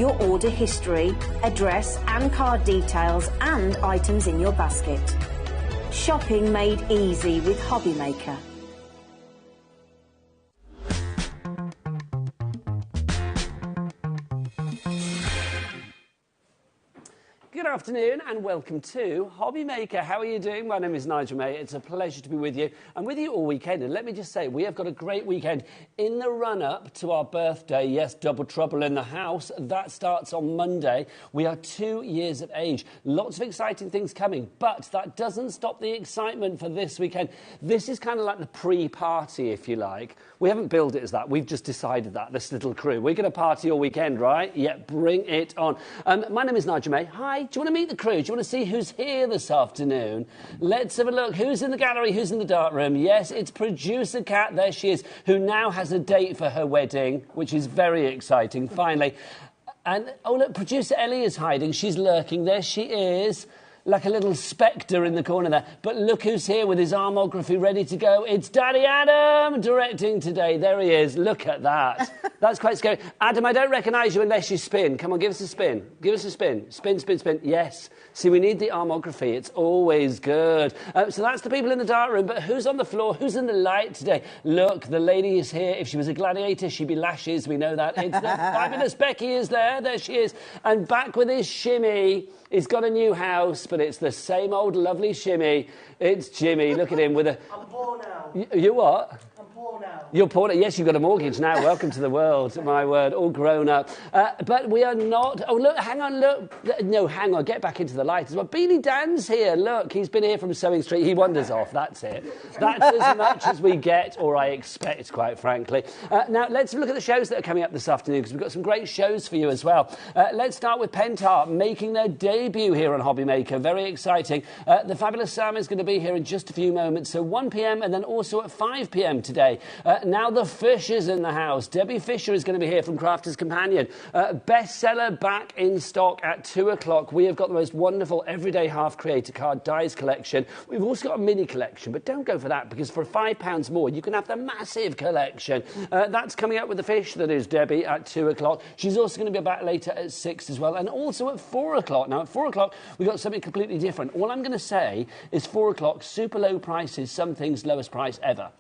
your order history, address and card details and items in your basket. Shopping made easy with HobbyMaker. Good afternoon and welcome to HobbyMaker. How are you doing? My name is Nigel May. It's a pleasure to be with you. I'm with you all weekend, and let me just say, we have got a great weekend in the run-up to our birthday. Yes, double trouble in the house. That starts on Monday. We are 2 years of age. Lots of exciting things coming, but that doesn't stop the excitement for this weekend. This is kind of like the pre-party, if you like. We haven't billed it as that. We've just decided that, this little crew. We're going to party all weekend, right? Yeah, bring it on. My name is Nigel May. Hi. Do you want to meet the crew? Do you want to see who's here this afternoon? Let's have a look. Who's in the gallery? Who's in the dark room? Yes, it's producer Kat. There she is, who now has a date for her wedding, which is very exciting, finally. And, oh, look, producer Ellie is hiding. She's lurking. There she is, like a little spectre in the corner there. But look who's here with his armography ready to go. It's Daddy Adam directing today. There he is. Look at that. That's quite scary. Adam, I don't recognise you unless you spin. Come on, give us a spin. Give us a spin. Spin, spin, spin. Yes. See, we need the armography. It's always good. So that's the people in the dark room. But who's on the floor? Who's in the light today? Look, the lady is here. If she was a gladiator, she'd be Lashes. We know that. It's the fabulous Becky is there. There she is. And back with his shimmy. He's got a new house, but it's the same old lovely shimmy. It's Jimmy. Look at him with a... I'm poor now. You what? I'm poor now. You're poor now. Yes, you've got a mortgage now. Welcome to the world, my word. All grown up. But we are not... Oh, look, hang on, look. No, hang on. Get back into the light as well. Beanie Dan's here. Look, he's been here from Sewing Street. He wanders off. That's it. That's as much as we get, or I expect, quite frankly. Now, let's look at the shows that are coming up this afternoon, because we've got some great shows for you as well. Let's start with Pentart making their debut here on HobbyMaker. Very exciting. The fabulous Sam is going to be here in just a few moments. So 1 p.m. and then also at 5 p.m. today. Now the Fish is in the house. Debbie Fisher is going to be here from Crafter's Companion. Bestseller back in stock at 2 o'clock. We have got the most wonderful Everyday Half Creator card dies collection. We've also got a mini collection, but don't go for that, because for £5 more, you can have the massive collection. That's coming up with the Fish, that is Debbie, at 2 o'clock. She's also going to be back later at 6 as well, and also at 4 o'clock. Now, at 4 o'clock, we've got something completely different. All I'm going to say is 4 o'clock, super low prices, some things lowest price ever.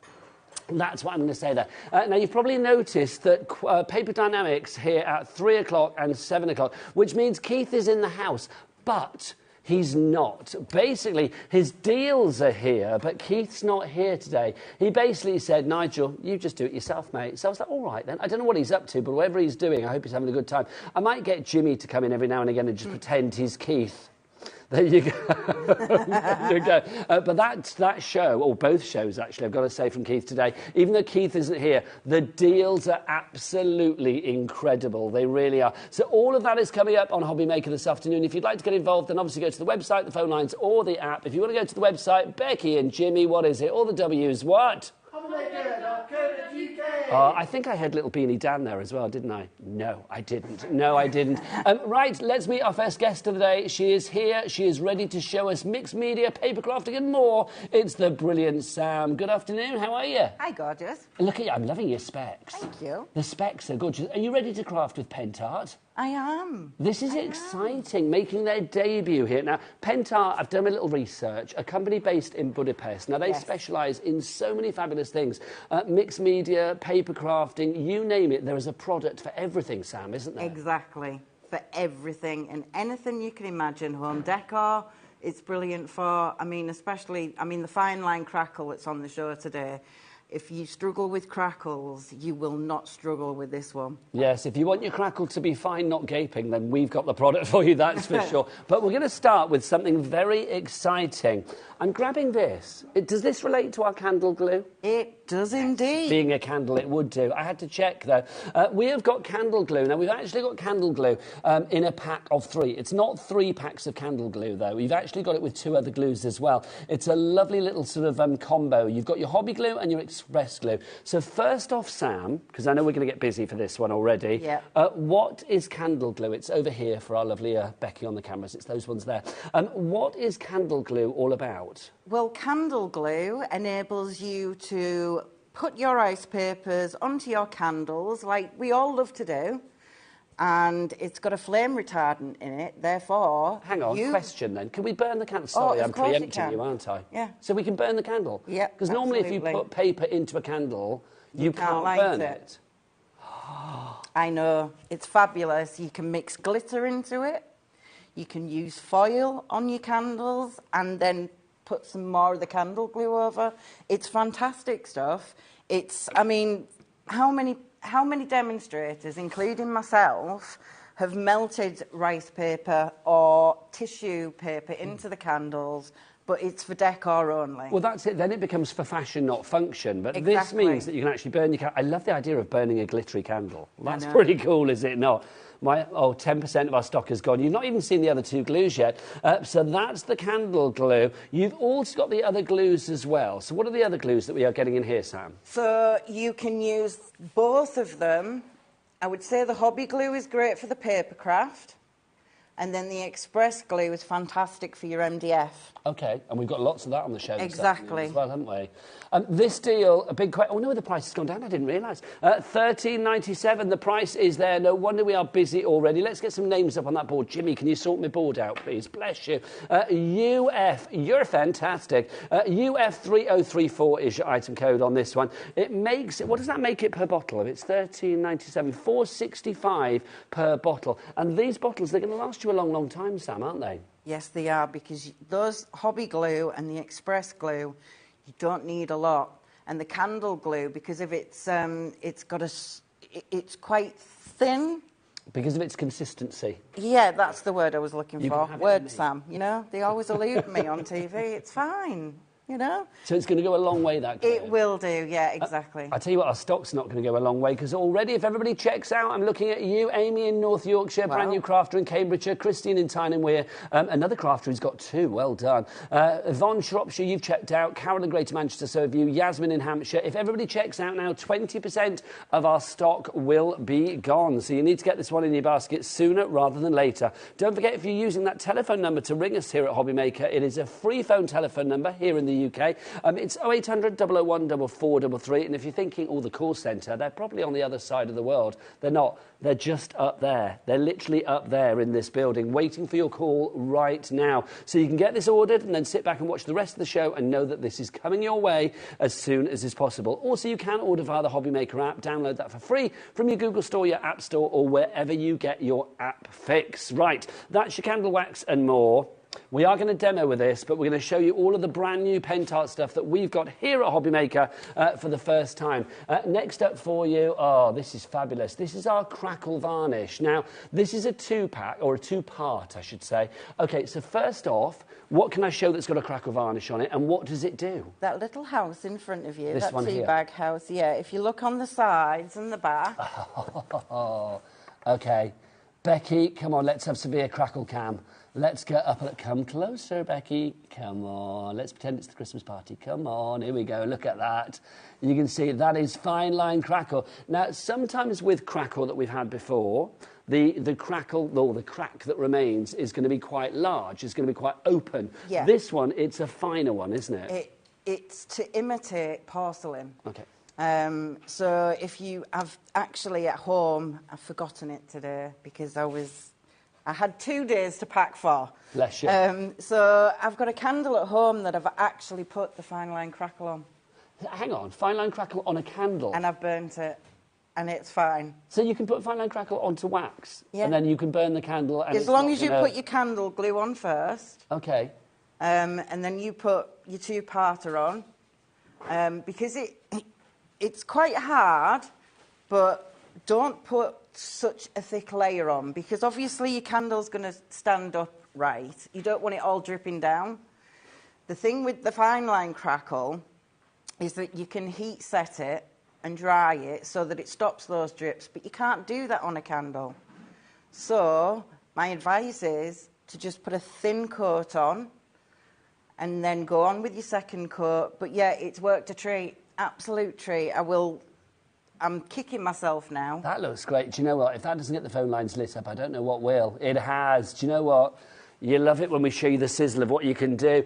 That's what I'm going to say there. Now, you've probably noticed that Paper Dynamics here at 3 o'clock and 7 o'clock, which means Keith is in the house, but he's not. Basically, his deals are here, but Keith's not here today. He basically said, Nigel, you just do it yourself, mate. So I was like, all right, then. I don't know what he's up to, but whatever he's doing, I hope he's having a good time. I might get Jimmy to come in every now and again and just pretend he's Keith. There you go. There you go. But that show, or both shows actually, I've got to say from Keith today, even though Keith isn't here, the deals are absolutely incredible. They really are. So all of that is coming up on HobbyMaker this afternoon. If you'd like to get involved, then obviously go to the website, the phone lines, or the app. If you want to go to the website, Becky and Jimmy, what is it? All the W's, what? I think I had little Beanie Dan there as well, didn't I? No, I didn't. No, I didn't. Right, let's meet our first guest of the day. She is here. She is ready to show us mixed media, paper crafting and more. It's the brilliant Sam. Good afternoon. How are you? Hi, gorgeous. Look at you. I'm loving your specs. Thank you. The specs are gorgeous. Are you ready to craft with Pentart? I am. This is exciting, making their debut here. Now, Pentart, I've done a little research, a company based in Budapest. Now, they specialise in so many fabulous things. Mixed media, paper crafting, you name it. There is a product for everything, Sam, isn't there? Exactly. For everything and anything you can imagine. Home decor, it's brilliant for, especially the fine line Crackle that's on the show today. If you struggle with crackles, you will not struggle with this one. Yes, if you want your crackle to be fine, not gaping, then we've got the product for you, that's for sure. But we're going to start with something very exciting. I'm grabbing this. Does this relate to our candle glue? It does indeed. Being a candle, it would do. I had to check, though. We have got candle glue. Now, we've actually got candle glue in a pack of 3. It's not 3 packs of candle glue, though. We've actually got it with 2 other glues as well. It's a lovely little sort of combo. You've got your hobby glue and your express glue. So first off, Sam, because I know we're going to get busy for this one already. Yeah. What is candle glue? It's over here for our lovely Becky on the cameras. It's those ones there. What is candle glue all about? Well, candle glue enables you to put your ice papers onto your candles, like we all love to do, and it's got a flame retardant in it, therefore... Hang on, question then. Can we burn the candle? Sorry, I'm preempting you, aren't I? Yeah. So we can burn the candle? Yeah, because normally if you put paper into a candle, you can't burn it. I know. It's fabulous. You can mix glitter into it. You can use foil on your candles and then put some more of the candle glue over. It's fantastic stuff. It's, I mean, how many demonstrators, including myself, have melted rice paper or tissue paper into the candles, but it's for decor only. Well, that's it. Then it becomes for fashion, not function. But this means that you can actually burn your candle. I love the idea of burning a glittery candle. That's pretty cool, is it not? 10% of our stock is gone. You've not even seen the other two glues yet. So that's the candle glue. You've also got the other glues as well. So what are the other glues that we are getting in here, Sam? So you can use both of them. I would say the hobby glue is great for the paper craft. And then the express glue is fantastic for your MDF. OK, and we've got lots of that on the show. Exactly. As well, haven't we? This deal, a big question. Oh, no, the price has gone down. I didn't realise. $13.97. The price is there. No wonder we are busy already. Let's get some names up on that board. Jimmy, can you sort my board out, please? Bless you. UF, you're fantastic. UF3034 is your item code on this one. It makes, what does that make it per bottle? If it's $13.97, $4.65 per bottle. And these bottles, they're going to last you a long, long time, Sam, aren't they? Yes, they are, because those hobby glue and the express glue, you don't need a lot. And the candle glue, because of its it's quite thin. Because of its consistency. Yeah, that's the word I was looking for. Word, Sam. You know, they always elude me on TV. It's fine. You know? So it's going to go a long way, that glue. It will do, yeah, exactly. I tell you what, our stock's not going to go a long way, because already, if everybody checks out, I'm looking at you, Amy in North Yorkshire, brand new crafter in Cambridgeshire, Christine in Tyne and Wear, another crafter who's got two, well done. Yvonne, Shropshire, you've checked out, Carol in Greater Manchester, so have you, Yasmin in Hampshire. If everybody checks out now, 20% of our stock will be gone, so you need to get this one in your basket sooner rather than later. Don't forget, if you're using that telephone number to ring us here at HobbyMaker, it is a free phone telephone number here in the UK. It's 0800 001 4433, and if you're thinking, oh, the call centre, they're probably on the other side of the world. They're not. They're just up there. They're literally up there in this building, waiting for your call right now. So you can get this ordered and then sit back and watch the rest of the show and know that this is coming your way as soon as is possible. Also, you can order via the HobbyMaker app. Download that for free from your Google Store, your App Store, or wherever you get your app fix. Right, that's your candle wax and more. We are going to demo with this, but we're going to show you all of the brand new paint art stuff that we've got here at HobbyMaker for the first time. Next up for you, oh, this is fabulous. This is our Crackle varnish. Now, this is a two-pack, or a two-part, I should say. OK, so first off, what can I show that's got a Crackle varnish on it, and what does it do? That little house in front of you, this that one tea here. bag house, yeah. If you look on the sides and the back. OK. Becky, come on, let's have severe Crackle cam. Let's get up and come closer, Becky. Come on, let's pretend it's the Christmas party. Come on, here we go, look at that. You can see that is fine line Crackle. Now, sometimes with Crackle that we've had before, the Crackle, or the crack that remains is going to be quite large. It's going to be quite open. Yeah. This one, it's a finer one, isn't it? It's to imitate porcelain. OK. So if you have actually at home, I've forgotten it today because I had 2 days to pack for. Bless you. So I've got a candle at home that I've actually put the fine line Crackle on. Hang on, fine line Crackle on a candle? And I've burnt it, and it's fine. So you can put fine line Crackle onto wax? Yeah. And then you can burn the candle and as long as you put your candle glue on first. OK. And then you put your two-parter on. Because it's quite hard, but don't put such a thick layer on, because obviously your candle's going to stand up right. You don't want it all dripping down. The thing with the fine line Crackle is that you can heat set it and dry it so that it stops those drips, but you can't do that on a candle. So my advice is to just put a thin coat on and then go on with your second coat. But yeah, it's worked a treat, absolute treat. I'm kicking myself now. That looks great. Do you know what? If that doesn't get the phone lines lit up, I don't know what will. It has. Do you know what? You love it when we show you the sizzle of what you can do.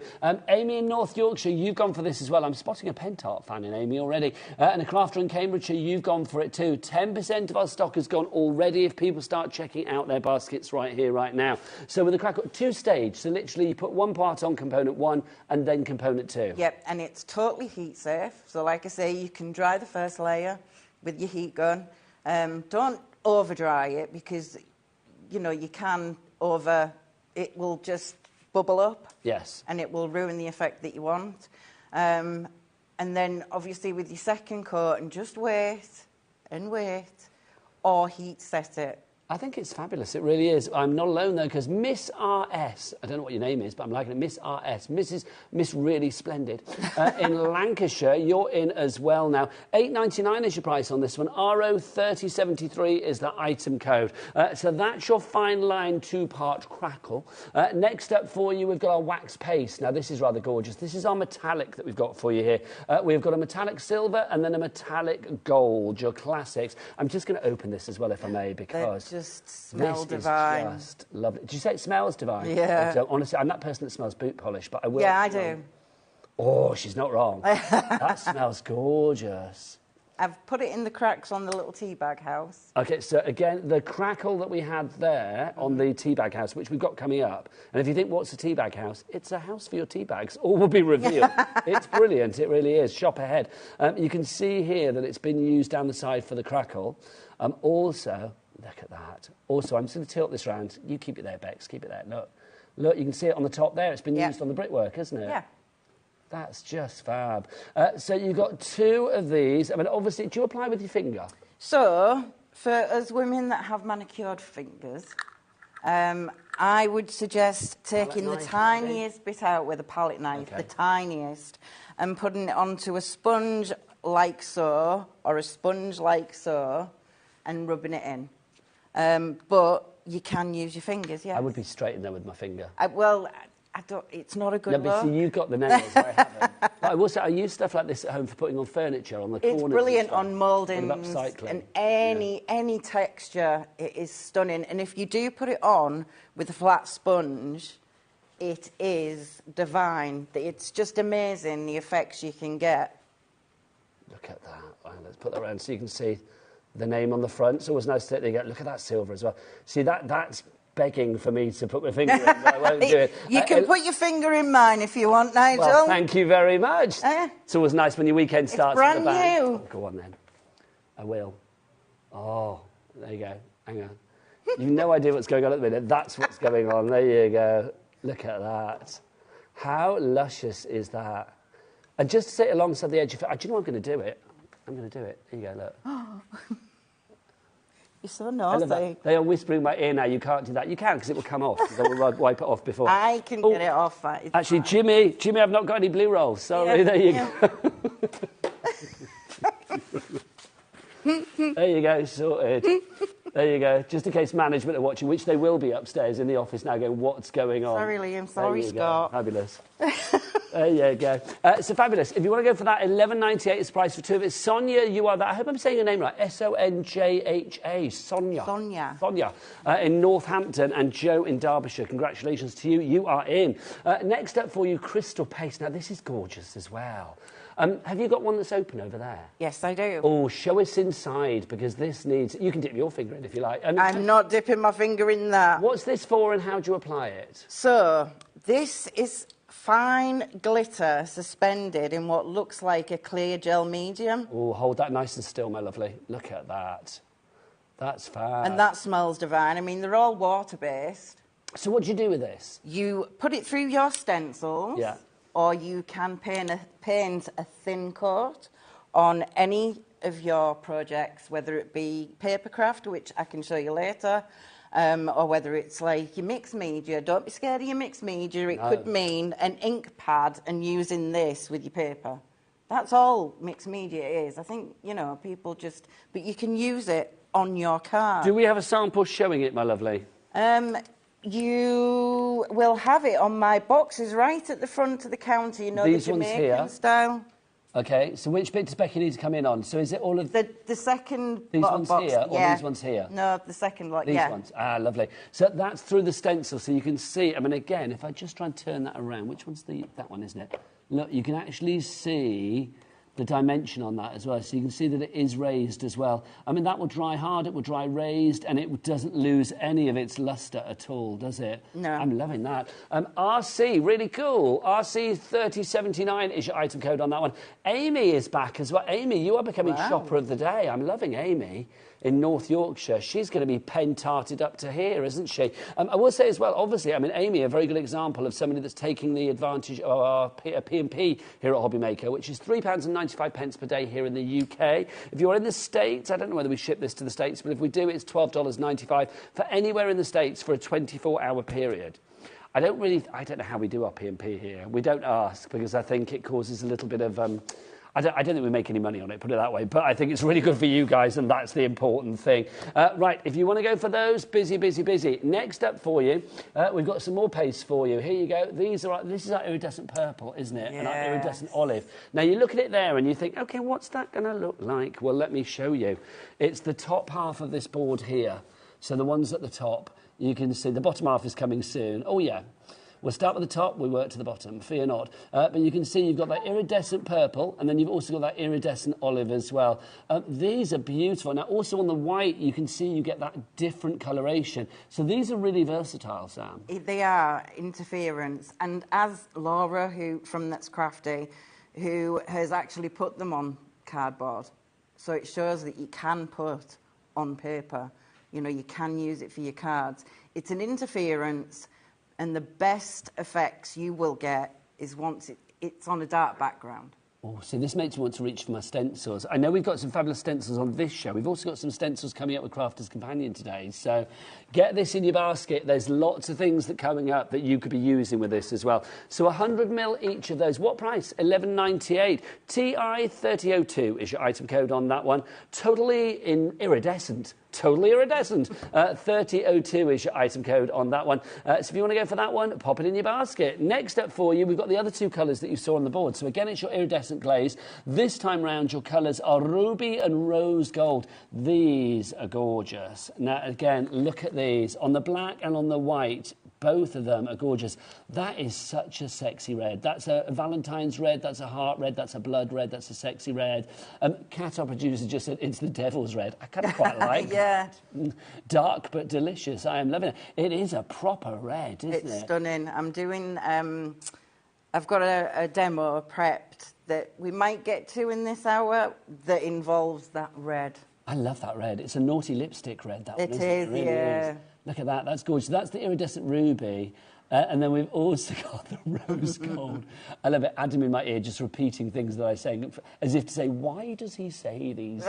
Amy in North Yorkshire, you've gone for this as well. I'm spotting a Pentart fan in Amy already. And a crafter in Cambridgeshire, you've gone for it too. 10% of our stock has gone already if people start checking out their baskets right here, right now. So with the Crackle, 2-stage. So literally you put one part on component 1 and then component 2. Yep, and it's totally heat safe. So like I say, you can dry the first layer with your heat gun. Don't over dry it because, you know, you can it will just bubble up. Yes. And it will ruin the effect that you want. And then, obviously, with your second coat, and just wait and wait, or heat set it. I think it's fabulous. It really is. I'm not alone, though, because Miss RS, I don't know what your name is, but I'm liking it, Miss RS, Miss Really Splendid, in Lancashire, you're in as well now. $8.99 is your price on this one. RO3073 is the item code. So that's your fine line 2-part Crackle. Next up for you, we've got our wax paste. Now, this is rather gorgeous. This is our metallic that we've got for you here. We've got a metallic silver and then a metallic gold, your classics. I'm just going to open this as well, if I may, because just smell divine. This is just lovely. Did you say it smells divine? Yeah. So, honestly, I'm that person that smells boot polish, but I will. Yeah, I do. Oh, she's not wrong. That smells gorgeous. I've put it in the cracks on the little tea bag house. OK, so again, the Crackle that we had there on the tea bag house, which we've got coming up, and if you think, what's a tea bag house? It's a house for your tea bags. All will be revealed. It's brilliant. It really is. Shop ahead. You can see here that it's been used down the side for the Crackle. Also, look at that. Also, I'm just going to tilt this round. You keep it there, Bex. Keep it there. Look. Look, you can see it on the top there. It's been used on the brickwork, isn't it? Yeah. That's just fab. So you've got 2 of these. I mean, obviously, do you apply with your finger? So, for us women that have manicured fingers, I would suggest taking the tiniest bit out with a palette knife, the tiniest, and putting it onto a sponge like so, or a sponge like so, and rubbing it in. But you can use your fingers, yes. I would be straight in there with my finger. I don't. It's not a good look. No, but see, you've got the nails, I haven't. But I will say, I use stuff like this at home for putting on furniture on the corners. It's brilliant on mouldings and any texture. It is stunning. And if you do put it on with a flat sponge, it is divine. It's just amazing the effects you can get. Look at that. Right, let's put that around so you can see the name on the front. It's always nice to get. Look at that silver as well. See, that's begging for me to put my finger in, but I won't do it. You can put your finger in mine if you want, Nigel. Well, thank you very much. It's always nice when your weekend starts. It's brand new. Oh, go on then. I will. Oh, there you go. Hang on. You've no idea what's going on at the minute. That's what's going on. There you go. Look at that. How luscious is that? And just sit alongside the edge of it. Do you know I'm going to do it? I'm going to do it. Here you go, look. You're so naughty. They are whispering in my ear now, you can't do that. You can, because it will come off. Because I will wipe it off before. I can get it off. Actually, fine. Jimmy, I've not got any blue rolls. Sorry, there you go. There you go, sorted. There you go. Just in case management are watching, which they will be upstairs in the office now going, what's going on? Sorry, Liam. Sorry, Scott. Fabulous. There you go. So fabulous. If you want to go for that, $11.98 is the price for 2 of it. Sonia, you are that. I hope I'm saying your name right. Sonjha. Sonia. Sonia in Northampton, and Joe in Derbyshire. Congratulations to you. You are in. Next up for you, crystal paste. Now, this is gorgeous as well. Have you got one that's open over there? Yes, I do. Oh, show us inside, because this needs... You can dip your finger in if you like. I'm not dipping my finger in that. What's this for and how do you apply it? So, this is fine glitter suspended in what looks like a clear gel medium. Oh, hold that nice and still, my lovely. Look at that. That's fab. And that smells divine. I mean, they're all water-based. So what do you do with this? You put it through your stencils. Yeah. Or you can paint a thin coat on any of your projects, whether it be papercraft, which I can show you later, or whether it's like your mixed media. Don't be scared of your mixed media. It could mean an ink pad and using this with your paper. That's all mixed media is. I think, you know, people just... But you can use it on your card. Do we have a sample showing it, my lovely? You will have it on my boxes right at the front of the counter. You know, these the Jamaican ones here. style. Okay, so which bit does Becky need to come in on? So is it all of... The second these ones box, here, or yeah. these ones here? No, the second lot, These yeah. ones. Ah, lovely. So that's through the stencil, so you can see... I mean, again, if I just try and turn that around, which one's that one, isn't it? Look, you can actually see the dimension on that as well, so you can see that it is raised as well. I mean, that will dry hard, it will dry raised, and it doesn't lose any of its lustre at all, does it? No. I'm loving that. RC, really cool. RC 3079 is your item code on that one. Amy is back as well. Amy, you are becoming shopper of the day. I'm loving Amy in North Yorkshire. She's going to be pen-tarted up to here, isn't she? I will say as well, obviously, I mean, Amy, a very good example of somebody that's taking the advantage of our P&P here at HobbyMaker, which is £3.95 per day here in the UK. If you're in the States, I don't know whether we ship this to the States, but if we do, it's $12.95 for anywhere in the States for a 24-hour period. I don't know how we do our P&P here. We don't ask because I think it causes a little bit of... I don't think we make any money on it, put it that way, but I think it's really good for you guys, and that's the important thing. Right, if you want to go for those, busy, busy, busy. Next up for you, we've got some more paste for you. Here you go. This is our iridescent purple, isn't it? Yes. And our iridescent olive. Now, you look at it there and you think, OK, what's that going to look like? Well, let me show you. It's the top half of this board here. So the ones at the top, you can see the bottom half is coming soon. Oh, yeah. We'll start with the top, we work to the bottom, fear not. But you can see you've got that iridescent purple, and then you've also got that iridescent olive as well. These are beautiful. Now, also on the white, you can see you get that different coloration. So these are really versatile, Sam. They are interference. And as Laura, from That's Crafty, who has actually put them on cardboard, so it shows that you can put on paper. You know, you can use it for your cards. It's an interference. And the best effects you will get is once it's on a dark background. Oh, so this makes me want to reach for my stencils. I know we've got some fabulous stencils on this show. We've also got some stencils coming up with Crafter's Companion today. So get this in your basket. There's lots of things that coming up that you could be using with this as well. So 100ml each of those. What price? $11.98. TI3002 is your item code on that one. Totally iridescent. Totally iridescent. 3002 is your item code on that one. So if you want to go for that one, pop it in your basket. Next up for you, we've got the other two colours that you saw on the board. So again, it's your iridescent glaze. This time round, your colours are ruby and rose gold. These are gorgeous. Now, again, look at these. On the black and on the white, both of them are gorgeous. That is such a sexy red. That's a Valentine's red, that's a heart red, that's a blood red, that's a sexy red. Cat, our producer, just said it's the devil's red. I kind of quite like Yeah. Dark but delicious. I am loving it. It is a proper red, isn't it? It's stunning. I'm doing... I've got a demo prepped that we might get to in this hour that involves that red. I love that red. It's a naughty lipstick red, that one, isn't it? It really yeah. is. Look at that. That's gorgeous. That's the iridescent ruby. And then we've also got the rose gold. I love it. Adam in my ear just repeating things that I say, as if to say, why does he say these?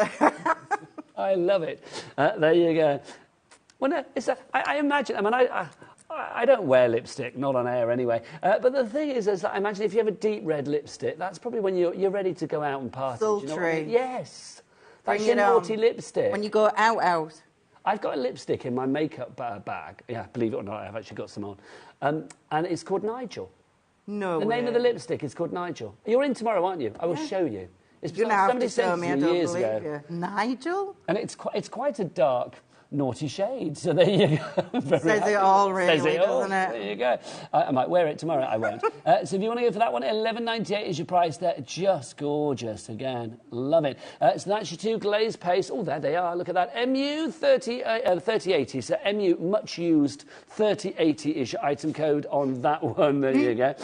I love it. There you go. Well, no, I imagine, I mean, I don't wear lipstick, not on air anyway. But the thing is that I imagine if you have a deep red lipstick, that's probably when you're ready to go out and party. Sultry. You know what I mean? Yes. That's Bring your it on. naughty lipstick. When you go out. I've got a lipstick in my makeup bag. Yeah, believe it or not, I've actually got some on. And it's called Nigel. No The way. name of the lipstick is called Nigel. You're in tomorrow, aren't you? I will show you. It's You're going to have somebody to show sent me, it I to me don't years believe ago. you. Nigel? And it's quite a dark, naughty shade. So there you go. Says it all, really, Says it all. doesn't it? There you go. I might wear it tomorrow. I won't. So if you want to go for that one, $11.98 is your price there. Just gorgeous. Again, love it. So that's your two glaze paste. Oh, there they are. Look at that. MU 3080. So MU much used 3080 is your item code on that one. There you go.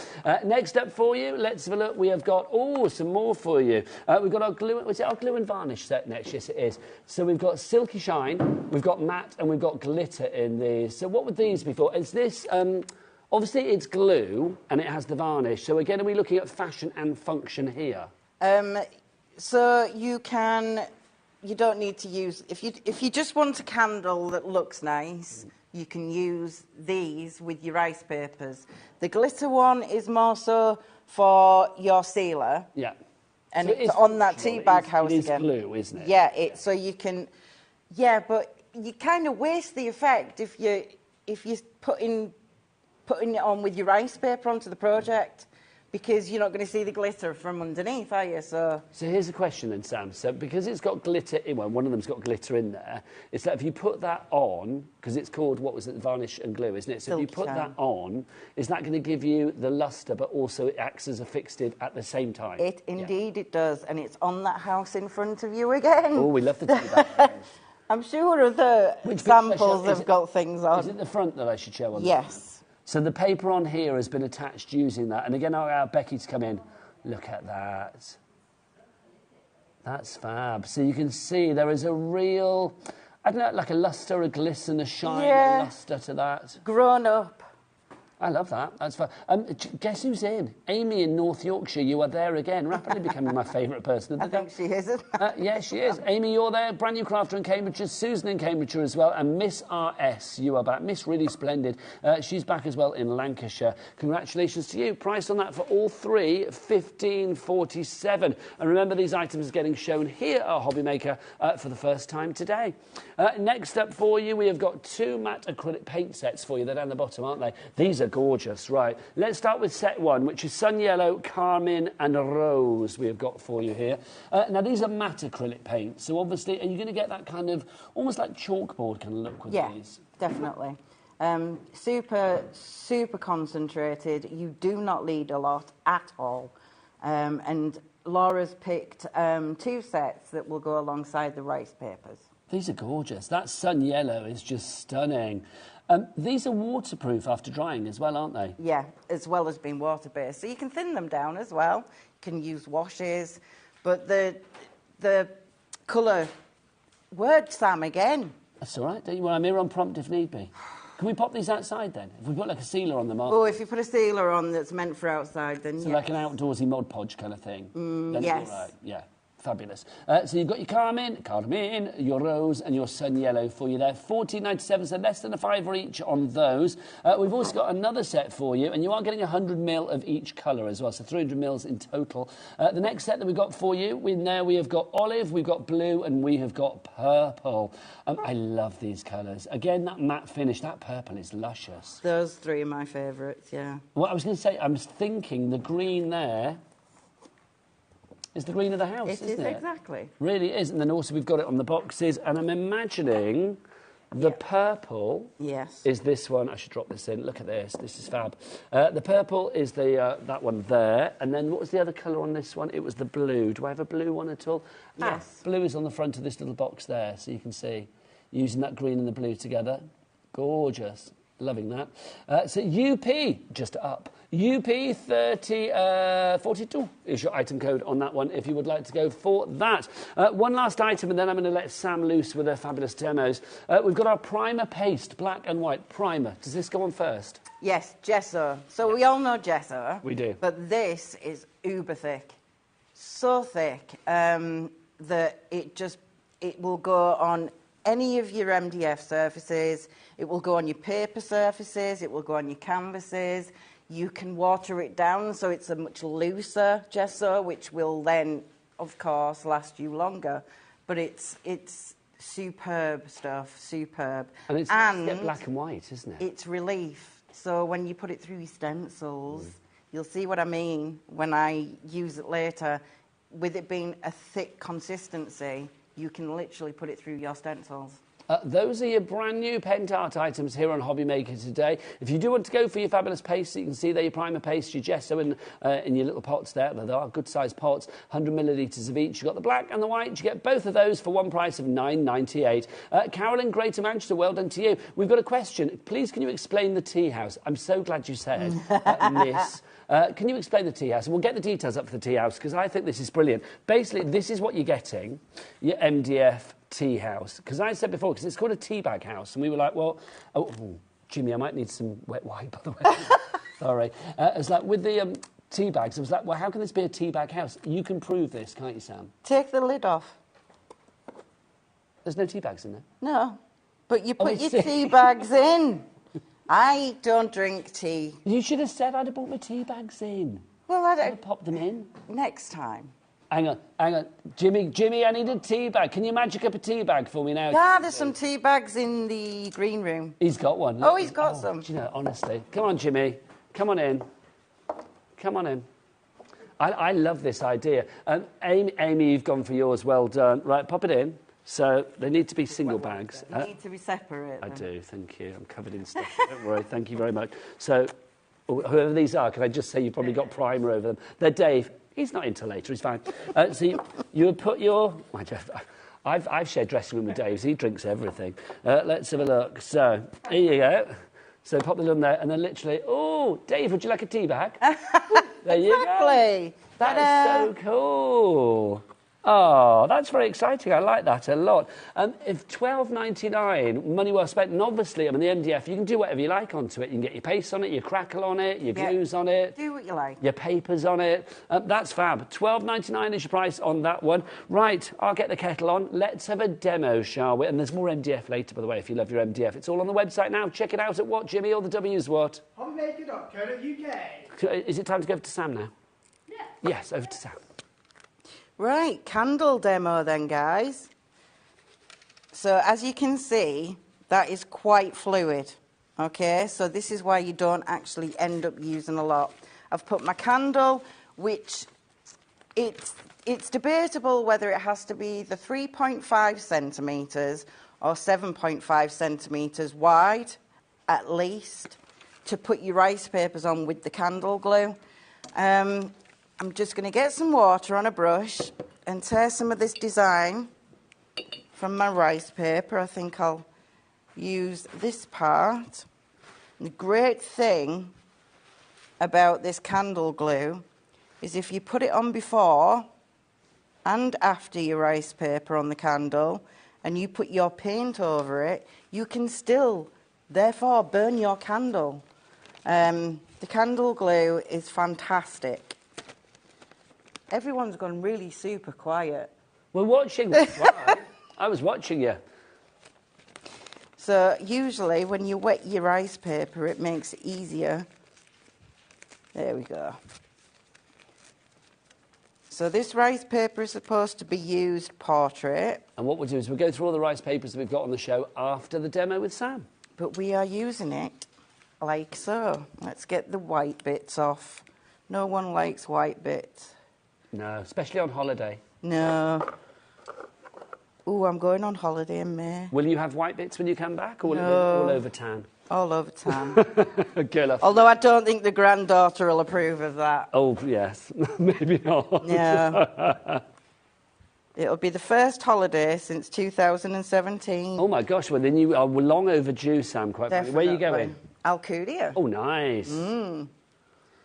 Next up for you, let's have a look. We have got some more for you. We've got our glue. Was it our glue and varnish set next? Yes, it is. So we've got Silky Shine. We've got matte and we've got glitter in these. So what would these be for? Is this, obviously it's glue and it has the varnish. So again, are we looking at fashion and function here? So you don't need to use, if you just want a candle that looks nice, you can use these with your rice papers. The glitter one is more so for your sealer. Yeah. And so it's on that tea bag house again. It is glue, isn't it? Yeah, so you can, but you kind of waste the effect if you're putting it on with your rice paper onto the project, because you're not going to see the glitter from underneath, are you? So here's a question then, Sam. So because it's got glitter in, well, one of them's got glitter in there, it's that if you put that on, because it's called, what was it, varnish and glue, isn't it? So if you put that on, is that going to give you the lustre, but also it acts as a fixed at the same time? It indeed it does, and it's on that house in front of you again. Oh, we love the tea bag. I'm sure other samples have got things on. Is it the front that I should show on? Yes. So the paper on here has been attached using that. And again, I'll allow Becky to come in. Look at that. That's fab. So you can see there is a real, I don't know, like a lustre, a glisten, a shine, a lustre to that. Grown up. I love that. That's fun. Guess who's in? Amy in North Yorkshire. You are there again. Rapidly becoming my favourite person. I think she is. Yeah, she is. Amy, you're there. Brand new crafter in Cambridgeshire. Susan in Cambridgeshire as well. And Miss RS, you are back. Miss Really Splendid. She's back as well in Lancashire. Congratulations to you. Price on that for all three, £15.47. And remember, these items are getting shown here at HobbyMaker for the first time today. Next up for you, we have got 2 matte acrylic paint sets for you. They're down the bottom, aren't they? These are gorgeous. Right, let's start with set 1, which is Sun Yellow, Carmine and Rose we have got for you here. Now, these are matte acrylic paints, so obviously, are you going to get that kind of, almost like chalkboard kind of look with these? Yeah, definitely. Super concentrated. You do not need a lot at all. And Laura's picked 2 sets that will go alongside the rice papers. These are gorgeous. That Sun Yellow is just stunning. These are waterproof after drying as well, aren't they? Yeah, as well as being water-based. So you can thin them down as well. You can use washes. But the colour... Word, Sam, again. That's all right. Don't you? Well, I'm here on prompt if need be. Can we pop these outside then? If we put like a sealer on them after? Oh, if you put a sealer on that's meant for outside, then so like an outdoorsy Mod Podge kind of thing? Then yes. Right. Yeah. Fabulous. So you've got your Carmine, your Rose and your Sun Yellow for you there. £14.97, so less than a £5 each on those. We've also got another set for you, and you are getting 100ml of each colour as well, so 300ml in total. The next set that we've got for you, we have got olive, we've got blue, and we have got purple. I love these colours. Again, that matte finish, that purple is luscious. Those 3 are my favourites, yeah. Well, I was going to say, I was thinking the green there is the green of the house, isn't it? It is, exactly. Really is. And then also we've got it on the boxes. And I'm imagining the purple is this one. I should drop this in. Look at this. This is fab. The purple is the that one there. And then what was the other colour on this one? It was the blue. Do I have a blue one at all? Yes. Blue is on the front of this little box there. So you can see using that green and the blue together. Gorgeous. Loving that. So UP, just up. UP 3042 is your item code on that one if you would like to go for that. One last item and then I'm going to let Sam loose with her fabulous demos. We've got our primer paste, black and white primer. Does this go on first? Yes, gesso. So we all know gesso. We do. But this is uber thick. So thick that it will go on any of your MDF surfaces. It will go on your paper surfaces. It will go on your canvases. You can water it down so it's a much looser gesso, which will then, of course, last you longer. But it's superb stuff, superb. And it's black and white, isn't it? It's relief. So when you put it through your stencils, you'll see what I mean when I use it later. With it being a thick consistency, you can literally put it through your stencils. Those are your brand new pent art items here on HobbyMaker today. If you do want to go for your fabulous paste, you can see there your primer paste, your gesso in your little pots there. There are good sized pots, 100 millilitres of each. You've got the black and the white. You get both of those for one price of £9.98. Carolyn, Greater Manchester, well done to you. We've got a question. Please, can you explain the tea house? I'm so glad you said, Miss. Can you explain the tea house? And we'll get the details up for the tea house because I think this is brilliant. Basically, this is what you're getting, your MDF tea house. Because I said before, because it's called a tea bag house, and we were like, well, Jimmy, I might need some wet wipe, by the way. Sorry. It's like with the tea bags, I was like, well, how can this be a tea bag house? You can prove this, can't you, Sam? Take the lid off. There's no tea bags in there? No. But you put your tea bags in. I don't drink tea. You should have said I'd have brought my tea bags in. Well, I'd have popped them in. Next time. Hang on. Jimmy, I need a tea bag. Can you magic up a tea bag for me now? Yeah, there's some tea bags in the green room. He's got one. Oh, he's got some. Do you know, honestly. Come on, Jimmy. Come on in. Come on in. I love this idea. Amy, you've gone for yours. Well done. Right, pop it in. So they need to be single bags. They need to be separate. I do, thank you. I'm covered in stuff. Don't worry, thank you very much. So whoever these are, can I just say you've probably got primer over them. They're Dave. He's not into later, he's fine. So you would put your... I've shared dressing room with Dave, so he drinks everything. Let's have a look. So, here you go. So pop the lid on there, and then literally... Oh, Dave, would you like a tea bag? There you go. Exactly. That's so cool. Oh, that's very exciting. I like that a lot. If £12.99, money well spent, and obviously, I mean, the MDF, you can do whatever you like onto it. You can get your paste on it, your crackle on it, your glues on it. Do what you like. Your papers on it. That's fab. £12.99 is your price on that one. Right, I'll get the kettle on. Let's have a demo, shall we? And there's more MDF later, by the way, if you love your MDF. It's all on the website now. Check it out at what, Jimmy? All the W's what? HobbyMaker.co.uk. Is it time to go over to Sam now? Yeah. Yes, over to Sam. Right, candle demo then, guys. So as you can see, that is quite fluid, okay? So this is why you don't actually end up using a lot. I've put my candle, which it's debatable whether it has to be the 3.5 centimetres or 7.5 centimetres wide, at least, to put your rice papers on with the candle glue. I'm just going to get some water on a brush and tear some of this design from my rice paper. I think I'll use this part. The great thing about this candle glue is if you put it on before and after your rice paper on the candle and you put your paint over it, you can still, therefore, burn your candle. The candle glue is fantastic. Everyone's gone really super quiet. We're watching. That's why. I was watching you. So usually when you wet your rice paper, it makes it easier. There we go. So this rice paper is supposed to be used portrait. And what we'll do is we'll go through all the rice papers that we've got on the show after the demo with Sam. But we are using it like so. Let's get the white bits off. No one likes white bits. No, especially on holiday. No. Ooh, I'm going on holiday in May. Will you have white bits when you come back, or will it be all over tan? All over tan. Girl, Although I don't think the granddaughter will approve of that. Oh, yes. Maybe not. Yeah. It'll be the first holiday since 2017. Oh, my gosh. Well, then you are long overdue, Sam, quite frankly. Where are you going? Alcudia. Oh, nice.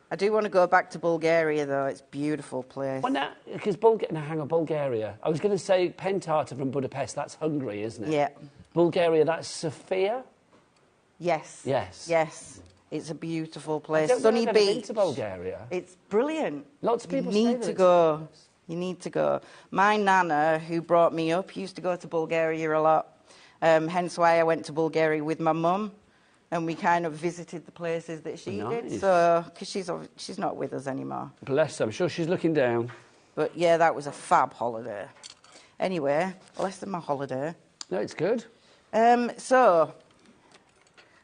I do want to go back to Bulgaria, though. It's a beautiful place. Well, now, because hang on, Bulgaria. I was going to say Pentata from Budapest. That's Hungary, isn't it? Yeah. Bulgaria, that's Sofia? Yes. Yes. Yes. It's a beautiful place. I don't Sunny think I've ever been beach. to Bulgaria. It's brilliant. Lots of people You say need that to it's go. nice. You need to go. My nana, who brought me up, used to go to Bulgaria a lot. Hence why I went to Bulgaria with my mum. And we kind of visited the places that she did. So, because she's not with us anymore. Bless her. I'm sure she's looking down. But yeah, that was a fab holiday. Anyway, less than my holiday. No, it's good. So,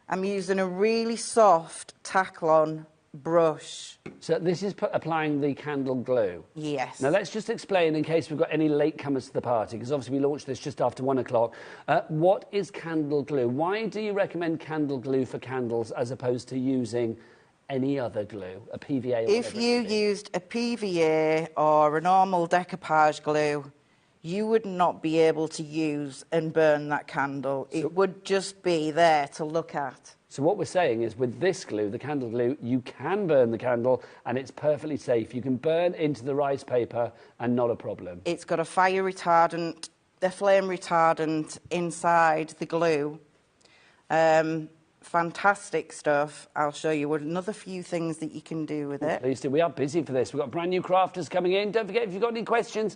I'm using a really soft Taklon brush. So this is applying the candle glue? Yes. Now, let's just explain, in case we've got any latecomers to the party, because obviously we launched this just after 1 o'clock. What is candle glue? Why do you recommend candle glue for candles as opposed to using any other glue, a PVA or If you used a PVA or a normal decoupage glue, you would not be able to use and burn that candle. It would just be there to look at. So what we're saying is with this glue, the candle glue, you can burn the candle and it's perfectly safe. You can burn into the rice paper and not a problem. It's got a fire retardant, a flame retardant inside the glue. Fantastic stuff. I'll show you another few things that you can do with it. Please do. We are busy for this. We've got brand new crafters coming in. Don't forget, if you've got any questions,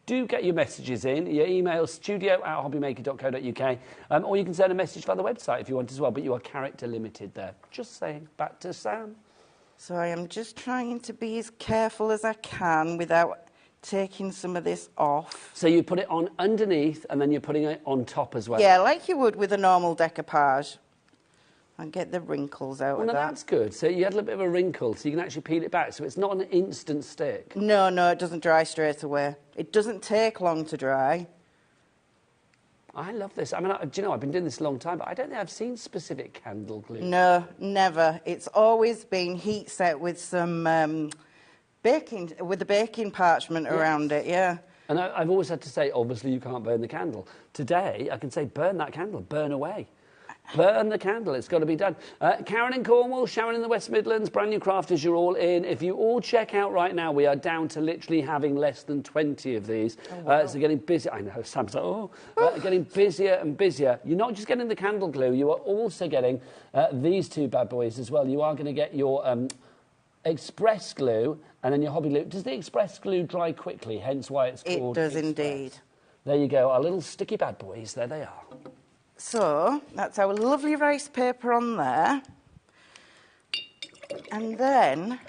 do get your messages in. Your email, studio@hobbymaker.co.uk. Or you can send a message via the website if you want as well, but you are character limited there. Just saying. Back to Sam. So I am just trying to be as careful as I can without taking some of this off. So you put it on underneath and then you're putting it on top as well? Yeah, like you would with a normal decoupage. and get the wrinkles out Well, of no, that. that's good. So you had a little bit of a wrinkle, so you can actually peel it back. So it's not an instant stick. No, it doesn't dry straight away. It doesn't take long to dry. I love this. I mean, do you know, I've been doing this a long time, but I don't think I've seen specific candle glue. No, never. It's always been heat set with some with the baking parchment around it, yeah. And I've always had to say, obviously, you can't burn the candle. Today, I can say, burn that candle, burn away. Burn the candle, it's got to be done. Karen in Cornwall, Sharon in the West Midlands, brand new crafters, you're all in. If you all check out right now, we are down to literally having less than 20 of these. Oh, wow. So getting busy. I know, Sam's like, getting busier and busier. You're not just getting the candle glue, you are also getting these two bad boys as well. You are going to get your express glue and then your hobby glue. Does the express glue dry quickly, hence why it's called It does express? indeed. There you go, our little sticky bad boys, there they are. So, that's our lovely rice paper on there. And then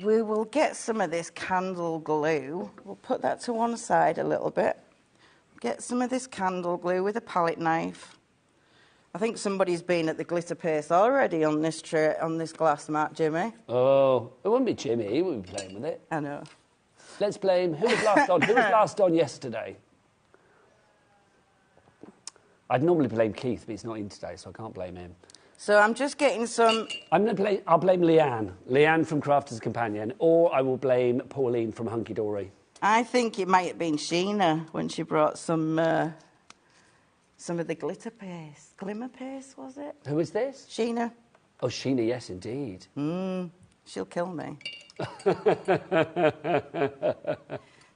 we will get some of this candle glue. We'll put that to one side a little bit. Get some of this candle glue with a palette knife. I think somebody's been at the glitter paste already on this tray, on this glass mat, Jimmy. Oh, it wouldn't be Jimmy, he wouldn't be playing with it. I know. Let's blame, who was last on? Who was last on yesterday? I'd normally blame Keith, but he's not in today, so I can't blame him. So I'm just getting some... I'll blame Leanne. Leanne from Crafter's Companion, or I will blame Pauline from Hunky Dory. I think it might have been Sheena when she brought some of the glitter paste. Glimmer paste, was it? Who is this? Sheena. Oh, Sheena, yes, indeed. She'll kill me.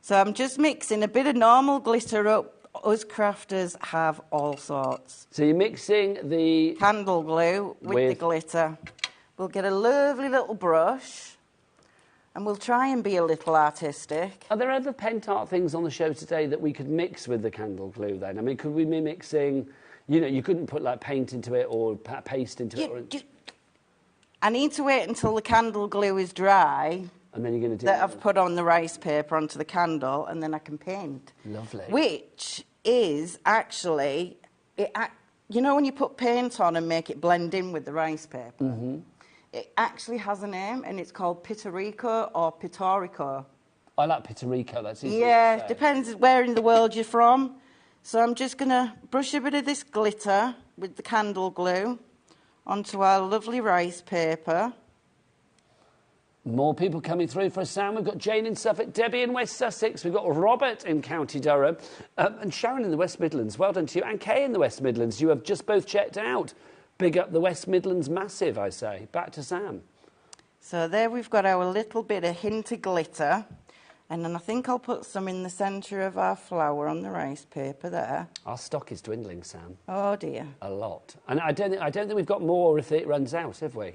So I'm just mixing a bit of normal glitter up. Us crafters have all sorts. So you're mixing the... candle glue with the glitter. We'll get a lovely little brush and we'll try and be a little artistic. Are there other pent art things on the show today that we could mix with the candle glue then? I mean, could we be mixing... You know, you couldn't put, like, paint into it or paste into it? I need to wait until the candle glue is dry. And then you're going to do that I've put on the rice paper onto the candle, and then I can paint. Lovely. Which is actually, you know when you put paint on and make it blend in with the rice paper? Mm-hmm. It actually has a name, and it's called Pittorico or Pittorico. I like Pittorico, that's easy. Yeah, depends where in the world you're from. So I'm just going to brush a bit of this glitter with the candle glue onto our lovely rice paper. More people coming through for a sound. We've got Jane in Suffolk, Debbie in West Sussex, we've got Robert in County Durham, and Sharon in the West Midlands. Well done to you. And Kay in the West Midlands. You have just both checked out. Big up the West Midlands massive, I say. Back to Sam. So there we've got our little bit of hint of glitter. And then I think I'll put some in the centre of our flower on the rice paper there. Our stock is dwindling, Sam. Oh, dear. A lot. And I don't think we've got more if it runs out, have we?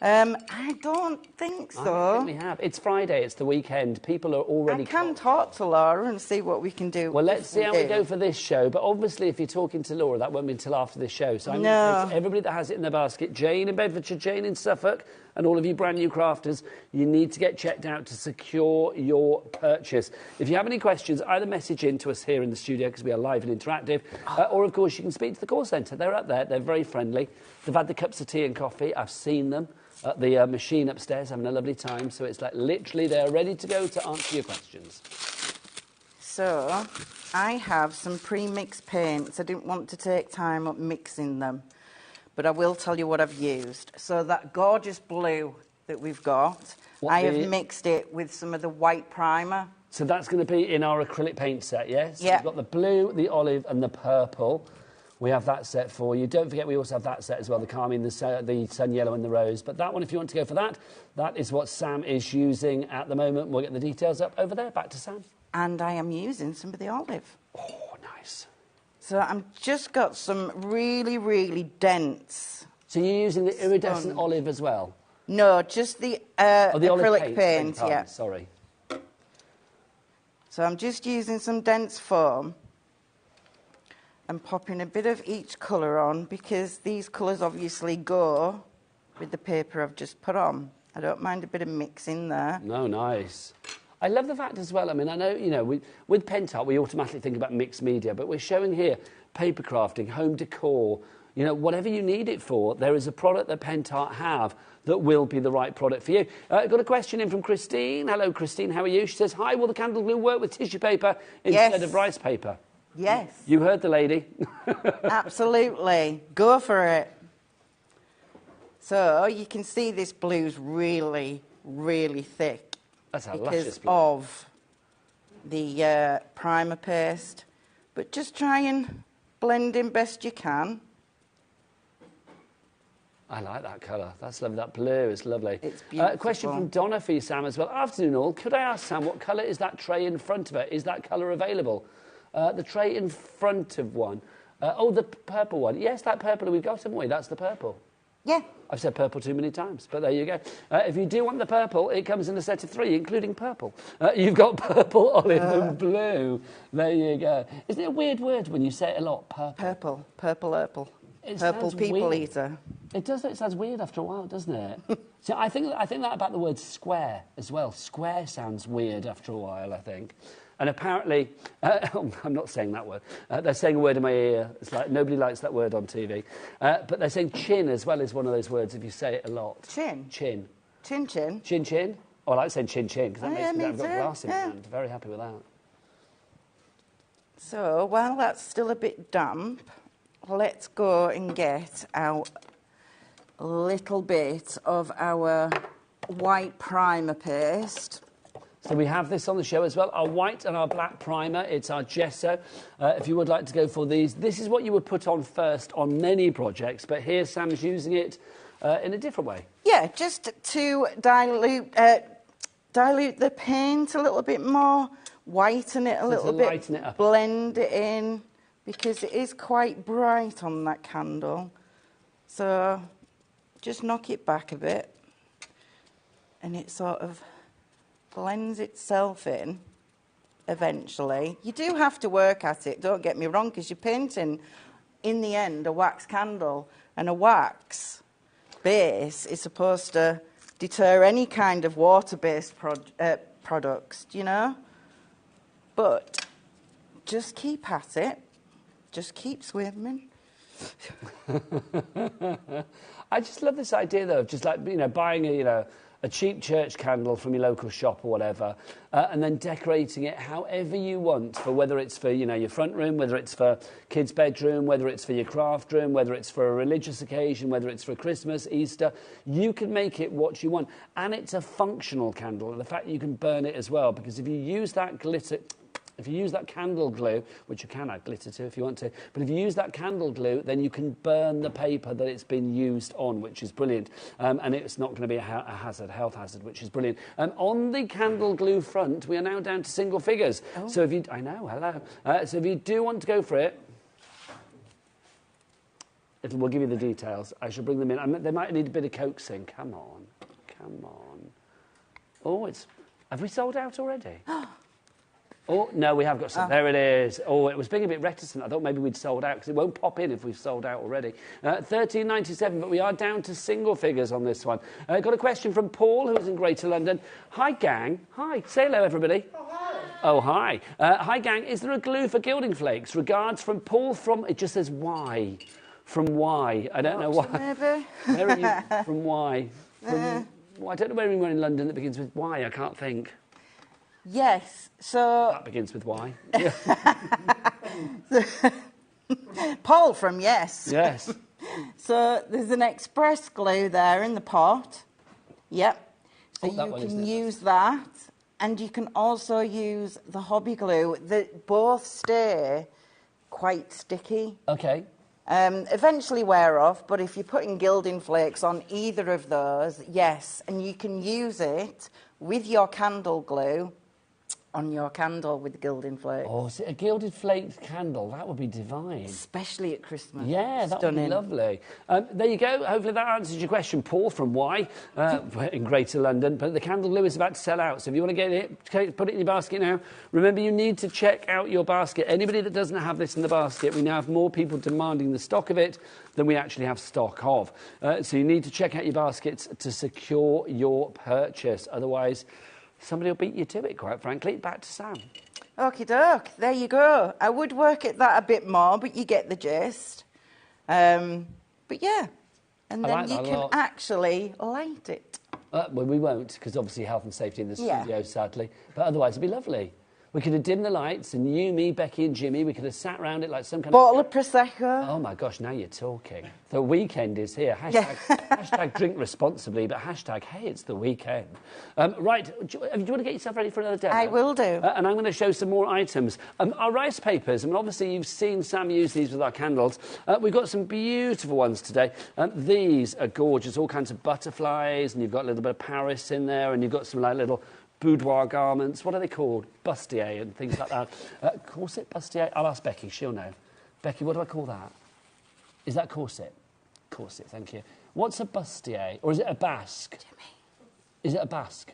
I don't think so. I don't think we have. It's Friday, it's the weekend. People are already... I can talk to Laura and see what we can do. Well, let's see how we go for this show. But obviously, if you're talking to Laura, that won't be until after this show. So I'm going to say to everybody that has it in their basket, Jane in Bedfordshire, Jane in Suffolk, and all of you brand new crafters, you need to get checked out to secure your purchase. If you have any questions, either message in to us here in the studio, because we are live and interactive, or, of course, you can speak to the call centre. They're up there. They're very friendly. They've had the cups of tea and coffee. I've seen them at the machine upstairs, having a lovely time. So it's like literally they're ready to go to answer your questions. So I have some pre-mixed paints. I didn't want to take time up mixing them, but I will tell you what I've used. So that gorgeous blue that we've got, I have mixed it with some of the white primer. So that's going to be in our acrylic paint set, yes? Yeah. We've got the blue, the olive and the purple. We have that set for you. Don't forget we also have that set as well, the carmine, the sun yellow and the rose. But that one, if you want to go for that, that is what Sam is using at the moment. We'll get the details up over there. Back to Sam. And I am using some of the olive. Oh, nice. So I've just got some really, really dense... So you're using the iridescent olive as well? No, just the acrylic paint, yeah. Sorry. So I'm just using some dense foam and popping a bit of each colour on, because these colours obviously go with the paper I've just put on. I don't mind a bit of mixing there. No, nice. I love the fact as well, I mean, I know, you know, with Pentart we automatically think about mixed media, but we're showing here paper crafting, home decor, You know, whatever you need it for, there is a product that Pentart have that will be the right product for you. Got a question in from Christine. Hello, Christine, how are you? She says, hi, will the candle glue work with tissue paper instead of rice paper? Yes. You heard the lady. Absolutely. Go for it. So you can see this blue's really, really thick. That's a luscious blue. Because of the primer paste. But just try and blend in best you can. I like that colour. That's lovely. That blue is lovely. It's beautiful. Question from Donna for you, Sam, as well. Afternoon, all. Could I ask, Sam, what colour is that tray in front of it? Is that colour available? The tray in front of one. Oh, the purple one. Yes, that purple we've got, haven't we? That's the purple. Yeah. I've said purple too many times, but there you go. If you do want the purple, it comes in a set of 3, including purple. You've got purple, olive and blue. There you go. Isn't it a weird word when you say it a lot? Purple. Purple. Purple people weird. eater. It does. It sounds weird after a while, doesn't it? So I think that about the word square as well. Square sounds weird after a while, I think. And apparently, I'm not saying that word. They're saying a word in my ear. It's like nobody likes that word on TV. But they're saying chin as well is one of those words if you say it a lot. Chin? Chin. Chin, chin. Chin, chin. Oh, I like saying chin, chin because that makes me think I've got glass in my Yeah. hand. Very happy with that. So while that's still a bit damp, let's go and get out a little bit of our white primer paste. So we have this on the show as well, our white and our black primer. It's our gesso. If you would like to go for these, this is what you would put on first on many projects, but here Sam's using it in a different way. Yeah, just to dilute the paint a little bit more, whiten it a little bit, lighten it up. blend it in, because it is quite bright on that candle. So just knock it back a bit, and it sort of blends itself in eventually. You do have to work at it, don't get me wrong, because you're painting, in the end, a wax candle, and a wax base is supposed to deter any kind of water-based products, you know? But just keep at it. Just keep swimming. I just love this idea, though, of just like, you know, buying a cheap church candle from your local shop or whatever, and then decorating it however you want, for whether it's for, you know, your front room, whether it's for kids' bedroom, whether it's for your craft room, whether it's for a religious occasion, whether it's for Christmas, Easter. You can make it what you want. And it's a functional candle, and the fact you can burn it as well, because if you use that glitter... If you use that candle glue, which you can add glitter to if you want to, but if you use that candle glue, then you can burn the paper that it's been used on, which is brilliant. And it's not going to be a health hazard, which is brilliant. On the candle glue front, we are now down to single figures. Oh. So if you... I know, hello. So if you do want to go for it, we'll give you the details. I shall bring them in. They might need a bit of coaxing. Come on. Oh, have we sold out already? Oh, no, we have got some. There it is. Oh, it was being a bit reticent. I thought maybe we'd sold out, because it won't pop in if we've sold out already. £13.97, but we are down to single figures on this one. Got a question from Paul, who's in Greater London. Hi, gang. Hi. Say hello, everybody. Oh, hi. Oh, hi. Hi, gang. Is there a glue for gilding flakes? Regards from Paul from... It just says Y. From Y. I don't know why. Maybe. Where are you? From Y. From... Well, I don't know where anyone in London that begins with Y. I can't think. Yes, so... That begins with Y. Paul from Yes. Yes. So there's an express glue there in the pot. Yep. So that you one, can isn't it? use that, and you can also use the hobby glue. That both stay quite sticky. Okay. Eventually wear off, but if you're putting gilding flakes on either of those, yes, and you can use it with your candle glue on your candle with the gilding flakes. Oh, so a gilded flaked candle, that would be divine. Especially at Christmas. Yeah, that would be lovely. There you go. Hopefully that answers your question, Paul from Y, in Greater London. But the candle glue is about to sell out, so if you want to get it, put it in your basket now. Remember, you need to check out your basket. Anybody that doesn't have this in the basket, we now have more people demanding the stock of it than we actually have stock of. So you need to check out your baskets to secure your purchase. Otherwise, somebody will beat you to it, quite frankly. Back to Sam. Okie doke, there you go. I would work at that a bit more, but you get the gist. But yeah, and then you can actually light it. Well, we won't, because obviously health and safety in the studio, sadly. But otherwise, it'd be lovely. We could have dimmed the lights, and you, me, Becky and Jimmy, we could have sat around it like some kind bottle of Prosecco. Oh, my gosh, now you're talking. The weekend is here. Hashtag drink responsibly, but hashtag, hey, it's the weekend. Right, do you want to get yourself ready for another demo? I will do. And I'm going to show some more items. Our rice papers, I mean, obviously you've seen Sam use these with our candles. We've got some beautiful ones today. These are gorgeous, all kinds of butterflies, and you've got a little bit of Paris in there, and you've got some like little boudoir garments. What are they called? Bustier and things like that. Corset, bustier? I'll ask Becky, she'll know. Becky, what do I call that? Is that corset? Corset, thank you. What's a bustier? Or is it a basque? Jimmy. Is it a basque?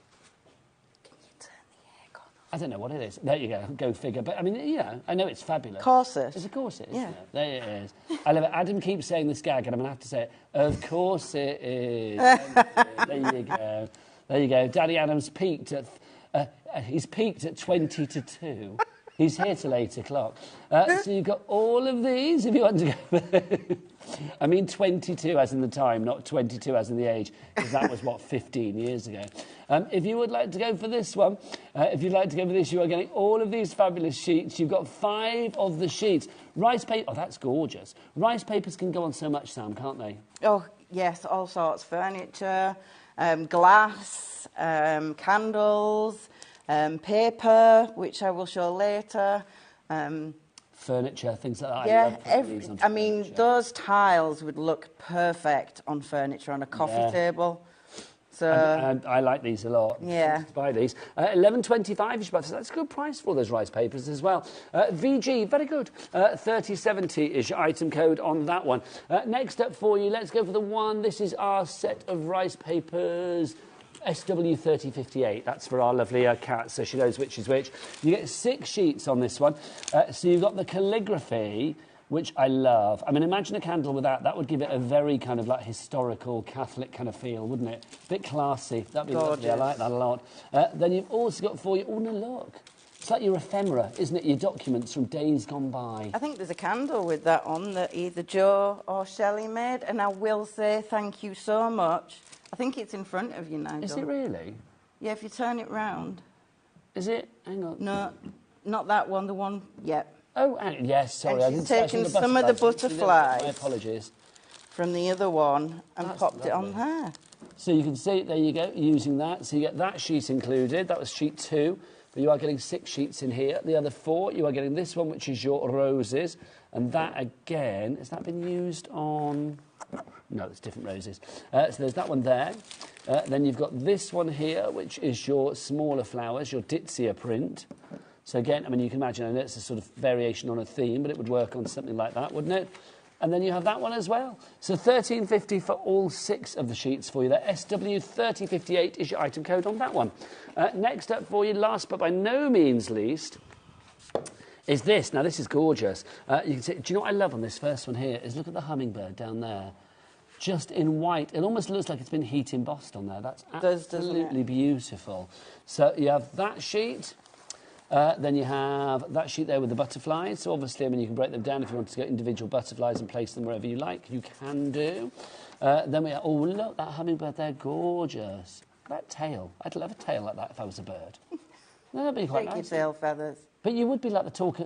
Can you turn the aircon on? I don't know what it is. There you go, go figure. But I mean, you know, I know it's fabulous. Corset. It's a corset, isn't Yeah. it? There it is. I love it. Adam keeps saying this gag, and I'm going to have to say it. Of course it is. There you go. There you go. Daddy Adam's peaked at... he's peaked at 20 to 2. He's here till 8 o'clock. So you've got all of these, if you want to go... I mean 22 as in the time, not 22 as in the age, because that was, what, 15 years ago. If you would like to go for this one, if you'd like to go for this, you are getting all of these fabulous sheets. You've got 5 of the sheets. Rice paper... Oh, that's gorgeous. Rice papers can go on so much, Sam, can't they? Oh, yes, all sorts. Furniture, glass, candles, paper, which I will show later. Furniture, things like that. Yeah, I mean, those tiles would look perfect on furniture, on a coffee table. So and I like these a lot. Yeah. To buy these. 11.25 you should buy. So that's a good price for all those rice papers as well. VG, very good. 3070 is your item code on that one. Next up for you, let's go for the one. This is our set of rice papers. SW3058, that's for our lovely cat, so she knows which is which. You get 6 sheets on this one. So you've got the calligraphy, which I love. I mean, imagine a candle with that. That would give it a very kind of like historical Catholic kind of feel, wouldn't it? A bit classy. That'd be lovely. I like that a lot. Then you've also got for you... Oh, no, look. It's like your ephemera, isn't it? Your documents from days gone by. I think there's a candle with that on that either Joe or Shelley made, and I will say thank you so much. I think it's in front of you, Nigel. Is it really? Yeah, if you turn it round. Is it? Hang on. No, not that one, the one... Yep. Oh, yes, sorry. And she's taken some of the butterflies. My apologies. From the other one and That's popped it lovely. on there. So you can see, there you go, using that. So you get that sheet included. That was sheet 2. But you are getting 6 sheets in here. The other 4, you are getting this one, which is your roses. And that, again, has that been used on... No, it's different roses. So there's that one there. Then you've got this one here, which is your smaller flowers, your Ditsia print. So again, I mean, you can imagine, I know it's a sort of variation on a theme, but it would work on something like that, wouldn't it? And then you have that one as well. So £13.50 for all 6 of the sheets for you there. SW3058 is your item code on that one. Next up for you, last but by no means least, is this. Now, this is gorgeous. You can see, do you know what I love on this first one here? Is look at the hummingbird down there. Just in white. It almost looks like it's been heat embossed on there. That's absolutely beautiful. So you have that sheet. Then you have that sheet there with the butterflies. So obviously, I mean, you can break them down if you want to get individual butterflies and place them wherever you like. You can do. Then we have, oh, look, that hummingbird there, gorgeous. That tail. I'd love a tail like that if I was a bird. That'd be quite nice. Take your tail feathers. But you would be like the talk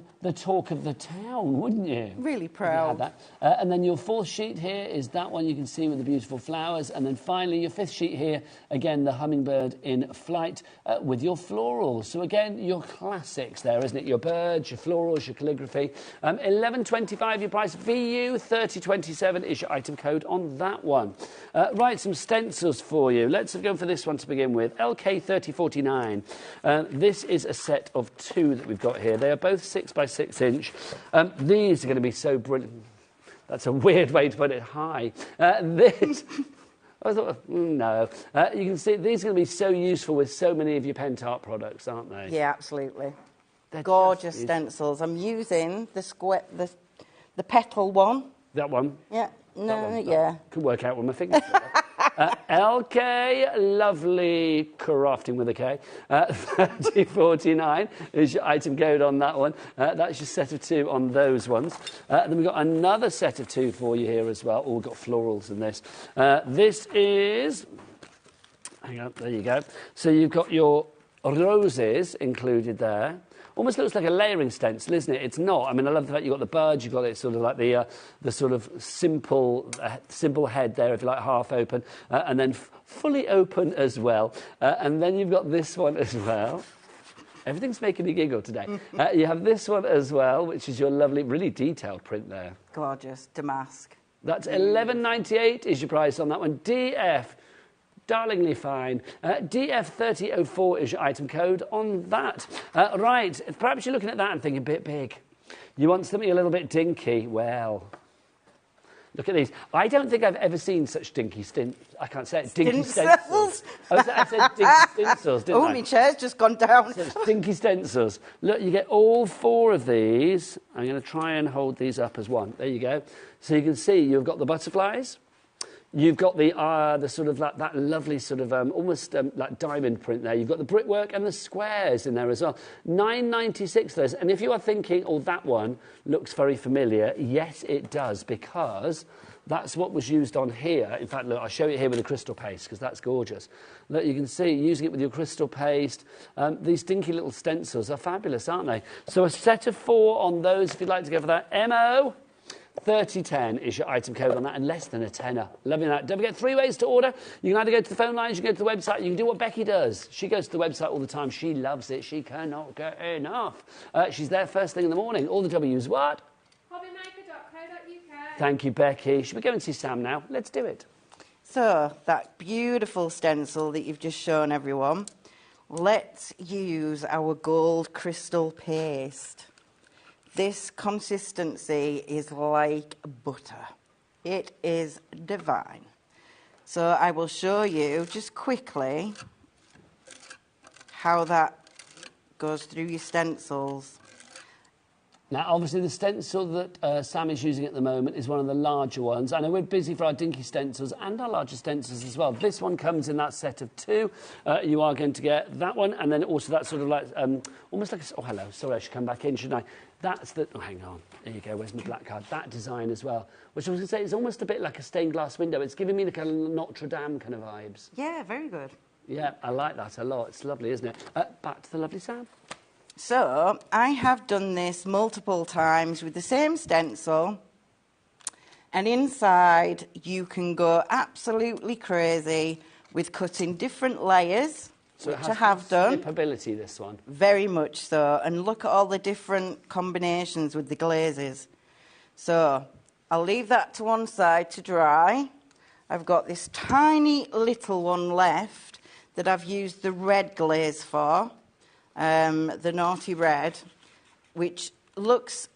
of the town, wouldn't you? Really proud. You had that. And then your 4th sheet here is that one you can see with the beautiful flowers. And then finally your 5th sheet here, again, the hummingbird in flight with your florals. So again, your classics there, isn't it? Your birds, your florals, your calligraphy. 11.25 your price. VU 3027 is your item code on that one. Right, some stencils for you. Let's go for this one to begin with. LK 3049. This is a set of 2 that we've got here. They are both 6 by 6 inch. These are going to be so brilliant. That's a weird way to put it. High. This... I thought, no. You can see these are going to be so useful with so many of your Pentart products, aren't they? Yeah, absolutely. They're gorgeous stencils. I'm using the petal one. That one? Yeah. No, one. yeah. Could work out with my fingers. LK, lovely crafting with a K, 3049 is your item code on that one. That's your set of 2 on those ones. Then we've got another set of 2 for you here as well. Oh, we've got florals in this. This is... Hang on, there you go. So you've got your roses included there. Almost looks like a layering stencil, isn't it? It's not. I mean, I love the fact you've got the birds, you've got it sort of like the sort of simple head there, if you like, half open, and then fully open as well. And then you've got this one as well. Everything's making me giggle today. You have this one as well, which is your lovely, really detailed print there. Gorgeous, damask. That's $11.98 is your price on that one. DF. Darlingly fine. DF3004 is your item code on that. Right, perhaps you're looking at that and thinking, bit big. You want something a little bit dinky? Well, look at these. I don't think I've ever seen such dinky I can't say it. Dinky stencils. I said dinky stencils, didn't I? Oh, my chair's just gone down. So it's dinky stencils. Look, you get all 4 of these. I'm going to try and hold these up as one. There you go. So you can see you've got the butterflies. You've got the sort of that lovely sort of almost like diamond print there. You've got the brickwork and the squares in there as well. $9.96 those. And if you are thinking, oh, that one looks very familiar, yes, it does, because that's what was used on here. In fact, look, I'll show you here with the crystal paste, because that's gorgeous. Look, you can see, using it with your crystal paste. These dinky little stencils are fabulous, aren't they? So a set of 4 on those, if you'd like to go for that. MO. 3010 is your item code on that, and less than a tenner. Loving that. Don't forget 3 ways to order. You can either go to the phone lines, you can go to the website, you can do what Becky does. She goes to the website all the time. She loves it. She cannot get enough. She's there first thing in the morning. All the W's what? HobbyMaker.co.uk. Thank you, Becky. Should we go and see Sam now? Let's do it. So, that beautiful stencil that you've just shown everyone, let's use our gold crystal paste. This consistency is like butter. It is divine. So I will show you just quickly how that goes through your stencils. Now, obviously, the stencil that Sam is using at the moment is one of the larger ones. I know we're busy for our dinky stencils and our larger stencils as well. This one comes in that set of 2. You are going to get that one, and then also that sort of like, almost like, oh, hello, sorry, I should come back in, shouldn't I? That's the, oh, hang on, there you go, where's my black card? That design as well, which I was going to say is almost a bit like a stained glass window. It's giving me the kind of Notre Dame kind of vibes. Yeah, very good. Yeah, I like that a lot. It's lovely, isn't it? Back to the lovely Sam. So, I have done this multiple times with the same stencil, and inside you can go absolutely crazy with cutting different layers, so which I have done. Snippability, this one. Very much so, and look at all the different combinations with the glazes. So, I'll leave that to one side to dry. I've got this tiny little one left that I've used the red glaze for. The Naughty Red, which looks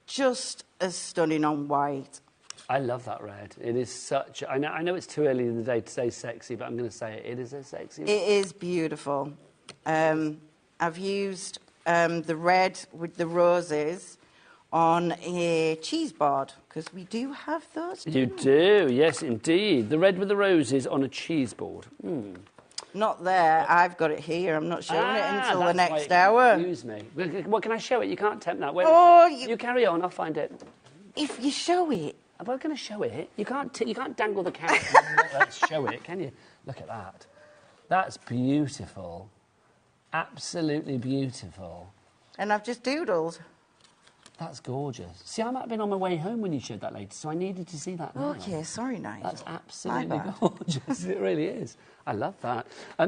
just as stunning on white. I love that red. It is such... I know it's too early in the day to say sexy, but I'm going to say it. It is a sexy... It is beautiful. I've used the red with the roses on a cheese board, because we do have those too. You do, yes, indeed. The red with the roses on a cheese board. Not there. I've got it here. I'm not showing it until the next hour. Excuse me. Well, can I show it? You can't tempt that. Wait, you carry on. I'll find it. If you show it. I'm not going to show it. You can't dangle the carrot. Let's show it, can you? Look at that. That's beautiful. Absolutely beautiful. And I've just doodled. That's gorgeous. See, I might have been on my way home when you showed that later, so I needed to see that now. Okay, sorry, Nigel. That's absolutely gorgeous. It really is. I love that.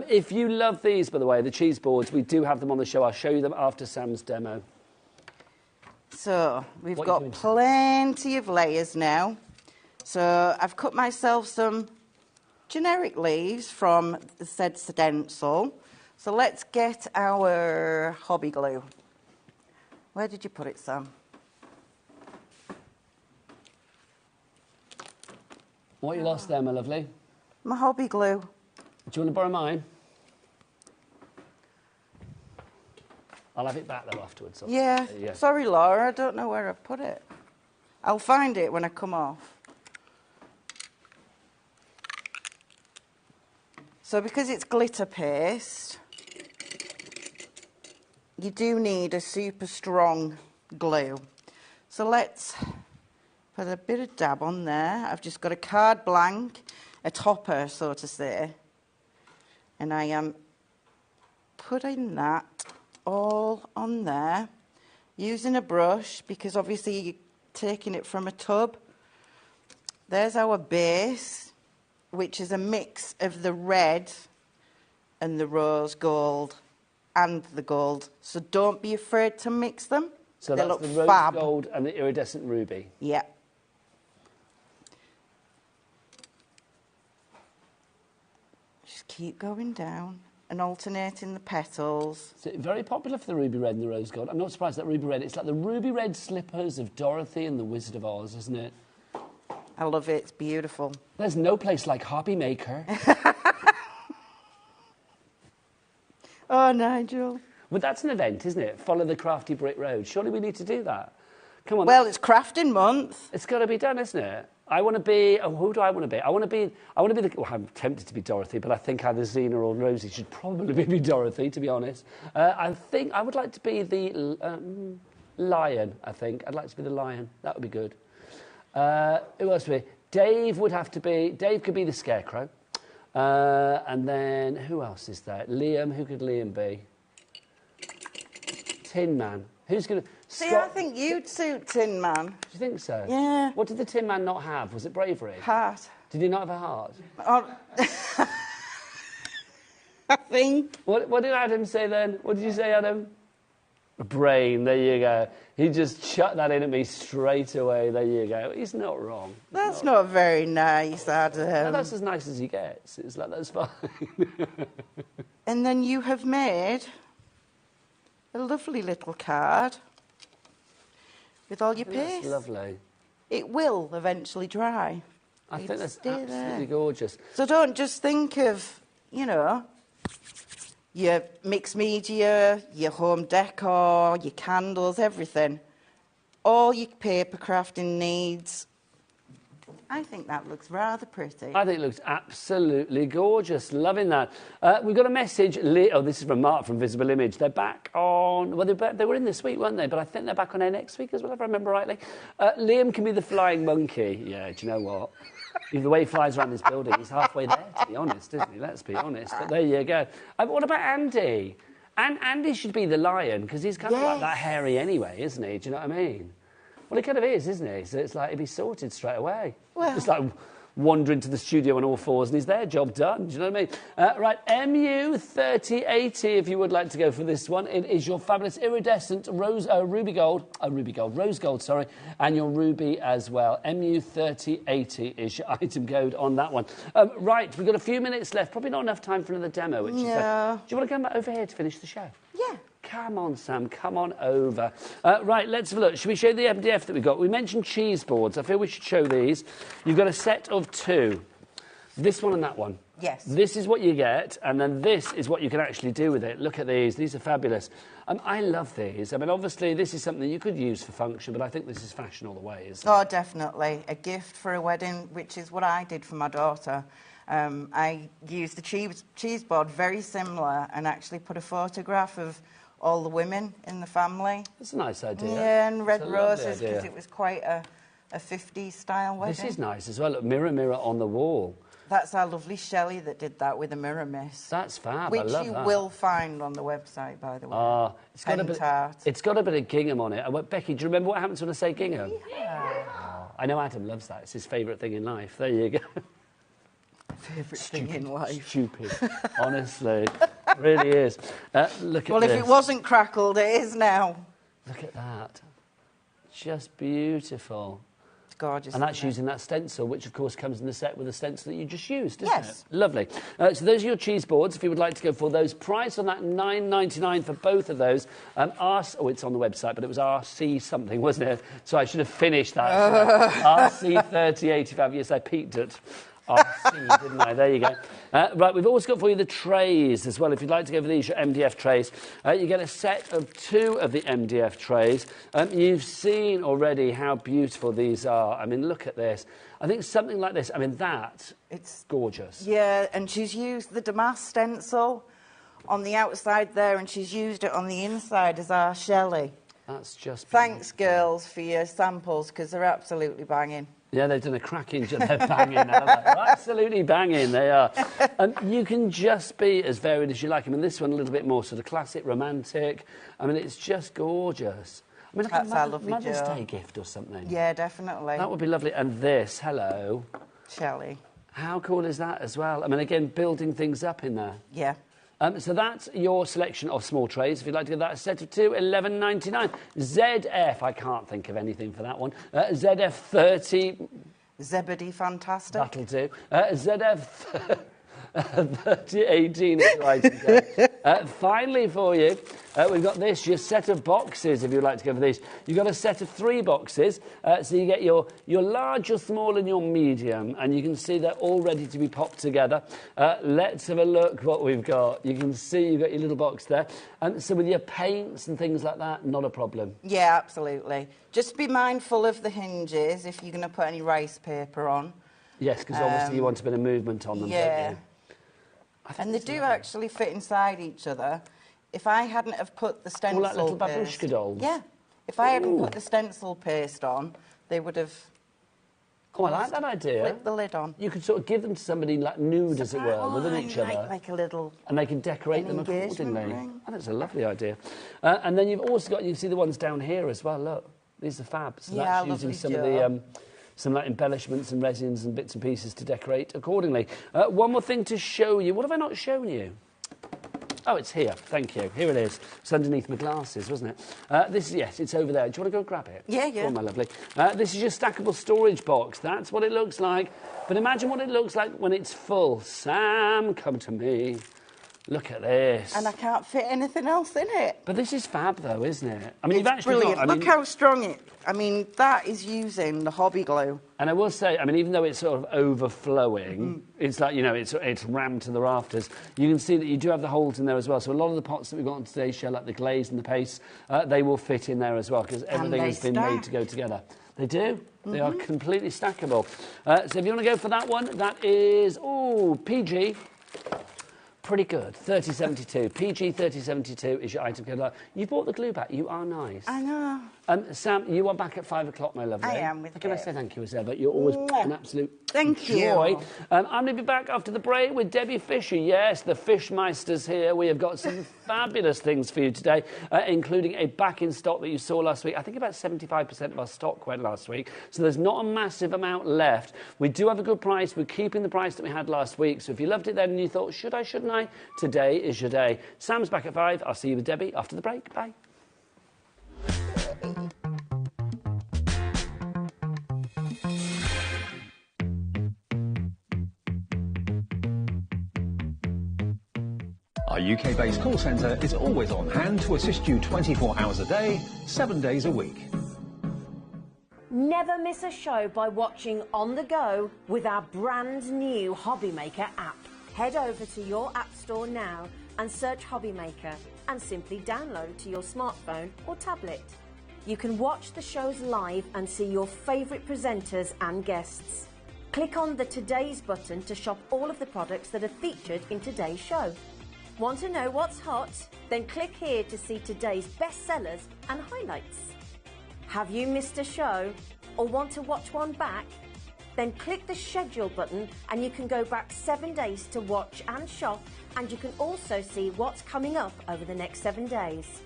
If you love these, by the way, the cheese boards, we do have them on the show. I'll show you them after Sam's demo. So, we've got plenty of layers now. So, I've cut myself some generic leaves from the said stencil. So, let's get our hobby glue. Where did you put it, Sam? What you lost there, my lovely? My hobby glue. Do you want to borrow mine? I'll have it back, though, afterwards. Yeah. Sorry, Laura, I don't know where I put it. I'll find it when I come off. So because it's glitter paste, you do need a super strong glue. So let's put a bit of dab on there. I've just got a card blank, a topper, so to say. And I am putting that all on there, using a brush, because obviously you're taking it from a tub. There's our base, which is a mix of the red and the rose gold and the gold. So don't be afraid to mix them. So they that's look the rose fab. gold and the iridescent ruby. Yeah. Just keep going down and alternating the petals. It's very popular for the ruby red and the rose gold. I'm not surprised that ruby red. It's like the ruby red slippers of Dorothy and the Wizard of Oz, isn't it? I love it. It's beautiful. There's no place like HobbyMaker. Oh, Nigel. Well, that's an event, isn't it? Follow the crafty brick road. Surely we need to do that. Come on. Well, it's crafting month. It's got to be done, isn't it? I want to be... Oh, who do I want to be? I want to be the... Well, I'm tempted to be Dorothy, but I think either Xena or Rosie should probably be Dorothy, to be honest. I think I would like to be the lion, I think. I'd like to be the lion. That would be good. Who else would be? Dave would have to be... Dave could be the scarecrow. And then, who else is there? Liam, who could Liam be? Tin Man. Who's going to... See, I think you'd suit Tin Man. Do you think so? Yeah. What did the Tin Man not have? Was it bravery? Heart. Did he not have a heart? Oh. I think. What did Adam say then? What did you say, Adam? A brain, there you go. He just chucked that in at me straight away. There you go. He's not wrong. That's not very nice, Adam. No, that's as nice as he gets. It's like, that's fine. And then you have made a lovely little card with all your paste. That's lovely. It will eventually dry. I think that's stay absolutely there. gorgeous. So don't just think of, you know, your mixed media, your home decor, your candles, everything. All your paper crafting needs. I think that looks rather pretty. I think it looks absolutely gorgeous. Loving that. We've got a message. Oh, this is from Mark from Visible Image. They're back on... Well, they were in this week, weren't they? But I think they're back on air next week as well, if I remember rightly. Liam can be the flying monkey. Yeah, do you know what? The way he flies around this building, he's halfway there, to be honest, isn't he? Let's be honest. But there you go. What about Andy? Andy should be the lion, because he's kind of like that hairy anyway, isn't he? Do you know what I mean? Well, he kind of is, isn't he? So it's like he'd be sorted straight away. Well, just like wander into the studio on all fours and he's there, job done. Do you know what I mean? Right, MU3080, if you would like to go for this one. It is your fabulous iridescent rose gold, sorry, and your ruby as well. MU3080 is your item code on that one. Right, we've got a few minutes left. Probably not enough time for another demo. Which is, do you want to come back over here to finish the show? Yeah. Come on, Sam, come on over. Right, let's have a look. Should we show the MDF that we got? We mentioned cheese boards. I feel we should show these. You've got a set of two. This one and that one. Yes. This is what you get, and then this is what you can actually do with it. Look at these. These are fabulous. I love these. I mean, obviously, this is something you could use for function, but I think this is fashion all the way, isn't it? Oh, definitely. A gift for a wedding, which is what I did for my daughter. I used the cheese board, very similar, and actually put a photograph of all the women in the family. That's a nice idea. Yeah, and red roses, because it was quite a 50s style wedding. This is nice as well. Look, mirror, mirror on the wall. That's our lovely Shelley that did that with a mirror mist. That's fab. Which I love you that. will find on the website, by the way. It's got a bit of gingham on it. Becky, do you remember what happens when I say gingham? Yeah. I know Adam loves that. It's his favourite thing in life. There you go. Favourite thing in life. Stupid. Honestly. It really is. Look at this. Well, if it wasn't crackled, it is now. Look at that. Just beautiful. It's gorgeous. And that's using that stencil, which, of course, comes in the set with the stencil that you just used, isn't Yes. it? Lovely. So those are your cheese boards, if you would like to go for those. Price on that, $9.99 for both of those. It's on the website, but it was RC something, wasn't it? So I should have finished that. RC3085. Yes, I peeked it. I see, didn't I? There you go. Right, we've also got for you the trays as well. If you'd like to go for these, your MDF trays, you get a set of 2 of the MDF trays. You've seen already how beautiful these are. I mean, look at this. I think something like this, I mean, it's gorgeous. Yeah, and she's used the damask stencil on the outside there, and she's used it on the inside as our Shelley. That's just... Thanks, girls, for your samples, because they're absolutely banging. Yeah, they've done a cracking job. They're banging. They're absolutely banging. They are. You can just be as varied as you like. I mean, this one a little bit more sort of classic, romantic. I mean, it's just gorgeous. I mean, that's our lovely Mother's Day gift or something. Yeah, definitely. That would be lovely. And this, hello. Shelley. How cool is that as well? I mean, again, building things up in there. Yeah. So that's your selection of small trays. If you'd like to get that, a set of 2, $11.99. ZF, I can't think of anything for that one. ZF 30... Zebedee Fantastic. That'll do. ZF 3018 is the item code. Finally for you, we've got this, your set of boxes, if you'd like to go for these. You've got a set of 3 boxes, so you get your large, your small and your medium, and you can see they're all ready to be popped together. Let's have a look what we've got. You can see you've got your little box there. So with your paints and things like that, not a problem. Yeah, absolutely. Just be mindful of the hinges if you're going to put any rice paper on. Yes, because obviously you want a bit of movement on them, yeah. don't you? And they do actually fit inside each other. If I hadn't have put the stencil like little paste... babushka dolls? Yeah. If I hadn't put the stencil paste on, they would have... Oh, I like that idea. Flip the lid on. You could sort of give them to somebody like nude, as it were, within each other. Like a little... And they can decorate them accordingly. Ring. Oh, that's a lovely idea. And then you've also got, you see the ones down here as well, look. These are fab. So yeah, that's using some of the... some like embellishments and resins and bits and pieces to decorate accordingly. One more thing to show you. What have I not shown you? Oh, it's here. Thank you. Here it is. It's underneath my glasses, wasn't it? This is, yes, it's over there. Do you want to go grab it? Yeah, yeah. Oh, my lovely. This is your stackable storage box. That's what it looks like. But imagine what it looks like when it's full. Sam, come to me. Look at this. And I can't fit anything else in it. But this is fab, though, isn't it? I mean, it's you've actually brilliant. got... Look how strong it... I mean, that is using the hobby glue. And I will say, I mean, even though it's sort of overflowing, it's like, you know, it's rammed to the rafters, you can see that you do have the holes in there as well. So a lot of the pots that we've got on today's show, like the glaze and the paste, they will fit in there as well, because everything has been made to go together. They do. They are completely stackable. So if you want to go for that one, that is, PG. Pretty good. 3072. PG 3072 is your item code. You bought the glue back. You are nice. I know. Sam, you are back at 5 o'clock, my lovely. I am with you. Can I say thank you as ever? You're always an absolute thank joy. you. I'm going to be back after the break with Debbie Fisher. Yes, the Fishmeister's here. We have got some fabulous things for you today, including a back in stock that you saw last week. I think about 75% of our stock went last week, so there's not a massive amount left. We do have a good price. We're keeping the price that we had last week, so if you loved it then and you thought, should I, shouldn't I? Today is your day. Sam's back at 5. I'll see you with Debbie after the break. Bye. Our UK-based call centre is always on hand to assist you 24 hours a day, 7 days a week. Never miss a show by watching on the go with our brand new HobbyMaker app. Head over to your app store now and search HobbyMaker and simply download to your smartphone or tablet. You can watch the shows live and see your favourite presenters and guests. Click on the Today's button to shop all of the products that are featured in today's show. Want to know what's hot? Then click here to see today's bestsellers and highlights. Have you missed a show or want to watch one back? Then click the schedule button and you can go back 7 days to watch and shop, and you can also see what's coming up over the next 7 days.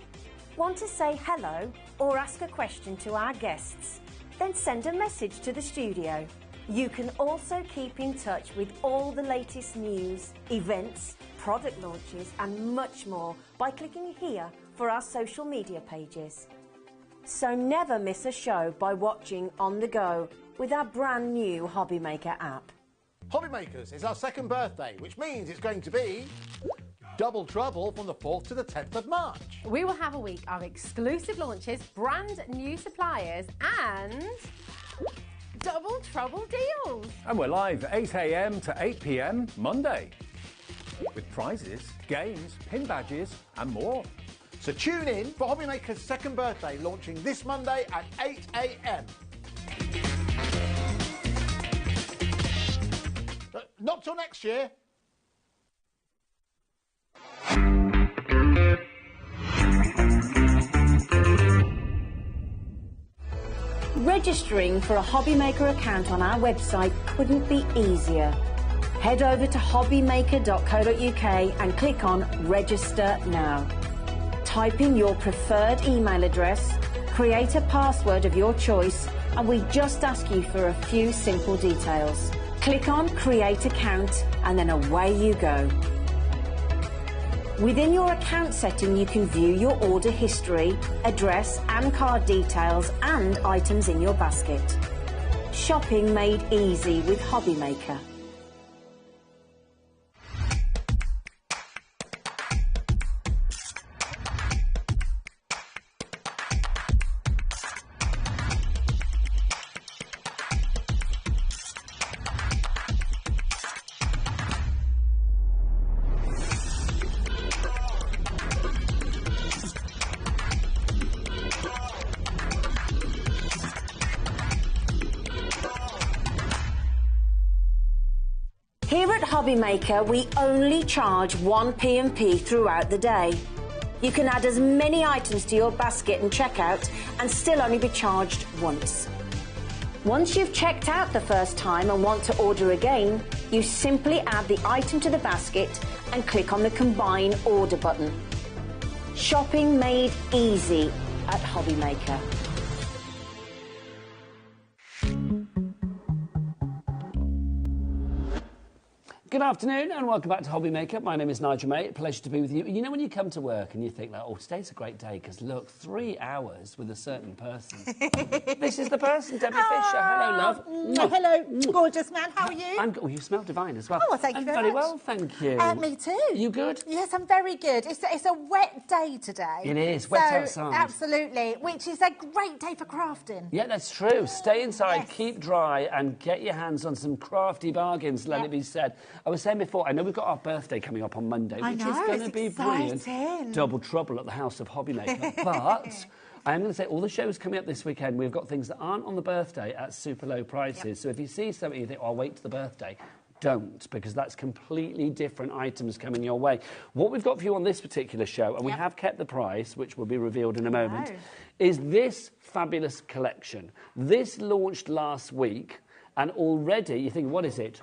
Want to say hello or ask a question to our guests? Then send a message to the studio. You can also keep in touch with all the latest news, events, product launches and much more by clicking here for our social media pages. So never miss a show by watching on the go with our brand new HobbyMaker app. HobbyMakers is our second birthday, which means it's going to be double trouble from the 4th to the 10th of March. We will have a week of exclusive launches, brand new suppliers and Double Trouble deals. And we're live 8 a.m. to 8 p.m. Monday. With prizes, games, pin badges and more. So tune in for HobbyMaker's second birthday, launching this Monday at 8 a.m. Not till next year. Registering for a HobbyMaker account on our website couldn't be easier. Head over to hobbymaker.co.uk and click on Register Now. Type in your preferred email address, create a password of your choice, and we just ask you for a few simple details. Click on Create Account and then away you go. Within your account setting, you can view your order history, address and card details and items in your basket. Shopping made easy with HobbyMaker. Here at HobbyMaker, we only charge one P&P throughout the day. You can add as many items to your basket and checkout and still only be charged once. Once you've checked out the first time and want to order again, you simply add the item to the basket and click on the Combine Order button. Shopping made easy at HobbyMaker. Good afternoon and welcome back to HobbyMaker. My name is Nigel May. Pleasure to be with you. You know when you come to work and you think, like, oh, today's a great day because look, 3 hours with a certain person. This is the person, Debbie Fisher. Hello, love. Hello, gorgeous man. How are you? Oh, you smell divine as well. Oh, well, thank you very very much. well, thank you. Me too. You good? Yes, I'm very good. It's a wet day today. It is, wet outside. Absolutely, which is a great day for crafting. Yeah, that's true. Stay inside, Yes. keep dry, and get your hands on some crafty bargains, let it be said. I was saying before, I know we've got our birthday coming up on Monday, which is going to be brilliant. Double trouble at the House of HobbyMaker. But I am going to say all the shows coming up this weekend, we've got things that aren't on the birthday at super low prices. So if you see something you think, oh, I'll wait to the birthday, don't, because that's completely different items coming your way. What we've got for you on this particular show, and we have kept the price, which will be revealed in a moment, is this fabulous collection. This launched last week, and already you think, what is it?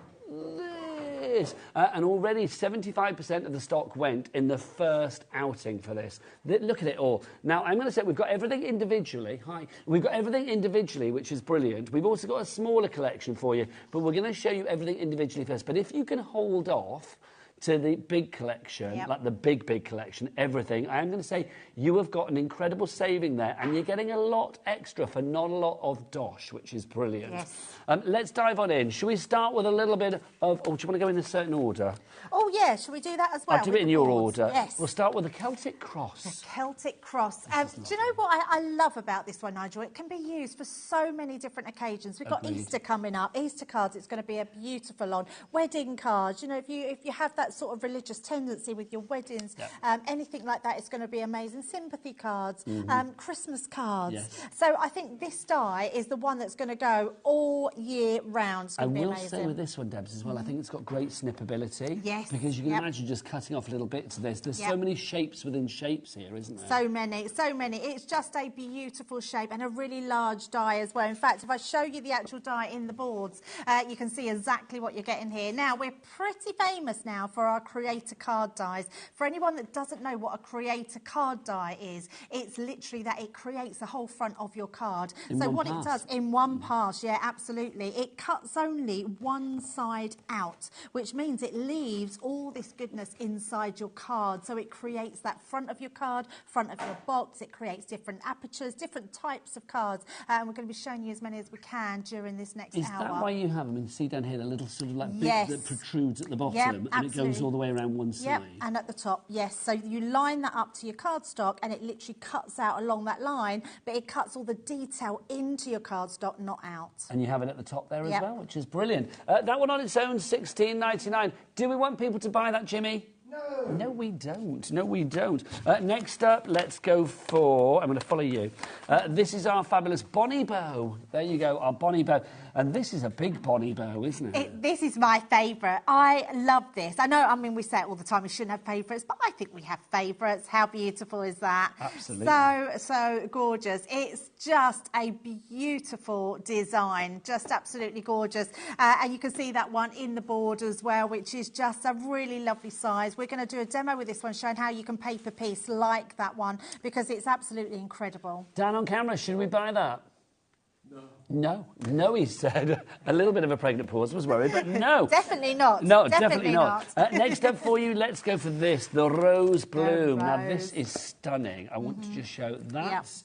And already 75% of the stock went in the first outing for this. Look at it all. Now, I'm going to say we've got everything individually. Hi. We've got everything individually, which is brilliant. We've also got a smaller collection for you, but we're going to show you everything individually first. But if you can hold off to the big collection, like the big collection, everything, I am going to say you have got an incredible saving there and you're getting a lot extra for not a lot of dosh, which is brilliant. Yes. Let's dive on in. Shall we start with a little bit of, do you want to go in a certain order? Oh, yeah, shall we do that as well? I'll do it in your order. Yes. We'll start with the Celtic Cross. The Celtic Cross. Do you know what I love about this one, Nigel? It can be used for so many different occasions. We've got Easter coming up. Easter cards, it's going to be a beautiful on. Wedding cards, you know, if you have that sort of religious tendency with your weddings, anything like that is going to be amazing. Sympathy cards, Christmas cards. Yes. So I think this die is the one that's going to go all year round. It's going to be amazing. I will say with this one, Debs, as well, I think it's got great snippability. Yes. Because you can imagine just cutting off little bits of this. There's so many shapes within shapes here, isn't there? So many, so many. It's just a beautiful shape and a really large die as well. In fact, if I show you the actual die in the boards, you can see exactly what you're getting here. Now, we're pretty famous now for our creator card dies. For anyone that doesn't know what a creator card die is, it's literally that it creates the whole front of your card. So what it does in one pass, yeah, absolutely, it cuts only one side out, which means it leaves all this goodness inside your card. So it creates that front of your card, front of your box. It creates different apertures, different types of cards, and we're going to be showing you as many as we can during this next hour. Is that why you have them? And see down here the little sort of like bit that protrudes at the bottom, and it goes goes all the way around one side. Yep, and at the top, yes. So you line that up to your cardstock and it literally cuts out along that line, but it cuts all the detail into your cardstock, not out. And you have it at the top there as well, which is brilliant. That one on its own, $16.99. Do we want people to buy that, Jimmy? No. No, we don't. No, we don't. Next up, let's go for... I'm going to follow you. This is our fabulous Bonnie bow. There you go, our Bonnie bow. And this is a big Bonnie bow, isn't it? This is my favourite. I love this. I know, I mean, we say it all the time, we shouldn't have favourites, but I think we have favourites. How beautiful is that? Absolutely. So gorgeous. It's just a beautiful design, just absolutely gorgeous. And you can see that one in the board as well, which is just a really lovely size. We're going to do a demo with this one, showing how you can paper piece like that one, because it's absolutely incredible. Dan on camera, should we buy that? No. No, he said. A little bit of a pregnant pause, was worried, but no. Definitely not. No, definitely not. Next up for you, let's go for this, the rose bloom. Now, this is stunning. I want to just show that's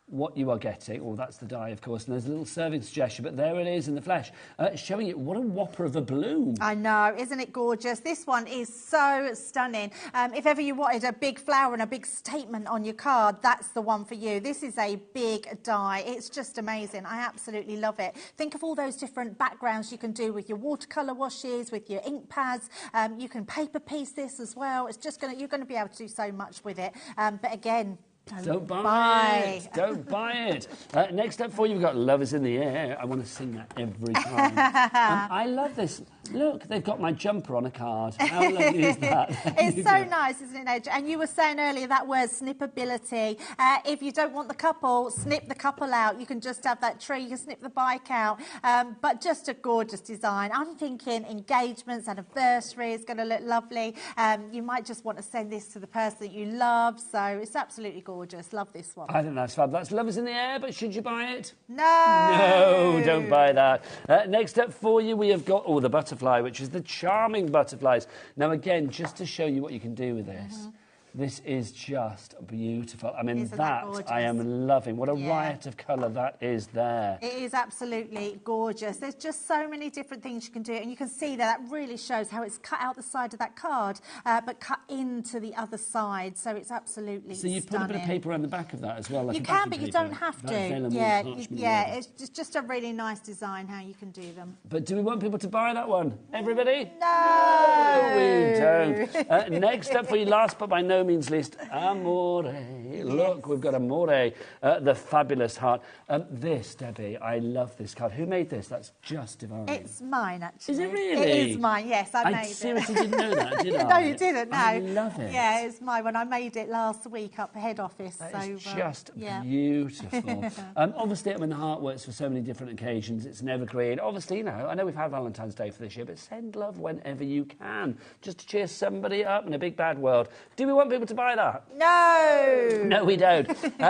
what you are getting. Oh, that's the die, of course, and there's a little serving suggestion, but there it is in the flesh, showing you what a whopper of a bloom. I know, isn't it gorgeous? This one is so stunning. If ever you wanted a big flower and a big statement on your card, that's the one for you. This is a big die. It's just amazing. I absolutely love it. Think of all those different backgrounds you can do with your watercolour washes, with your ink pads. You can paper piece this as well. It's just you're going to be able to do so much with it. But again, Don't buy it. Don't buy it. Next up for you, we've got Love is in the Air. I want to sing that every time. I love this. Look, they've got my jumper on a card. How lovely is that? It's so nice, isn't it, Ned? And you were saying earlier that word, snippability. If you don't want the couple, snip the couple out. You can just have that tree. You can snip the bike out. But just a gorgeous design. I'm thinking engagements, anniversary is going to look lovely. You might just want to send this to the person that you love. So it's absolutely gorgeous. Love this one. I think that's fab. That's Love is in the Air, but should you buy it? No. No, don't buy that. Next up for you, we have got, the butterfly, which is the charming butterflies. Now, again, just to show you what you can do with this. This is just beautiful. I mean, Isn't that gorgeous? I am loving. What a riot of colour that is there. It is absolutely gorgeous. There's just so many different things you can do, and you can see that really shows how it's cut out the side of that card, but cut into the other side. So it's absolutely So you put a bit of paper around the back of that as well. Like you can, but you don't have to. Yeah, it's just a really nice design how you can do them. But do we want people to buy that one? Everybody? No, we don't. Next up for you, last but by no means least, Amore. Look, we've got Amore, the fabulous heart. This, Debbie, I love this card. Who made this? That's just divine. It's mine, actually. Is it really? It is mine, yes, I made it. I seriously didn't know that, did I? No, you didn't, no. I love it. Yeah, it's mine when I made it last week up head office. It's just beautiful. Obviously, I mean, the heart works for so many different occasions. It's never green. Obviously, I know we've had Valentine's Day for this year, but send love whenever you can, just to cheer somebody up in a big bad world. Do we want people to buy that? No. No, we don't.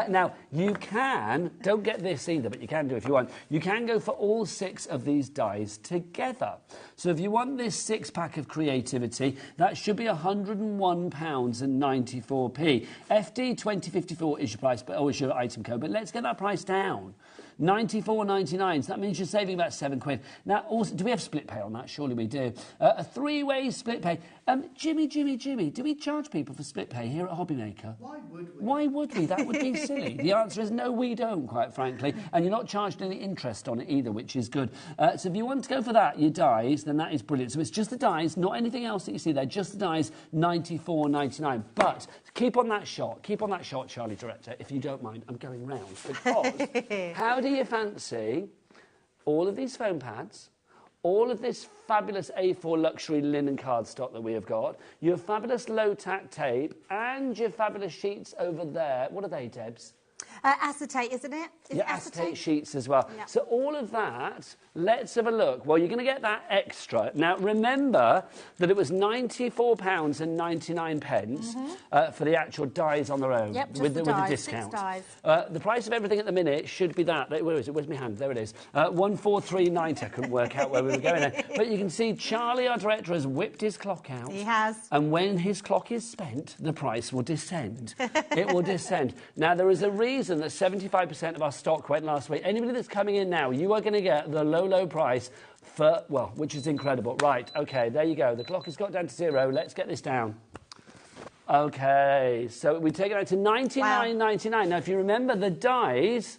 Now, you can, don't get this either, but you can do if you want. You can go for all 6 of these dies together. So if you want this 6-pack of creativity, that should be £101.94. FD 2054 is your price, but always your item code. But let's get that price down. £94.99, so that means you're saving about £7. Now, also, do we have split pay on that? Surely we do. A 3-way split pay. Jimmy, do we charge people for split pay here at HobbyMaker? Why would we? Why would we? That would be silly. The answer is no, we don't, quite frankly. And you're not charged any interest on it either, which is good. So if you want to go for that, your dies, then that is brilliant. So it's just the dies, not anything else that you see there, just the dies, £94.99. But keep on that shot, Charlie Director, if you don't mind. I'm going round because how do you fancy all of these foam pads, all of this fabulous A4 luxury linen cardstock that we have got, your fabulous low-tack tape, and your fabulous sheets over there? What are they, Debs? Acetate, isn't it? Is it acetate sheets as well. Yeah. So all of that, let's have a look. Well, you're going to get that extra. Now, remember that it was £94.99 for the actual dies on their own. Yep, just with the the dies, discount. 6 dies. The price of everything at the minute should be that. Where is it? Where's my hand? There it is. 143.90. I couldn't work out where we were going there. But you can see Charlie, our director, has whipped his clock out. He has. And when his clock is spent, the price will descend. It will descend. Now, there is a reason reason that 75% of our stock went last week. Anybody that's coming in now, you are going to get the low, low price for, well, which is incredible. Right, okay, there you go. The clock has got down to 0. Let's get this down. Okay, so we take it out to $99.99. Now, if you remember the dies,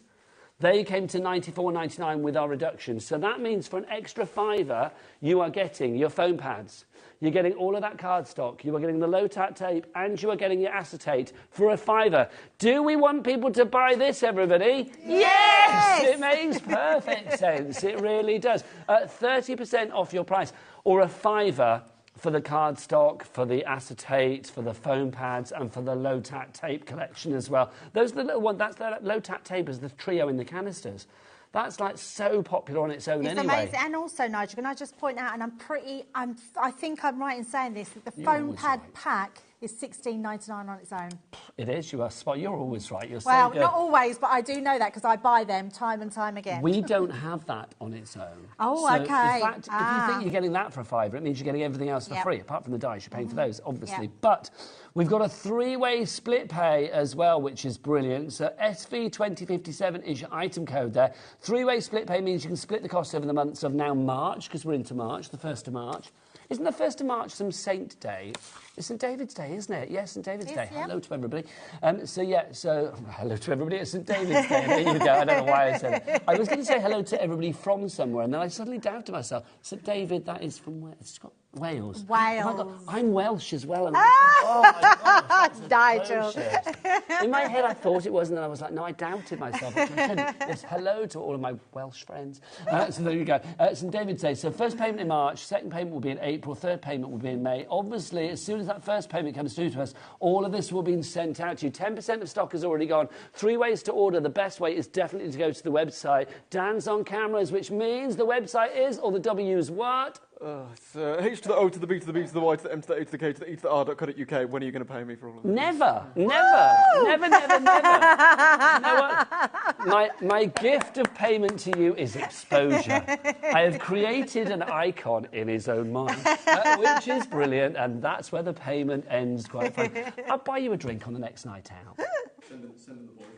they came to $94.99 with our reduction. So that means for an extra £5, you are getting your foam pads. You're getting all of that cardstock. You are getting the low-tat tape, and you are getting your acetate for a £5. Do we want people to buy this, everybody? Yes! It makes perfect sense. It really does. 30% off your price, or a £5 for the cardstock, for the acetate, for the foam pads, and for the low-tat tape collection as well. Those are the little ones. That's the low-tat tape is the trio in the canisters. That's like so popular on its own anyway. It's amazing. And also, Nigel, can I just point out, and I think I'm right in saying this, that the foam pad pack is $16.99 on its own. It is. You are spot. You're always right. You're well, so good. Not always, but I do know that because I buy them time and time again. We don't have that on its own. Oh, so okay. In fact, if you think you're getting that for a £5, it means you're getting everything else for free, apart from the dies. You're paying for those, obviously. But we've got a 3-way split pay as well, which is brilliant. So SV2057 is your item code there. 3-way split pay means you can split the cost over the months of now March, because we're into March, the 1st of March. Isn't the 1st of March some Saint Day? It's St David's Day, isn't it? Yes, St David's Day. Yeah. Hello to everybody. So hello to everybody. It's St David's Day. There you go. I don't know why I said it. I was going to say hello to everybody from somewhere, and then I suddenly doubted myself. St David, that is from where? It's got Wales. I'm Welsh as well. And oh my gosh, Nigel. In my head, I thought it was, and then I was like, no, I doubted myself. It's hello to all of my Welsh friends. So there you go. St David's Day. So first payment in March, second payment will be in April, third payment will be in May. Obviously, as soon as that first payment comes through to us, all of this will be sent out to you. 10% of stock has already gone. 3 ways to order. The best way is definitely to go to the website. Dan's on cameras, which means the website is, or the W's what? It's H to the O to the B to the B to the Y to the M to the A to the K to the E to the R.co.uk. When are you going to pay me for all of this? Never. You know what? My gift of payment to you is exposure. I have created an icon in his own mind, which is brilliant, and that's where the payment ends, quite frankly. I'll buy you a drink on the next night out. Send the boys around tomorrow.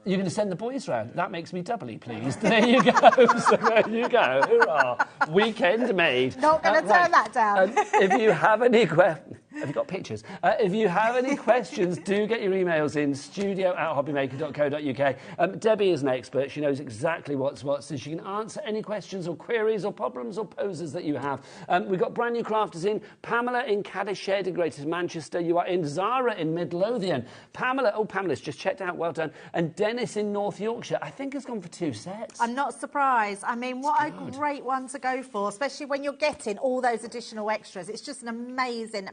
You're going to send the boys round? That makes me doubly pleased. There you go. So there you go. Hurrah. Weekend made. Not going to turn that down. If you have any questions... Have you got pictures? If you have any questions, do get your emails in, studio@hobbymaker.co.uk. Debbie is an expert. She knows exactly what's what, so she can answer any questions or queries or problems or poses that you have. We've got brand new crafters in. Pamela in Cadished in Greater Manchester. You are in Zara in Midlothian. Pamela's just checked out. Well done. And Dennis in North Yorkshire, I think has gone for 2 sets. I'm not surprised. I mean, what a great one to go for, especially when you're getting all those additional extras. It's just an amazing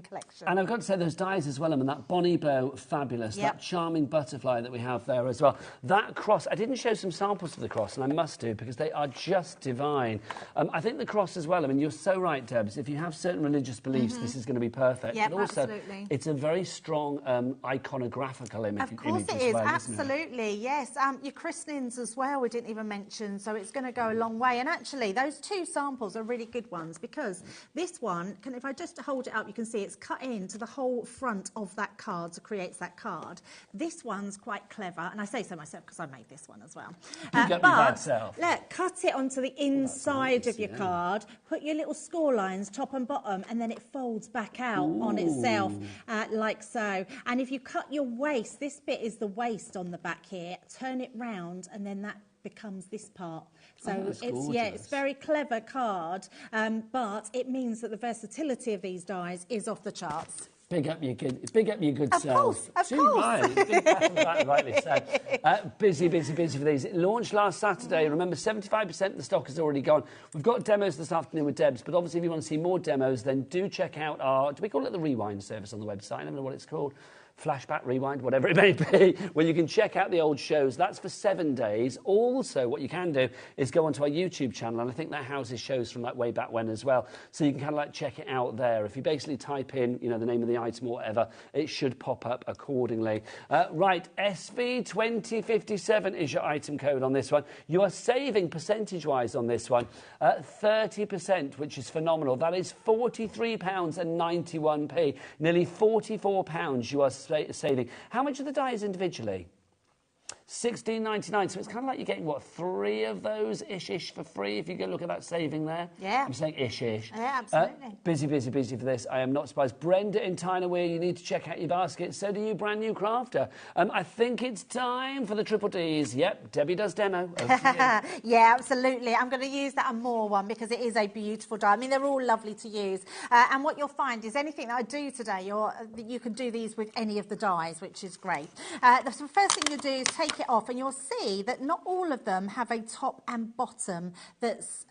collection. And I've got to say those dies as well, and that Bonnie Bow, fabulous. That charming butterfly that we have there as well. That cross, I didn't show some samples of the cross, and I must do, because they are just divine. I think the cross as well, I mean, you're so right, Debs, if you have certain religious beliefs, this is going to be perfect. Yep, but also, absolutely. It's a very strong iconographical image. Of course it is, well, absolutely, yes. Your christenings as well, we didn't even mention, so it's going to go a long way. And actually, those 2 samples are really good ones, because this one, if I just hold it up, you can see it's cut into the whole front of that card, so creates that card. This one's quite clever, and I say so myself because I made this one as well. But look, cut it onto the inside of your card, put your little score lines top and bottom, and then it folds back out on itself like so. And if you cut your waist, this bit is the waist on the back here, turn it round, and then that becomes this part. So it's very clever card, but it means that the versatility of these dies is off the charts. Big up your good self. Of course. Right. Big pat on the back, rightly so. Busy for these. It launched last Saturday. Remember, 75% of the stock has already gone. We've got demos this afternoon with Debs, but obviously if you want to see more demos, then do check out our, do we call it the Rewind service on the website? I don't know what it's called. Flashback, rewind, whatever it may be, where you can check out the old shows. That's for 7 days. Also, what you can do is go onto our YouTube channel, and I think that houses shows from like way back when as well. So you can kind of like check it out there. If you basically type in, you know, the name of the item or whatever, it should pop up accordingly. Right, SV2057 is your item code on this one. You are saving percentage-wise on this one 30%, which is phenomenal. That is £43.91. Nearly £44 you are saving. How much are the dies individually? $16.99, so it's kind of like you're getting, what, 3 of those ish for free if you go look at that saving there? Yeah. I'm saying ish. Yeah, absolutely. Busy for this. I am not surprised. Brenda in Tyne-Wear, you need to check out your basket. So do you, brand new crafter. I think it's time for the Triple Ds. Yep, Debbie does demo. Yeah, absolutely. I'm going to use that more one because it is a beautiful die. I mean, they're all lovely to use. And what you'll find is anything that I do today, you can do these with any of the dies, which is great. The first thing you do is take it off, and you'll see that not all of them have a top and bottom that's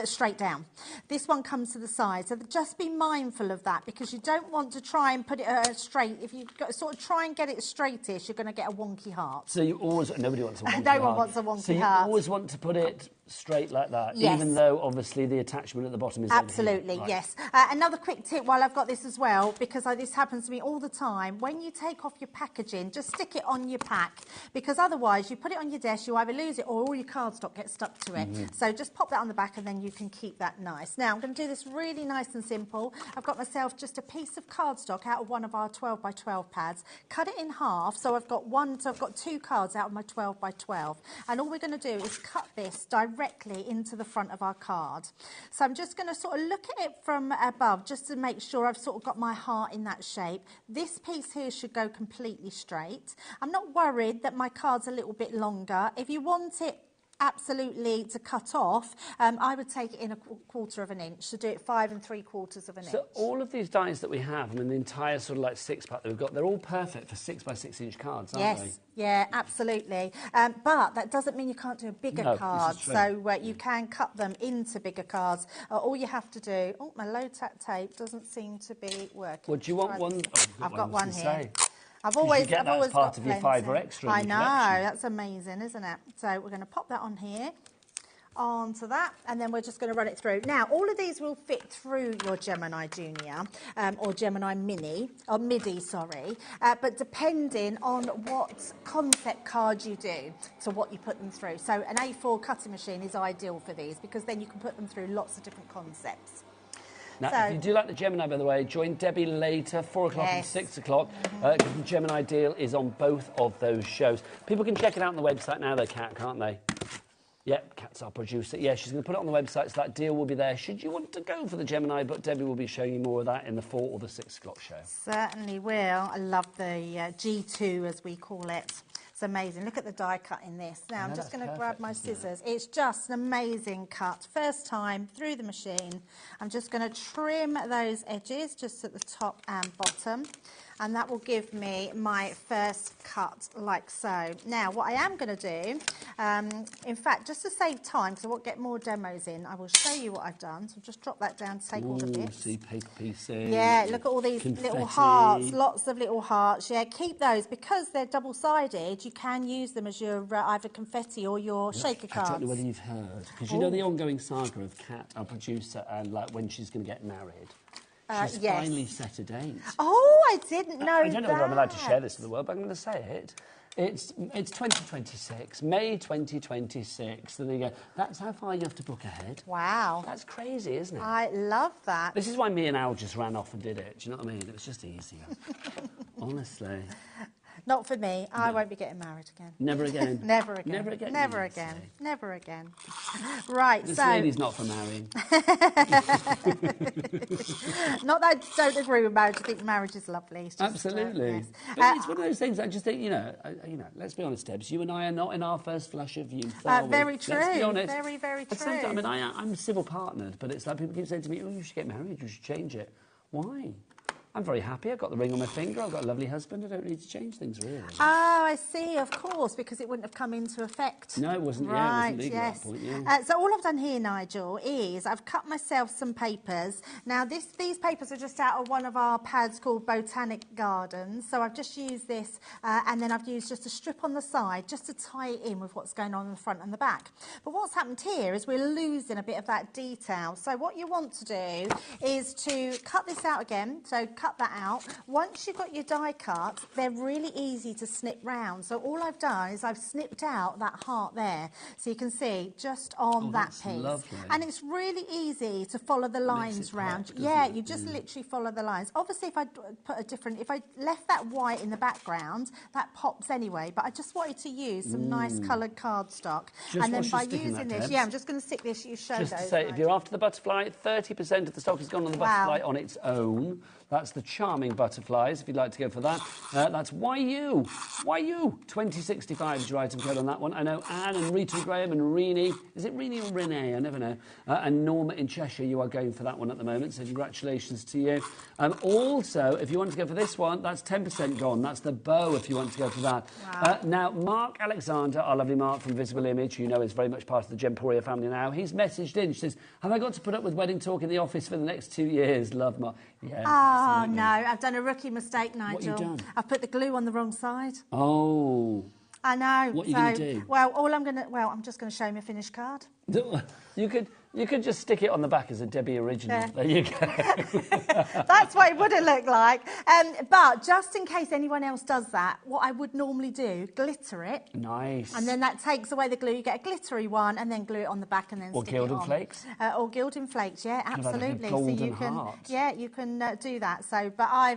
straight down. This one comes to the side, so just be mindful of that because you don't want to try and put it straight. If you sort of try and get it straightish, you're going to get a wonky heart. So you always, nobody wants a wonky heart. No one wants a wonky heart. So you always want to put it straight like that, yes. Even though obviously the attachment at the bottom is absolutely, right. Yes. Another quick tip while I've got this as well, because this happens to me all the time, when you take off your packaging, just stick it on your pack, because otherwise you put it on your desk, you either lose it or all your cardstock gets stuck to it. So just pop that on the back and then you can keep that nice. Now I'm going to do this really nice and simple. I've got myself just a piece of cardstock out of one of our 12 by 12 pads, cut it in half, so I've got 2 cards out of my 12 by 12, and all we're going to do is cut this directly into the front of our card. So I'm just going to sort of look at it from above just to make sure I've sort of got my heart in that shape. This piece here should go completely straight. I'm not worried that my card's a little bit longer. If you want it absolutely to cut off, I would take it in 1/4 of an inch, so do it 5 3/4 of an inch. So all of these dies that we have, I mean the entire sort of like 6-pack that we've got, they're all perfect for 6 by 6 inch cards, aren't they? Yes, yeah, absolutely. But that doesn't mean you can't do a bigger card. So you can cut them into bigger cards. All you have to do. Oh, my low tack tape doesn't seem to be working. Well, do you want one? Oh, I've got one here. Say. I've always get that as part of your plenty. $5 extra. I know, that's amazing, isn't it? So we're going to pop that on here, onto that, and then we're just going to run it through. Now, all of these will fit through your Gemini Junior or Gemini Mini, or MIDI, sorry, but depending on what concept card you do to what you put them through. So an A4 cutting machine is ideal for these because then you can put them through lots of different concepts. Now, if you do like the Gemini, by the way, join Debbie later, 4 o'clock and 6 o'clock, because the Gemini deal is on both of those shows. People can check it out on the website now, though, Kat, can't they? Yep, Kat's our producer. Yeah, she's going to put it on the website, so that deal will be there should you want to go for the Gemini, but Debbie will be showing you more of that in the 4 or the 6 o'clock show. Certainly will. I love the G2, as we call it. It's amazing. Look at the die cut in this. Now, I'm just going to grab my scissors. It's just an amazing cut. First time through the machine. I'm just going to trim those edges just at the top and bottom. And that will give me my first cut like so. Now, what I am going to do, in fact, just to save time, because I won't get more demos in, I will show you what I've done. So just drop that down to take all the bits. See paper pieces. Yeah, look at all these little hearts, lots of little hearts. Yeah, keep those because they're double-sided. You can use them as your either confetti or your shaker cards. I don't know whether you've heard, because you know the ongoing saga of Kat, our producer, and like when she's going to get married. She's finally set a date. Oh, I didn't know that. I don't know whether I'm allowed to share this with the world, but I'm going to say it. It's 2026, May 2026. So there you go. That's how far you have to book ahead. Wow. That's crazy, isn't it? I love that. This is why me and Al just ran off and did it. Do you know what I mean? It was just easier. Honestly. Not for me. I won't be getting married again. Never again. Never again. Never again. Never again. Never again. Right, this lady's not for marrying. Not that I don't agree with marriage. I think marriage is lovely. It's just, absolutely. Yes. But it's one of those things. I just think, you know. Let's be honest, Debs. You and I are not in our first flush of youth. Very true. Let's be honest. Very, very true. I mean, I'm civil partnered, but it's like people keep saying to me, "Oh, you should get married. You should change it." Why? I'm very happy. I've got the ring on my finger. I've got a lovely husband. I don't need to change things, really. Oh, I see. Of course, because it wouldn't have come into effect. No, it wasn't. Right, yeah, it wasn't legal yes. at that point, yeah. So all I've done here, Nigel, is I've cut myself some papers. Now, these papers are just out of one of our pads called Botanic Gardens. So I've just used this, and then I've used just a strip on the side just to tie it in with what's going on in the front and the back. But what's happened here is we're losing a bit of that detail. So what you want to do is to cut this out again. So cut that out. Once you've got your die cut, they're really easy to snip round. So all I've done is I've snipped out that heart there. So you can see just on that that's piece. lovely. And it's really easy to follow the lines round. Yeah, you just literally follow the lines. Obviously, if I put a different, if I left that white in the background, that pops anyway. But I just wanted to use some nice coloured cardstock. Just And then whilst by you're sticking using that, this, Debs, yeah, I'm just going to stick this. You show just those. to say, if you're after the butterfly, 30% of the stock has gone on the butterfly on its own. That's the charming butterflies, if you'd like to go for that. That's YU. 2065 is your item code on that one. I know Anne and Rita Graham and Renee. Is it Renee or Renee? I never know. And Norma in Cheshire, you are going for that one at the moment, so congratulations to you. Also, if you want to go for this one, that's 10% gone. That's the bow, if you want to go for that. Wow. Now, Mark Alexander, our lovely Mark from Visible Image, who you know is very much part of the Gemporia family now, he's messaged in. She says, have I got to put up with wedding talk in the office for the next 2 years? Love, Mark. Yeah. Oh, no, I've done a rookie mistake, Nigel. What have you done? I've put the glue on the wrong side. Oh. I know. What are you going to do? Well, I'm just going to show him a finished card. You could just stick it on the back as a Debbie original. Yeah. There you go. That's what it would have looked like. But just in case anyone else does that, what I would normally do, glitter it. Nice. And then that takes away the glue. You get a glittery one and then glue it on the back and then stick it on. Or gilded flakes. Or gilded flakes, yeah, absolutely. Like a golden so you can, heart. yeah, you can do that. So, but I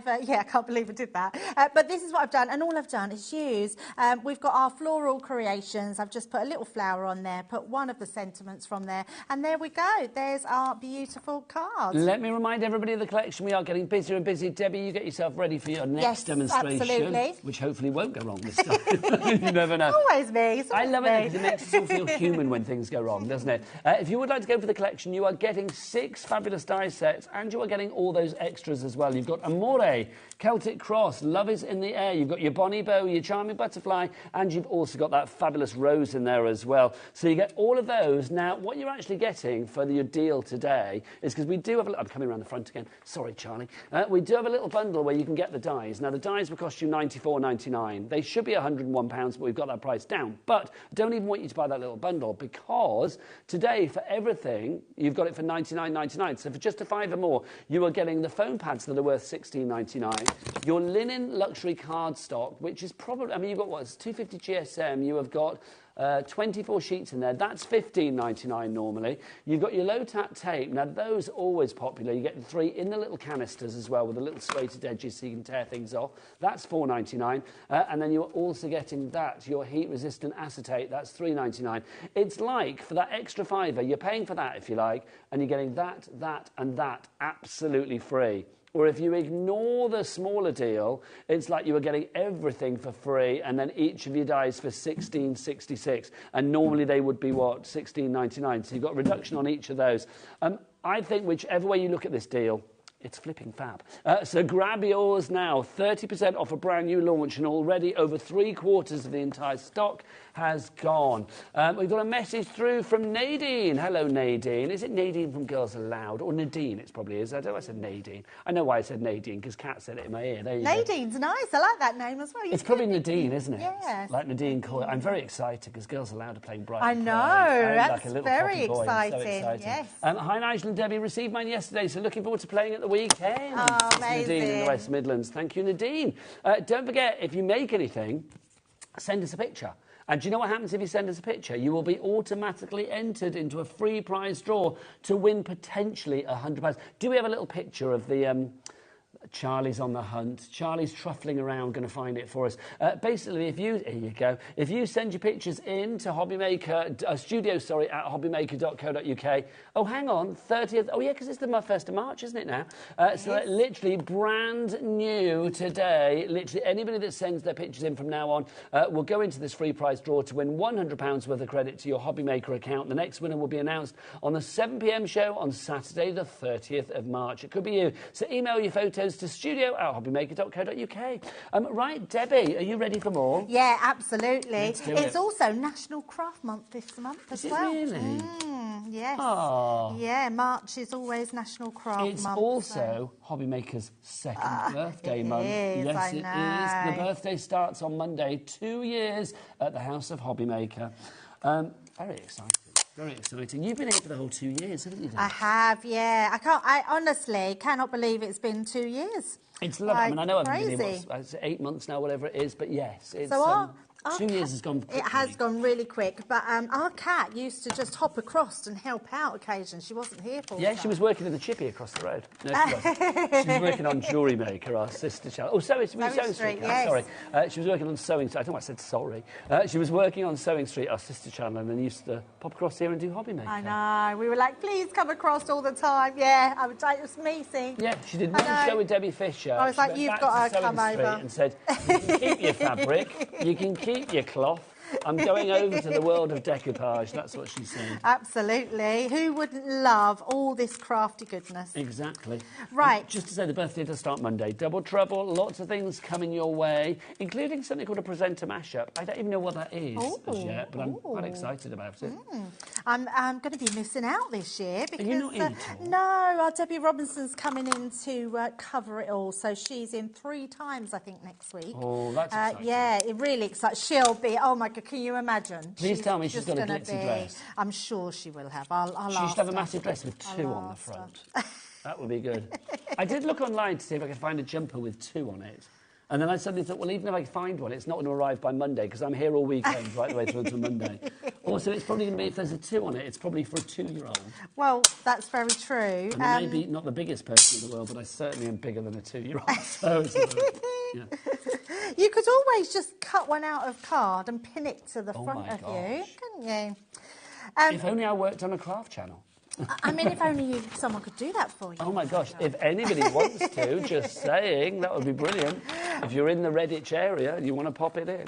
can't believe I did that. But this is what I've done, and all I've done is use. We've got our floral creations. I've just put a little flower on there, put one of the sentiments from there, and there we go. There's our beautiful card. Let me remind everybody of the collection. We are getting busier and busier. Debbie, you get yourself ready for your next demonstration. Absolutely. Which hopefully won't go wrong this time. You never know. Always me. I love it because it makes us all feel human when things go wrong, doesn't it? If you would like to go for the collection, you are getting 6 fabulous die sets and you are getting all those extras as well. You've got Amore, Celtic Cross, Love is in the Air. You've got your Bonnie Bow, your Charming Butterfly, and you've also got that fabulous rose in there as well. So you get all of those. Now, what you're actually getting for your deal today is, because we do have I'm coming around the front again. Sorry, Charlie. We do have a little bundle where you can get the dies. Now, the dies will cost you £94.99. They should be £101, but we've got that price down. But I don't even want you to buy that little bundle, because today, for everything, you've got it for £99.99. So for just a £5 or more, you are getting the foam pads that are worth £16.99. Your linen luxury cardstock, which is probably, I mean, you've got what? It's 250 GSM. You have got 24 sheets in there. That's £15.99 normally. You've got your low-tap tape. Now, those are always popular. You get the 3 in the little canisters as well with the little serrated edges so you can tear things off. That's £4.99. And then you're also getting that, your heat-resistant acetate. That's £3.99. It's like, for that extra £5, you're paying for that, if you like, and you're getting that, and that absolutely free. Or if you ignore the smaller deal, it's like you were getting everything for free and then each of your dies for £16.66. And normally they would be, what, £16.99. So you've got a reduction on each of those. I think whichever way you look at this deal, it's flipping fab. So grab yours now. 30% off a brand new launch, and already over 3/4 of the entire stock has gone. We've got a message through from Nadine. Hello, Nadine. Is it Nadine from Girls Aloud? Or Nadine, it probably is. I don't know why I said Nadine. I know why I said Nadine, because Kat said it in my ear. There you Nadine's go. nice. I like that name as well. It's probably Nadine, isn't it? Yes. Like Nadine Coyle. I'm very excited because Girls Aloud are playing Bright. I know. That's like a little very boy. I'm so exciting. excited. Yes. Hi, Nigel and Debbie. Received mine yesterday, so looking forward to playing at the weekend. Oh, It's amazing. Nadine in the West Midlands. Thank you, Nadine. Don't forget, if you make anything, send us a picture. And do you know what happens if you send us a picture? You will be automatically entered into a free prize draw to win potentially £100. Do we have a little picture of the... Charlie's on the hunt. Charlie's truffling around, going to find it for us. Basically, here you go. If you send your pictures in to HobbyMaker, studio, at hobbymaker.co.uk. Oh, hang on, 30th. Oh, yeah, because it's the 1st of March, isn't it now? So literally brand new today. Literally anybody that sends their pictures in from now on will go into this free prize draw to win £100 worth of credit to your HobbyMaker account. The next winner will be announced on the 7 p.m. show on Saturday, the 30th of March. It could be you. So email your photos to studio@hobbymaker.co.uk. Right, Debbie, are you ready for more? Yeah, absolutely. It's also National Craft Month this month as well. Is it really? Yes. Aww. Yeah, March is always National Craft Month. It's also HobbyMaker's second birthday month. Yes, it is. The birthday starts on Monday. 2 years at the House of HobbyMaker. Very exciting. Very exciting. You've been here for the whole 2 years, haven't you, Dan? I have, yeah. I honestly cannot believe it's been 2 years. It's lovely. I mean, I know I've been crazy. here, 8 months now, whatever it is, but yes, it's... So 2 years has gone quickly. It has gone really quick, but our cat used to just hop across and help out occasionally. She wasn't here for Yeah, she was working in the chippy across the road. No, she wasn't. She was working on HobbyMaker, our sister channel. Oh, Sewing Street, yes. Sorry. She was working on Sewing Street. I think I said sorry. She was working on Sewing Street, our sister channel, and then used to pop across here and do HobbyMaker. I know. We were like, please come across all the time. Yeah, it was amazing. Yeah, she did one show with Debbie Fisher. I was like, you've got to come over. And said, you can keep your fabric, you can keep your cloth. I'm going over to the world of decoupage. That's what she said. Absolutely. Who wouldn't love all this crafty goodness? Exactly. Right. And just to say, the birthday does start Monday. Double trouble, lots of things coming your way, including something called a presenter mashup. I don't even know what that is as yet, but I'm quite excited about it. I'm going to be missing out this year because Are you not in at all? no, our Debbie Robinson's coming in to cover it all. So she's in 3 times, I think, next week. Oh, that's exciting. Yeah, it really excites. She'll be. Oh my God, can you imagine? Please tell me she's just got a gonna glitzy be, dress. I'm sure she will have. I'll She ask should have a her. massive dress with 2 on the front. That would be good. I did look online to see if I could find a jumper with 2 on it. And then I suddenly thought, well, even if I find one, it's not going to arrive by Monday because I'm here all weekend, right the way through to Monday. Also, it's probably going to be, if there's a 2 on it, it's probably for a 2-year-old. Well, that's very true. And I may be not the biggest person in the world, but I certainly am bigger than a 2-year-old. So yeah. You could always just cut one out of card and pin it to the front my of you, gosh. couldn't you? If only I worked on a craft channel. I mean, if only someone could do that for you. Oh my gosh, if anybody wants to, just saying, that would be brilliant. If you're in the Redditch area and you want to pop it in.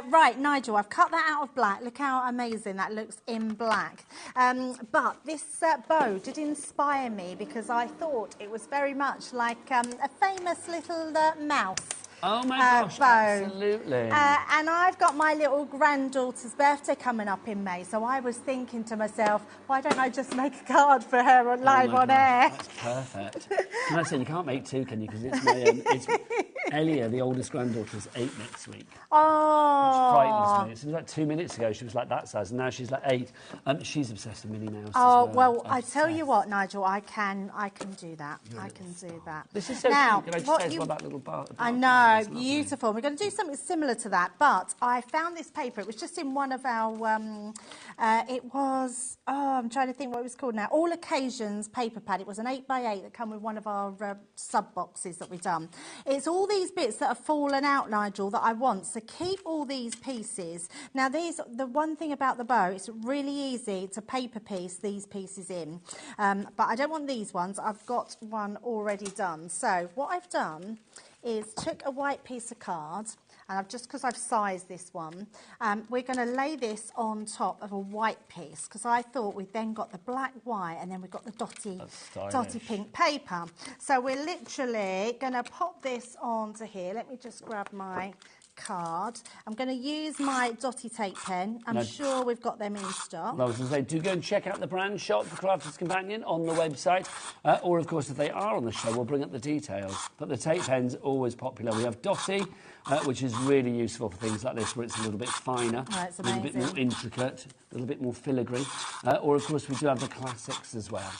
Right, Nigel, I've cut that out of black. Look how amazing that looks in black. But this bow did inspire me because I thought it was very much like a famous little mouse. Oh my gosh, bow. absolutely. And I've got my little granddaughter's birthday coming up in May, so I was thinking to myself, why don't I just make a card for her live on air? That's perfect. Can I say, you can't make 2, can you? Because it's my it's Elia, the oldest granddaughter, is 8 next week. Oh. Which frightens me. It was like 2 minutes ago, she was like that size, and now she's like 8. She's obsessed with Minnie Mouse. Oh, as well, I tell you what, Nigel, I can do that. I can do that. This is so now, cute. Can I just say as well that little bar? I know, beautiful. We're going to do something similar to that, but I found this paper. It was just in one of our, I'm trying to think what it was called now. All Occasions paper pad. It was an 8x8 that come with one of our sub boxes that we've done. It's all these bits that have fallen out, Nigel, that I want. So keep all these pieces. Now, the one thing about the bow, it's really easy to paper piece these pieces in, but I don't want these ones. I've got one already done. So what I've done is took a white piece of card, and because I've sized this one, we're going to lay this on top of a white piece, because I thought we'd then got the black white, and then we've got the dotty pink paper. So we're literally going to pop this onto here. Let me just grab my card. I'm going to use my dotty tape pen. I'm sure we've got them in stock. I was going to say, do go and check out the brand shop for Crafter's Companion on the website, or of course if they are on the show we'll bring up the details. But the tape pen's always popular. We have Dotty, which is really useful for things like this where it's a little bit finer, a little bit more intricate, a little bit more filigree, or of course we do have the classics as well.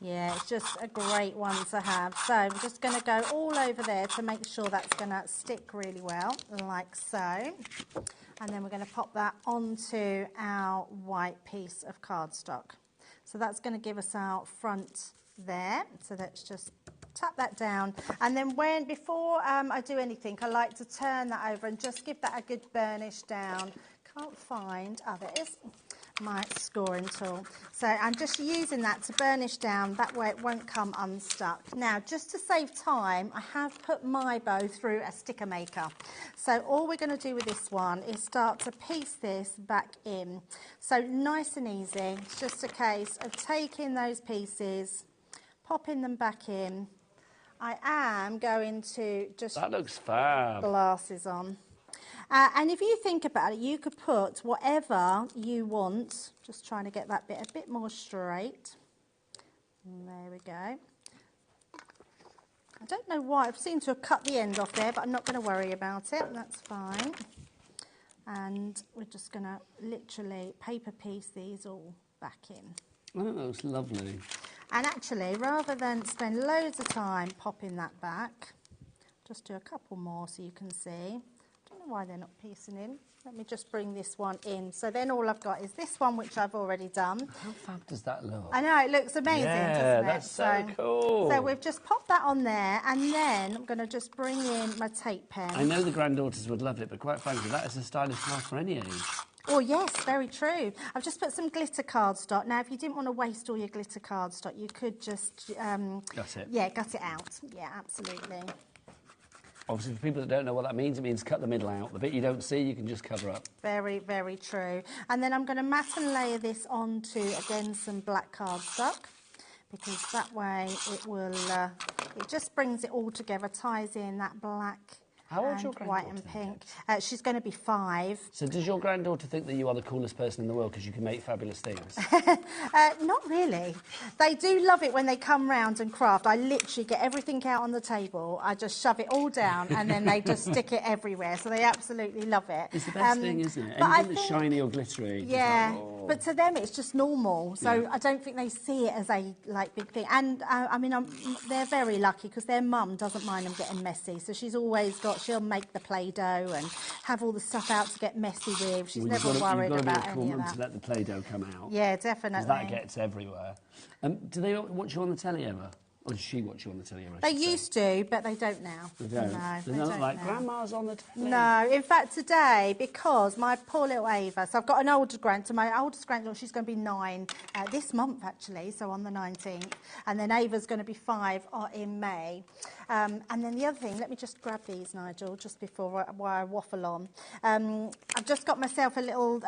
Yeah, it's just a great one to have. So I'm just going to go all over there to make sure that's going to stick really well, like so. And then we're going to pop that onto our white piece of cardstock. So that's going to give us our front there. So let's just tap that down. And then before I do anything, I like to turn that over and just give that a good burnish down. Can't find, there it is, my scoring tool. So I'm just using that to burnish down, that way it won't come unstuck. Now, just to save time, I have put my bow through a sticker maker. So all we're going to do with this one is start to piece this back in. So nice and easy. It's just a case of taking those pieces, popping them back in. I am going to just... That looks fab. Glasses on. And if you think about it, you could put whatever you want. Just trying to get that bit a bit more straight. And there we go. I don't know why. I've seemed to have cut the end off there, but I'm not going to worry about it. That's fine. And we're just going to literally paper piece these all back in. I think that looks lovely. And actually, rather than spend loads of time popping that back, just do a couple more so you can see. I don't know why they're not piecing in. Let me just bring this one in. So then all I've got is this one, which I've already done. How fab does that look? I know, it looks amazing, doesn't it? That's so cool. So we've just popped that on there, and then I'm going to just bring in my tape pen. I know the granddaughters would love it, but quite frankly, that is a stylish card for any age. Oh, yes, very true. I've just put some glitter cardstock. Now, if you didn't want to waste all your glitter cardstock, you could just... Gut it. Yeah, gut it out. Yeah, absolutely. Obviously, for people that don't know what that means, it means cut the middle out. The bit you don't see, you can just cover up. Very, very true. And then I'm going to mat and layer this onto, again, some black cardstock, because that way it will... it just brings it all together, ties in that black... How old's your white and pink. She's going to be 5. So does your granddaughter think that you are the coolest person in the world because you can make fabulous things? Not really. They do love it when they come round and craft. I literally get everything out on the table. I just shove it all down and then they just stick it everywhere. So they absolutely love it. It's the best thing, isn't it? But Anything that's shiny or glittery. Yeah, like, oh. But to them it's just normal. So Yeah. I don't think they see it as a big thing. And I mean, they're very lucky because their mum doesn't mind them getting messy. So she's always she'll make the Play-Doh and have all the stuff out to get messy with. She's never worried about any of that. To let the Play-Doh come out. Yeah, definitely. Because that gets everywhere. Do they watch you on the telly ever? Or does she watch you on the telly ever? They used to, but they don't now. They don't? No, They're not like, Grandma's on the telly? No, in fact today, because my poor little Ava, so I've got an older granddaughter, my oldest granddaughter, she's going to be 9 this month actually, so on the 19th, and then Ava's going to be 5 in May. And then the other thing, let me just grab these, Nigel, just before I waffle on. I've just got myself a little,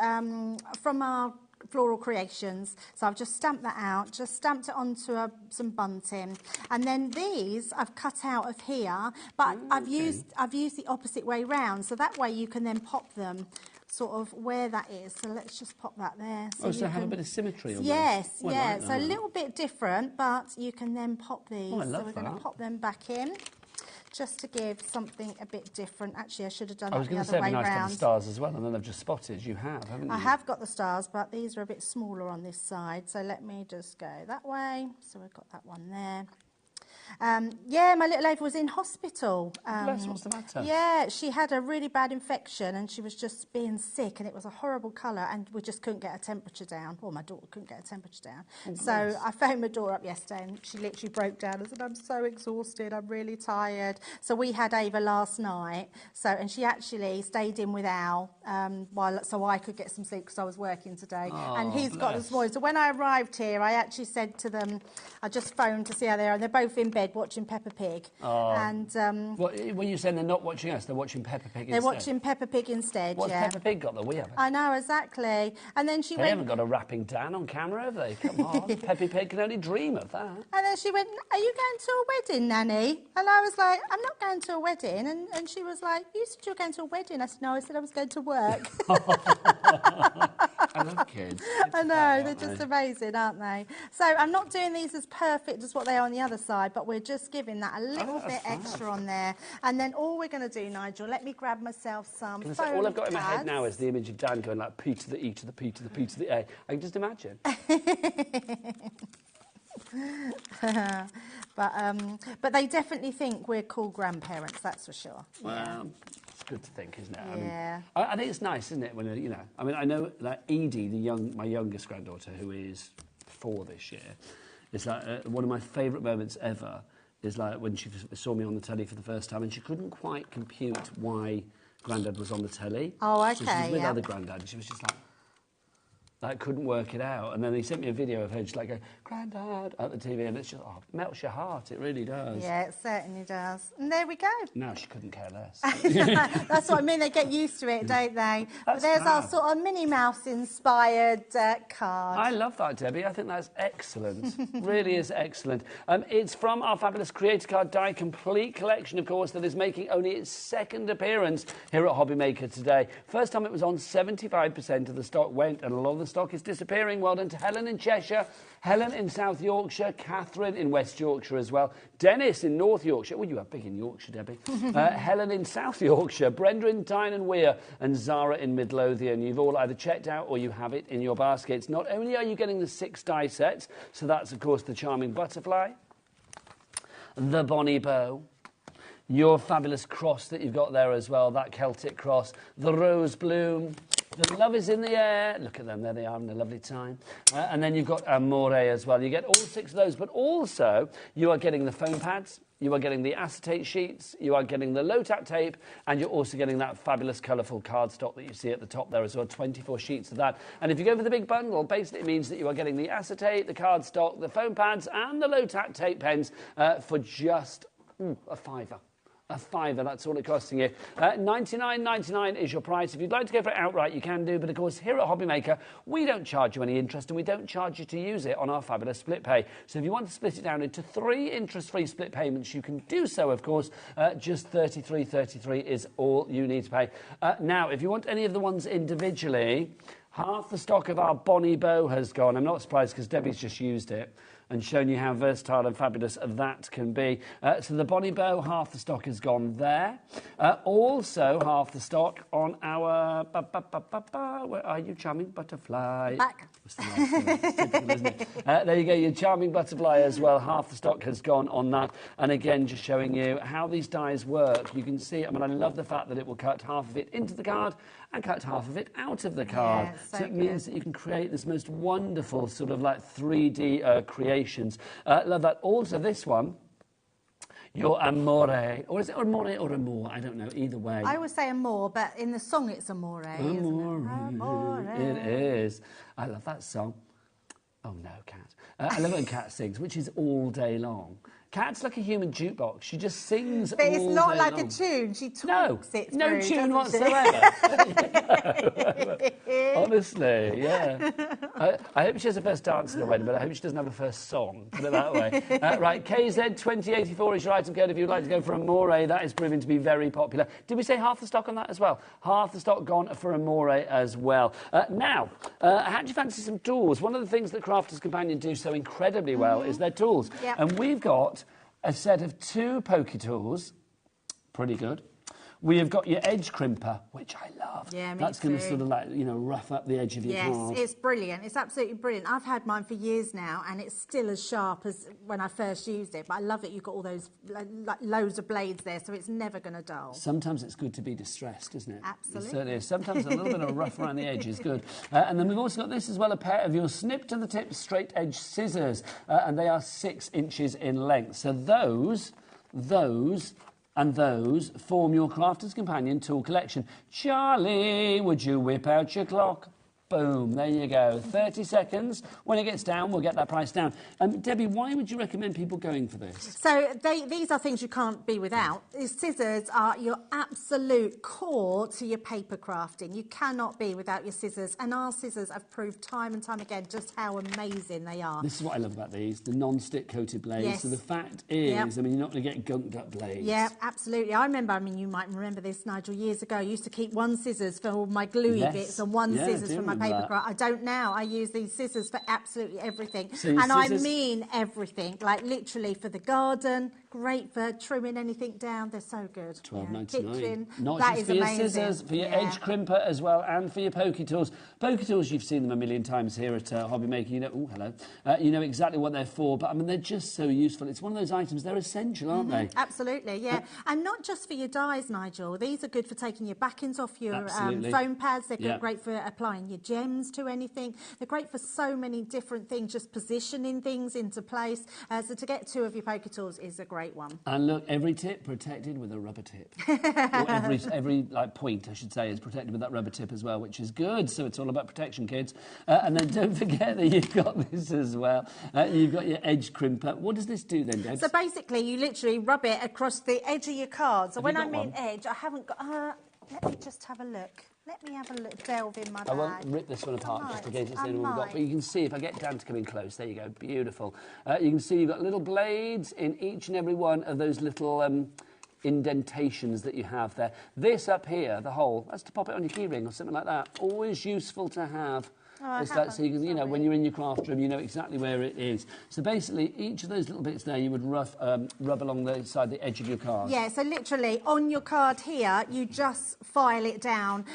from our Floral Creations, so I've just stamped that out, just stamped it onto some bunting, and then these I've cut out of here, but I've used the opposite way round, so that way you can then pop them sort of where that is. So let's just pop that there. So have a bit of symmetry almost. Yes, well, yeah, like so a little bit different, but you can then pop these. Oh, I love so we're going to pop them back in, just to give something a bit different. Actually, I should have done that the other way round. I was going to say, it'd be nice to have the stars as well, and then I've just spotted. You have, haven't you? I have got the stars, but these are a bit smaller on this side, so let me just go that way. So we've got that one there. Yeah, my little Ava was in hospital. Bless, what's the matter? Yeah, she had a really bad infection and she was just being sick, and it was a horrible colour, and we just couldn't get her temperature down. Well, my daughter couldn't get her temperature down. Oh, so I phoned my daughter up yesterday and she literally broke down and said, I'm so exhausted, I'm really tired. So we had Ava last night, and she actually stayed in with Al so I could get some sleep because I was working today. Oh, and he's got this morning. So when I arrived here, I actually said to them, I just phoned to see how they are, and they're both in bed watching Peppa Pig. Oh. And when you saying they're not watching us, they're watching Peppa Pig instead. They're watching Peppa Pig instead. What's Peppa Pig got that we haven't? I know, exactly. And then they haven't got a rapping Dan on camera, have they? Come on, Peppa Pig can only dream of that. And then she went, are you going to a wedding, Nanny? And I was like, I'm not going to a wedding. And she was like, you said you were going to a wedding. I said, no, I said I was going to work. I love kids. I know, they're just amazing, aren't they? So I'm not doing these as perfect as what they are on the other side, but we're just giving that a little bit extra on there. And then all we're going to do, Nigel, let me grab myself some foam all I've got in my pads. head now is the image of Dan going like P to the E to the P to the P to the A. I can just imagine. But they definitely think we're cool grandparents, that's for sure. Well, it's good to think, isn't it? Yeah. I think it's nice, isn't it? When I mean, I know like Edie, my youngest granddaughter, who is 4 this year, is like one of my favourite moments ever. Is like when she saw me on the telly for the first time, and she couldn't quite compute why Grandad was on the telly. Oh, okay. So she was with other Grandad, and she was just like couldn't work it out. And then he sent me a video of her just like going, Grandad, at the TV, and it's just, it melts your heart, it really does. Yeah, it certainly does. And there we go. Now she couldn't care less. That's what I mean, they get used to it, don't they? But there's our sort of Minnie Mouse inspired card. I love that, Debbie. I think that's excellent. Really is excellent. It's from our fabulous Creator Card Die Complete collection, of course, that is making only its 2nd appearance here at HobbyMaker today. First time it was on, 75% of the stock went, and a lot of the stock is disappearing. Well done to Helen in Cheshire, Helen in South Yorkshire, Catherine in West Yorkshire as well, Dennis in North Yorkshire. Oh, you are big in Yorkshire, Debbie. Helen in South Yorkshire, Brenda in Tyne and Weir, and Zara in Midlothian. You've all either checked out or you have it in your baskets. Not only are you getting the 6 die sets, so that's, of course, the charming butterfly, the bonny bow, your fabulous cross that you've got there as well, that Celtic cross, the rose bloom, the love is in the air. Look at them, there they are having a lovely time. And then you've got Amore as well. You get all 6 of those, but also you are getting the foam pads, you are getting the acetate sheets, you are getting the low-tack tape, and you're also getting that fabulous colourful cardstock that you see at the top there as well, 24 sheets of that. And if you go for the big bundle, basically it means that you are getting the acetate, the cardstock, the foam pads, and the low-tack tape pens for just a £5. A £5, that's all it costing you. $99.99 is your price. If you'd like to go for it outright, you can do. But, of course, here at HobbyMaker, we don't charge you any interest and we don't charge you to use it on our fabulous split pay. So if you want to split it down into 3 interest-free split payments, you can do so, of course. Just $33.33 is all you need to pay. Now, if you want any of the ones individually, half the stock of our Bonnie Bow has gone. I'm not surprised because Debbie's just used it and shown you how versatile and fabulous that can be. So the Bonnie Bow, half the stock has gone there. Also, half the stock on our... where are you, charming butterfly? Back. Typical, isn't it? There you go, your charming butterfly as well. Half the stock has gone on that. And again, just showing you how these dies work. You can see, I mean, I love the fact that it will cut half of it into the card and cut half of it out of the card. Yeah, so it means that you can create this most wonderful sort of like 3D creations. Love that. Also, this one, your Amore, or is it Amore or Amore? I don't know, either way. I always say Amore, but in the song it's Amore, isn't it? Amore. It is. I love that song. Oh no, Cat. I love it when Cat sings, which is all day long. Cat's like a human jukebox. She just sings all day long. But it's not like a tune. She talks it through, no tune whatsoever. Honestly, yeah. I hope she has a first dance in the wedding, but I hope she doesn't have a first song. Put it that way. Right, KZ2084 is your item code if you'd like to go for Amore. That is proving to be very popular. Did we say half the stock on that as well? Half the stock gone for Amore as well. Now, how do you fancy some tools? One of the things that Crafters Companion do so incredibly well is their tools. Yep. And we've got a set of 2 pokey tools, pretty good. We have got your edge crimper, which I love. Yeah, me That's going to too. sort of like, you know, rough up the edge of your card. Yes, it's brilliant. It's absolutely brilliant. I've had mine for years now, and it's still as sharp as when I first used it. But I love it. You've got all those like loads of blades there, so it's never going to dull. Sometimes it's good to be distressed, isn't it? Absolutely. It certainly is. Sometimes a little bit of rough around the edge is good. And then we've also got this as well, a pair of your snip to the tip straight edge scissors, and they are 6 inches in length. So those and those form your Crafters Companion tool collection. Charlie, would you whip out your clock? Boom, there you go. 30 seconds. When it gets down, we'll get that price down. Debbie, why would you recommend people going for this? So these are things you can't be without. These scissors are your absolute core to your paper crafting. You cannot be without your scissors. And our scissors have proved time and time again just how amazing they are. This is what I love about these, the non-stick coated blades. Yes. So the fact is, I mean, you're not going to get gunked up blades. Yeah, absolutely. I remember, I mean, you might remember this, Nigel, years ago. I used to keep one scissors for all my gluey bits and one scissors for my paper craft. I don't now. I use these scissors for absolutely everything. So and scissors... I mean everything, like literally for the garden, great for trimming anything down. They're so good. $12.99. Kitchen, Not that just is for your amazing. scissors, for your edge crimper as well, and for your pokey tools. Pokey tools, you've seen them a million times here at HobbyMaker. You know, oh, hello. You know exactly what they're for, but I mean, they're just so useful. It's one of those items, they're essential, aren't they? Absolutely, yeah. And not just for your dies, Nigel. These are good for taking your backings off your foam pads. They're great for applying your gems to anything. They're great for so many different things, just positioning things into place. So to get 2 of your poker tools is a great one. And look, every tip protected with a rubber tip. Or every like point, I should say, is protected with that rubber tip as well, which is good. So it's all about protection, kids. And then don't forget that you've got this as well. You've got your edge crimper. What does this do then, Debs? So basically, you literally rub it across the edge of your card. So Have when you I got mean one? edge, I haven't got... let me just have a look. Let me have a look, delve in my bag. I won't rip this one apart just in case it's the only one we've got. But you can see, if I get Dan to come in close, there you go, beautiful. You can see you've got little blades in each and every one of those little indentations that you have there. This up here, the hole, that's to pop it on your key ring or something like that. Always useful to have. Oh, it's like, so you can, you know, when you're in your craft room, you know exactly where it is. So basically, each of those little bits there, you would rub along the side, the edge of your card. Yeah, so literally on your card here, you just file it down.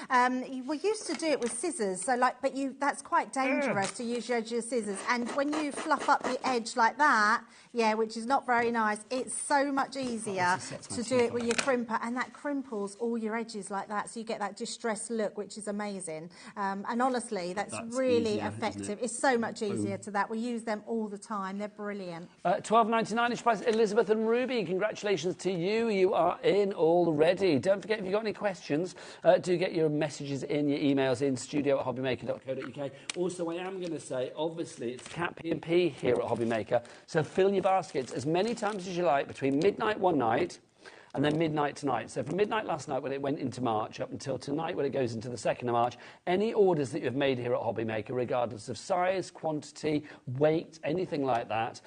We used to do it with scissors, so like, but that's quite dangerous to use your scissors. And when you fluff up the edge like that, yeah, which is not very nice, it's so much easier to do it with your crimper, and that crimples all your edges like that, so you get that distressed look, which is amazing. And honestly, that's really easier, effective. It's so much easier to that. We use them all the time. They're brilliant. $12.99 price. Elizabeth and Ruby, congratulations to you. You are in already. Don't forget, if you've got any questions, do get your messages in, your emails in, studio@hobbymaker.co.uk. Also, I am going to say, obviously, it's Cat P&P here at HobbyMaker, so fill your baskets as many times as you like between midnight one night and then midnight tonight. So from midnight last night when it went into March up until tonight when it goes into the 2nd of March, any orders that you've made here at HobbyMaker, regardless of size, quantity, weight, anything like that,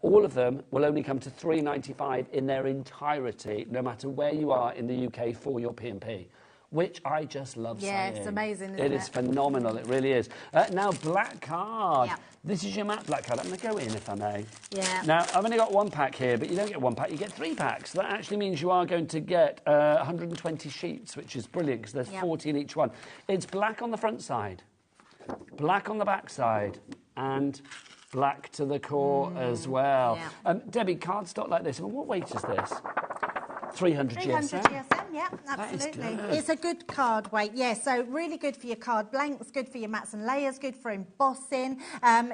all of them will only come to $3.95 in their entirety, no matter where you are in the UK for your P&P. Which I just love saying. Yeah, it's amazing, isn't it? It is phenomenal, it really is. Now, black card. Yeah. This is your matte black card. I'm going to go in, if I may. Yeah. Now, I've only got one pack here, but you don't get one pack, you get 3 packs. So that actually means you are going to get 120 sheets, which is brilliant, because there's 40 in each one. It's black on the front side, black on the back side, and black to the core as well. Yeah. Debbie, cardstock like this, I mean, what weight is this? 300 GSM? GSM, yeah, absolutely. It's a good card weight, yeah, so really good for your card blanks, good for your mats and layers, good for embossing,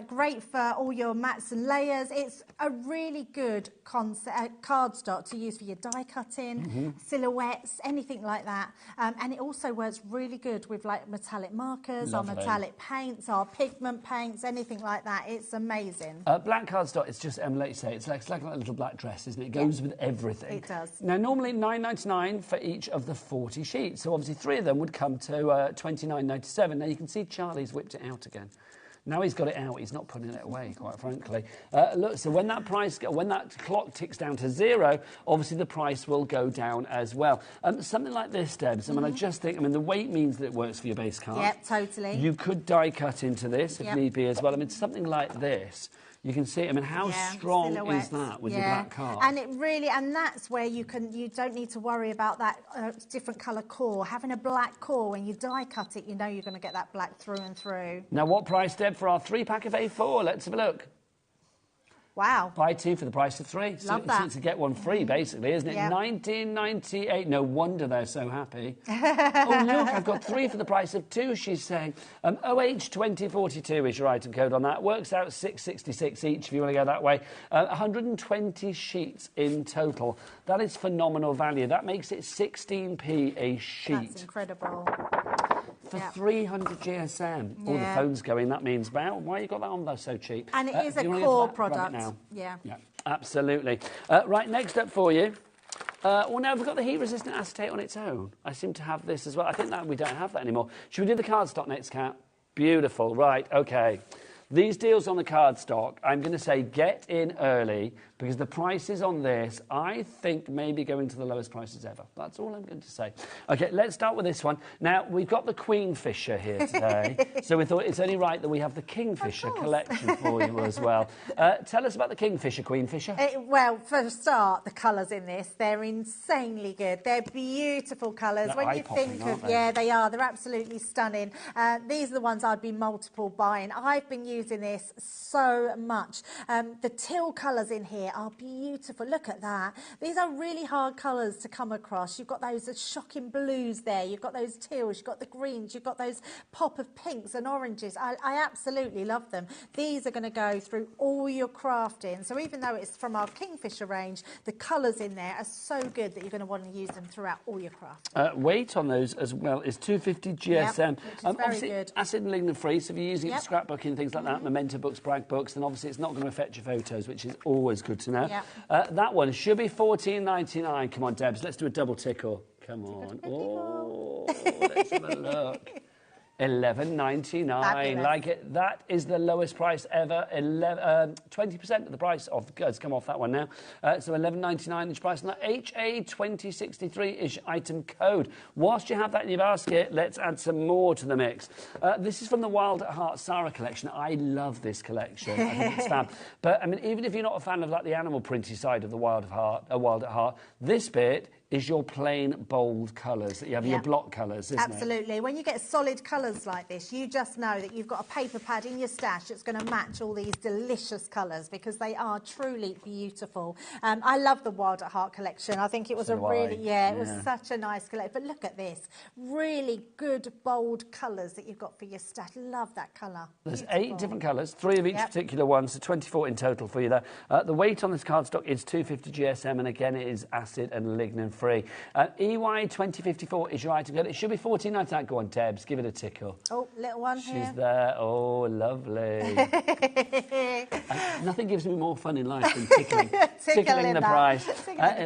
great for all your mats and layers. It's a really good cardstock to use for your die cutting, silhouettes, anything like that. And it also works really good with like metallic markers, our metallic paints, our pigment paints, anything like that. It's amazing. Black cardstock, it's just, let you say, it's like a little black dress, isn't it? It goes with everything. It does. Now, normally $9.99 for each of the 40 sheets. So obviously 3 of them would come to $29.97. Now you can see Charlie's whipped it out again. Now he's got it out, he's not putting it away, quite frankly. Look, so when that clock ticks down to 0, obviously the price will go down as well. Something like this, Debs, I mean, I just think, the weight means that it works for your base card. Yep, totally. You could die cut into this if need be as well. I mean, something like this. You can see it. I mean, how strong is that with your black card? And it really, and that's where you don't need to worry about that different colour core. Having a black core, when you die cut it, you know you're going to get that black through and through. Now, what price, Deb, for our 3-pack of A4? Let's have a look. Wow. Buy 2 for the price of 3. Love that. So to get one free, basically, isn't it? Yep. $19.98. No wonder they're so happy. Oh, look, I've got 3 for the price of 2, she's saying. OH2042 is your item code on that. Works out $6.66 each if you want to go that way. 120 sheets in total. That is phenomenal value. That makes it 16p a sheet. That's incredible. For 300 GSM. All the phones going, that means, wow, why you got that on though so cheap? And it is a core product. Now? Yeah, absolutely. Right, next up for you. Well, now we've got the heat-resistant acetate on its own. I seem to have this as well. I think that we don't have that anymore. Should we do the cardstock next, Kat? Beautiful. Right, OK. These deals on the cardstock, I'm going to say get in early because the prices on this, I think, maybe going to the lowest prices ever. That's all I'm going to say. OK, let's start with this one. Now, we've got the Queenfisher here today, so we thought it's only right that we have the Kingfisher collection for you as well. Tell us about the Kingfisher, Queenfisher. Well, for a start, the colours in this, they're insanely good. They're beautiful colours. They're when you think of, they are. They're absolutely stunning. These are the ones I'd be multiple buying. I've been using this so much. The teal colours in here are beautiful. Look at that. These are really hard colours to come across. You've got those shocking blues there. You've got those teals. You've got the greens. You've got those pop of pinks and oranges. I absolutely love them. These are going to go through all your crafting. So even though it's from our Kingfisher range, the colours in there are so good that you're going to want to use them throughout all your craft. Weight on those as well is 250 GSM. Which is very good. Acid and lignin free, so if you're using it for scrapbooking, things like that, memento books, brag books, then obviously it's not going to affect your photos, which is always good to know. That one should be $14.99. Come on, Debs, let's do a double tickle. Come on. Oh, let's have a look. $11.99. Like it. That is the lowest price ever. 20% of the price has come off that one now. So $11.99 is price. And that HA2063 is your item code. Whilst you have that in your basket, let's add some more to the mix. This is from the Wild at Heart Sarah collection. I love this collection. I think it's fab. But I mean, even if you're not a fan of like the animal printy side of the Wild at Heart, this bit is your plain bold colours that you have, your block colours, isn't it? Absolutely. When you get solid colours like this, you just know that you've got a paper pad in your stash that's going to match all these delicious colours because they are truly beautiful. I love the Wild at Heart collection. I think it was it was such a nice collection. But look at this, really good bold colours that you've got for your stash. Love that colour. There's 8 different colours, 3 of each particular one, so 24 in total for you there. The weight on this cardstock is 250 GSM, and again, it is acid and lignin free. EY2054 is your item code. It should be $14.99. Go on, Debs, give it a tickle. Oh, little one here. She's there. Oh, lovely. Nothing gives me more fun in life than tickling the price.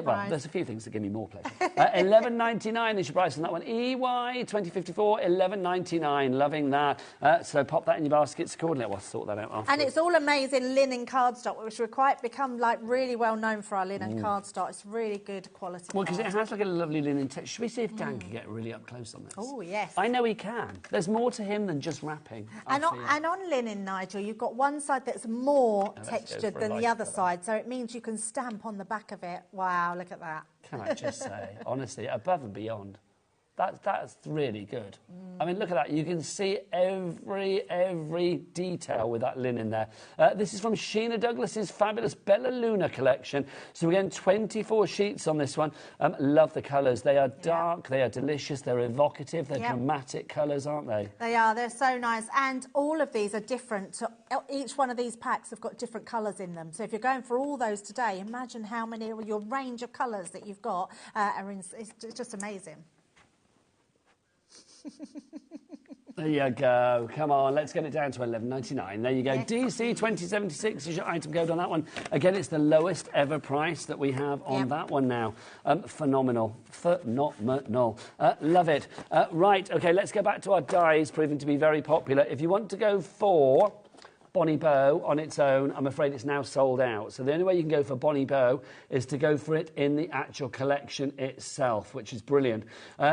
Well, there's a few things that give me more pleasure. $11.99 is your price on that one. EY2054, $11.99. Loving that. So pop that in your baskets accordingly. We'll sort that out after. And it's all amazing linen cardstock, which we've quite become like really well known for our linen cardstock. It's really good quality. Well, because it has like a lovely linen texture. Should we see if Dan can get really up close on this? Oh, yes. I know he can. There's more to him than just wrapping. And on linen, Nigel, you've got one side that's more textured than the other side, so it means you can stamp on the back of it. Wow, look at that. Can I just say, honestly, above and beyond. That's really good. I mean, look at that. You can see every detail with that linen there. This is from Sheena Douglas's fabulous Bella Luna collection. So again, 24 sheets on this one. Love the colours. They are dark, they are delicious, they're evocative, they're dramatic colours, aren't they? They are. They're so nice. And all of these are different. So each one of these packs have got different colours in them. So if you're going for all those today, imagine how many, your range of colours that you've got are in. It's just amazing. There you go. Come on, let's get it down to $11.99. There you go. DC 2076 is your item code on that one. Again, it's the lowest ever price that we have on that one now. Phenomenal. Phenomenal. Love it. Right, OK, let's go back to our dies, proving to be very popular. If you want to go for Bonnie Bow on its own, I'm afraid it's now sold out. So the only way you can go for Bonnie Bow is to go for it in the actual collection itself, which is brilliant.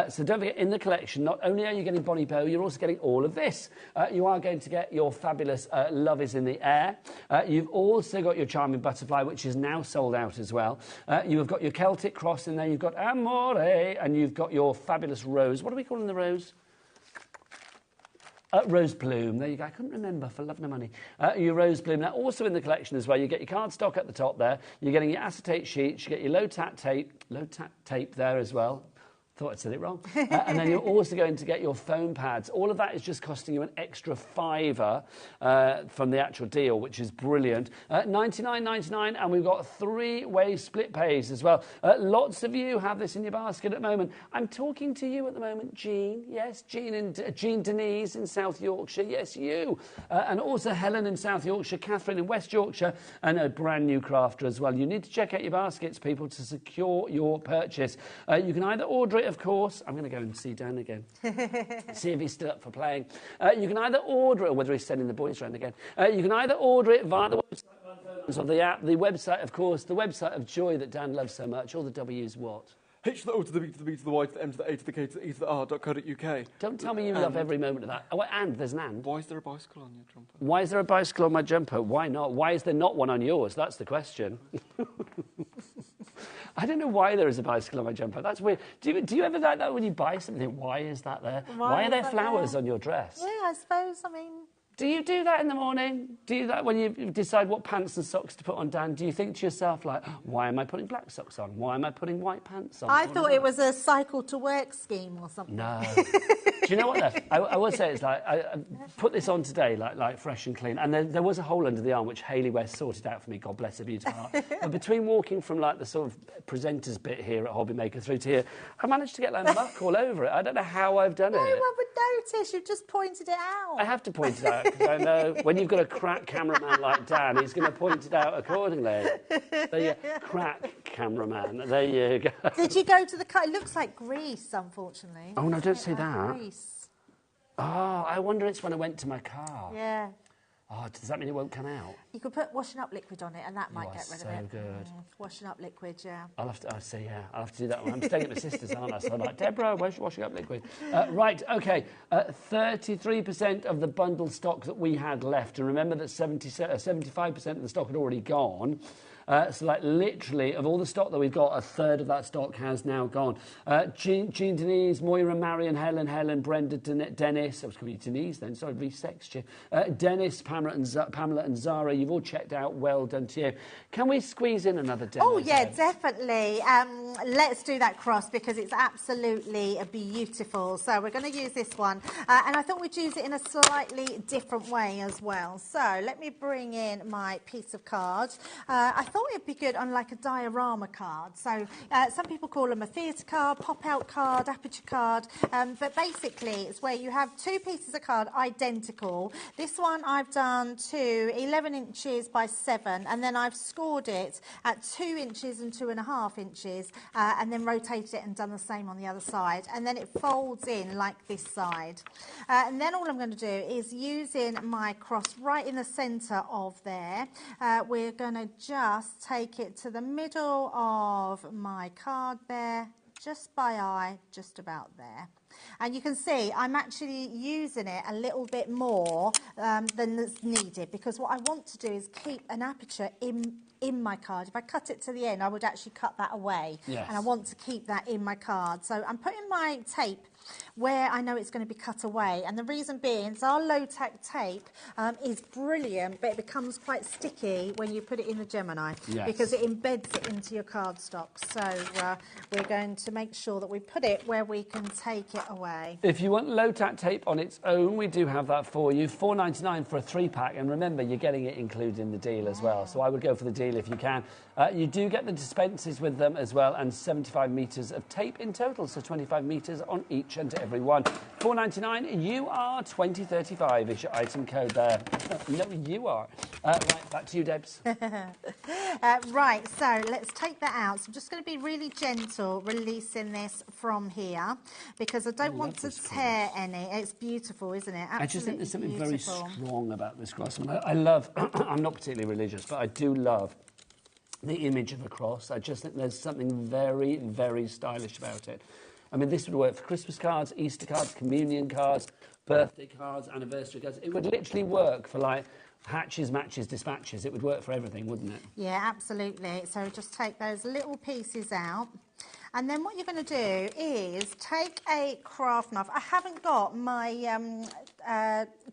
So don't forget, in the collection, not only are you getting Bonnie Bow, you're also getting all of this. You are going to get your fabulous Love is in the Air. You've also got your Charming Butterfly, which is now sold out as well. You have got your Celtic Cross in there. You've got Amore, and you've got your fabulous Rose. What are we calling the Rose? Rose Bloom, there you go. I couldn't remember for love nor money. Your Rose Bloom. Now, also in the collection as well, you get your cardstock at the top there. You're getting your acetate sheets. You get your low-tack tape there as well. Thought I'd said it wrong. And then you're also going to get your foam pads. All of that is just costing you an extra £5 from the actual deal, which is brilliant. $99.99, and we've got 3-way split pays as well. Lots of you have this in your basket at the moment. I'm talking to you at the moment, Jean. Yes, Jean Denise in South Yorkshire. Yes, you. And also Helen in South Yorkshire, Catherine in West Yorkshire, and a brand new crafter as well. You need to check out your baskets, people, to secure your purchase. You can either order it, of course. I'm going to go and see Dan again. See if he's still up for playing. You can either order it, or whether he's sending the boys round again. You can either order it via the website, or the app, the website, of course, the website of joy that Dan loves so much. All the W's what? H to the O to the B to the B to the Y to the M to the A to the K to the E to the R.co.uk. Don't tell me you love every moment of that. Oh, and there's an and. Why is there a bicycle on your jumper? Why is there a bicycle on my jumper? Why not? Why is there not one on yours? That's the question. I don't know why there is a bicycle on my jumper. That's weird. Do you ever like that when you buy something? Why is that there? Why are there flowers on your dress? Yeah, I suppose. I mean... Do you do that in the morning? Do you do that when you decide what pants and socks to put on, Dan? Do you think to yourself, like, why am I putting black socks on? Why am I putting white pants on? I thought it was a cycle to work scheme or something. No. Do you know what, though? I will say it's like, I put this on today, like fresh and clean, and there was a hole under the arm, which Hayley West sorted out for me, God bless her beautiful heart. But between walking from, like, the sort of presenter's bit here at HobbyMaker through to here, I managed to get, like, muck all over it. I don't know how I've done it. No one would notice. You've just pointed it out. I have to point it out, because I know when you've got a crack cameraman like Dan, he's going to point it out accordingly. There you crack cameraman. There you go. Did you go to the car? It looks like Greece, unfortunately. Oh, no, don't say that. Greece. Oh, I wonder it's when I went to my car. Yeah. Oh, does that mean it won't come out? You could put washing up liquid on it, and that might get rid of it. So good. Washing up liquid, yeah. I'll have to. I see. Yeah, I'll have to do that. I'm staying at my sister's, aren't I? So I'm like, Deborah, where's your washing up liquid? Right. Okay. 33% of the bundle stock that we had left, and remember that 75% of the stock had already gone. So, like, literally, of all the stock that we've got, a third of that stock has now gone. Jean, Denise, Moira, Marion, Helen, Brenda, Dennis. I was calling you Denise then. Sorry, resexed you. Dennis, Pamela and Zara, you've all checked out. Well done to you. Can we squeeze in another demo? Oh, yeah, definitely. Let's do that cross because it's absolutely beautiful. So we're going to use this one. And I thought we'd use it in a slightly different way as well. So let me bring in my piece of card. I thought it'd be good on like a diorama card. So some people call them a theatre card, pop-out card, aperture card. But basically, it's where you have two pieces of card identical. This one I've done to 11 inches by 7, and then I've scored it at 2 inches and 2.5 inches, and then rotated it and done the same on the other side. And then it folds in like this side. And then all I'm going to do is using my cross right in the centre of there, we're going to just take it to the middle of my card there, just by eye, just about there. And you can see I'm actually using it a little bit more than is needed, because what I want to do is keep an aperture in my card. If I cut it to the end, I would actually cut that away. Yes. And I want to keep that in my card. So I'm putting my tape where I know it's going to be cut away, and the reason being is our low-tack tape is brilliant, but it becomes quite sticky when you put it in the Gemini. Yes. Because it embeds it into your cardstock. So we're going to make sure that we put it where we can take it away. If you want low-tack tape on its own, we do have that for you. $4.99 for a 3-pack, and remember, you're getting it included in the deal as well. So I would go for the deal if you can. You do get the dispensers with them as well, and 75 metres of tape in total, so 25 metres on each and every one. $4.99, you are 2035 is your item code there. No, you are. Right, back to you, Debs. Right, so let's take that out. So I'm just going to be really gentle releasing this from here, because I don't want to tear any. It's beautiful, isn't it? Absolutely. I just think there's something beautiful. very strong about this cross. I love, I'm not particularly religious, but I do love the image of a cross. I just think there's something very, very stylish about it. I mean, this would work for Christmas cards, Easter cards, communion cards, birthday cards, anniversary cards. It would literally work for, like, hatches, matches, dispatches. It would work for everything, wouldn't it? Yeah, absolutely. So just take those little pieces out. And then what you're going to do is take a craft knife. I haven't got my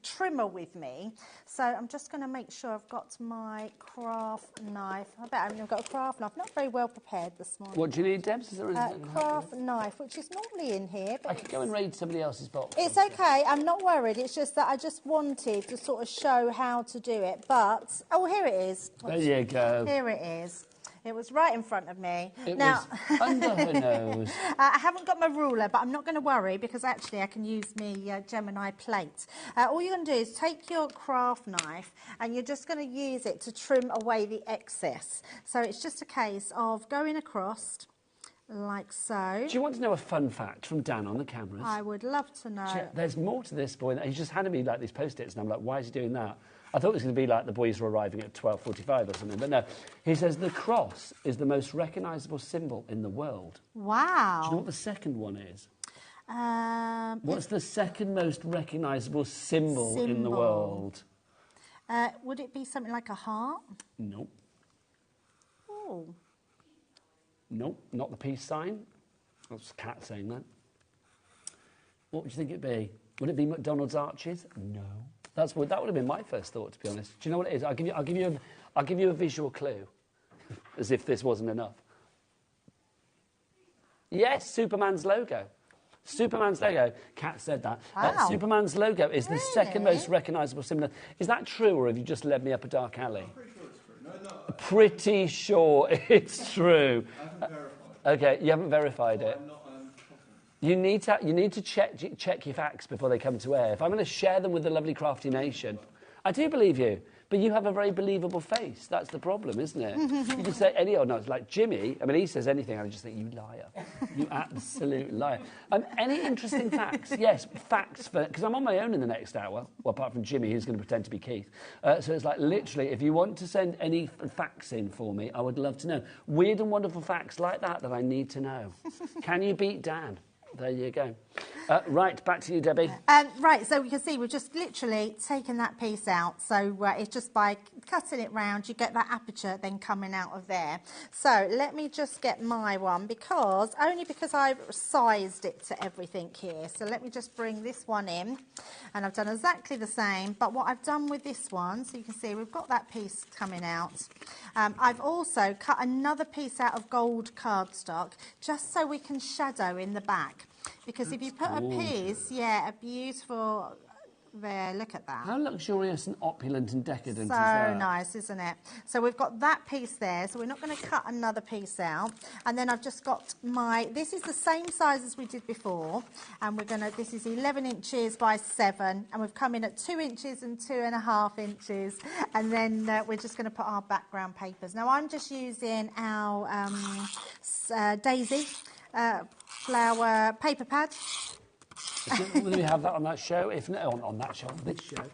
trimmer with me, so I'm just going to make sure I've got my craft knife. I bet I haven't got a craft knife. Not very well prepared this morning. What do you need, Debs? Is there anything? Craft knife, which is normally in here. But I could go and raid somebody else's box. it's okay. I'm not worried. It's just that I just wanted to sort of show how to do it. But, oh, here it is. There you go. Here it is. It was right in front of me. It now, was under her nose. I haven't got my ruler, but I'm not going to worry, because actually I can use my Gemini plate. All you're going to do is take your craft knife and you're just going to use it to trim away the excess. So it's just a case of going across like so. Do you want to know a fun fact from Dan on the cameras? I would love to know. There's more to this boy. He's just handed me like these Post-its, and I'm like, why is he doing that? I thought it was going to be like the boys were arriving at 12:45 or something, but no. He says the cross is the most recognisable symbol in the world. Wow. Do you know what the second one is? What's the second most recognisable symbol in the world? Would it be something like a heart? Nope. Oh. Nope, not the peace sign. That's a cat saying that. What would you think it'd be? Would it be McDonald's arches? No. That would have been my first thought, to be honest. Do you know what it is? I'll give you a visual clue, as if this wasn't enough. Yes, Superman's logo. Superman's logo. Kat said that. Wow. Superman's logo is the second most recognisable symbol. Is that true, or have you just led me up a dark alley? I'm pretty sure it's true. No, Pretty sure it's true. I haven't verified. Okay, you haven't verified it. I'm not confident. You need to check your facts before they come to air. If I'm going to share them with the lovely crafty nation, I do believe you. But you have a very believable face. That's the problem, isn't it? You can say any old nonsense. Like Jimmy, I mean, he says anything, I just think, you liar. You absolute liar. Any interesting facts? Yes, facts, because I'm on my own in the next hour. Well, apart from Jimmy, who's going to pretend to be Keith. So it's like, literally, if you want to send any facts in for me, I would love to know. Weird and wonderful facts like that I need to know. Can you beat Dan? There you go. Right, back to you, Debbie. Right, so you can see we've just literally taken that piece out. So it's just by cutting it round, you get that aperture then coming out of there. So let me just get my one, only because I've sized it to everything here. So let me just bring this one in, and I've done exactly the same. But what I've done with this one, so you can see we've got that piece coming out. I've also cut another piece out of gold cardstock, just so we can shadow in the back. Because if you put a piece, a beautiful, there, look at that. How luxurious and opulent and decadent is So that? nice, isn't it? So we've got that piece there, so we're not going to cut another piece out. And then I've just got this is the same size as we did before. And this is 11 inches by 7. And we've come in at 2 inches and 2.5 inches. And then we're just going to put our background papers. Now I'm just using our daisy flower paper pad. Will we have that on that show? If not, on that show, on this show.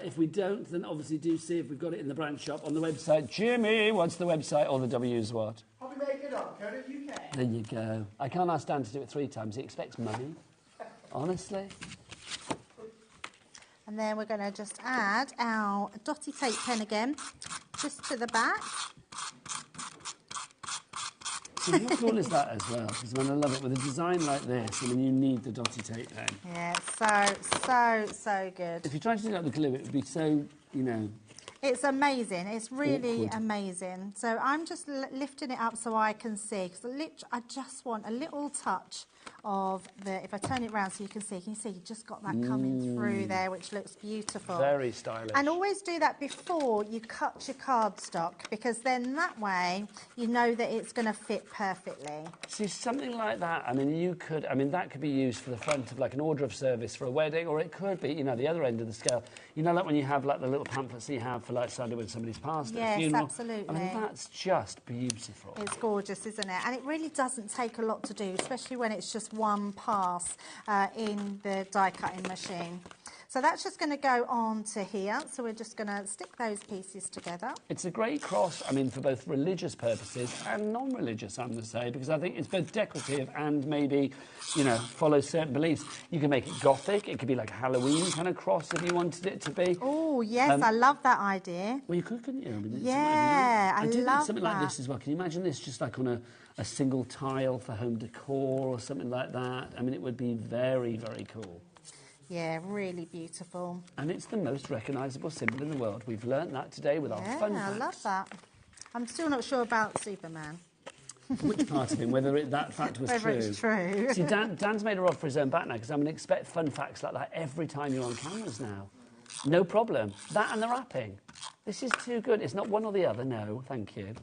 If we don't, then obviously do see if we've got it in the brand shop on the website. Jimmy, what's the website or the W's what? HobbyMaker.co.uk. There you go. I can't ask Dan to do it 3 times. He expects money. Honestly. And then we're going to just add our dotty tape pen again, just to the back. So how cool is that as well? Because I love it with a design like this. I mean, you need the dotty tape pen. Yeah, so good. If you're trying to do that with glue, it would be so, It's amazing. It's really awkward. amazing. So I'm just lifting it up so I can see. Because I just want a little touch of if I turn it around so you can see you just got that coming through there, which looks beautiful. Very stylish. And always do that before you cut your cardstock, because then that way you know that it's going to fit perfectly. See, something like that, that could be used for the front of like an order of service for a wedding, or it could be, the other end of the scale. Like when you have like the little pamphlets that you have for like Sunday when somebody's passed at a funeral. Yes, absolutely. I mean, that's just beautiful. It's gorgeous, isn't it? And it really doesn't take a lot to do, especially when it's just one pass in the die cutting machine. So that's just going to go on to here. So we're just going to stick those pieces together. It's a great cross, for both religious purposes and non-religious, I'm going to say, because I think it's both decorative and maybe, follows certain beliefs. You can make it Gothic. It could be like a Halloween kind of cross if you wanted it to be. Oh, yes, I love that idea. Well, you could, couldn't you? I do love something like this as well. Can you imagine this just like on a single tile for home decor or something like that? It would be very, very cool. Yeah, really beautiful. And it's the most recognisable symbol in the world. We've learnt that today with our fun facts. I love that. I'm still not sure about Superman. Which part of him, whether that fact was Whether true. it's true. See, Dan's made a rod for his own back now, because I'm going to expect fun facts like that every time you're on cameras now. No problem. That and the wrapping. This is too good. It's not one or the other. No, thank you.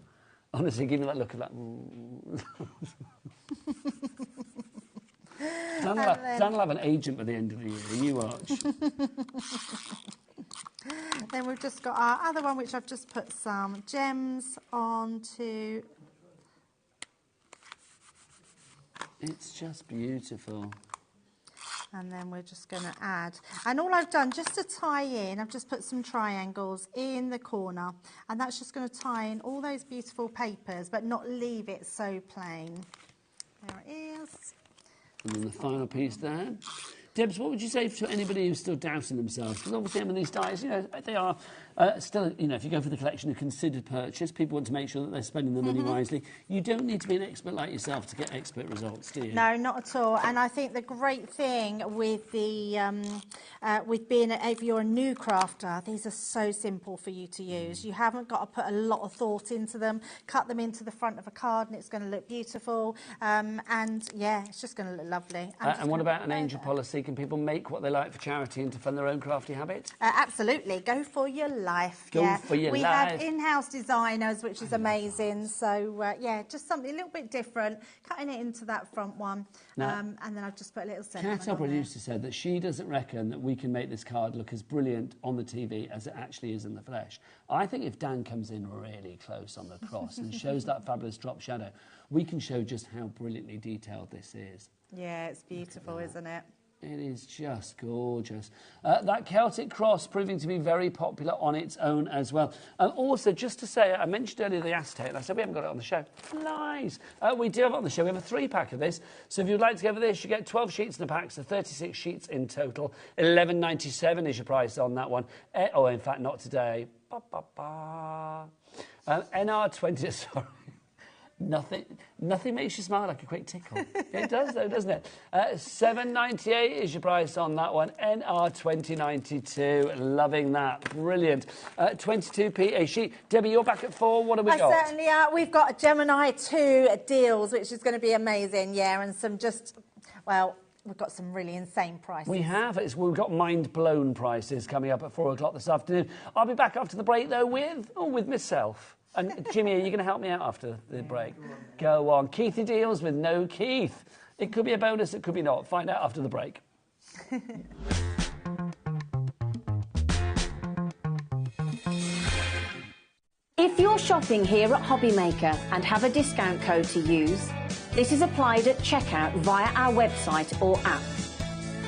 Honestly, give me that look of that. Dan will have an agent by the end of the year. You watch. Then we've just got our other one, which I've just put some gems onto. It's just beautiful. And then we're just going to add. And all I've done, just to tie in, I've just put some triangles in the corner. And that's just going to tie in all those beautiful papers, but not leave it so plain. There it is. And then the final piece there. Debs, what would you say to anybody who's still doubting themselves? Because obviously, these dies, they are still, if you go for the collection, a considered purchase. People want to make sure that they're spending their money wisely. You don't need to be an expert like yourself to get expert results, do you? No, not at all. And I think the great thing with with being, if you're a new crafter, these are so simple for you to use. You haven't got to put a lot of thought into them. Cut them into the front of a card and it's going to look beautiful. And yeah, it's just going to look lovely. And what about an angel policy? charity? Can people make what they like for charity and to fund their own crafty habits? Absolutely. Go for your life. Go for your we life. have in-house designers, which is amazing. So, yeah, just something a little bit different. Cutting it into that front one. And then I've just put a little sentiment Kat, our on producer, said that she doesn't reckon that we can make this card look as brilliant on the TV as it actually is in the flesh. I think if Dan comes in really close on the cross and shows that fabulous drop shadow, we can show just how brilliantly detailed this is. Yeah, it's beautiful, isn't it? It is just gorgeous. That Celtic cross proving to be very popular on its own as well. And also, just to say, I mentioned earlier the Aztec, and I said we haven't got it on the show. Lies. We do have it on the show. We have a 3-pack of this. So if you'd like to go for this, you get 12 sheets in a pack, so 36 sheets in total. $11.97 is your price on that one. Oh, in fact, not today. NR20, sorry. Nothing makes you smile like a quick tickle. It does, though, doesn't it? $7.98 is your price on that one. NR 2092. Loving that. Brilliant. 22p a sheet. Debbie, you're back at 4. What have we got? I certainly are. We've got a Gemini 2 deals, which is going to be amazing, yeah, and some just, well, we've got some really insane prices. We have. We've got mind-blown prices coming up at 4 o'clock this afternoon. I'll be back after the break, though, with myself. And Jimmy, are you going to help me out after the break? Go on. Keithy deals with no Keith. It could be a bonus, it could be not. Find out after the break. If you're shopping here at HobbyMaker and have a discount code to use, this is applied at checkout via our website or app.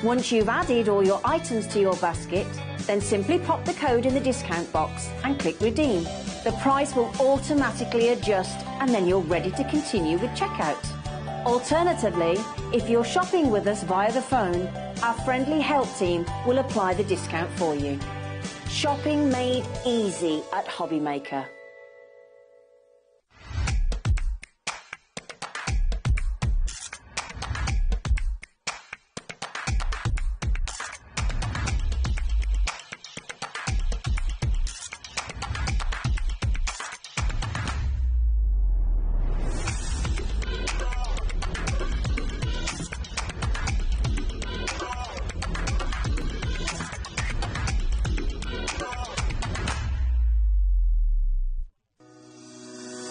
Once you've added all your items to your basket, then simply pop the code in the discount box and click redeem. The price will automatically adjust and then you're ready to continue with checkout. Alternatively, if you're shopping with us via the phone, our friendly help team will apply the discount for you. Shopping made easy at HobbyMaker.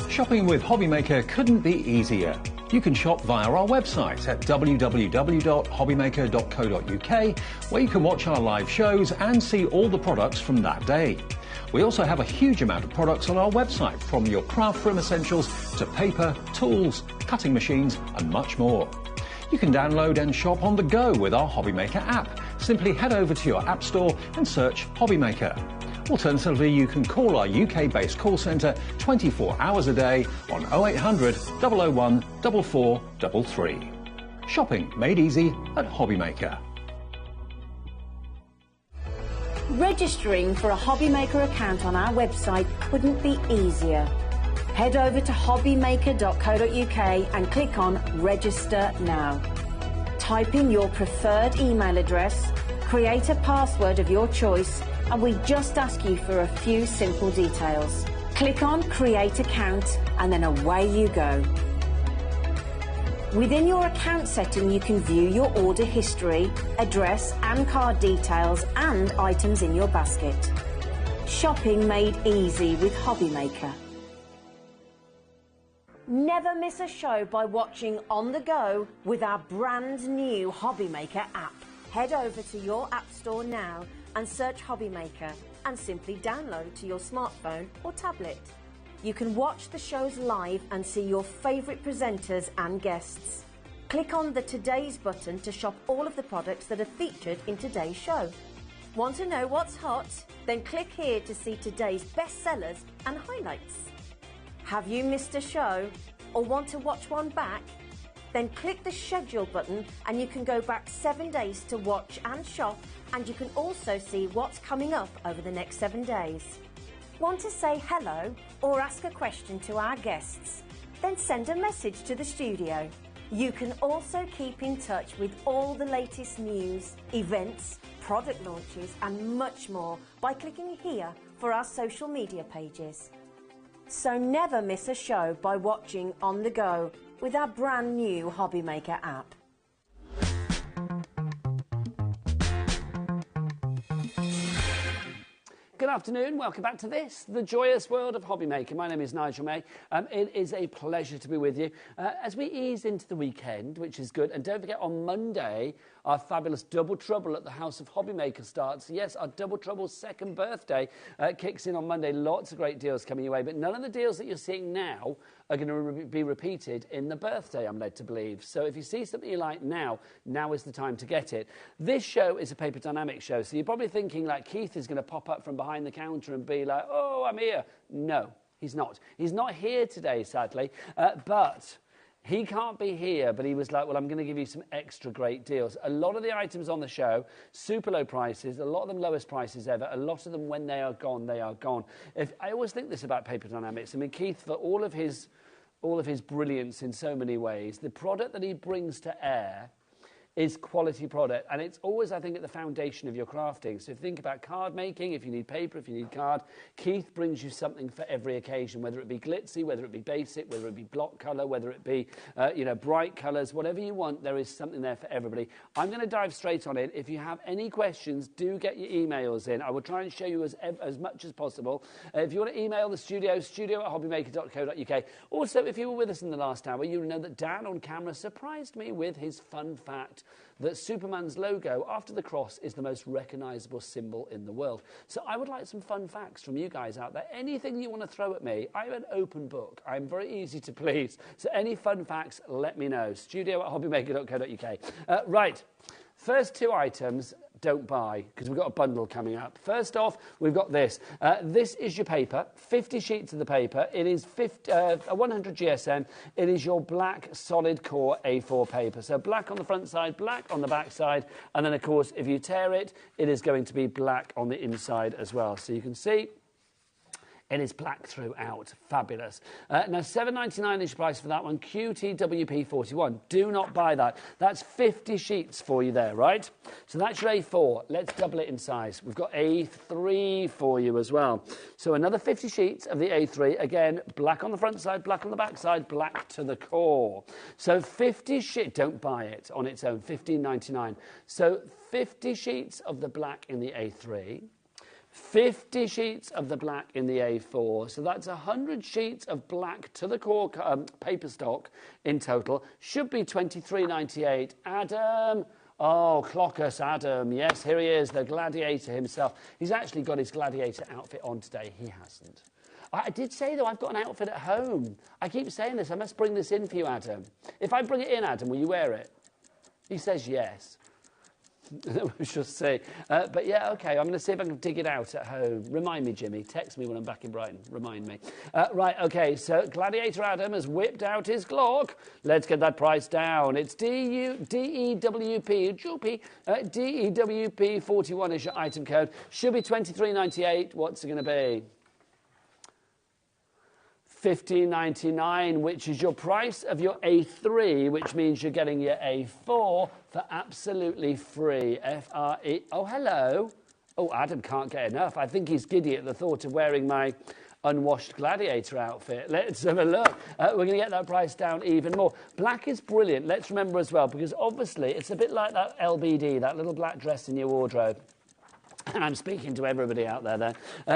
Shopping with HobbyMaker couldn't be easier. You can shop via our website at www.hobbymaker.co.uk, where you can watch our live shows and see all the products from that day. We also have a huge amount of products on our website, from your craft room essentials to paper, tools, cutting machines and much more. You can download and shop on the go with our HobbyMaker app. Simply head over to your app store and search HobbyMaker. Alternatively, you can call our UK-based call centre 24 hours a day on 0800 001 4433. Shopping made easy at HobbyMaker. Registering for a HobbyMaker account on our website couldn't be easier. Head over to hobbymaker.co.uk and click on Register Now. Type in your preferred email address, create a password of your choice, and we just ask you for a few simple details. Click on Create Account and then away you go. Within your account setting, you can view your order history, address and card details and items in your basket. Shopping made easy with HobbyMaker. Never miss a show by watching on the go with our brand new HobbyMaker app. Head over to your app store now and search HobbyMaker and simply download to your smartphone or tablet. You can watch the shows live and see your favourite presenters and guests. Click on the Today's button to shop all of the products that are featured in today's show. Want to know what's hot? Then click here to see today's bestsellers and highlights. Have you missed a show or want to watch one back? Then click the schedule button and you can go back 7 days to watch and shop, and you can also see what's coming up over the next 7 days. Want to say hello or ask a question to our guests? Then send a message to the studio. You can also keep in touch with all the latest news, events, product launches and much more by clicking here for our social media pages. So never miss a show by watching on the go with our brand new HobbyMaker app. good afternoon. Welcome back to this, the joyous world of HobbyMaker. My name is Nigel May. It is a pleasure to be with you as we ease into the weekend, which is good. And don't forget, on Monday, our fabulous Double Trouble at the House of HobbyMaker starts. Yes, our Double Trouble's second birthday kicks in on Monday. Lots of great deals coming your way, but none of the deals that you're seeing now are going to be repeated in the birthday, I'm led to believe. So if you see something you like now is the time to get it. This show is a paper dynamic show, so you're probably thinking like Keith is going to pop up from behind the counter and be like, oh, I'm here. No, he's not. He's not here today, sadly, but he can't be here, but he was like, well, I'm going to give you some extra great deals. A lot of the items on the show, super low prices, a lot of them lowest prices ever, a lot of them when they are gone, they are gone. I always think this about paper dynamics. I mean, Keith, for all of his brilliance in so many ways, the product that he brings to air is quality product, and it's always, I think, at the foundation of your crafting. So if you think about card making, if you need paper, if you need card, Keith brings you something for every occasion, whether it be glitzy, whether it be basic, whether it be block colour, whether it be bright colours, whatever you want, there is something there for everybody. I'm going to dive straight on it. If you have any questions, do get your emails in. I will try and show you as much as possible. If you want to email the studio at hobbymaker.co.uk. Also, if you were with us in the last hour, you'll know that Dan on camera surprised me with his fun fact that Superman's logo after the cross is the most recognisable symbol in the world. So I would like some fun facts from you guys out there. Anything you want to throw at me, I'm an open book. I'm very easy to please. So any fun facts, let me know. Studio at hobbymaker.co.uk. Right, first two items, don't buy, because we've got a bundle coming up. First off, we've got this. This is your paper, 50 sheets of the paper. It is 100 GSM. It is your black solid core A4 paper. So black on the front side, black on the back side, and then, of course, if you tear it, it is going to be black on the inside as well. So you can see it is black throughout. Fabulous. Now, $7.99 is your price for that one. QTWP41. Do not buy that. That's 50 sheets for you there, right? So that's your A4. Let's double it in size. We've got A3 for you as well. So another 50 sheets of the A3. Again, black on the front side, black on the back side, black to the core. So 50 sheets. Don't buy it on its own. $15.99. So 50 sheets of the black in the A3. 50 sheets of the black in the A4. So that's 100 sheets of black to the core paper stock in total. Should be $23.98. Adam. Oh, clock us, Adam. Yes, here he is, the gladiator himself. He's actually got his gladiator outfit on today. He hasn't. I did say, though, I've got an outfit at home. I keep saying this. I must bring this in for you, Adam. If I bring it in, Adam, will you wear it? He says yes. We shall see. But yeah, OK, I'm going to see if I can dig it out at home. Remind me, Jimmy. Text me when I'm back in Brighton. Remind me. Right, OK, so Gladiator Adam has whipped out his Glock. Let's get that price down. It's DEWP 41 is your item code. Should be $23.98. What's it going to be? $15.99, which is your price of your A3, which means you're getting your A4 for absolutely free. F-R-E. Oh, hello. Oh, Adam can't get enough. I think he's giddy at the thought of wearing my unwashed gladiator outfit. Let's have a look. We're going to get that price down even more. Black is brilliant. Let's remember as well, because obviously it's a bit like that LBD, that little black dress in your wardrobe. And I'm speaking to everybody out there then.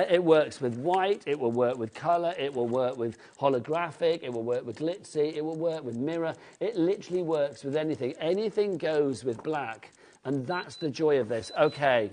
It works with white, it will work with colour, it will work with holographic, it will work with glitzy, it will work with mirror. It literally works with anything. Anything goes with black. And that's the joy of this. OK,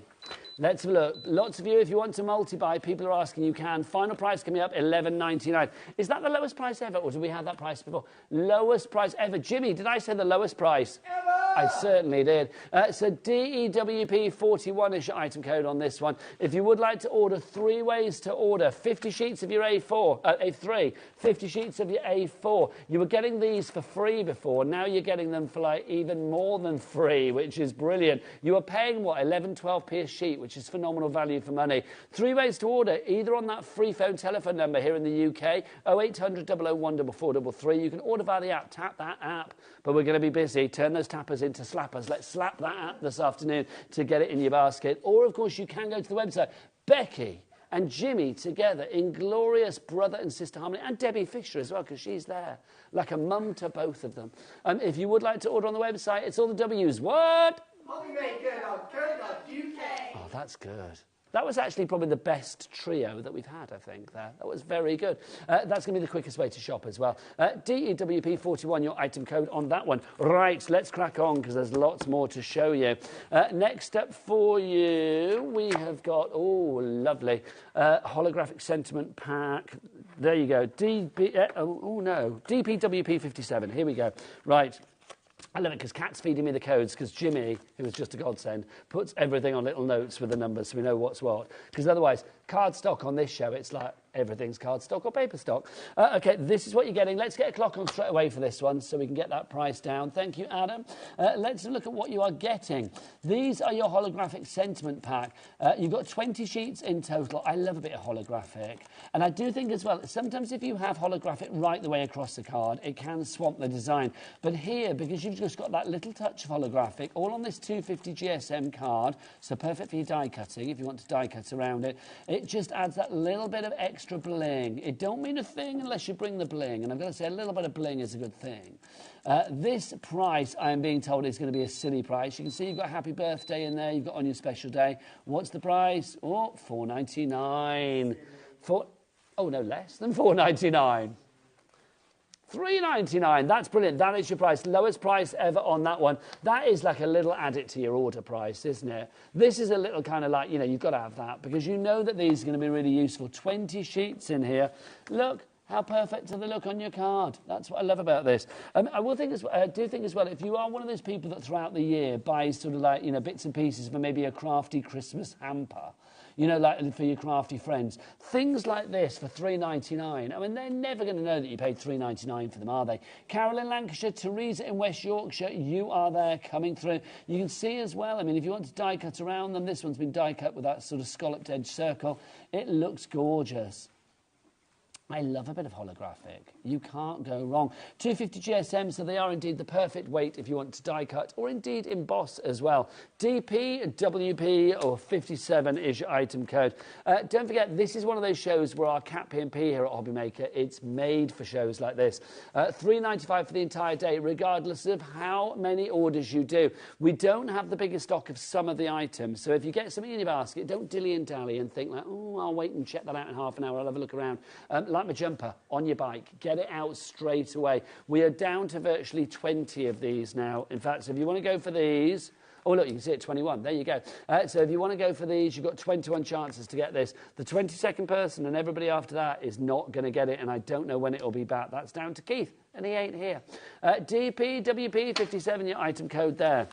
let's have a look. Lots of you, if you want to multi-buy, people are asking, you can. Final price coming up, $11.99. Is that the lowest price ever, or did we have that price before? Lowest price ever. Jimmy, did I say the lowest price? Ever! I certainly did. So DEWP 41 is your item code on this one. If you would like to order, 3 ways to order. 50 sheets of your A3, 50 sheets of your A4. You were getting these for free before. Now you're getting them for like even more than free, which is brilliant. You are paying, what, 11, 12p a sheet, which is phenomenal value for money. 3 ways to order, either on that free phone telephone number here in the UK, 0800 001 4433. You can order via the app. Tap that app. But we're going to be busy. Turn those tappers into slappers. Let's slap that app this afternoon to get it in your basket. Or, of course, you can go to the website. Becky and Jimmy together in glorious brother and sister harmony. And Debbie Fisher as well, because she's there. Like a mum to both of them. If you would like to order on the website, it's all the W's. What? HobbyMaker.co.uk. Oh, that's good. That was actually probably the best trio that we've had, I think, there. That was very good. That's going to be the quickest way to shop as well. DEWP41, your item code on that one. Right, let's crack on because there's lots more to show you. Next up for you, we have got, oh, lovely, holographic sentiment pack. There you go. DPWP57. Here we go. Right. I love it because Kat's feeding me the codes because Jimmy, who is just a godsend, puts everything on little notes with the numbers so we know what's what. Because otherwise, card stock on this show, it's like everything's card stock or paper stock. OK, this is what you're getting. Let's get a clock on straight away for this one so we can get that price down. Thank you, Adam. Let's look at what you are getting. These are your holographic sentiment pack. You've got 20 sheets in total. I love a bit of holographic. And I do think as well, sometimes if you have holographic right the way across the card, it can swamp the design. But here, because you've just got that little touch of holographic, all on this 250 GSM card, so perfect for your die cutting if you want to die cut around it, it just adds that little bit of extra bling. It don't mean a thing unless you bring the bling, and I'm going to say a little bit of bling is a good thing. This price, I am being told, is going to be a silly price. You can see you've got happy birthday in there, you've got on your special day. What's the price? Oh, $4.99. Oh, no, less than $4.99. $3.99. That's brilliant. That is your price. Lowest price ever on that one. That is like a little add it to your order price, isn't it? This is a little kind of like, you know, you've got to have that because you know that these are going to be really useful. 20 sheets in here. Look. How perfect do they look on your card? That's what I love about this. I do think as well, if you are one of those people that throughout the year buys sort of like, you know, bits and pieces for maybe a crafty Christmas hamper, you know, like for your crafty friends, things like this for $3.99. I mean, they're never going to know that you paid $3.99 for them, are they? Carol in Lancashire, Teresa in West Yorkshire, you are there coming through. You can see as well, I mean, if you want to die cut around them, this one's been die cut with that sort of scalloped edge circle. It looks gorgeous. I love a bit of holographic. You can't go wrong. 250 GSM, so they are indeed the perfect weight if you want to die cut or indeed emboss as well. DP, WP or 57 is your item code. Don't forget, this is one of those shows where our Cat P&P here at HobbyMaker, it's made for shows like this. $3.95 for the entire day, regardless of how many orders you do. We don't have the biggest stock of some of the items, so if you get something in your basket, don't dilly and dally and think like, oh, I'll wait and check that out in half an hour, I'll have a look around. Like my jumper on your bike, get it out straight away. We are down to virtually 20 of these now. In fact, so if you want to go for these, oh look, you can see it, 21, there you go. So if you want to go for these, you've got 21 chances to get this. The 22nd person and everybody after that is not going to get it, and I don't know when it'll be back. That's down to Keith, and he ain't here. DPWP57, your item code there.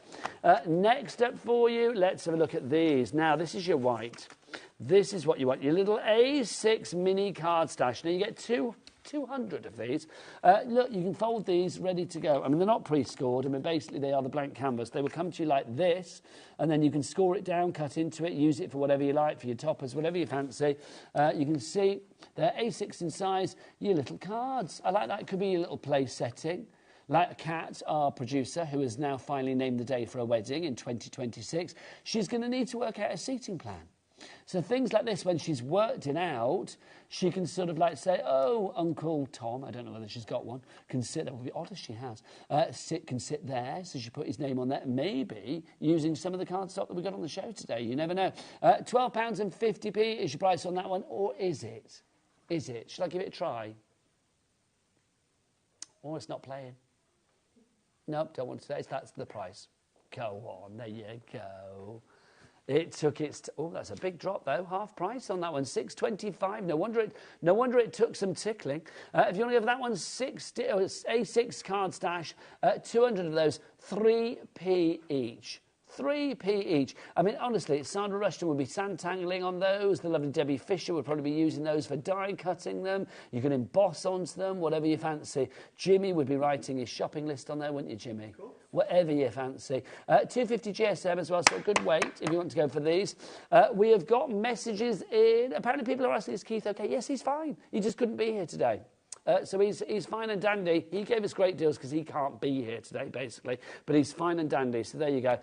Next up for you, let's have a look at these. Now, this is your white. This is what you want, your little A6 mini card stash. Now, you get 200 of these. Look, you can fold these ready to go. I mean, they're not pre-scored. I mean, basically, they are the blank canvas. They will come to you like this, and then you can score it down, cut into it, use it for whatever you like, for your toppers, whatever you fancy. You can see they're A6 in size, your little cards. I like that. It could be your little place setting. Like Kat, our producer, who has now finally named the day for a wedding in 2026, she's going to need to work out a seating plan. So things like this, when she's worked it out, she can sort of like say, oh, Uncle Tom, I don't know whether she's got one, can sit, that would be odd if she has, can sit there, so she put his name on there, maybe using some of the cardstock that we got on the show today, you never know. £12.50 is your price on that one, or is it? Is it? Shall I give it a try? Or it's not playing. Nope, don't want to say, that's the price. Go on, there you go. It took its... oh, that's a big drop, though. Half price on that one. $6.25. No wonder it took some tickling. If you want to go for that one, A6 card stash, 200 of those, 3p each. 3p each. I mean, honestly, Sandra Rushton would be sandtangling on those. The lovely Debbie Fisher would probably be using those for die cutting them. You can emboss onto them, whatever you fancy. Jimmy would be writing his shopping list on there, wouldn't you, Jimmy? Cool. Whatever you fancy. 250 GSM as well, so a good weight if you want to go for these. We have got messages in. Apparently people are asking, is Keith okay? Yes, he's fine. He just couldn't be here today. So he's fine and dandy. He gave us great deals because he can't be here today, basically. But he's fine and dandy, so there you go.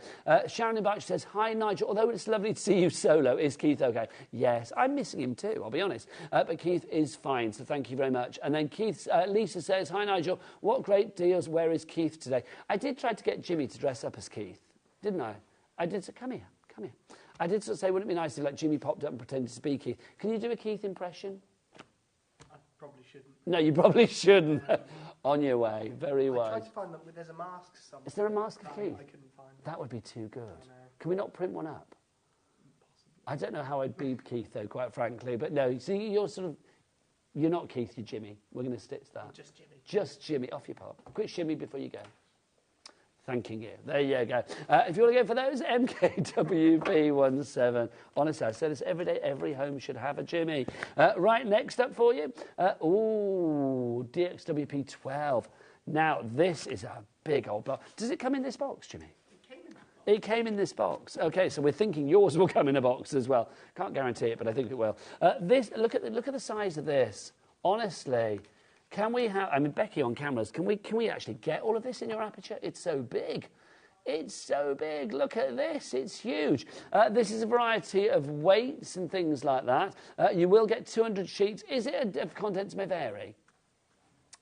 Sharon in Bach says, hi, Nigel. Although it's lovely to see you solo, is Keith okay? Yes, I'm missing him too, I'll be honest. But Keith is fine, so thank you very much. And then Lisa says, hi, Nigel. What great deals. Where is Keith today? I did try to get Jimmy to dress up as Keith, didn't I? I did say, come here. I did sort of say, wouldn't it be nice if like Jimmy popped up and pretended to be Keith? Can you do a Keith impression? I probably shouldn't. No, you probably shouldn't. On your way, very I wise. tried to find that there's a mask somewhere. Is there a mask of Keith? I couldn't find it. That would be too good. Can we not print one up? I don't know how I'd be Keith, though, quite frankly. But no, see, you're not Keith, you're Jimmy. We're going to stitch that. Just Jimmy. Just Jimmy. Off you pop. Quick shimmy before you go. Thanking you. There you go. If you want to go for those, MKWP17. Honestly, I say this every day. Every home should have a Jimmy. Right, next up for you. DXWP12. Now, this is a big old block. Does it come in this box, Jimmy? It came in this box. Okay, so we're thinking yours will come in a box as well. Can't guarantee it, but I think it will. Look at the size of this. Honestly, can we have? I mean, Becky on cameras. Can we actually get all of this in your aperture? It's so big. It's so big. Look at this. It's huge. This is a variety of weights and things like that. You will get 200 sheets. Is it contents may vary?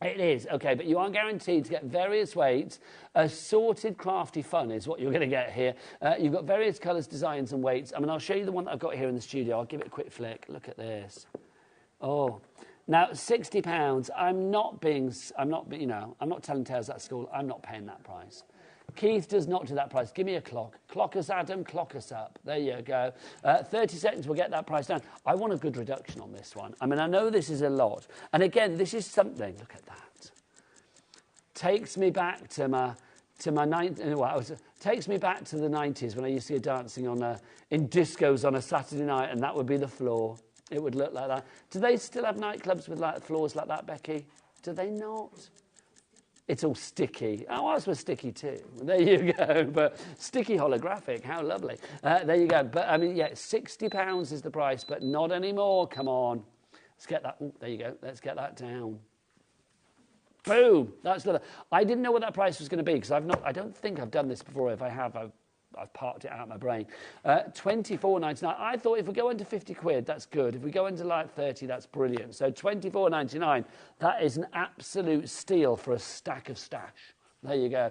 It is, okay, but you are guaranteed to get various weights. Assorted crafty fun is what you're going to get here. You've got various colours, designs and weights. I mean, I'll show you the one that I've got here in the studio. I'll give it a quick flick. Look at this. Oh, now £60. I'm not telling tales at school. I'm not paying that price. Keith does not do that price. Give me a clock. Clock us, Adam. Clock us up. There you go. 30 seconds, we'll get that price down. I want a good reduction on this one. I mean, I know this is a lot. And again, this is something. Look at that. Takes me back to takes me back to the 90s when I used to go dancing in discos on a Saturday night, and that would be the floor. It would look like that. Do they still have nightclubs with like floors like that, Becky? Do they not? It's all sticky. Oh, ours was sticky too. There you go. But sticky holographic. How lovely. There you go. But, I mean, yeah, £60 is the price, but not anymore. Come on. Let's get that. Ooh, there you go. Let's get that down. Boom. That's lovely. I didn't know what that price was going to be because I don't think I've done this before. If I have, I've parked it out of my brain. £24.99. I thought if we go into 50 quid, that's good. If we go into like 30, that's brilliant. So £24.99, that is an absolute steal for a stack of stash. There you go.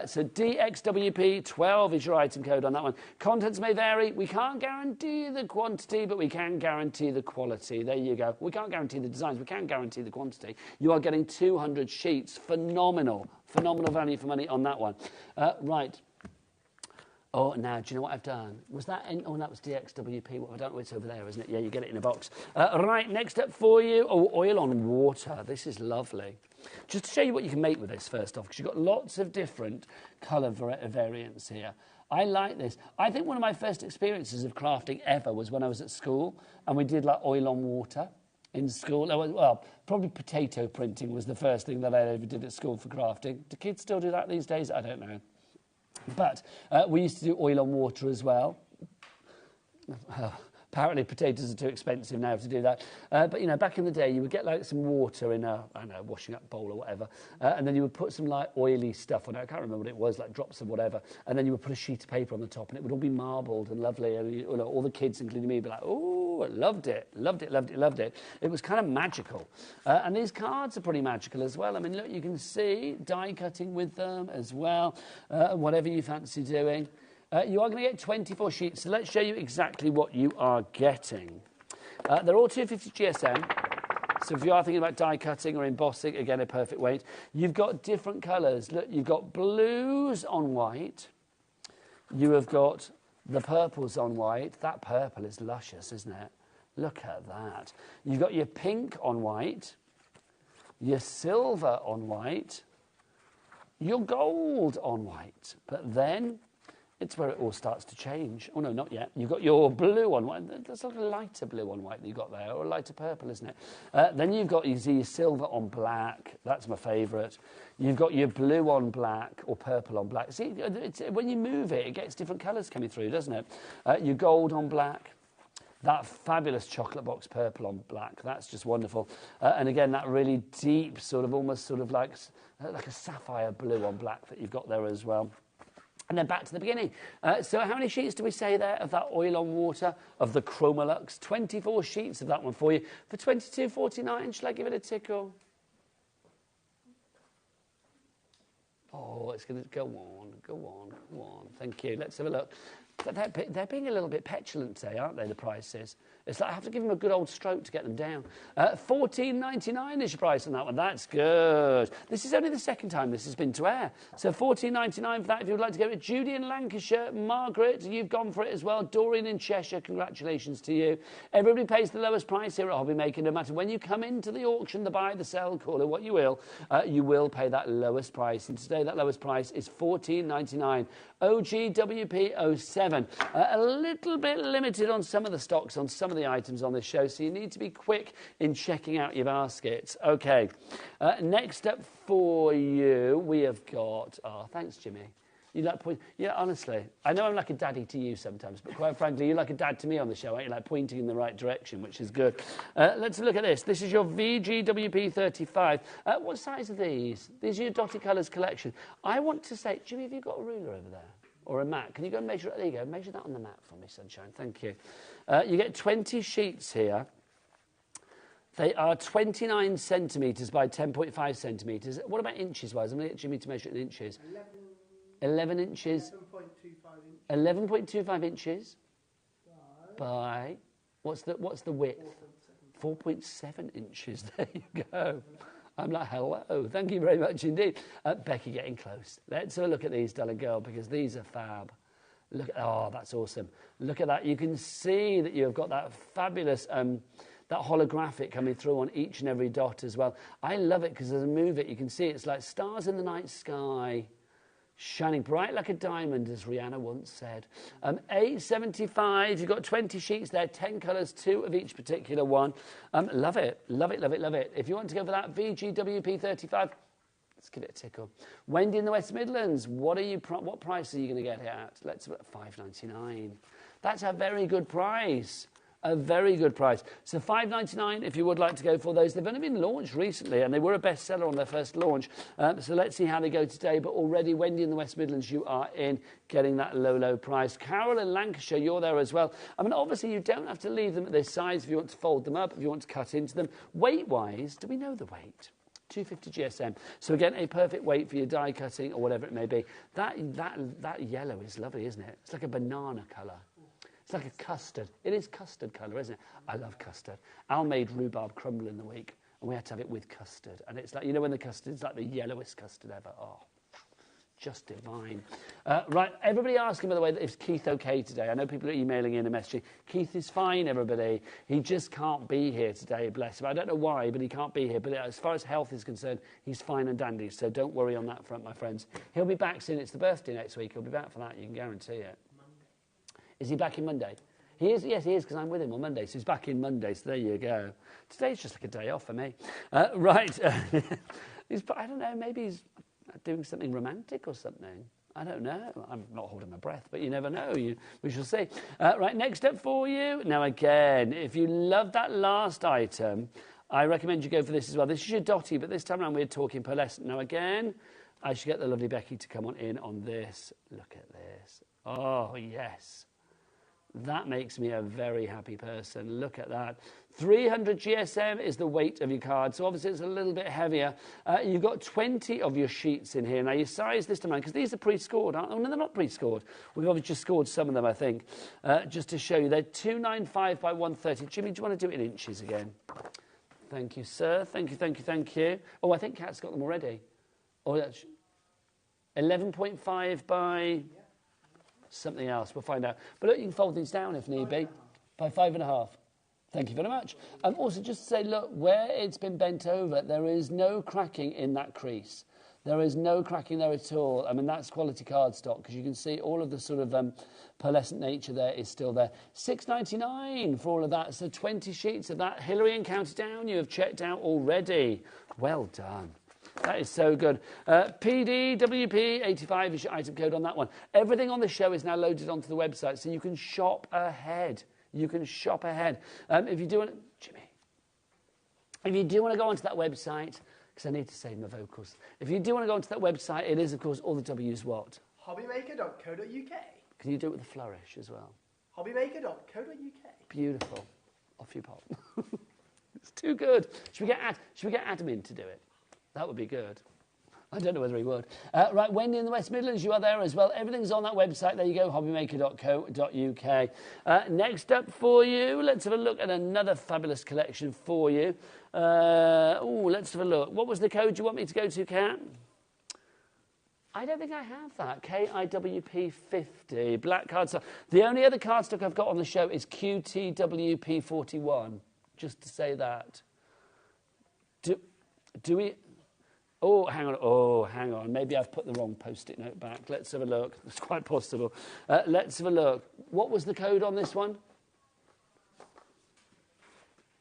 So DXWP12 is your item code on that one. Contents may vary. We can't guarantee the quantity, but we can guarantee the quality. There you go. We can't guarantee the designs. We can guarantee the quantity. You are getting 200 sheets. Phenomenal. Phenomenal value for money on that one. Right. Oh, now, do you know what I've done? Was that that was DXWP. What have I done? Oh, it's over there, isn't it? Yeah, you get it in a box. Right, next up for you. Oh, oil on water. This is lovely. Just to show you what you can make with this first off, because you've got lots of different colour variants here. I like this. I think one of my first experiences of crafting ever was when I was at school, and we did like oil on water in school. Well, probably potato printing was the first thing that I ever did at school for crafting. Do kids still do that these days? I don't know. But we used to do oil on water as well. Apparently potatoes are too expensive now to do that. But, you know, back in the day, you would get, like, some water in a, I don't know, washing up bowl or whatever, and then you would put some, like, oily stuff on it. I can't remember what it was, like drops of whatever. And then you would put a sheet of paper on the top, and it would all be marbled and lovely. And you know, all the kids, including me, would be like, oh, I loved it, loved it, loved it, loved it. It was kind of magical. And these cards are pretty magical as well. I mean, look, you can see die cutting with them as well, whatever you fancy doing. You are going to get 24 sheets, so let's show you exactly what you are getting. They're all 250 GSM, so if you are thinking about die cutting or embossing, again, a perfect weight. You've got different colours. Look, you've got blues on white. You have got the purples on white. That purple is luscious, isn't it? Look at that. You've got your pink on white, your silver on white, your gold on white, but then it's where it all starts to change. Oh, no, not yet. You've got your blue on white. There's like a lighter blue on white that you've got there, or a lighter purple, isn't it? Then you've got your silver on black. That's my favourite. You've got your blue on black, or purple on black. See, when you move it, it gets different colours coming through, doesn't it? Your gold on black. That fabulous chocolate box purple on black. That's just wonderful. And again, that really deep, sort of almost sort of like a sapphire blue on black that you've got there as well. And then back to the beginning. So how many sheets do we say there of that oil on water, of the Chromolux? 24 sheets of that one for you. For £22.49, shall I give it a tickle? Oh, it's going to go on, go on, go on. Thank you. Let's have a look. But they're being a little bit petulant today, aren't they, the prices? It's like I have to give them a good old stroke to get them down. $14.99 is your price on that one. That's good. This is only the second time this has been to air. So $14.99 for that if you would like to go with Judy in Lancashire. Margaret, you've gone for it as well. Doreen in Cheshire, congratulations to you. Everybody pays the lowest price here at HobbyMaker. No matter when you come into the auction, the buy, the sell, call it what you will pay that lowest price. And today that lowest price is $14.99. OGWP07. A little bit limited on some of the stocks, on some of the items on this show, so you need to be quick in checking out your baskets. Okay, next up for you, we have got... Oh, thanks, Jimmy. You like point? Yeah, honestly, I know I'm like a daddy to you sometimes, but quite frankly, you're like a dad to me on the show, aren't you? Like pointing in the right direction, which is good. Let's look at this. This is your VGWP35. What size are these? These are your Dotty Colours collection. I want to say, Jimmy, have you got a ruler over there? Or a mat? Can you go and measure it? There you go. Measure that on the mat for me, sunshine. Thank you. You get 20 sheets here. They are 29 centimetres by 10.5 centimetres. What about inches-wise? I'm going to get Jimmy to measure it in inches. 11 inches. 11.25 inches. By... What's the width? 4.7 inches. There you go. I'm like, hello. Thank you very much indeed. Becky, getting close. Let's have a look at these, darling girl, because these are fab. Look, oh, that's awesome. Look at that. You can see that you've got that fabulous, that holographic coming through on each and every dot as well. I love it because as I move it, you can see it's like stars in the night sky, shining bright like a diamond, as Rihanna once said. $8.75. You've got 20 sheets there, 10 colours, 2 of each particular one. Love it, love it, love it, love it. If you want to go for that VGWP35, let's give it a tickle. Wendy in the West Midlands, what price are you going to get it at? Let's $5.99. That's a very good price. A very good price. So $5.99 if you would like to go for those. They've only been launched recently and they were a bestseller on their first launch. So let's see how they go today. But already, Wendy in the West Midlands, you are in getting that low, low price. Carol in Lancashire, you're there as well. I mean, obviously, you don't have to leave them at this size if you want to fold them up, if you want to cut into them. Weight-wise, do we know the weight? 250 GSM. So again, a perfect weight for your die cutting or whatever it may be. That yellow is lovely, isn't it? It's like a banana colour. It's like a custard. It is custard colour, isn't it? I love custard. Al made rhubarb crumble in the week, and we had to have it with custard. And it's like, you know when the custard's like the yellowest custard ever? Oh, just divine. Right, everybody asking, by the way, is Keith okay today? I know people are emailing in and messaging. Keith is fine, everybody. He just can't be here today, bless him. I don't know why, but he can't be here. But as far as health is concerned, he's fine and dandy. So don't worry on that front, my friends. He'll be back soon. It's the birthday next week. He'll be back for that, you can guarantee it. Is he back in Monday? He is, yes, he is, because I'm with him on Monday, so he's back in Monday, so there you go. Today's just like a day off for me. Right, I don't know, maybe he's doing something romantic or something. I don't know. I'm not holding my breath, but you never know. We shall see. Right, next up for you. Now, again, if you love that last item, I recommend you go for this as well. This is your Dotty, but this time around we're talking pearlescent. Now, again, I should get the lovely Becky to come on in on this. Look at this. Oh, yes. That makes me a very happy person. Look at that. 300 GSM is the weight of your card, so obviously it's a little bit heavier. You've got 20 of your sheets in here. Now, you size this to mind, because these are pre-scored, aren't they? Oh, no, they're not pre-scored. We've obviously just scored some of them, I think, just to show you. They're 295 by 130. Jimmy, do you want to do it in inches again? Thank you, sir. Thank you, thank you, thank you. Oh, I think Kat's got them already. Oh, that's 11.5 by... something else, we'll find out. But look, you can fold these down if need be, by 5.5. Thank you very much. Also, just to say, look, where it's been bent over, there is no cracking in that crease. There is no cracking there at all. I mean, that's quality cardstock, because you can see all of the sort of pearlescent nature there is still there. $6.99 for all of that. So 20 sheets of that. Hillary and County Down, you have checked out already. Well done. That is so good. PDWP85 is your item code on that one. Everything on the show is now loaded onto the website, so you can shop ahead. You can shop ahead. If you do want, Jimmy, if you do want to go onto that website, because I need to save my vocals. If you do want to go onto that website, it is, of course, all the W's what? HobbyMaker.co.uk. Can you do it with a flourish as well? HobbyMaker.co.uk. Beautiful. Off you pop. It's too good. Should we get admin to do it? That would be good. I don't know whether he would. Right, Wendy in the West Midlands, you are there as well. Everything's on that website. There you go, hobbymaker.co.uk. Next up for you, let's have a look at another fabulous collection for you. Let's have a look. What was the code you want me to go to, Kat? I don't think I have that. KIWP50, black cardstock. The only other cardstock I've got on the show is QTWP41, just to say that. Do we... Oh, hang on. Maybe I've put the wrong Post-it note back. Let's have a look. It's quite possible. Let's have a look. What was the code on this one?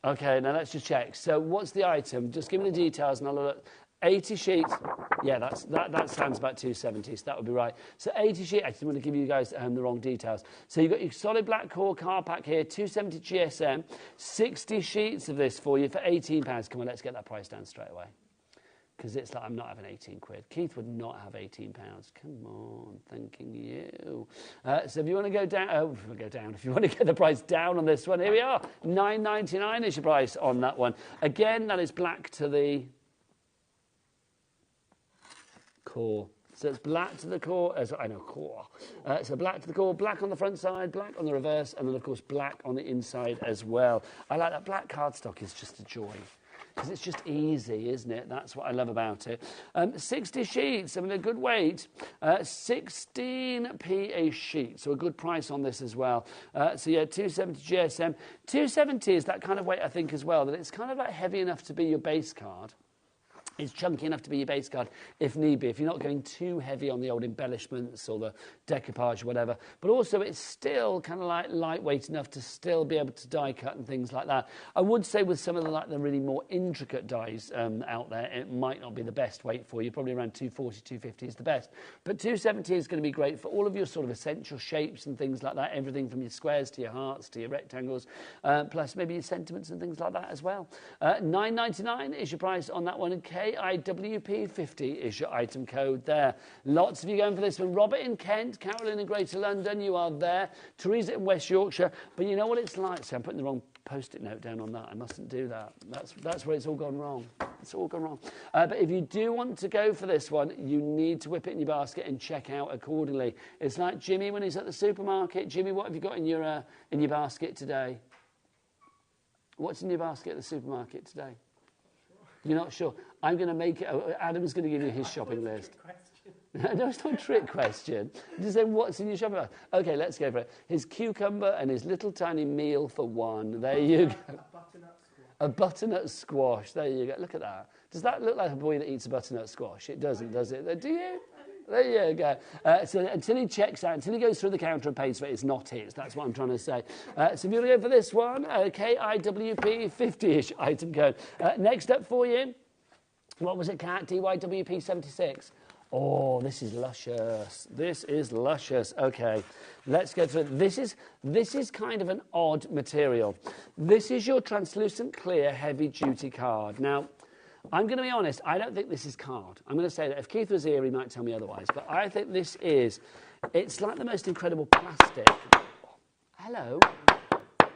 Okay, now let's just check. So what's the item? Just give me the details and I'll look. 80 sheets. Yeah, that sounds about 270, so that would be right. So 80 sheets. I just want to give you guys the wrong details. So you've got your solid black core car pack here, 270 GSM, 60 sheets of this for you for £18. Come on, let's get that price down straight away. Because it's like, I'm not having 18 quid. Keith would not have 18 pounds. Come on, thanking you. So if you want to go down, if you want to get the price down on this one, here we are. £9.99 is your price on that one. Again, that is black to the core. So it's black to the core, core. So black to the core, black on the front side, black on the reverse, and then of course black on the inside as well. I like that. Black cardstock is just a joy. Because it's just easy, isn't it? That's what I love about it. 60 sheets, I mean, a good weight. 16p a sheet, so a good price on this as well. So, yeah, 270 GSM. 270 is that kind of weight, I think, as well, that it's kind of like heavy enough to be your base card. It's chunky enough to be your base card if need be, if you're not going too heavy on the old embellishments or the decoupage or whatever. But also it's still kind of like lightweight enough to still be able to die cut and things like that. I would say with some of the really more intricate dies out there, it might not be the best weight for you. Probably around 240, 250 is the best. But 270 is going to be great for all of your sort of essential shapes and things like that. Everything from your squares to your hearts to your rectangles, plus maybe your sentiments and things like that as well. £9.99 is your price on that one. And KIWP50 is your item code there. Lots of you going for this one. Robert in Kent, Carolyn in Greater London, you are there. Teresa in West Yorkshire. But you know what it's like? So I'm putting the wrong Post-it note down on that. I mustn't do that. That's where it's all gone wrong. It's all gone wrong. But if you do want to go for this one, you need to whip it in your basket and check out accordingly. It's like Jimmy when he's at the supermarket. Jimmy, what have you got in your basket today? What's in your basket at the supermarket today? You're not sure? I'm going to make it. Adam's going to give you his shopping list. No, it's not a trick question. Just say, what's in your shopping list? Okay, let's go for it. His cucumber and his little tiny meal for one. There you go. A butternut squash. There you go. Look at that. Does that look like a boy that eats a butternut squash? It doesn't, does it? Do you? There you go. So until he checks out, until he goes through the counter and pays for it, it's not his. That's what I'm trying to say. So if you want to go for this one, KIWP 50-ish item code. Next up for you, what was it, Kat? DYWP 76. Oh, this is luscious. This is luscious. Okay, let's go through it. This is kind of an odd material. This is your translucent clear heavy-duty card. Now, I'm going to be honest, I don't think this is card. I'm going to say that if Keith was here, he might tell me otherwise. But I think it's like the most incredible plastic. Hello.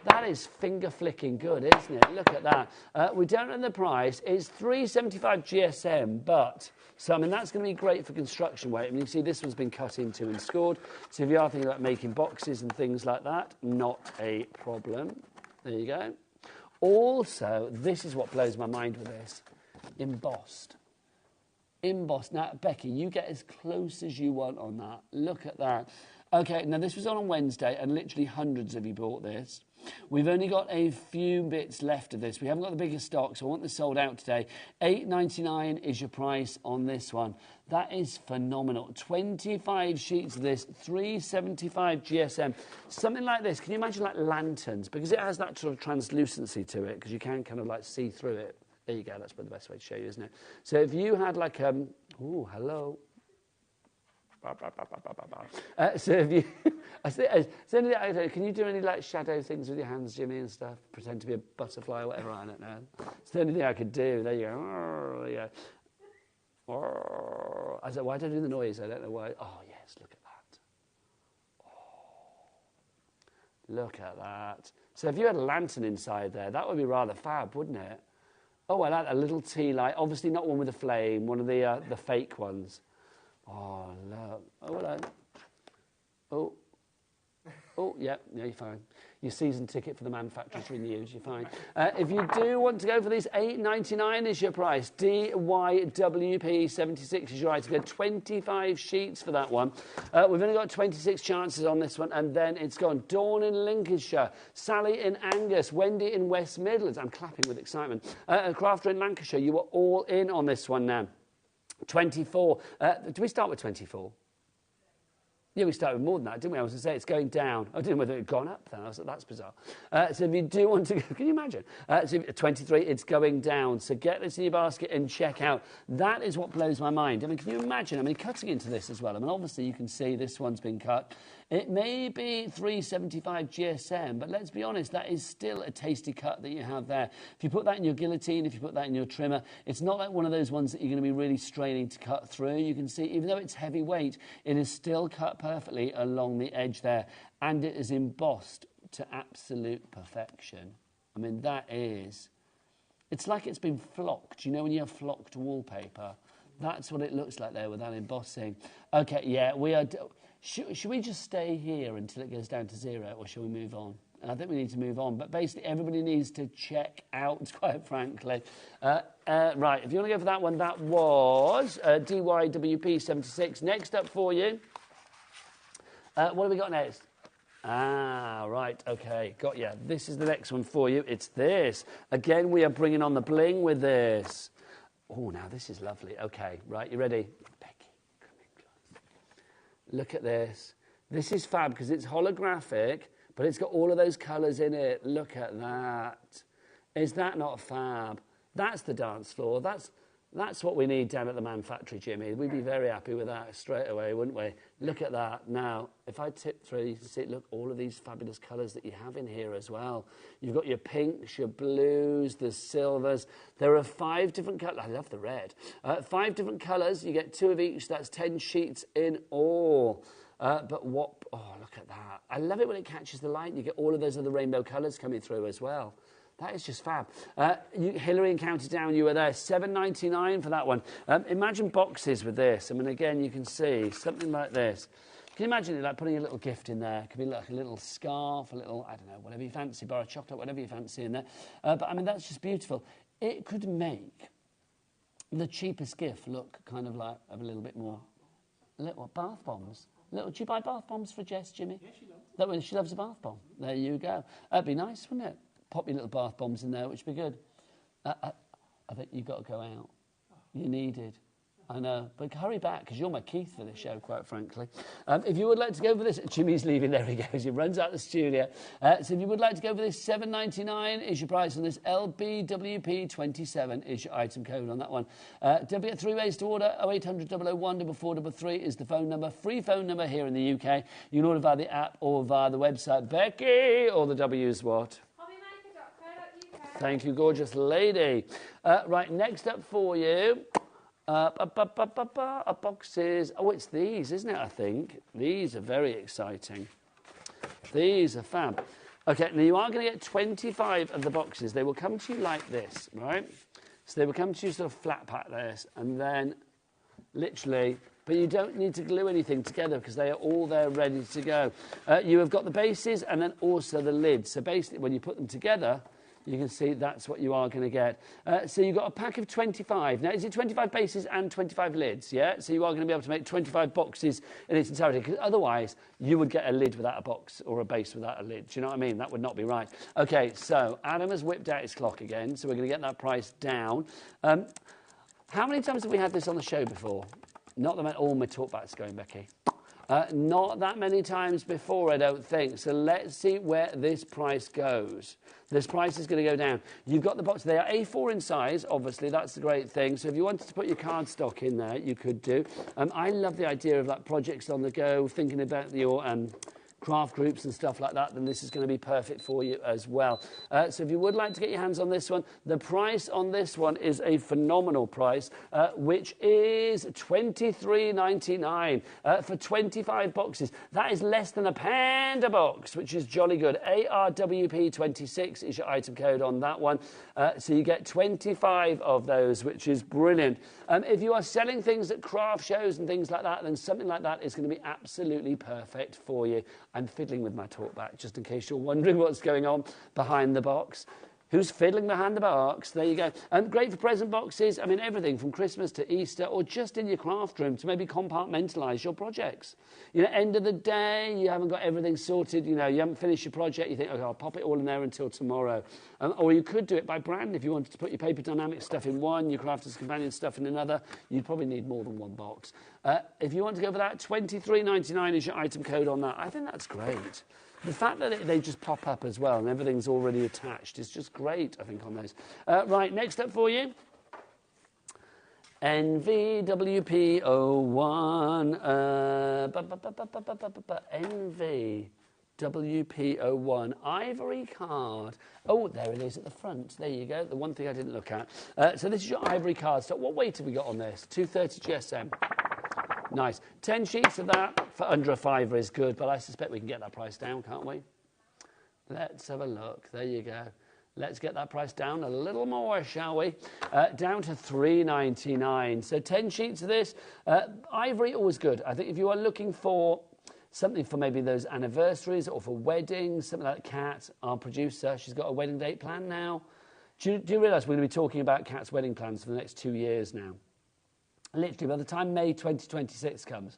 That is finger-flicking good, isn't it? Look at that. We don't know the price. It's $3.75 GSM, but... So, I mean, that's going to be great for construction weight. I mean, you see this one's been cut into and scored. So if you are thinking about making boxes and things like that, not a problem. There you go. Also, this is what blows my mind with this. Embossed. Embossed. Now, Becky, you get as close as you want on that. Look at that. Okay, now this was on Wednesday, and literally hundreds of you bought this. We've only got a few bits left of this. We haven't got the biggest stock, so I want this sold out today. $8.99 is your price on this one. That is phenomenal. 25 sheets of this, $3.75 GSM. Something like this. Can you imagine like lanterns? Because it has that sort of translucency to it, because you can kind of like see through it. There you go. That's probably the best way to show you, isn't it? So if you had like, ooh, hello. So if you, can you do any like shadow things with your hands, Jimmy, and stuff? Pretend to be a butterfly or whatever, I don't know. It's the only thing I could do. There you go. There you go. I said, why don't I do the noise? I don't know why. Oh, yes, look at that. Oh, look at that. So if you had a lantern inside there, that would be rather fab, wouldn't it? Oh, I like a little tea light. Obviously not one with a flame, one of the fake ones. Oh, look. Oh, hello. Oh. Oh, yeah, you're fine. Your season ticket for the manufacturer's renewed, you're fine. If you do want to go for this, $8.99 is your price. DYWP76 is your item. Get 25 sheets for that one. We've only got 26 chances on this one, and then it's gone. Dawn in Lincolnshire, Sally in Angus, Wendy in West Midlands. I'm clapping with excitement. Crafter in Lancashire, you are all in on this one now. 24. Do we start with 24? Yeah, we started with more than that, didn't we? I was going to say it's going down. I didn't know whether it had gone up then. I was like, that's bizarre. So if you do want to go, can you imagine? So 23, it's going down. So get this in your basket and check out. That is what blows my mind. I mean, can you imagine? I mean, cutting into this as well. I mean, obviously you can see this one's been cut. It may be 375 GSM, but let's be honest, that is still a tasty cut that you have there. If you put that in your guillotine, if you put that in your trimmer, it's not like one of those ones that you're going to be really straining to cut through. You can see, even though it's heavyweight, it is still cut perfectly along the edge there, and it is embossed to absolute perfection. I mean, that is... It's like it's been flocked. You know when you have flocked wallpaper? That's what it looks like there with that embossing. Okay, yeah, we are... Should we just stay here until it goes down to 0, or shall we move on? I think we need to move on, but basically everybody needs to check out, quite frankly. Right, if you want to go for that one, that was DYWP76. Next up for you, what have we got next? Ah, right, okay, got you. This is the next one for you. It's this. Again, we are bringing on the bling with this. Oh, now this is lovely. Okay, right, you ready? Look at this. This is fab because it's holographic, but it's got all of those colours in it. Look at that. Is that not fab? That's the dance floor. That's what we need down at the Man Factory, Jimmy. We'd be very happy with that straight away, wouldn't we? Look at that. Now, if I tip through, you can see, look, all of these fabulous colours that you have in here as well. You've got your pinks, your blues, the silvers. There are 5 different colours. I love the red. 5 different colours. You get 2 of each. That's 10 sheets in all. But what... Oh, look at that. I love it when it catches the light. You get all of those other rainbow colours coming through as well. That is just fab. Hillary in County Down, you were there. $7.99 for that one. Imagine boxes with this. I mean, again, you can see something like this. Can you imagine it like putting a little gift in there? It could be like a little scarf, a little, I don't know, whatever you fancy, bar of chocolate, whatever you fancy in there. But, I mean, that's just beautiful. It could make the cheapest gift look kind of like a little bit more... Little bath bombs. Do you buy bath bombs for Jess, Jimmy? Yeah, she loves. That way, she loves a bath bomb. There you go. That'd be nice, wouldn't it? Pop your little bath bombs in there, which would be good. I think you've got to go out. You're needed. I know. But hurry back, because you're my Keith for this show, quite frankly. If you would like to go for this... Jimmy's leaving. There he goes. He runs out of the studio. So if you would like to go for this, $7.99 is your price on this. LBWP27 is your item code on that one. Don't forget 3 ways to order. 0800 001 433 is the phone number. Free phone number here in the UK. You can order via the app or via the website. Becky, or the W's what? Thank you, gorgeous lady. Right, next up for you, boxes. Oh, it's these, isn't it, I think? These are very exciting. These are fab. Okay, now you are going to get 25 of the boxes. They will come to you like this, right? So they will come to you sort of flat pack this, and then literally... But you don't need to glue anything together because they are all there ready to go. You have got the bases and then also the lids. So basically, when you put them together... You can see that's what you are going to get. So you've got a pack of 25. Now, is it 25 bases and 25 lids, yeah? So you are going to be able to make 25 boxes in its entirety, because otherwise you would get a lid without a box or a base without a lid. Do you know what I mean? That would not be right. OK, so Adam has whipped out his clock again, so we're going to get that price down. How many times have we had this on the show before? Not that all my talkbacks going, Becky. Not that many times before, I don't think. So let's see where this price goes. This price is going to go down. You've got the box. They are A4 in size, obviously. That's the great thing. So if you wanted to put your cardstock in there, you could do. I love the idea of like projects on the go, thinking about your craft groups and stuff like that, then this is going to be perfect for you as well. So if you would like to get your hands on this one, the price on this one is a phenomenal price, which is $23.99 for 25 boxes. That is less than a Panda box, which is jolly good. ARWP26 is your item code on that one. So you get 25 of those, which is brilliant. If you are selling things at craft shows and things like that, then something like that is going to be absolutely perfect for you. I'm fiddling with my talk back, just in case you're wondering what's going on behind the box. Who's fiddling behind the box? There you go. Great for present boxes. I mean, everything from Christmas to Easter, or just in your craft room to maybe compartmentalise your projects. You know, end of the day, you haven't got everything sorted. You know, you haven't finished your project. You think, okay, I'll pop it all in there until tomorrow. Or you could do it by brand. If you wanted to put your paper dynamic stuff in one, your Crafter's Companion stuff in another, you'd probably need more than one box. If you want to go for that, $23.99 is your item code on that. I think that's great. The fact that they just pop up as well and everything's already attached is just great, I think, on those. Right, next up for you. NVWP01. NVWP01. Ivory card. Oh, there it is at the front. There you go. The one thing I didn't look at. So this is your ivory card. So what weight have we got on this? 230 GSM. Nice. 10 sheets of that for under a £5 is good, but I suspect we can get that price down, can't we? Let's have a look. There you go. Let's get that price down a little more, shall we? Down to $3.99. So 10 sheets of this. Ivory, always good. I think if you are looking for something for maybe those anniversaries or for weddings, something like Kat, our producer, she's got a wedding date planned now. Do you realise we're going to be talking about Kat's wedding plans for the next 2 years now? Literally, by the time May 2026 comes,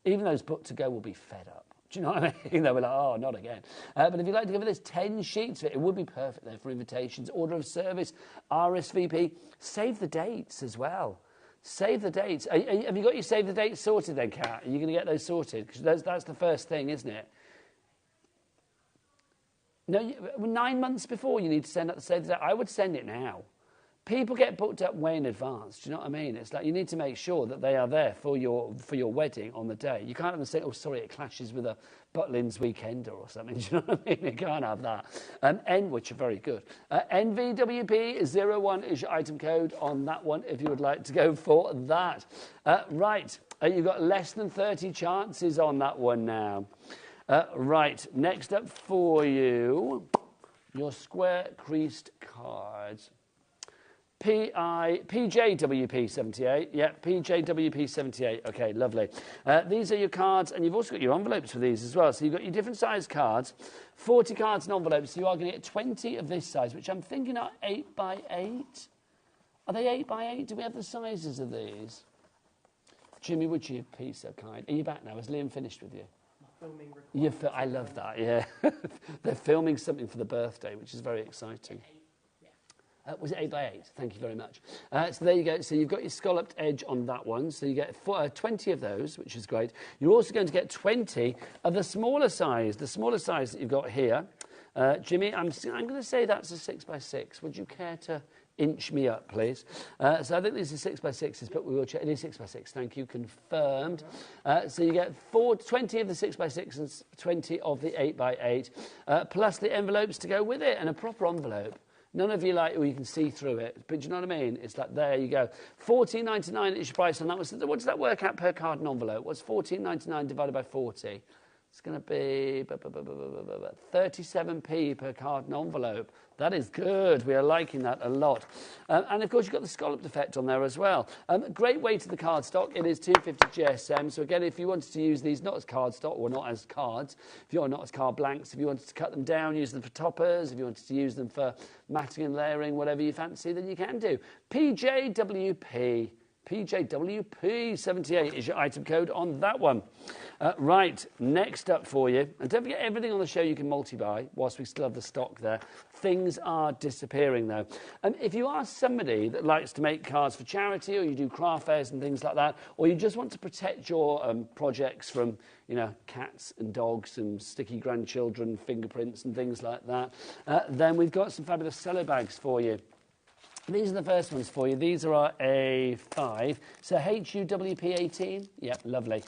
even those booked to go will be fed up. Do you know what I mean? They'll be like, oh, not again. But if you'd like to give this 10 sheets of it, it would be perfect there for invitations, order of service, RSVP. Save the dates as well. Save the dates. Have you got your save the dates sorted then, Kat? Are you going to get those sorted? Because that's the first thing, isn't it? No, 9 months before you need to send out the save the date. I would send it now. People get booked up way in advance. Do you know what I mean? It's like you need to make sure that they are there for your wedding on the day. You can't even say, oh, sorry, it clashes with a Butlins weekender or something. Do you know what I mean? You can't have that. Which are very good. NVWP01 is your item code on that one if you would like to go for that. Right. You've got less than 30 chances on that one now. Right. Next up for you, your square creased cards. PJWP78, yeah, PJWP78, okay, lovely. These are your cards, and you've also got your envelopes for these as well. So you've got your different size cards, 40 cards and envelopes, so you are going to get 20 of this size, which I'm thinking are 8 by 8. Are they 8 by 8? Do we have the sizes of these? Jimmy, would you be so kind? Are you back now? Has Liam finished with you? I love that, yeah. They're filming something for the birthday, which is very exciting. Was it 8 by 8? Thank you very much. So there you go. So you've got your scalloped edge on that one. So you get 20 of those, which is great. You're also going to get 20 of the smaller size that you've got here. Jimmy, I'm going to say that's a 6 by 6. Would you care to inch me up, please? So I think these are 6 by 6s, but we will check. It is 6 by 6. Thank you. Confirmed. So you get 20 of the 6 by 6 and 20 of the 8 by 8, plus the envelopes to go with it, and a proper envelope. None of you like, you can see through it, but do you know what I mean? It's like, there you go. $14.99 is your price on that one. What does that work out per card and envelope? What's $14.99 divided by 40? It's going to be 37p per card and envelope. That is good. We are liking that a lot. And, of course, you've got the scalloped effect on there as well. Great weight of the cardstock. It is 250 GSM. So, again, if you wanted to use these not as cardstock or not as cards, if you're not as card blanks, if you wanted to cut them down, use them for toppers, if you wanted to use them for matting and layering, whatever you fancy, then you can do. PJWP. PJWP78 is your item code on that one. Right, next up for you, and don't forget everything on the show you can multi-buy whilst we still have the stock there. Things are disappearing though. If you are somebody that likes to make cards for charity, or you do craft fairs and things like that, or you just want to protect your projects from, you know, cats and dogs and sticky grandchildren, fingerprints and things like that, then we've got some fabulous cello bags for you. These are the first ones for you. These are our A5. So HUWP 18. Yep, lovely.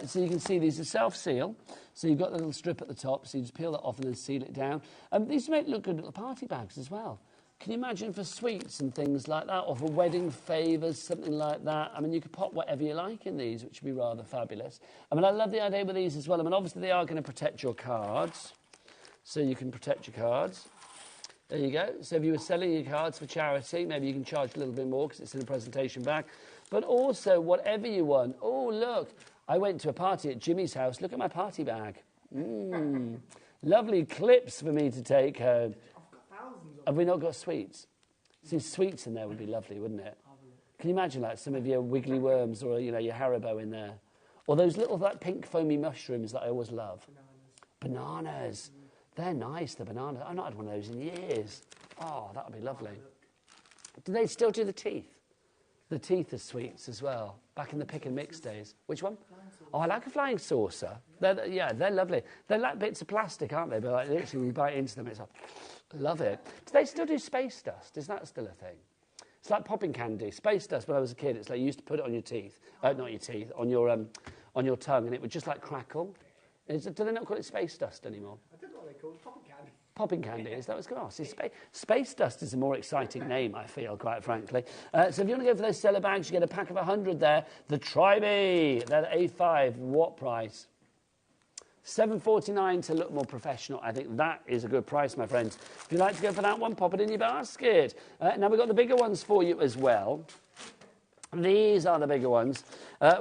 So you can see these are self-seal. So you've got the little strip at the top, so you just peel that off and then seal it down. These make look good little party bags as well. Can you imagine for sweets and things like that, or for wedding favours, something like that? I mean, you could pop whatever you like in these, which would be rather fabulous. I mean, I love the idea with these as well. I mean, obviously they are going to protect your cards. So you can protect your cards. There you go. So if you were selling your cards for charity, maybe you can charge a little bit more because it's in a presentation bag. But also, whatever you want. Oh, look, I went to a party at Jimmy's house. Look at my party bag. Lovely clips for me to take home. Have we not got sweets? See, sweets in there would be lovely, wouldn't it? Can you imagine, like, some of your wiggly worms or, you know, your Haribo in there? Or those little, like, pink foamy mushrooms that I always love. Bananas. They're nice, the bananas. I've not had one of those in years. Oh, that would be lovely. Do they still do the teeth? The teeth are sweets as well, back in the pick and mix days. Which one? Oh, I like a flying saucer. They're lovely. They're like bits of plastic, aren't they? But like, literally, we bite into them, it's like, love it. Do they still do space dust? Is that still a thing? It's like popping candy. Space dust, when I was a kid, it's like you used to put it on your teeth. Not your teeth, on your tongue, and it would just like crackle. Do they not call it space dust anymore? I don't know what they call it. Popping candy. Popping candy, is that what's going on? See, space dust is a more exciting name, I feel, quite frankly. So if you want to go for those seller bags, you get a pack of 100 there. The Try-Me, they're the A5. What price? $7.49 to look more professional. I think that is a good price, my friends. If you'd like to go for that one, pop it in your basket. Now, we've got the bigger ones for you as well. These are the bigger ones.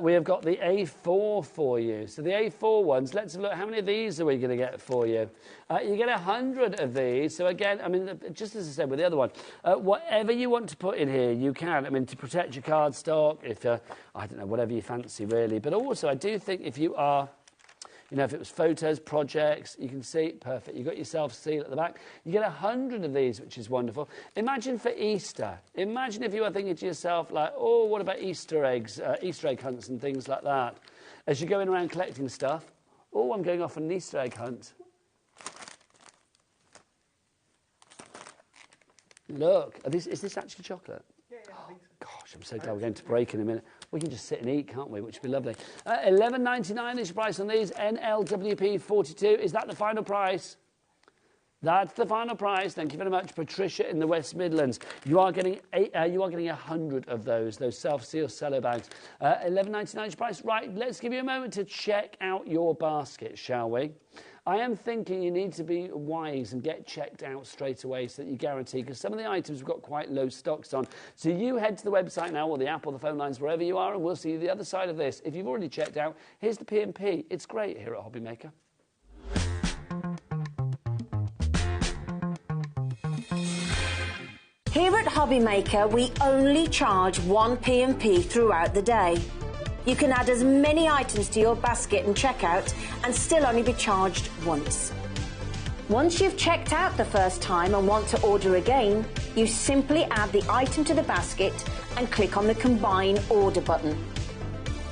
We have got the A4 for you. So the A4 ones, let's have a look. How many of these are we going to get for you? You get 100 of these. So again, I mean, just as I said with the other one, whatever you want to put in here, you can. I mean, to protect your card stock, if I don't know, whatever you fancy really. But also, I do think if you are... You know, if it was photos, projects, you can see, perfect. You've got your self-seal at the back. You get 100 of these, which is wonderful. Imagine for Easter. Imagine if you were thinking to yourself, like, oh, what about Easter eggs, Easter egg hunts and things like that. As you're going around collecting stuff, oh, I'm going off on an Easter egg hunt. Look, is this actually chocolate? Yeah, I think so. Gosh, I'm so glad we're going to break in a minute. We can just sit and eat, can't we? Which would be lovely. $11.99 is your price on these. NLWP 42. Is that the final price? That's the final price. Thank you very much, Patricia in the West Midlands. You are getting 100 of those self-seal cello bags. $11.99 is your price. Right, let's give you a moment to check out your basket, shall we? I am thinking you need to be wise and get checked out straight away so that you guarantee, because some of the items we've got quite low stocks on. So you head to the website now, or the app, or the phone lines, wherever you are, and we'll see you the other side of this. If you've already checked out, here's the P&P. It's great here at HobbyMaker. Here at HobbyMaker, we only charge one P&P throughout the day. You can add as many items to your basket and checkout and still only be charged once. Once you've checked out the first time and want to order again, you simply add the item to the basket and click on the Combine Order button.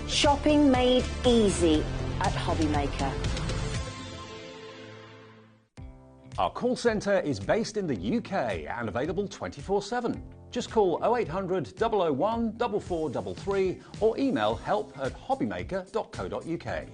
Shopping made easy at HobbyMaker. Our call centre is based in the UK and available 24/7. Just call 0800 001 4433 or email help@hobbymaker.co.uk.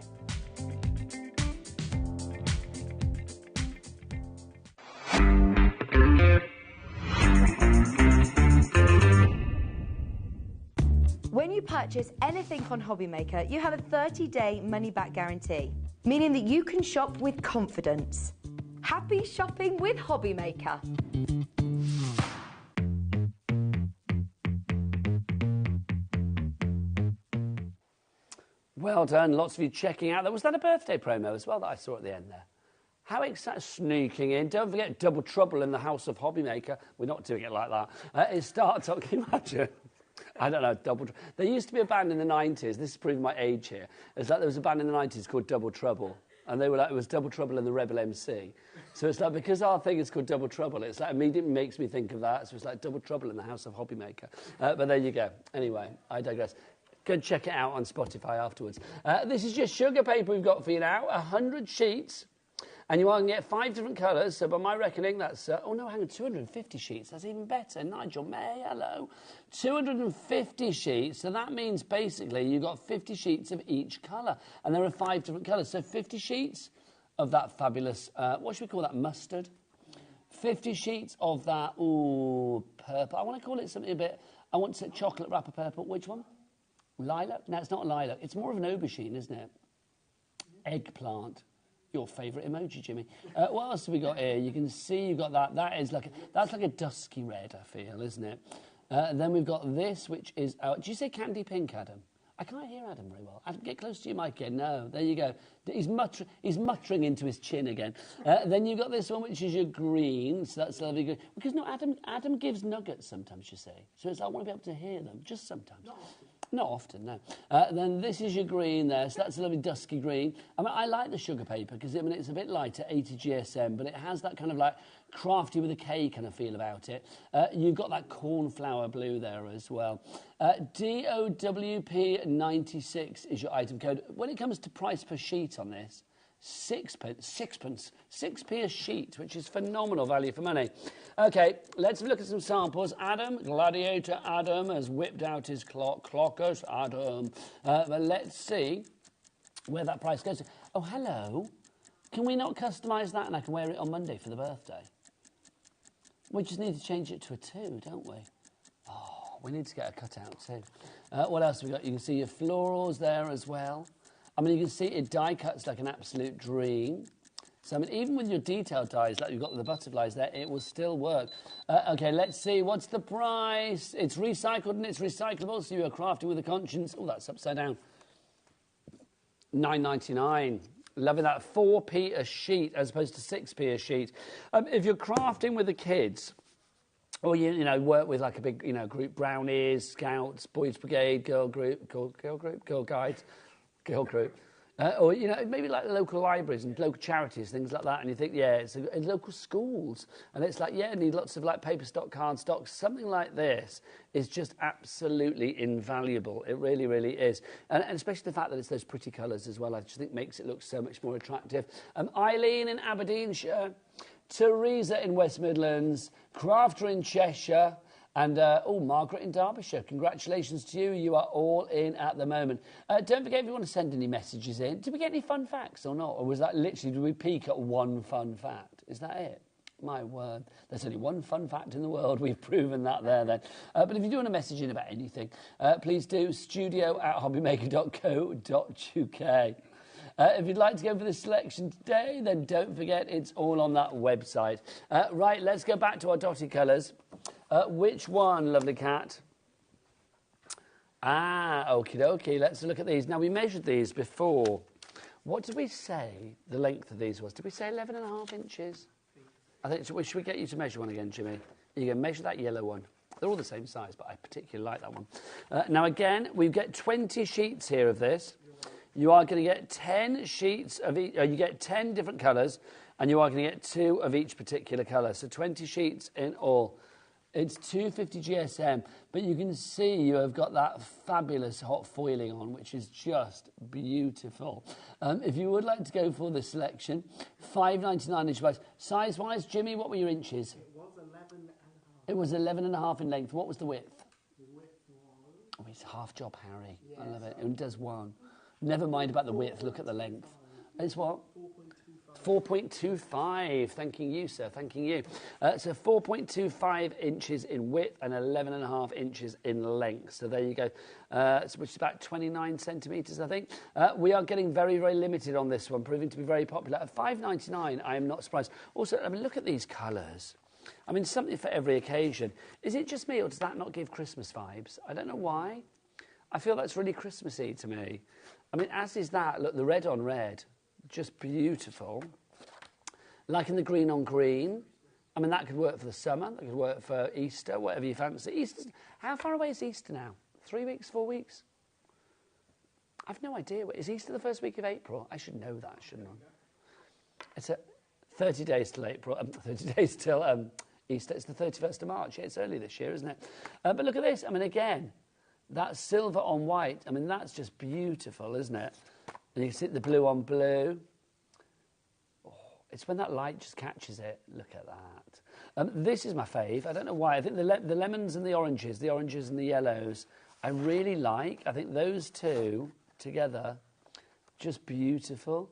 When you purchase anything on HobbyMaker, you have a 30-day money-back guarantee, meaning that you can shop with confidence. Happy shopping with HobbyMaker. Well done. Lots of you checking out. Was that a birthday promo as well that I saw at the end there? How exciting. Sneaking in. Don't forget Double Trouble in the House of HobbyMaker. We're not doing it like that. It starts up. Can you imagine? I don't know, There used to be a band in the 90s. This is proving my age here. It's like there was a band in the 90s called Double Trouble. And they were like, it was Double Trouble in the Rebel MC. So it's like, because our thing is called Double Trouble, it's like immediately makes me think of that. So it's like Double Trouble in the House of HobbyMaker. But there you go. Anyway, I digress. Go and check it out on Spotify afterwards. This is just sugar paper we've got for you now. 100 sheets. And you are going to get 5 different colours. So by my reckoning, that's... oh, no, hang on, 250 sheets. That's even better. Nigel May, hello. 250 sheets. So that means basically you've got 50 sheets of each colour. And there are 5 different colours. So 50 sheets of that fabulous... what should we call that? Mustard? 50 sheets of that, ooh, purple. I want to call it something a bit... I want to say chocolate wrapper purple. Which one? Lilac? No, it's not lilac. It's more of an aubergine, isn't it? Eggplant. Your favourite emoji, Jimmy. What else have we got here? You can see you've got that. That's like a dusky red, I feel, isn't it? Then we've got this, which is... do you say candy pink, Adam? I can't hear Adam very well. Adam, get close to your mic again. No, there you go. He's muttering into his chin again. Then you've got this one, which is your green. So that's lovely green. Because, no, Adam gives nuggets sometimes, you see. So I want to be able to hear them, just sometimes. Not often, no. Then this is your green there, so that's a lovely dusky green. I mean, I like the sugar paper because, I mean, it's a bit lighter, 80 GSM, but it has that kind of like crafty with a K kind of feel about it. You've got that cornflower blue there as well. DOWP96 is your item code. When it comes to price per sheet on this, sixpence, 6p a sheet, which is phenomenal value for money. Okay, let's have a look at some samples. Adam, Gladiator Adam, has whipped out his clockers, Adam. But let's see where that price goes. Oh, hello. Can we not customise that and I can wear it on Monday for the birthday? We just need to change it to a 2, don't we? Oh, we need to get a cutout too. What else have we got? You can see your florals there as well. I mean, you can see it die cuts like an absolute dream. So, I mean, even with your detailed dies, like you've got the butterflies there, it will still work. Okay, let's see. What's the price? It's recycled and it's recyclable, so you are crafting with a conscience. Oh, that's upside down. £9.99. Loving that. 4p a sheet as opposed to 6p a sheet. If you're crafting with the kids... Or, you know, work with like a big, you know, group, brownies, scouts, boys brigade, girl group, girl guides, girl group. Or, you know, maybe like the local libraries and local charities, things like that. And you think, yeah, it's local schools. And it's like, yeah, need lots of like paper stock, card stock. Something like this is just absolutely invaluable. It really, really is. And especially the fact that it's those pretty colours as well, I just think makes it look so much more attractive. Eileen in Aberdeenshire. Teresa in West Midlands, Crafter in Cheshire, and, Margaret in Derbyshire. Congratulations to you. You are all in at the moment. Don't forget if you want to send any messages in. Did we get any fun facts or not? Or was that literally, did we peak at one fun fact? Is that it? My word. There's only one fun fact in the world. We've proven that there then. But if you do want to message in about anything, please do studio@hobbymaker.co.uk. If you'd like to go for the selection today, then don't forget it's all on that website. Right, let's go back to our dotty colours. Which one, lovely cat? Okie dokie. Let's look at these. Now, we measured these before. What did we say the length of these was? Did we say 11.5 inches? I think, should we get you to measure one again, Jimmy? You can measure that yellow one. They're all the same size, but I particularly like that one. Now, again, we get 20 sheets here of this. You are going to get 10 sheets of each, you get 10 different colours, and you are going to get 2 of each particular colour. So 20 sheets in all. It's 250 GSM, but you can see you have got that fabulous hot foiling on, which is just beautiful. If you would like to go for the selection, $5.99 inch wise. Size-wise, Jimmy, what were your inches? It was 11.5 in length. What was the width? The width was... Oh, it's half job, Harry. Yes. I love it. It does one. Never mind about the width, look at the length. It's what? 4.25. Thanking you, sir, thanking you. So 4.25 inches in width and 11.5 inches in length. So there you go, which is about 29 centimetres, I think. We are getting very, very limited on this one, proving to be very popular. At $5.99, I am not surprised. Also, I mean, look at these colours. I mean, something for every occasion. Is it just me, or does that not give Christmas vibes? I don't know why. I feel that's really Christmassy to me. I mean, as is that, look, the red on red, just beautiful. Like in the green on green. I mean, that could work for the summer, that could work for Easter, whatever you fancy. Easter, how far away is Easter now? 3 weeks, 4 weeks? I've no idea. Is Easter the first week of April? I should know that, shouldn't I? It's 30 days till April, 30 days till Easter. It's the 31st of March. Yeah, it's early this year, isn't it? But look at this. I mean, again, that silver on white, I mean, that's just beautiful, isn't it? And you can see the blue on blue. Oh, It's when that light just catches it. Look at that. This is my fave. I don't know why. I think the lemons and the oranges and the yellows, I really like. I think those two together, just beautiful.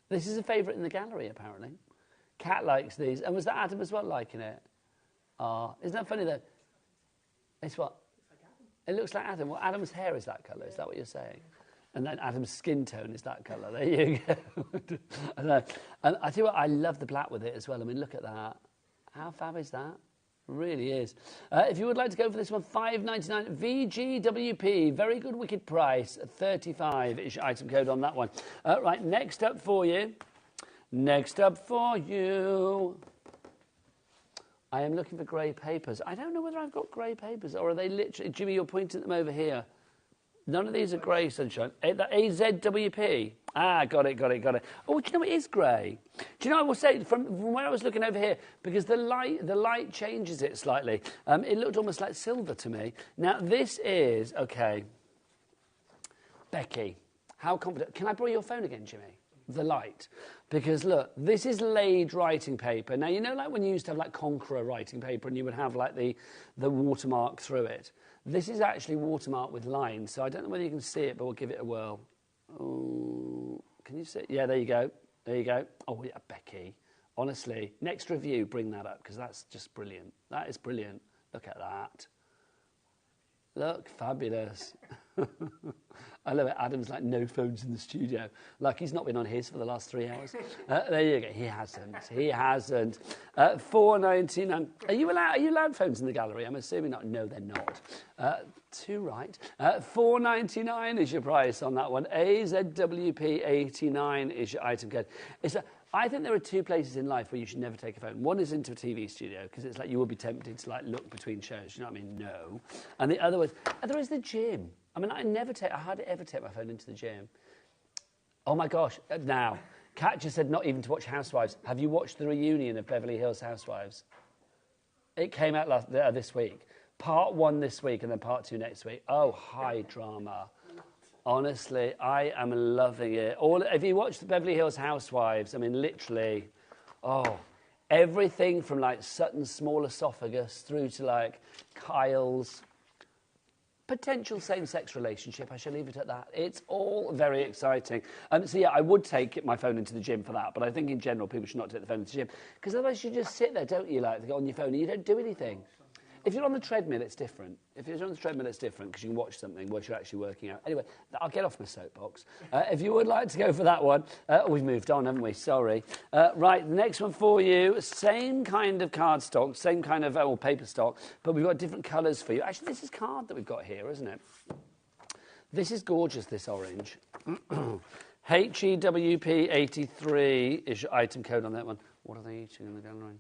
This is a favourite in the gallery, apparently. Kat likes these. And was that Adam as well liking it? Isn't that funny, though? It's what? It looks like Adam. Well, Adam's hair is that colour. Is that what you're saying? And then Adam's skin tone is that colour. There you go. And I tell you what, I love the black with it as well. I mean, look at that. How fab is that? Really is. If you would like to go for this one, $5.99 VGWP. Very good, wicked price. 35 is your item code on that one. Right, next up for you. I am looking for grey papers. I don't know whether I've got grey papers or are they literally... Jimmy, you're pointing them over here. None of these are grey, sunshine. The AZWP. Got it. Oh, do you know it is grey? Do you know, I will say, from where I was looking over here, because the light changes it slightly. It looked almost like silver to me. Now, this is, okay, Becky, how confident... Can I borrow your phone again, Jimmy? The light. Because, look, this is laid writing paper. Now, you know, like when you used to have, like, Conqueror writing paper and you would have, like, the watermark through it? This is actually watermark with lines, so I don't know whether you can see it, but we'll give it a whirl. Oh, can you see it? Yeah, there you go. Oh, yeah, Becky. Honestly, next review, bring that up, because that's just brilliant. That is brilliant. Look at that. Look, fabulous. I love it. Adam's like, no phones in the studio. Like he's not been on his for the last 3 hours. There you go. He hasn't. $4.99. Are you allowed phones in the gallery? I'm assuming not. No, they're not. Too right. $4.99 is your price on that one. AZWP 89 is your item code. I think there are two places in life where you should never take a phone. One is into a TV studio, because it's like you will be tempted to like look between shows, you know what I mean? No. And the other is the gym. I mean, I hardly ever take my phone into the gym. Oh my gosh, now, Kat just said not even to watch Housewives. Have you watched the reunion of Beverly Hills Housewives? It came out this week. Part 1 this week and then part 2 next week. Oh, high drama. Honestly, I am loving it. If you watch the Beverly Hills Housewives, I mean, literally, everything from like Sutton's small esophagus through to like Kyle's potential same-sex relationship. I shall leave it at that. It's all very exciting. So yeah, I would take my phone into the gym for that, but I think in general people should not take the phone into the gym, because otherwise you just sit there, don't you, like on your phone and you don't do anything. If you're on the treadmill, it's different. Because you can watch something whilst you're actually working out. Anyway, I'll get off my soapbox. If you would like to go for that one, we've moved on, haven't we? Sorry. Right, the next one for you, same kind of cardstock, same kind of paper stock, but we've got different colours for you. Actually, this is card that we've got here, isn't it? This is gorgeous, this orange. HEWP 83 is your item code on that one. What are they eating in the gallery?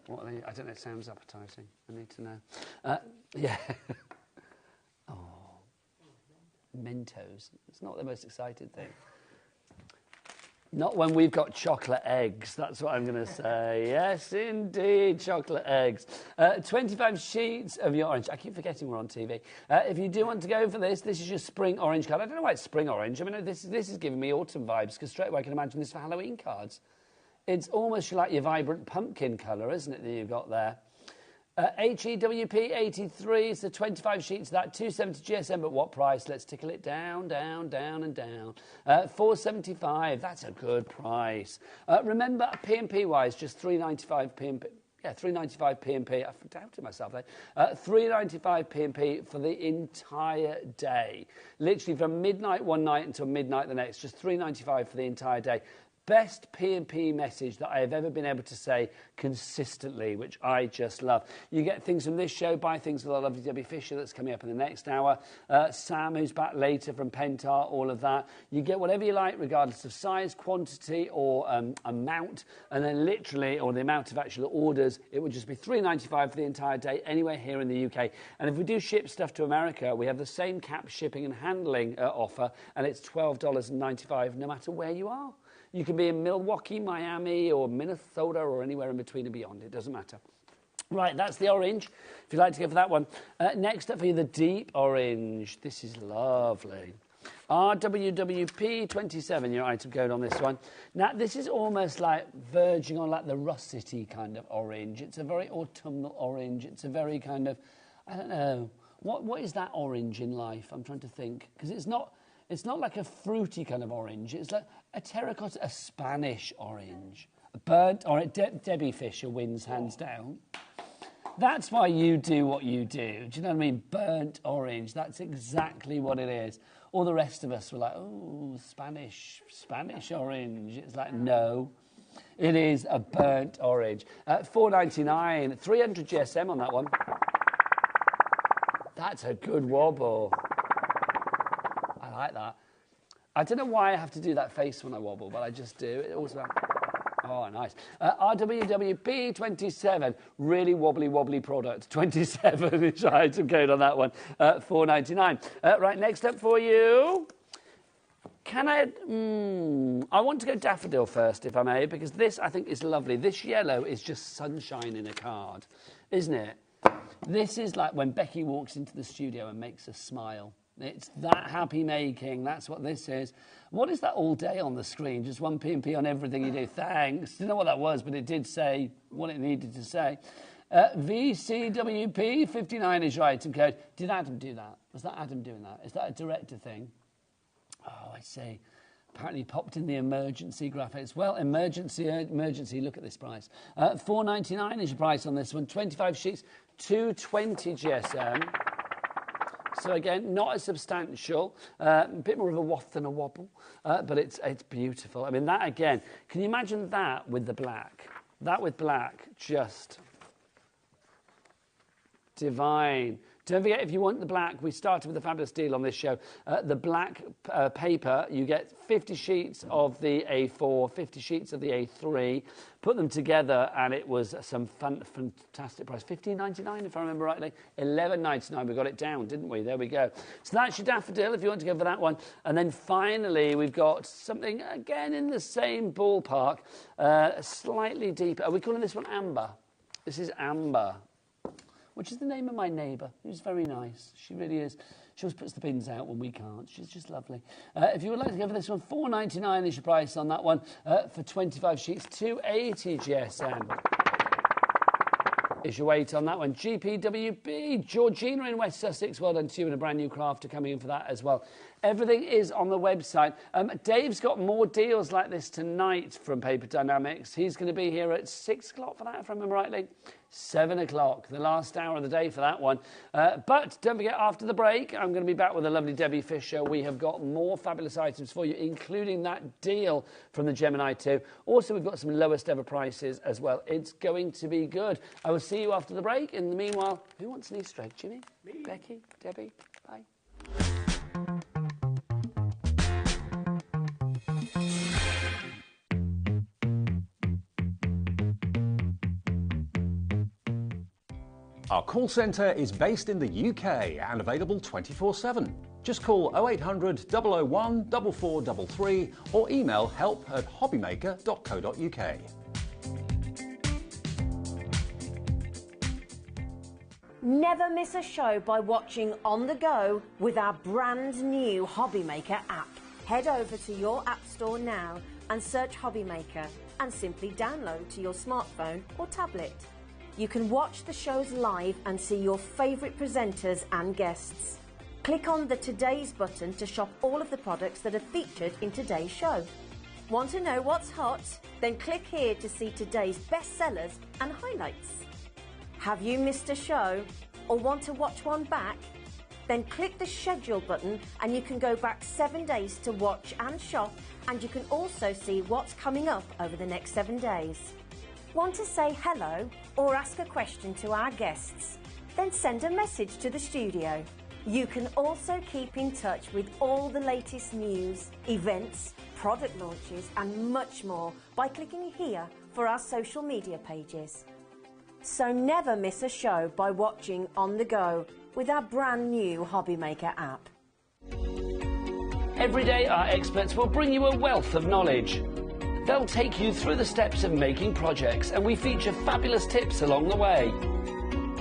What are they? I don't know, it sounds appetising. I need to know. Yeah. Oh. Mentos. It's not the most excited thing. Not when we've got chocolate eggs, that's what I'm going to say. Yes, indeed, chocolate eggs. 25 sheets of your orange. I keep forgetting we're on TV. If you do want to go for this is your spring orange card. I don't know why it's spring orange. I mean, this is giving me autumn vibes, because straight away I can imagine this for Halloween cards. It's almost like your vibrant pumpkin colour, isn't it, that you've got there? HEWP 83, it's the 25 sheets of that, 270 GSM, but what price? Let's tickle it down, down, down and down. 475, that's a good price. Remember, P&P-wise, just 395 P&P. Yeah, 395 P&P. I've doubted myself there. 395 P&P for the entire day. Literally from midnight one night until midnight the next, just 395 for the entire day. Best P&P message that I have ever been able to say consistently, which I just love. You get things from this show, buy things with our lovely Debbie Fisher that's coming up in the next hour. Sam, who's back later from Pentar, all of that. You get whatever you like, regardless of size, quantity, or amount. And then literally, or the amount of actual orders, it would just be $3.95 for the entire day, anywhere here in the UK. And if we do ship stuff to America, we have the same cap shipping and handling offer, and it's $12.95 no matter where you are. You can be in Milwaukee, Miami, or Minnesota, or anywhere in between and beyond. It doesn't matter. Right, that's the orange, if you'd like to go for that one. Next up for you, the deep orange. This is lovely. RWWP27, your item code on this one. Now, this is almost like verging on like the russety kind of orange. It's a very autumnal orange. It's a very kind of, I don't know, what is that orange in life? I'm trying to think. Because it's not like a fruity kind of orange. It's like a terracotta, a Spanish orange. A burnt orange. Debbie Fisher wins hands down. That's why you do what you do. Do you know what I mean? Burnt orange. That's exactly what it is. All the rest of us were like, oh, Spanish orange. It's like, no, it is a burnt orange. $4.99, 300 GSM on that one. That's a good wobble. I like that. I don't know why I have to do that face when I wobble, but I just do. It also... Oh, nice. RWWP27, really wobbly product. 27 is your item code on that one. $4.99. Right, next up for you. Can I want to go daffodil first, if I may, because this, I think, is lovely. This yellow is just sunshine in a card, isn't it? This is like when Becky walks into the studio and makes us smile. It's that happy making. That's what this is. What is that all day on the screen? Just one P&P on everything you do. Thanks. Don't know what that was, but it did say what it needed to say. VCWP59 is your item code. Did Adam do that? Was that Adam doing that? Is that a director thing? Oh, I see. Apparently he popped in the emergency graphics. Well, emergency, look at this price. $4.99 is your price on this one. 25 sheets, 220 GSM. So again, not as substantial, a bit more of a waft than a wobble, but it's beautiful. I mean, that again, can you imagine that with the black? That with black, just divine. Don't forget, if you want the black, we started with a fabulous deal on this show. The black paper, you get 50 sheets of the A4, 50 sheets of the A3, put them together, and it was some fantastic price. $15.99, if I remember rightly. $11.99, we got it down, didn't we? There we go. So that's your daffodil, if you want to go for that one. And then finally, we've got something, again, in the same ballpark, slightly deeper. Are we calling this one amber? This is amber, which is the name of my neighbour, who's very nice. She really is. She always puts the bins out when we can't. She's just lovely. If you would like to go for this one, $4.99 is your price on that one. For 25 sheets, $2.80 GSM is your weight on that one. GPWB, Georgina in West Sussex. Well done to you, and a brand new crafter coming in for that as well. Everything is on the website. Dave's got more deals like this tonight from Paper Dynamics. He's going to be here at 6 o'clock for that, if I remember rightly. 7 o'clock, the last hour of the day for that one. But don't forget, after the break, I'm going to be back with the lovely Debbie Fisher. We have got more fabulous items for you, including that deal from the Gemini 2. Also, we've got some lowest ever prices as well. It's going to be good. I will see you after the break. In the meanwhile, who wants an Easter egg? Jimmy? Me? Becky? Debbie? Bye. Our call centre is based in the UK and available 24/7. Just call 0800 001 4433 or email help@hobbymaker.co.uk. Never miss a show by watching on the go with our brand new HobbyMaker app. Head over to your app store now and search HobbyMaker and simply download to your smartphone or tablet. You can watch the shows live and see your favourite presenters and guests. Click on the Today's button to shop all of the products that are featured in today's show. Want to know what's hot? Then click here to see today's bestsellers and highlights. Have you missed a show or want to watch one back? Then click the schedule button and you can go back 7 days to watch and shop, and you can also see what's coming up over the next 7 days. Want to say hello or ask a question to our guests? Then send a message to the studio. You can also keep in touch with all the latest news, events, product launches and much more by clicking here for our social media pages. So never miss a show by watching on the go with our brand new HobbyMaker app. Every day our experts will bring you a wealth of knowledge. They'll take you through the steps of making projects, and we feature fabulous tips along the way.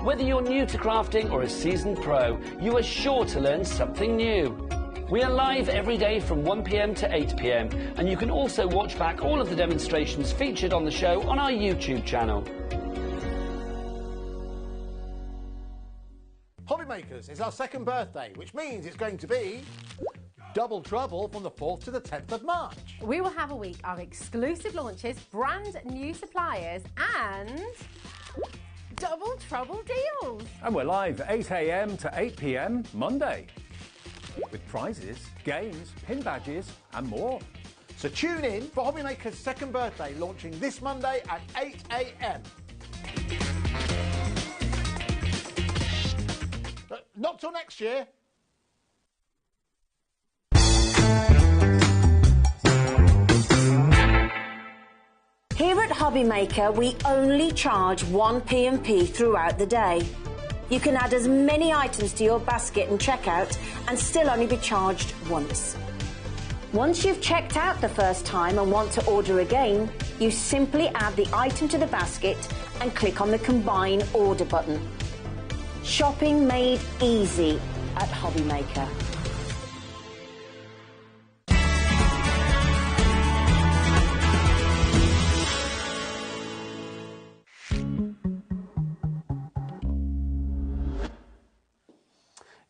Whether you're new to crafting or a seasoned pro, you are sure to learn something new. We are live every day from 1 p.m. to 8 p.m. and you can also watch back all of the demonstrations featured on the show on our YouTube channel. HobbyMakers is our second birthday, which means it's going to be double trouble from the 4th to the 10th of March. We will have a week of exclusive launches, brand new suppliers and double trouble deals. And we're live 8 a.m. to 8 p.m. Monday. With prizes, games, pin badges and more. So tune in for HobbyMaker's second birthday, launching this Monday at 8 a.m. Not till next year. Here at HobbyMaker, we only charge 1 P&P throughout the day. You can add as many items to your basket and checkout and still only be charged once. Once you've checked out the first time and want to order again, you simply add the item to the basket and click on the Combine Order button. Shopping made easy at HobbyMaker.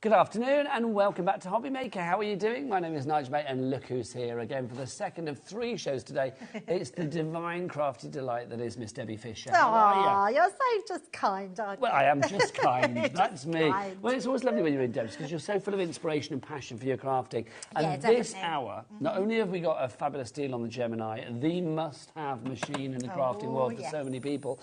Good afternoon and welcome back to HobbyMaker. How are you doing? My name is Nigel, mate, and look who's here again for the second of 3 shows today. It's the divine crafty delight that is Miss Debbie Fisher. How are you? You're so just kind, aren't you? Well, I am just kind. That's me. Kind. Well, it's always lovely when you're in Debs because you're so full of inspiration and passion for your crafting. And Yeah, this definitely. hour, not only have we got a fabulous deal on the Gemini, the must-have machine in the crafting world for so many people,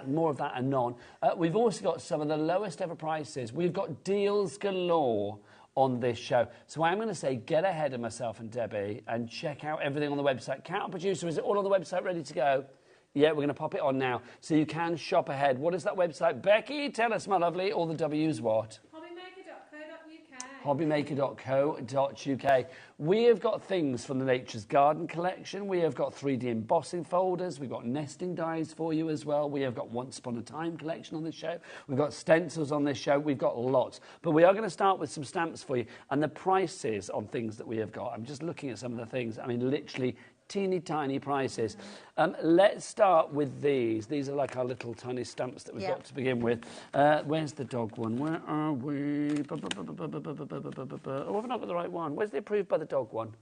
more of that anon. We've also got some of the lowest ever prices. We've got deals galore on this show. So I'm going to say get ahead of myself and Debbie and check out everything on the website. Counter Producer, is it all on the website ready to go? Yeah, we're going to pop it on now so you can shop ahead. What is that website? Becky, tell us, my lovely. All the W's what? HobbyMaker.co.uk. We have got things from the Nature's Garden collection. We have got 3D embossing folders. We've got nesting dies for you as well. We have got Once Upon a Time collection on this show. We've got stencils on this show. We've got lots. But we are going to start with some stamps for you and the prices on things that we have got. I'm just looking at some of the things. I mean, literally teeny tiny prices. Let's start with these. These are like our little tiny stamps that we've got to begin with. Where's the dog one? Where are we? Oh, I've not got the right one. Where's the approved by the dog one?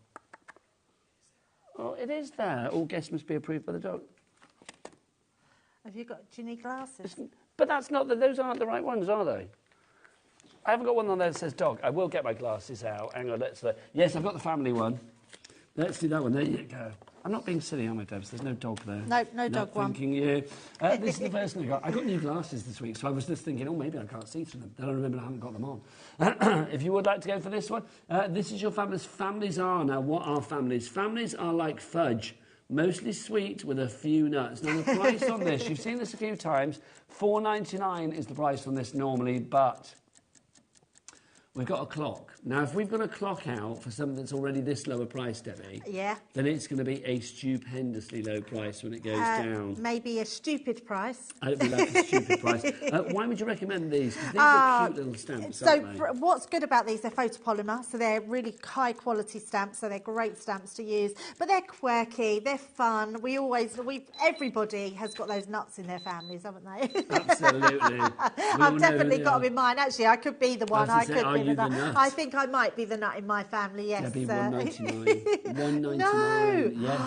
Oh, it is there. All guests must be approved by the dog. Have you got, do you need glasses? But that's not, those aren't the right ones, are they? I haven't got one on there that says dog. I will get my glasses out. Hang on, yes, I've got the family one. Let's do that one. There you go. I'm not being silly, am I, Debs? There's no dog there. No dog one. Thanking you. This is the first thing I got. I got new glasses this week, so I was just thinking, oh, maybe I can't see through them. Then I remembered I haven't got them on. If you would like to go for this one, this is your families. Families are. Now, what are families? Families are like fudge. Mostly sweet with a few nuts. Now, the price on this, you've seen this a few times. $4.99 is the price on this normally, but we've got a clock. Now, if we've got a clock out for something that's already this low a price, Debbie, then it's going to be a stupendously low price when it goes down. Maybe a stupid price. It'd be like a stupid price. Why would you recommend these? Because these are cute little stamps, aren't they? What's good about these, they're photopolymer, so they're really high quality stamps, so they're great stamps to use. But they're quirky, they're fun. Everybody has got those nuts in their families, haven't they? Absolutely. I've definitely got them in mine. Actually, I could be the one. I could be the nut. I think I might be the nut in my family, yes. Debbie, $1.99. $1.99. No. Yes.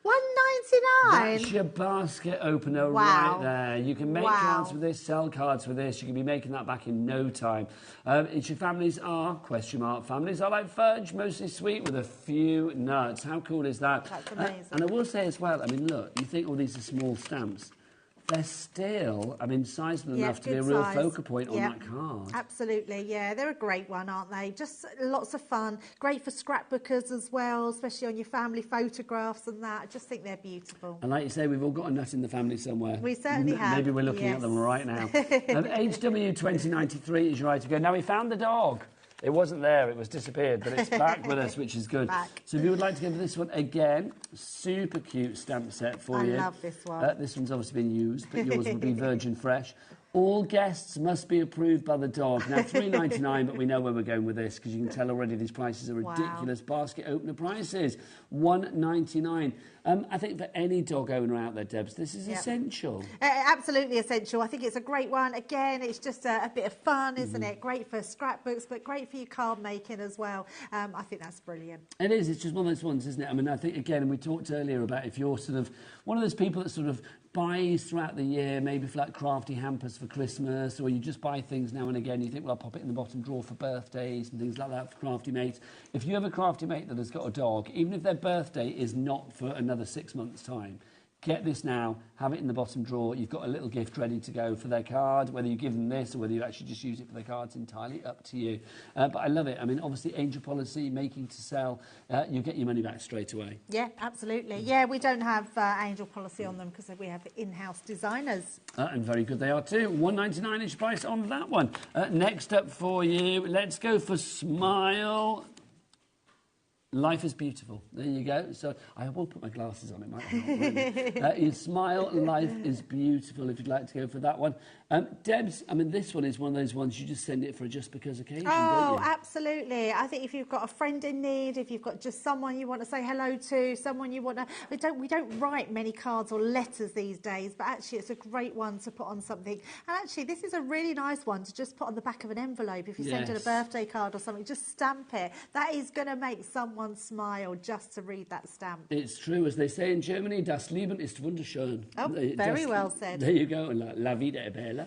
$1.99. That's your basket opener right there. You can make cards with this, sell cards with this. You can be making that back in no time. It's your families are, ? Families are like fudge, mostly sweet with a few nuts. How cool is that? That's amazing. And I will say as well, I mean, look, you think all these are small stamps. They're still, I mean, sizable enough to be a real focal point on that card. Absolutely, yeah. They're a great one, aren't they? Just lots of fun. Great for scrapbookers as well, especially on your family photographs and that. I just think they're beautiful. And like you say, we've all got a nut in the family somewhere. We certainly have. Maybe we're looking at them right now. HW2093 is your right to go. Now, we found the dog. It wasn't there, it was disappeared, but it's back with us, which is good. So if you would like to go for this one, again, super cute stamp set for you. I love this one. This one's obviously been used, but yours will be virgin fresh. All guests must be approved by the dog. Now, $3.99, but we know where we're going with this because you can tell already these prices are ridiculous. Wow. Basket opener prices, $1.99. I think for any dog owner out there, Debs, this is essential. Absolutely essential. I think it's a great one. Again, it's just a bit of fun, isn't it? Great for scrapbooks, but great for your card making as well. I think that's brilliant. It is. It's just one of those ones, isn't it? I mean, I think, again, and we talked earlier about if you're sort of one of those people that sort of buys throughout the year, maybe for like crafty hampers for Christmas, or you just buy things now and again, you think, well, I'll pop it in the bottom drawer for birthdays and things like that for crafty mates. If you have a crafty mate that has got a dog, even if their birthday is not for another 6 months' time, get this now, have it in the bottom drawer. You've got a little gift ready to go for their card. Whether you give them this or whether you actually just use it for their cards, entirely up to you. But I love it. I mean, obviously, Angel Policy, making to sell, you get your money back straight away. Yeah, absolutely. Yeah, we don't have Angel Policy on them because we have in-house designers. And very good they are too. $1.99 is price on that one. Next up for you, let's go for Smile. Life is beautiful. There you go. So I will put my glasses on. It might help. Really. You smile. Life is beautiful. If you'd like to go for that one, Debs. I mean, this one is one of those ones you just send it for a just because occasion. Oh, don't you? Absolutely. I think if you've got a friend in need, if you've got just someone you want to say hello to, someone you want to, we don't write many cards or letters these days, but actually it's a great one to put on something. And actually, this is a really nice one to just put on the back of an envelope. If you send in a birthday card or something, just stamp it. That is going to make someone smile just to read that stamp. It's true, as they say in Germany, das Leben ist wunderschön. Oh, very well said. There you go. La vida è bella.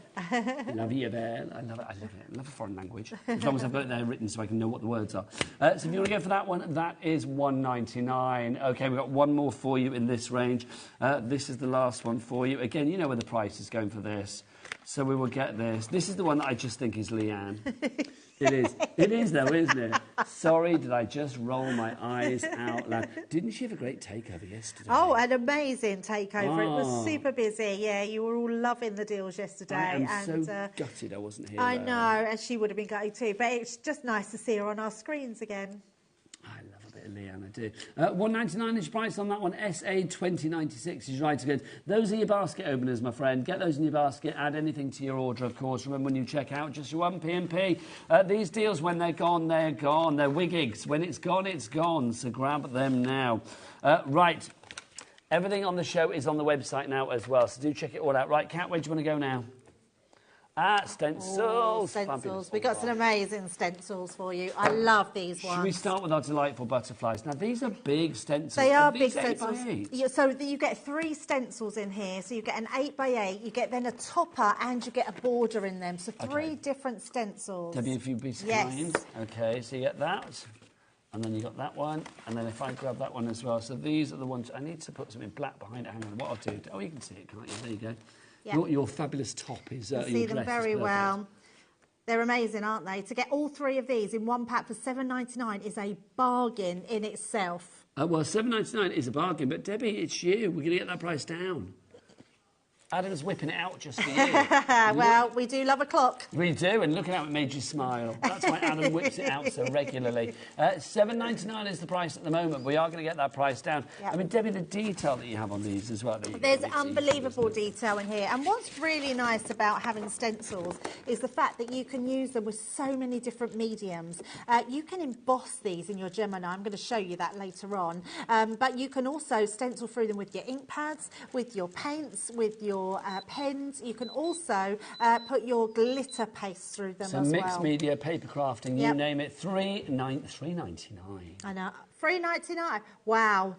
La vida è bella. I love it. I love it. I love a foreign language. As long as I've got it there written so I can know what the words are. So if you want to go for that one, that is $1.99. Okay, we've got one more for you in this range. This is the last one for you. Again, you know where the price is going for this. So we will get this. This is the one that I just think is Leanne. It is. It is, though, isn't it? Sorry, did I just roll my eyes out loud? Didn't she have a great takeover yesterday? Oh, an amazing takeover. It was super busy. Yeah, you were all loving the deals yesterday. I am so gutted I wasn't here. I know, and she would have been gutted too. But it's just nice to see her on our screens again. I love a bit of Leanne, I do. $1.99 is price on that one. SA2096 is right again. Those are your basket openers, my friend. Get those in your basket. Add anything to your order, of course. Remember, when you check out, just your 1p&p. These deals, when they're gone, they're gone. They're wiggings. When it's gone, it's gone. So grab them now. Right. Everything on the show is on the website now as well. So do check it all out. Right, Kat, where do you want to go now? Stencils. Oh, stencils. We've got some amazing stencils for you. I love these ones. Should we start with our delightful butterflies? Now, these are big stencils. They are big stencils. 8x8? So you get 3 stencils in here. So you get an 8x8, you get then a topper, and you get a border in them. So 3 different stencils. Debbie, if you'd be so kind. Okay, so you get that. And then you got that one. And then if I grab that one as well. So these are the ones. I need to put something black behind it. Hang on, what I'll do. Oh, you can see it, can't you? There you go. Yeah. Your fabulous top is you see them very well. They're amazing, aren't they? To get all 3 of these in one pack for $7.99 is a bargain in itself. Well, $7.99 is a bargain, but Debbie, it's you. We're going to get that price down. Adam's whipping it out just for you. Well, we do love a clock. We do, and look at how it made you smile. That's why Adam whips it out so regularly. $7.99 is the price at the moment. We are going to get that price down. Yep. I mean, Debbie, the detail that you have on these as well. There's unbelievable detail in here. And what's really nice about having stencils is the fact that you can use them with so many different mediums. You can emboss these in your Gemini. I'm going to show you that later on. But you can also stencil through them with your ink pads, with your paints, with your pens. You can also put your glitter paste through them as well. So mixed media, paper crafting, you name it. $3.99. I know. $3.99. Wow.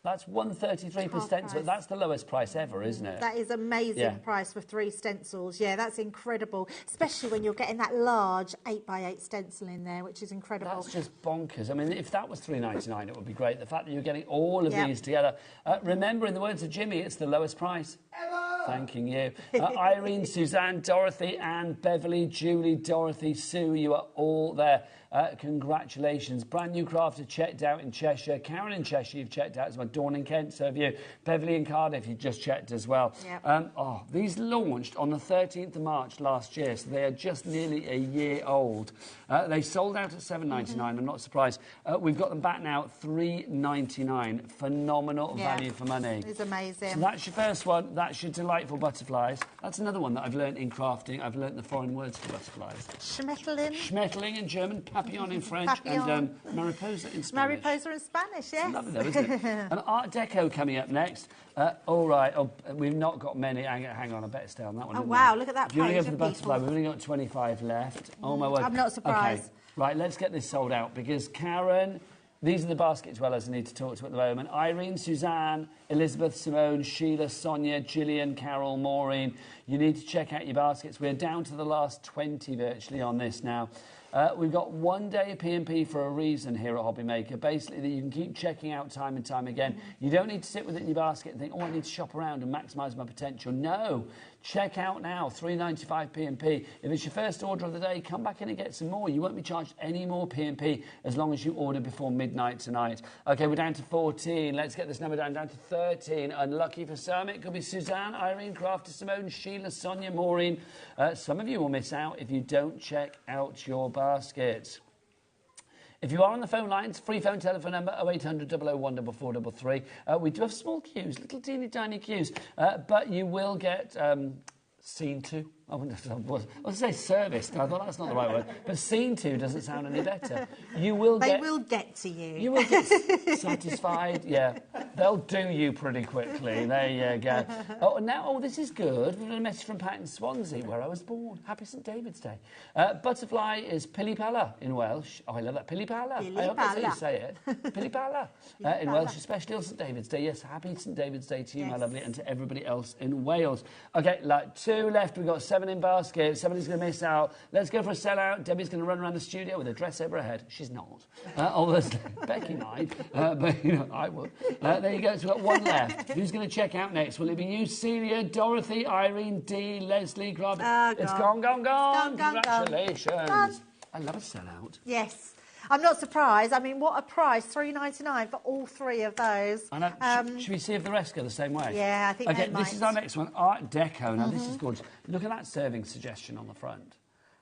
That's $1.33 per stencil. That's the lowest price ever, isn't it? That is amazing price for 3 stencils. Yeah, that's incredible, especially when you're getting that large 8x8 stencil in there, which is incredible. That's just bonkers. I mean, if that was $3.99, it would be great. The fact that you're getting all of these together. Remember, in the words of Jimmy, it's the lowest price. Ever! Thanking you. Irene, Suzanne, Dorothy, Anne, Beverly, Julie, Dorothy, Sue, you are all there. Congratulations. Brand new crafter checked out in Cheshire. Karen in Cheshire, you've checked out as well. Dawn in Kent, so have you. Beverly in Cardiff, you've just checked as well. Yep. These launched on the 13th of March last year, so they are just nearly a year old. They sold out at $7.99. I'm not surprised. We've got them back now at $3.99. Phenomenal value for money. It's amazing. So that's your first one. That's your delightful butterflies. That's another one that I've learnt in crafting. I've learnt the foreign words for butterflies. Schmetterling. Schmetterling in German, papillon in French, Papillon. and mariposa in Spanish. Mariposa in Spanish, yes. Lovely though, isn't it? An Art Deco coming up next. All right, we've not got many. Hang on, I better stay on that one. Oh, didn't wow, I? look at that If you want to go page for of the butterfly, people. we've only got 25 left. Oh, my word. I'm not surprised. Okay, right, let's get this sold out because Karen... These are the basket dwellers I need to talk to at the moment. Irene, Suzanne, Elizabeth, Simone, Sheila, Sonia, Gillian, Carol, Maureen. You need to check out your baskets. We're down to the last 20 virtually on this now. We've got 1 day P&P for a reason here at HobbyMaker. Basically, that you can keep checking out time and time again. You don't need to sit with it in your basket and think, oh, I need to shop around and maximise my potential. No. Check out now, $3.95 P&P. If it's your first order of the day, come back in and get some more. You won't be charged any more P&P as long as you order before midnight tonight. OK, we're down to 14. Let's get this number down to 13. Unlucky for some, it could be Suzanne, Irene, Crafter, Simone, Sheila, Sonia, Maureen. Some of you will miss out if you don't check out your baskets. If you are on the phone lines, free phone telephone number 0800 001 4433. We do have small queues, little teeny tiny queues, but you will get seen to. I was going to say serviced. I thought that's not the right word. But seen to doesn't sound any better. You will They will get to you. You will get satisfied. Yeah. They'll do you pretty quickly. There you go. This is good. We've got a message from Pat in Swansea, where I was born. Happy St David's Day. Butterfly is Pilipala in Welsh. Oh, I love that. Pilipala. I hope that's how you say it. Pilipala. In Welsh, especially on St David's Day. Yes, happy St David's Day to you, my lovely, and to everybody else in Wales. OK, like 2 left. We've got 7 in basket. Somebody's going to miss out. Let's go for a sellout. Debbie's going to run around the studio with a dress over her head. She's not. Obviously, Becky might, but I would. There you go. So we've got 1 left. Who's going to check out next? Will it be you, Celia, Dorothy, Irene, Dee, Leslie, Grab? It's gone. Congratulations. Gone. I love a sellout. Yes. I'm not surprised. I mean, what a price, $3.99 for all 3 of those. I know. Should we see if the rest go the same way? Yeah, I think they might. This is our next one, Art Deco. Now, this is gorgeous. Look at that serving suggestion on the front.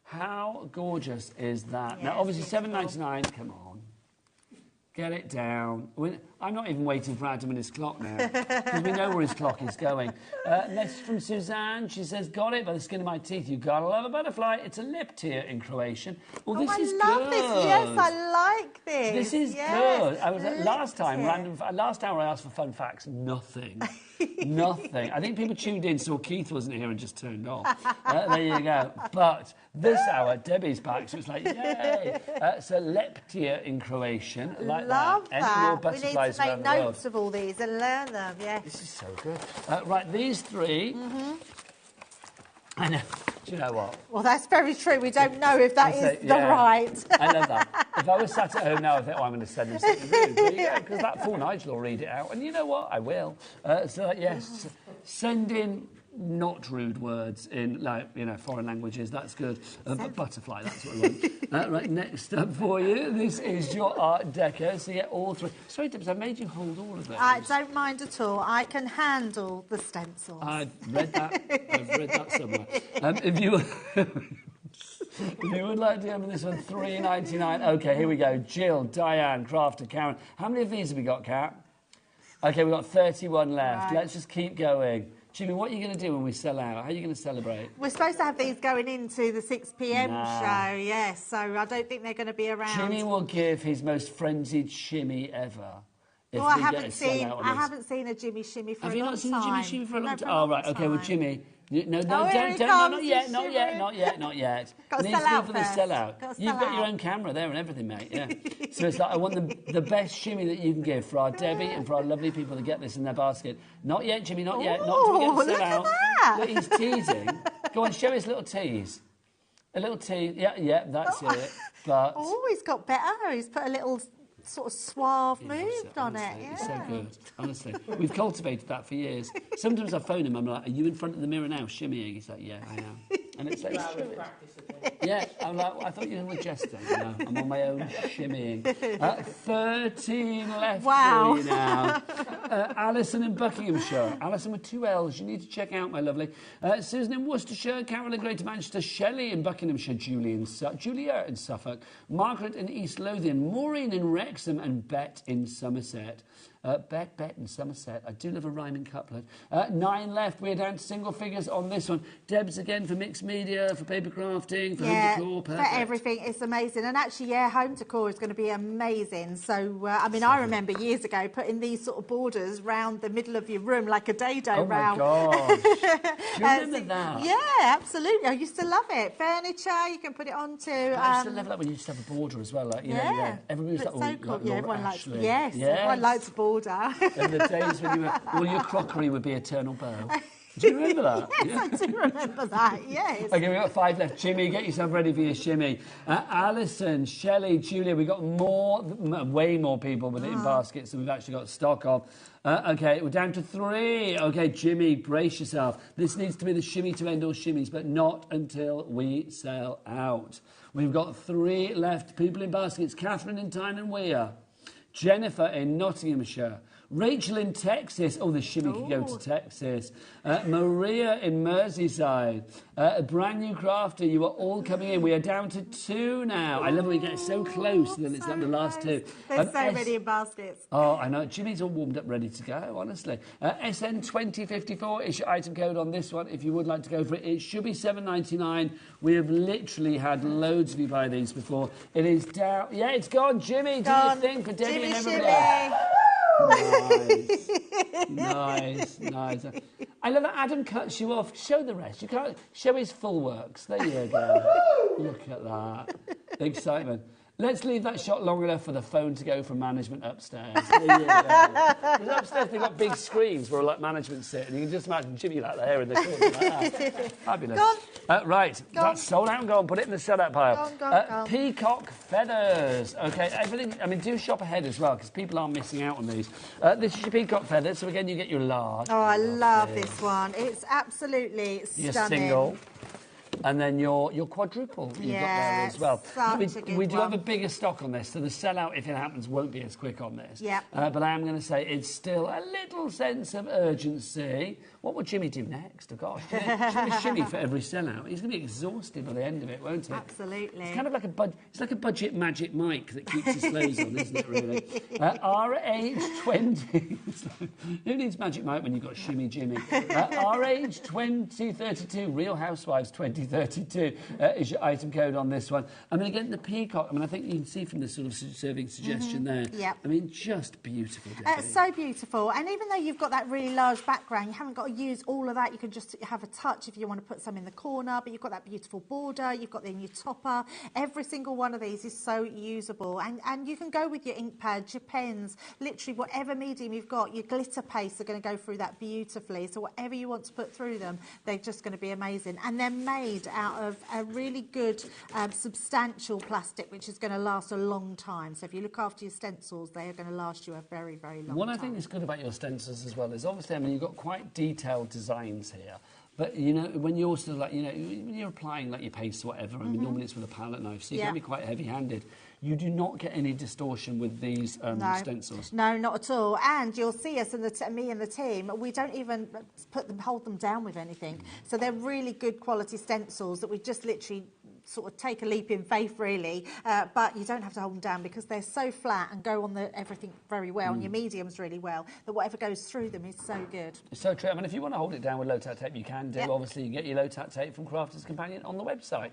How gorgeous is that? Yeah, now, obviously, $7.99. Come on. Get it down. I'm not even waiting for Adam and his clock now, because we know where his clock is going. Message from Suzanne. She says, got it by the skin of my teeth. You've got to love a butterfly. It's a lip tear in Croatian. Well, this is good. I love this. Yes, I like this. This is good. I was last hour I asked for fun facts. Nothing. Nothing. I think people tuned in, saw Keith wasn't here and just turned off. There you go. But this hour, Debbie's back, so it's like, yay. So leptia in Croatian. Like love that. that. Any more We need butterflies to make around the world? notes of all these and learn them, yes. This is so good. Right, these 3. I know. Do you know what? Well, that's very true. We don't know if that is the right. I love that. If I was sat at home now, I think, I'm going to send him something rude. Because that fool Nigel will read it out. And you know what? I will. Yes, send in not rude words in, foreign languages. That's good. But butterfly, that's what we want. Right, next up for you, this is your Art Deco. So you get all 3. Sorry, Dibs, I made you hold all of those. I don't mind at all. I can handle the stencils. I've read that. I've read that somewhere. If you would like to go for this one, $3.99. OK, here we go. Jill, Diane, Crafter, Karen. How many of these have we got, Kat? OK, we've got 31 left. Right. Let's just keep going. Jimmy, what are you going to do when we sell out? How are you going to celebrate? We're supposed to have these going into the 6 p.m. show, yes, so I don't think they're going to be around. Jimmy will give his most frenzied shimmy ever. Well, I haven't seen a Jimmy shimmy for a long time. Have you not seen a Jimmy shimmy for a long time? Oh, right, OK, well, Jimmy... No, not yet. Got to Needs sell out for the sellout. You've got your own camera there and everything, mate. Yeah. So it's like I want the best shimmy that you can give for our Debbie and for our lovely people to get this in their basket. Not yet, Jimmy. Not yet. Not till we get the sellout. Look at that. Look, he's teasing. Go on, show his little tease. A little tease. Yeah. That's it. But he's got better. He's put a little sort of suave move on it. Yeah. It's so good, honestly. We've cultivated that for years. Sometimes I phone him, I'm like, are you in front of the mirror now, shimmying? He's like, yeah, I am. And it's like, yeah, I'm like, I thought you were jesting. No, I'm on my own shimmying. 13 left for you now. Alison in Buckinghamshire. Alison with 2 L's. You need to check out, my lovely. Susan in Worcestershire. Carol in Greater Manchester. Shelley in Buckinghamshire. Julia in Suffolk. Margaret in East Lothian. Maureen in Wrexham. And Bet in Somerset. Bet in Somerset. I do love a rhyming couplet. 9 left. We're down to single figures on this one. Deb's again for mixed media, for paper crafting, for home decor. Perfect. For everything. It's amazing. And actually, home decor is going to be amazing. So, I mean, I remember years ago putting these sort of borders round the middle of your room like a dado round. Oh, my gosh. Do you remember that? Yeah, absolutely. I used to love it. Furniture, you can put it onto... I used to love that when you used to have a border as well. Like, you know, everybody was like, so cool. like Everyone likes, Ashley. everyone likes a border. In the days when all your crockery would be eternal bow. Do you remember that? Yes, I do remember that, yes. OK, we've got 5 left. Jimmy, get yourself ready for your shimmy. Alison, Shelley, Julia, we've got way more people with it in baskets than we've actually got stock of. OK, we're down to 3. OK, Jimmy, brace yourself. This needs to be the shimmy to end all shimmies, but not until we sell out. We've got 3 left. People in baskets. Catherine in Tyne and Weir. Jennifer in Nottinghamshire. Rachel in Texas. Oh, the shimmy could go to Texas. Maria in Merseyside. A brand new crafter. You are all coming in. We are down to 2 now. I love when we get so close and then it's down to the last 2. There's so many in baskets. Oh, I know. Jimmy's all warmed up, ready to go, honestly. SN2054 is your item code on this one. If you would like to go for it, it should be $7.99. We have literally had loads of you buy these before. It is down. Yeah, it's gone. Jimmy, do your thing for Debbie and everybody else. Nice. I love that Adam cuts you off. Show the rest. You can't show his full works. There you go. Look at that. The excitement. Let's leave that shot long enough for the phone to go from management upstairs. There you go. Because upstairs they've got big screens where like management sit, and you can just imagine Jimmy like there in the corner like that. Fabulous. Right, that's sold out and gone. Put it in the sell-out pile. Go. Peacock feathers. Okay, everything. I mean, do shop ahead as well because people are missing out on these. This is your peacock feathers. So again, you get your large. Oh, I love this one. It's absolutely stunning. Your single. And then your quadruple you've got there as well. We do have a bigger stock on this, so the sellout, if it happens, won't be as quick on this. Yeah. But I am going to say it's still a little sense of urgency. What will Jimmy do next? Oh, gosh. Shimmy for every sellout. He's going to be exhausted by the end of it, won't he? Absolutely. It's kind of like a budget magic mic that keeps his clothes on, isn't it, really? RH20. Who needs magic mic when you've got Shimmy Jimmy? RH2032, Real Housewives 2032 is your item code on this one. I mean, again, the peacock, I mean, I think you can see from the sort of serving suggestion there. Yep. I mean, just beautiful. So beautiful. And even though you've got that really large background, you haven't got to use all of that. You can just have a touch if you want to put some in the corner, but you've got that beautiful border, you've got the new topper. Every single one of these is so usable. And you can go with your ink pads, your pens, literally whatever medium you've got. Your glitter pastes are going to go through that beautifully. So whatever you want to put through them, they're just going to be amazing. And they're made out of a really good, substantial plastic, which is going to last a long time. So if you look after your stencils, they are going to last you a very, very long time. What I think is good about your stencils as well is obviously, I mean, you've got quite detailed designs here. But, you know, when you're sort of like, you know, when you're applying like your paste or whatever, I mean, normally it's with a palette knife, so you can be quite heavy-handed. You do not get any distortion with these stencils. No, not at all. And you'll see us, and me and the team, we don't even hold them down with anything. So they're really good quality stencils that we just literally sort of take a leap in faith, really, but you don't have to hold them down because they're so flat and go on everything very well, and your mediums really well, that whatever goes through them is so good. It's so true. I mean, if you want to hold it down with low-tack tape, you can do. Obviously, you get your low-tack tape from Crafter's Companion on the website,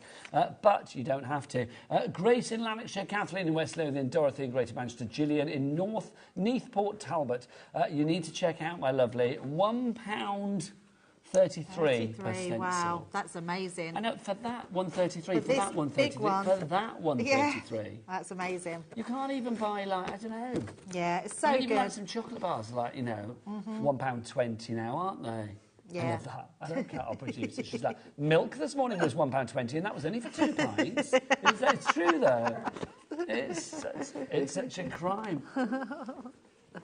but you don't have to. Grace in Lanarkshire, Kathleen in West Lothian, Dorothy in Greater Manchester, Gillian in Neathport Talbot. You need to check out, my lovely, £1.33 per stencil. Wow, that's amazing. I know, for that 133, for that 133, for that 133. That's amazing. You can't even buy, like, I don't know. Yeah, it's so good. Even like some chocolate bars, like, you know, £1.20 now, aren't they? Yeah. I love that. I don't care. Our producer, she's like, milk this morning was £1.20 and that was only for 2 pints. It's true, though. It's such a crime.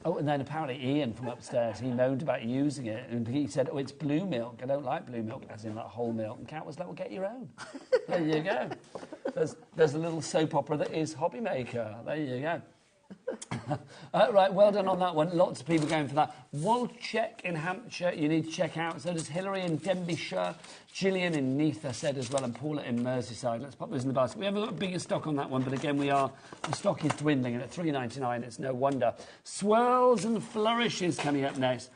Oh, and then apparently Ian from upstairs, he moaned about using it, and he said, oh, it's blue milk. I don't like blue milk, as in like whole milk. And Kat was like, well, get your own. There you go. There's a little soap opera that is HobbyMaker. There you go. Right, well done on that one. Lots of people going for that. Wolcheck in Hampshire, you need to check out. So does Hilary in Denbighshire, Gillian in Neath, I said as well, and Paula in Merseyside. Let's pop those in the basket. We haven't got bigger stock on that one, but again, the stock is dwindling, and at $3.99, it's no wonder. Swirls and Flourishes coming up next.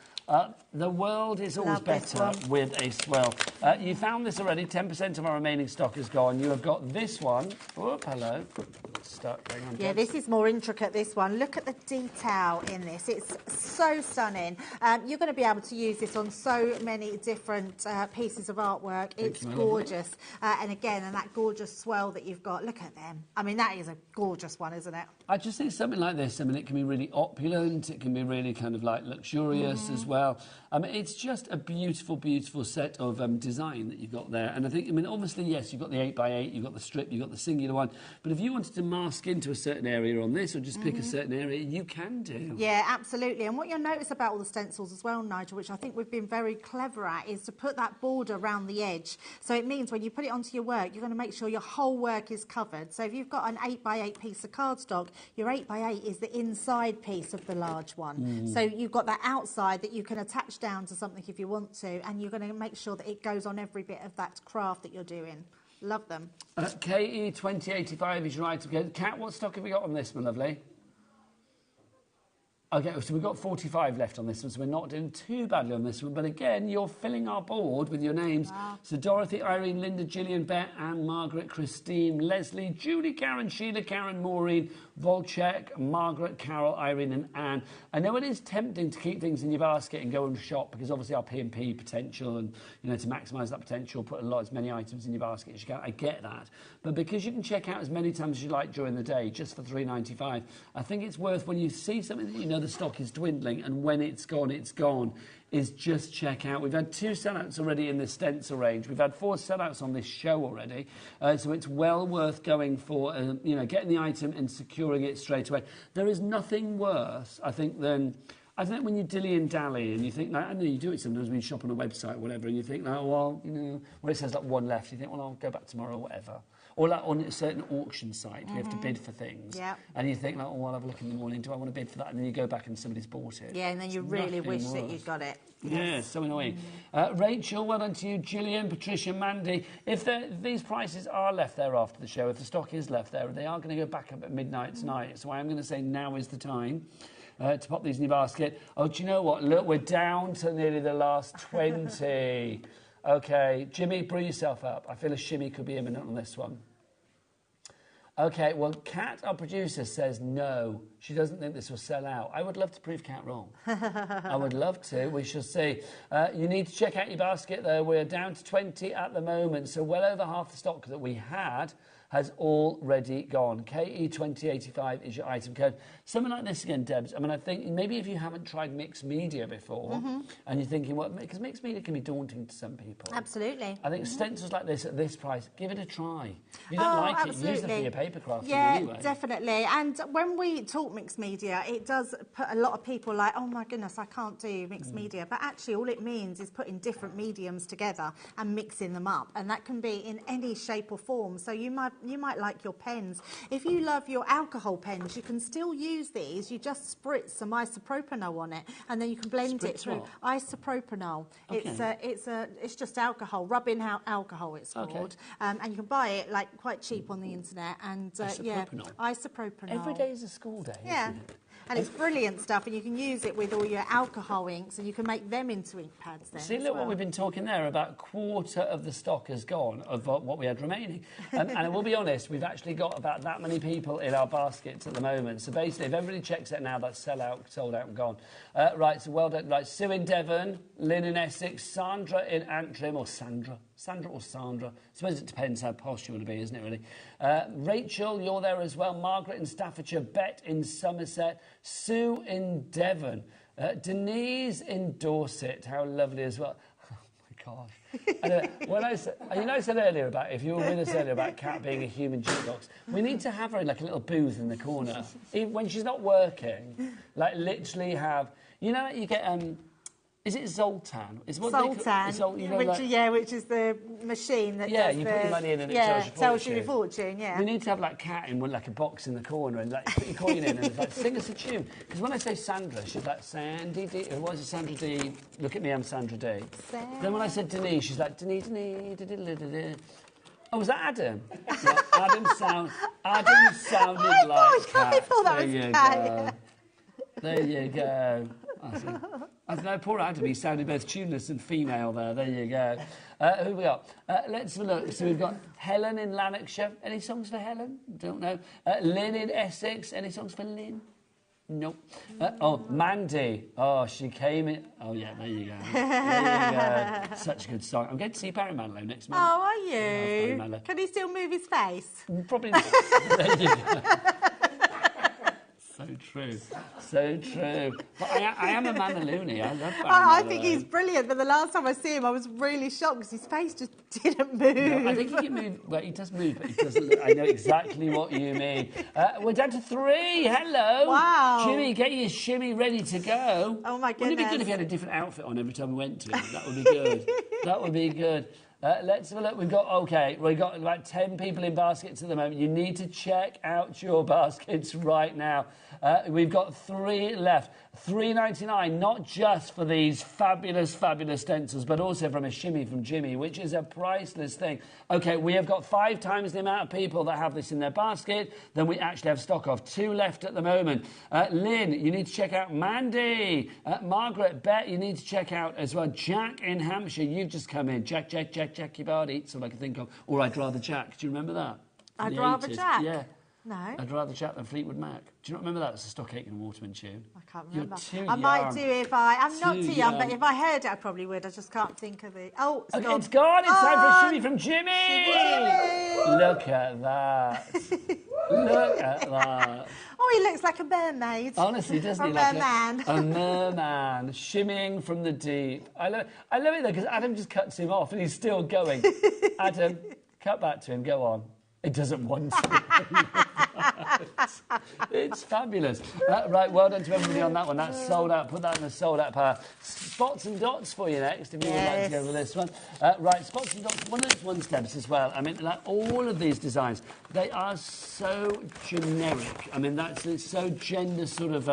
The world is always better with a swirl. You found this already. 10% of our remaining stock is gone. You have got this one. Oh, hello. Stuck. Hang on, yeah, this is more intricate, this one. Look at the detail in this. It's so stunning. You're going to be able to use this on so many different pieces of artwork. It's gorgeous. And again, and that gorgeous swirl that you've got. Look at them. I mean, that is a gorgeous one, isn't it? I just think something like this, I mean, it can be really opulent. It can be really kind of like luxurious as well. I mean, it's just a beautiful, beautiful set of design that you've got there. And I think, I mean, obviously, yes, you've got the 8x8, you've got the strip, you've got the singular one. But if you wanted to mask into a certain area on this or just pick a certain area, you can do. Yeah, absolutely. And what you'll notice about all the stencils as well, Nigel, which I think we've been very clever at, is to put that border around the edge. So it means when you put it onto your work, you're going to make sure your whole work is covered. So if you've got an 8x8 piece of cardstock, your 8x8 is the inside piece of the large one. So you've got that outside that you can attach down to something if you want to, and you're going to make sure that it goes on every bit of that craft that you're doing. Love them. KE 2085 is your item. Kat, what stock have we got on this, my lovely? Okay, so we've got 45 left on this one, so we're not doing too badly on this one. But again, you're filling our board with your names. Wow. So Dorothy, Irene, Linda, Gillian, Bet, Anne, Margaret, Christine, Leslie, Julie, Karen, Sheila, Karen, Maureen, Volchek, Margaret, Carol, Irene and Anne. I know it is tempting to keep things in your basket and go and shop because obviously our P&P potential and, you know, to maximise that potential, put as many items in your basket as you can. I get that. But because you can check out as many times as you like during the day, just for $3.95, I think it's worth when you see something that you know the stock is dwindling and when it's gone, is just check out. We've had 2 sellouts already in the stencil range. We've had 4 sellouts on this show already. So it's well worth going for, you know, getting the item and securing it straight away. There is nothing worse, I think, than... I think when you dilly and dally and you think, like, I know you do it sometimes when you shop on a website or whatever, and you think, like, oh, well, you know, where it says like 1 left, you think, well, I'll go back tomorrow or whatever. Or like on a certain auction site, you have to bid for things. Yep. And you think, like, oh, I'll have a look in the morning, do I want to bid for that? And then you go back and somebody's bought it. Yeah, and then you really wish that you got it. Yeah, so annoying. Rachel, well done to you. Gillian, Patricia, Mandy. If these prices are left there after the show, if the stock is left there, they are going to go back up at midnight tonight. So I'm going to say now is the time to pop these in your basket. Oh, do you know what? Look, we're down to nearly the last 20. Okay, Jimmy, brew yourself up. I feel a shimmy could be imminent on this one. Okay, well, Kat, our producer, says no. She doesn't think this will sell out. I would love to prove Kat wrong. I would love to. We shall see. You need to check out your basket, though. We're down to 20 at the moment, so well over half the stock that we had has already gone. KE2085 is your item code. Something like this again, Debs. I mean, I think maybe if you haven't tried mixed media before and you're thinking, well, because mixed media can be daunting to some people. Absolutely. I think stencils like this at this price, give it a try. If you don't like it, use them for your paper crafting anyway. Yeah, definitely. And when we talk mixed media, it does put a lot of people like, oh my goodness, I can't do mixed media. But actually, all it means is putting different mediums together and mixing them up. And that can be in any shape or form. So you might like your pens. If you love your alcohol pens, you can still use these. You just spritz some isopropanol on it, and then you can blend it through. Isopropanol. Okay. It's just alcohol, rubbing out alcohol. It's called, and you can buy it like quite cheap on the internet. And isopropanol. Isopropanol. Every day is a school day. Yeah. Isn't it? And it's brilliant stuff, and you can use it with all your alcohol inks, and you can make them into ink pads then. See, look what we've been talking there, about a quarter of the stock has gone of what we had remaining. And I will be honest, we've actually got about that many people in our baskets at the moment. So basically, if everybody checks it now, that's sold out and gone. Right, so well done. Right, Sue in Devon, Lynn in Essex, Sandra in Antrim, or Sandra or Sandra. I suppose it depends how posh you want to be, isn't it, really? Rachel, you're there as well. Margaret in Staffordshire, Bet in Somerset, Sue in Devon, Denise in Dorset. How lovely as well. Oh, my gosh. Anyway, when I said earlier about, if you were with us earlier about Kat being a human jukebox, we need to have her in like a little booth in the corner. Even when she's not working, like literally have, you know, you get, is it Zoltan? Zoltan, which is the machine that you put your money in and it tells you your fortune, We need to have like Kat in one, like a box in the corner and like put your coin in and it's like, sing us a tune. Because when I say Sandra, she's like, Sandy D. What is it, Sandra D? Look at me, I'm Sandra D. Then when I said Denise, she's like, Denise. Oh, was that Adam? Yeah, Adam sounded like Kat. I thought that was Kat. There you go. I don't know, poor Adam, he sounded both tuneless and female there. There you go. Who we got? Let's have a look. So we've got Helen in Lanarkshire. Any songs for Helen? Don't know. Lynn in Essex. Any songs for Lynn? Nope. Mandy. Oh, she came in. Oh, yeah, there you go. There you go. Such a good song. I'm going to see Barry Manilow next month. Oh, are you? Can he still move his face? Probably not. There you go. So true. So true. But I am a Manaloony. I love I think he's brilliant, but the last time I see him, I was really shocked because his face just didn't move. No, I think he can move. Well, he does move, but he doesn't look. I know exactly what you mean. We're down to 3. Hello. Wow. Jimmy, get your shimmy ready to go. Oh, my goodness. Wouldn't it be good if you had a different outfit on every time we went to? That would be good. That would be good. Let's have a look. We've got about 10 people in baskets at the moment. You need to check out your baskets right now. We've got 3 left. $3.99, not just for these fabulous, fabulous stencils, but also from a shimmy from Jimmy, which is a priceless thing. Okay, we have got 5 times the amount of people that have this in their basket than we actually have stock of. 2 left at the moment. Lynn, you need to check out Mandy. Margaret, Bet, you need to check out as well. Jack in Hampshire, you've just come in. Jack your body. That's all I can think of. Or I'd rather Jack. Do you remember that? I'd rather 80s? Jack? Yeah. No. I'd rather Jack than Fleetwood Mac. Do you not remember that? It's a Stock Aitken and Waterman tune. I can't remember. You're too I might do if I'm not too young, young. but if I heard it, I probably would. I just can't think of it. Oh, it's gone. It's gone. It's time for a shimmy from Jimmy. Jimmy. Look at that. Look at that. Oh, he looks like a mermaid. Honestly, doesn't he? Like a merman shimmying from the deep. I love it though because Adam just cuts him off and he's still going. Adam, cut back to him. Go on. It doesn't want to. It's fabulous. Right, well done to everybody on that one. That's sold out. Put that in the sold out pile. Spots and dots for you next, if you would like to go with this one. Right, spots and dots. One of those one steps as well. I mean, like all of these designs, they are so generic. I mean, it's so gender sort of.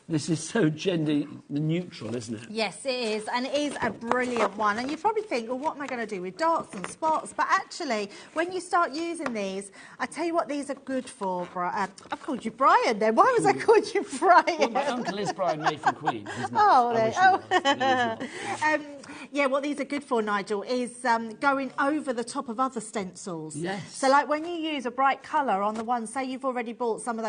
This is so gender neutral, isn't it? Yes, it is, and it is a brilliant one. And you probably think, well, what am I going to do with dots and spots? But actually, when you start using these, I tell you what these are good for. I've called you Brian then. Why was I called you Brian? Well, my uncle is Brian May from Queen, isn't it? Yeah, what these are good for, Nigel, is going over the top of other stencils. Yes. So, like when you use a bright colour on the ones, say you've already bought some of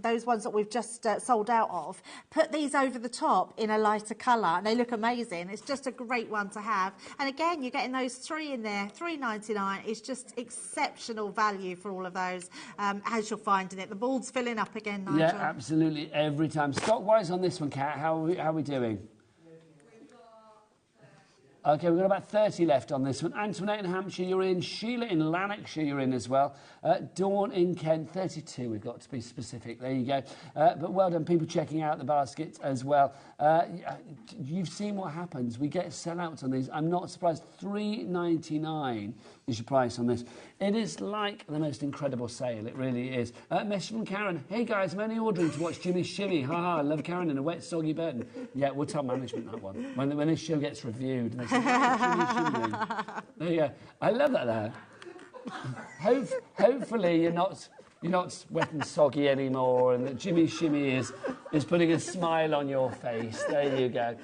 those ones that we've just sold out of, put these over the top in a lighter colour, and they look amazing. It's just a great one to have. And again, you're getting those 3 in there, $3.99. It's just exceptional value for all of those, as you're finding it. The board's filling up again, Nigel. Yeah, absolutely, every time. Stock-wise on this one, Kat, how are we doing? OK, we've got about 30 left on this one. Antoinette in Hampshire, you're in. Sheila in Lanarkshire, you're in as well. Dawn in Kent, 32, we've got to be specific. There you go. But well done, people checking out the baskets as well. You've seen what happens. We get sellouts on these. I'm not surprised. $3.99 is your price on this. It is like the most incredible sale. It really is. Message from Karen. Hey, guys, I'm only ordering to watch Jimmy Shimmy. Ha ha, I love Karen in a wet, soggy Burton. Yeah, we'll tell management that one. When this show gets reviewed, they say, Jimmy. There you go. I love that there. Hopefully you're not wet and soggy anymore, and that Jimmy Shimmy is putting a smile on your face. There you go.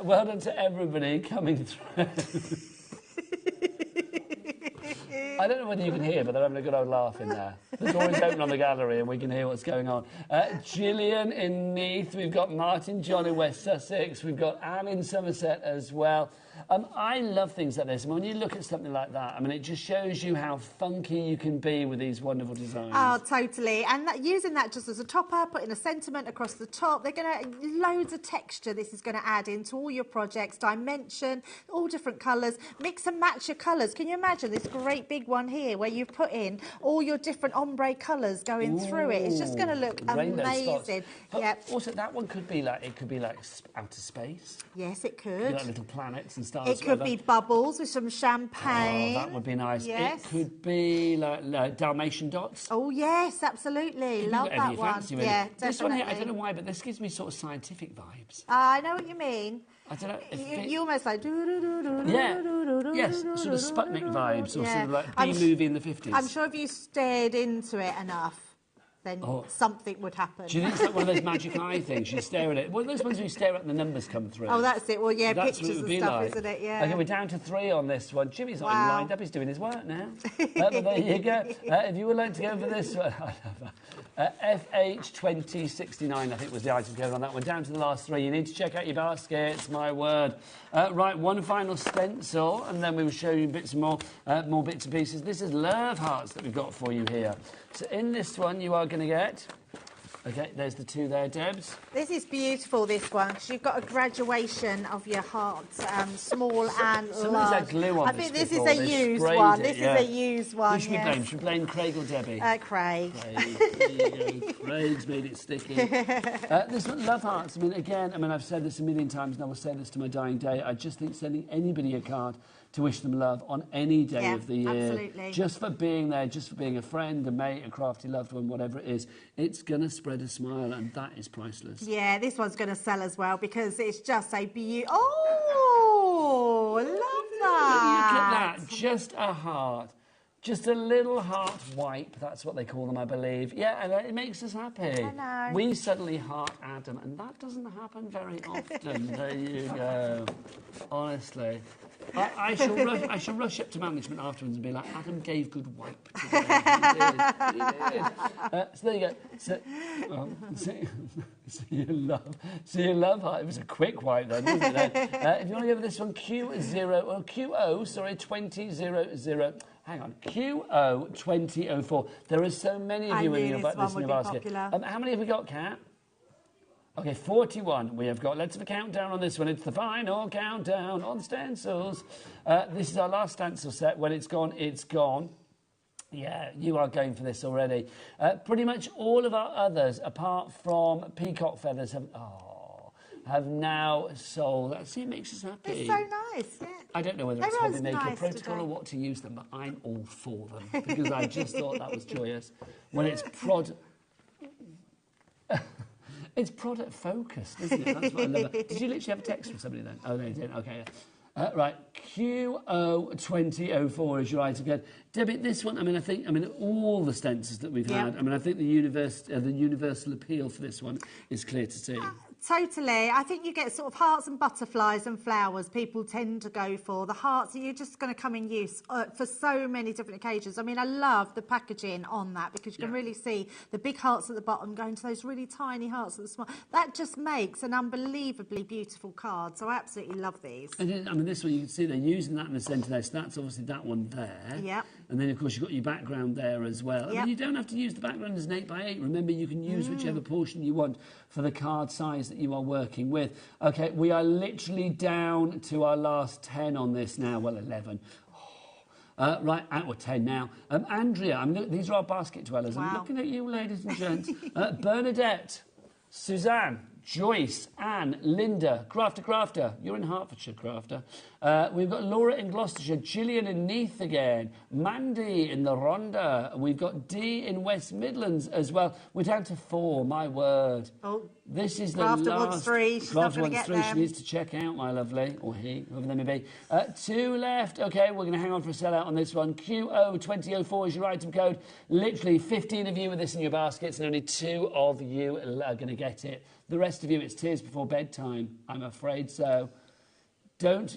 Well done to everybody coming through. I don't know whether you can hear, but they're having a good old laugh in there. The door is open on the gallery and we can hear what's going on. Gillian in Neath. We've got Martin John in West Sussex. We've got Anne in Somerset as well. I love things like this. I mean, when you look at something like that, I mean, it just shows you how funky you can be with these wonderful designs. Oh, totally. And using that just as a topper, putting a sentiment across the top, they're going to, loads of texture this is going to add into all your projects, dimension, all different colours. Mix and match your colours. Can you imagine this great big one here where you've put in all your different ombre colours going through it? It's just going to look amazing. Also, that one could be like, outer space. Yes, it could. Like little planets and stars. It could be bubbles with some champagne. Oh, that would be nice. Yes. It could be like Dalmatian dots. Oh, yes, absolutely. Love that one. Fancy, really. Yeah, definitely. This one here, I don't know why, but this gives me sort of scientific vibes. I know what you mean. I don't know. You almost like yes, sort of Sputnik vibes, or sort of like B-movie in the 50s. I'm sure if you stared into it enough, then something would happen. Do you think it's like one of those magic eye things? You stare at it. Well, those ones where you stare at and the numbers come through. Oh, that's it. Well, yeah, that's pictures and stuff, isn't it? Yeah. Okay, we're down to 3 on this one. Jimmy's not even lined up. He's doing his work now. But there you go. If you would like to go for this one, I love that. FH2069, I think, was the item code on that one. Down to the last 3. You need to check out your baskets, my word. Right, one final stencil, and then we will show you bits and more bits and pieces. This is love hearts that we've got for you here. So in this one, you are going to get... Okay, there's the 2 there, Debs. This is beautiful, this one, because you've got a graduation of your hearts, small and large. Somebody's had glue on I think this is a used one. This is a used one, Who should we blame? Should we blame Craig or Debbie? Craig. There you go. Craig's made it sticky. This one, love hearts. I mean, again, I've said this a million times, and I will say this to my dying day. I just think sending anybody a card to wish them love on any day of the year. Absolutely. Just for being there, just for being a friend, a mate, a crafty loved one, whatever it is, it's going to spread a smile, and that is priceless. Yeah, this one's going to sell as well because it's just a beautiful... Oh, love that. Look at that, just a heart. Just a little heart wipe, that's what they call them, I believe. Yeah, and it makes us happy. I know. We suddenly heart Adam, and that doesn't happen very often. There you go. Honestly. I shall rush up to management afterwards and be like, Adam gave good wipe today. He did. So there you go. So you love heart. It was a quick wipe then, wasn't it? If you want to go for this one, QO2000. Hang on, QO2004. There are so many of you in your basket. How many have we got, Kat? Okay, 41 we have got. Let's have a countdown on this one. It's the final countdown on stencils. This is our last stencil set. When it's gone, it's gone. Yeah, you are going for this already. Pretty much all of our others, apart from peacock feathers, have now sold. See, it makes us happy. It's so nice, yeah. I don't know whether it's HobbyMaker protocol or what to use them, but I'm all for them because I just thought that was joyous. When it's it's product focused, isn't it? That's what I love about. Did you literally have a text from somebody then? Oh, no, you didn't. Okay. Right, QO2004 is your item code. Debbie, this one, I think all the stencils that we've had, I think the universal appeal for this one is clear to see. Totally. I think you get sort of hearts and butterflies and flowers people tend to go for. The hearts, you're just going to come in use for so many different occasions. I mean, I love the packaging on that because you can really see the big hearts at the bottom going to those really tiny hearts at the small. That just makes an unbelievably beautiful card. So I absolutely love these. And this one, you can see they're using that in the centre there. So that's obviously that one there. Yeah. And then, of course, you've got your background there as well. Yep. And you don't have to use the background as an 8x8. Remember, you can use whichever portion you want for the card size that you are working with. Okay, we are literally down to our last 10 on this now. Well, 11. Right, out of 10 now. Andrea, these are our basket dwellers. Wow. I'm looking at you, ladies and gents. Bernadette, Suzanne, Joyce, Anne, Linda, Crafter, you're in Hertfordshire, Crafter. We've got Laura in Gloucestershire, Gillian in Neath again, Mandy in the Rhondda. We've got Dee in West Midlands as well. We're down to 4, my word. Oh, this is the Crafter last. wants 3. She's not going to get 3. them. She needs to check out, my lovely, or he, whoever they may be. 2 left. Okay, we're going to hang on for a sellout on this one. QO2004 is your item code. Literally 15 of you with this in your baskets, and only 2 of you are going to get it. The rest of you, it's tears before bedtime. I'm afraid so. Don't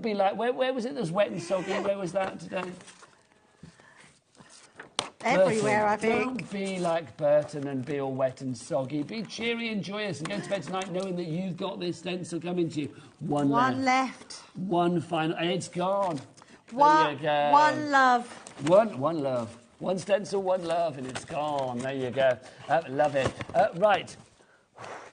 be like, where was it that was wet and soggy? Where was that today? everywhere, I Bertie, think. Don't be like Burton and be all wet and soggy. Be cheery and joyous and go to bed tonight knowing that you've got this stencil coming to you. One left. One final, and it's gone. One love. One love. One stencil, one love, and it's gone. There you go. Love it. Right.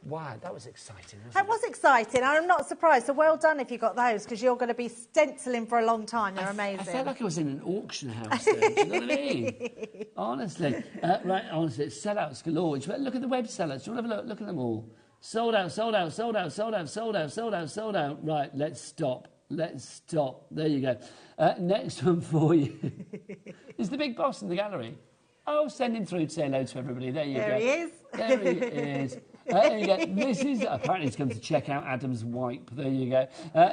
Wow, that was exciting, wasn't That was exciting. I'm not surprised. So well done if you got those, because you're going to be stenciling for a long time. They're amazing. I felt like I was in an auction house then. Do you know what I mean? Honestly. Right, honestly, it's sellouts galore. Look at the web sellers. Do you want to have a look? Look at them all. Sold out, sold out, sold out, sold out, sold out, sold out, sold out. Right, let's stop. Let's stop. There you go. Next one for you is the big boss in the gallery. Oh, send him through to say hello to everybody. There you go. There he is. There he is. There you go. This is, apparently he's come to check out Adam's wipe. There you go.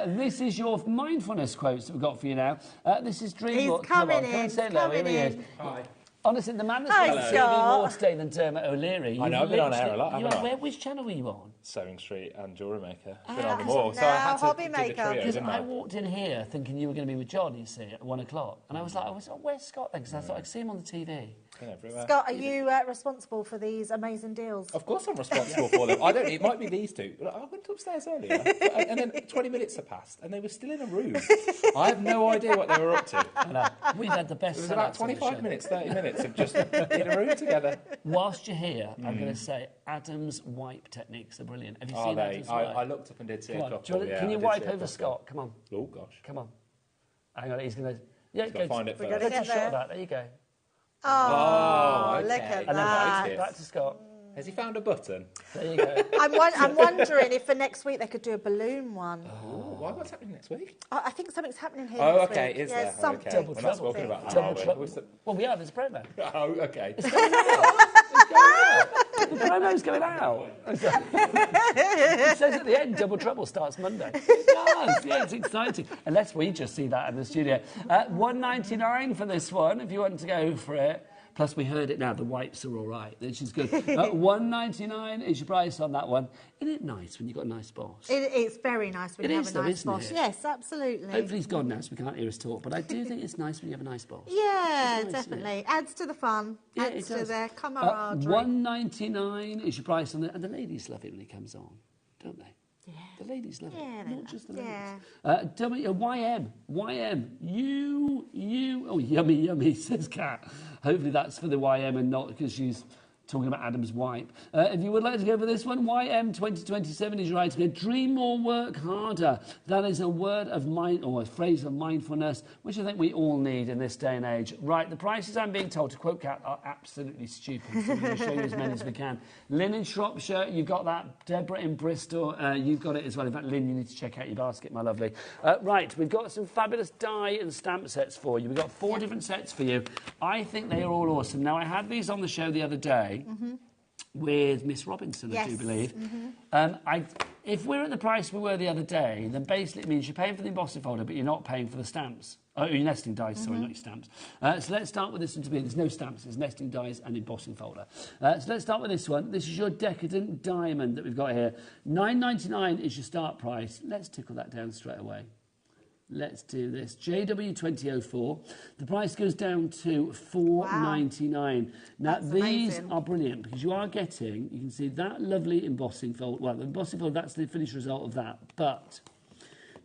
This is your mindfulness quotes that we've got for you now. This is Dream. He's coming in. Come and say hello. Here he is. Hi. Honestly, the man that's got TV more today than Dermot O'Leary. I know, I've been on air a lot, haven't I? Which channel were you on? Sewing Street and Jewellery Maker. Been on them all, so I had to do the trio, Because didn't I walked in here thinking you were going to be with John, you see, at 1 o'clock. And I was like, where's Scott then? Because I thought I'd see him on the TV. Scott, are you responsible for these amazing deals? Of course I'm responsible for them. It might be these two. I went upstairs earlier, and then 20 minutes had passed, and they were still in a room. I have no idea what they were up to. We've had the best. It was about 25 minutes, 30 minutes of just in a room together. Whilst you're here, I'm going to say Adam's wipe techniques are brilliant. Have you seen Adam's wipe? I looked up and did see a couple. Can you wipe over Scott? Come on. Oh, gosh. Come on. Hang on, he's going to... Yeah, go find it first. Go to shot of that. There you go. Oh, okay. look at And that. then back to Scott. Has he found a button? There you go. I'm wondering if for next week they could do a balloon one. Oh, what's happening next week? I think something's happening here Oh, next okay, week. is Yeah, there? something. Okay. We're not talking about that, are we? Well, we are. There's a promo. Oh, okay. It's going out. It's going out. The promo's going out. It says at the end, Double Trouble starts Monday. It does. Yeah, it's exciting. Unless we just see that in the studio. $1.99 for this one, if you want to go for it. Plus, we heard it now, the wipes are all right, which is good. $1.99 is your price on that one. Isn't it nice when you've got a nice boss? It's very nice when you have a nice boss. Yes, absolutely. Hopefully he's gone now, so we can't hear us talk, but I do think it's nice when you have a nice boss. Yeah, nice, definitely. Adds to the fun. Yeah, adds it does. to the camaraderie. $1.99 is your price on it, and the ladies love it when he comes on, don't they? Yeah. The ladies love it, not just the ladies. Yeah. YM, oh, yummy, yummy, says Kat. Hopefully that's for the YM and not because she's talking about Adam's wipe. If you would like to go for this one, YM 2027 is your item again. Dream more, work harder. That is a word of mind, or a phrase of mindfulness, which I think we all need in this day and age. Right, the prices I'm being told, to quote Kat, are absolutely stupid. So we're going to show you as many as we can. Lynn in Shropshire, you've got that. Deborah in Bristol, you've got it as well. In fact, Lynn, you need to check out your basket, my lovely. Right, we've got some fabulous die and stamp sets for you. We've got 4 different sets for you. I think they are all awesome. Now, I had these on the show the other day. With Miss Robinson, I do believe. If we're at the price we were the other day, then basically it means you're paying for the embossing folder, but you're not paying for the stamps. Oh, your nesting dies, sorry, not your stamps. So let's start with this one to be. There's no stamps, there's nesting dies and embossing folder. So let's start with this one. This is your Decadent Diamond that we've got here. $9.99 is your start price. Let's tickle that down straight away. Let's do this. JW2004. The price goes down to $4.99. Now, these are brilliant because you are getting, you can see that lovely embossing fold. Well, the embossing fold, that's the finished result of that. But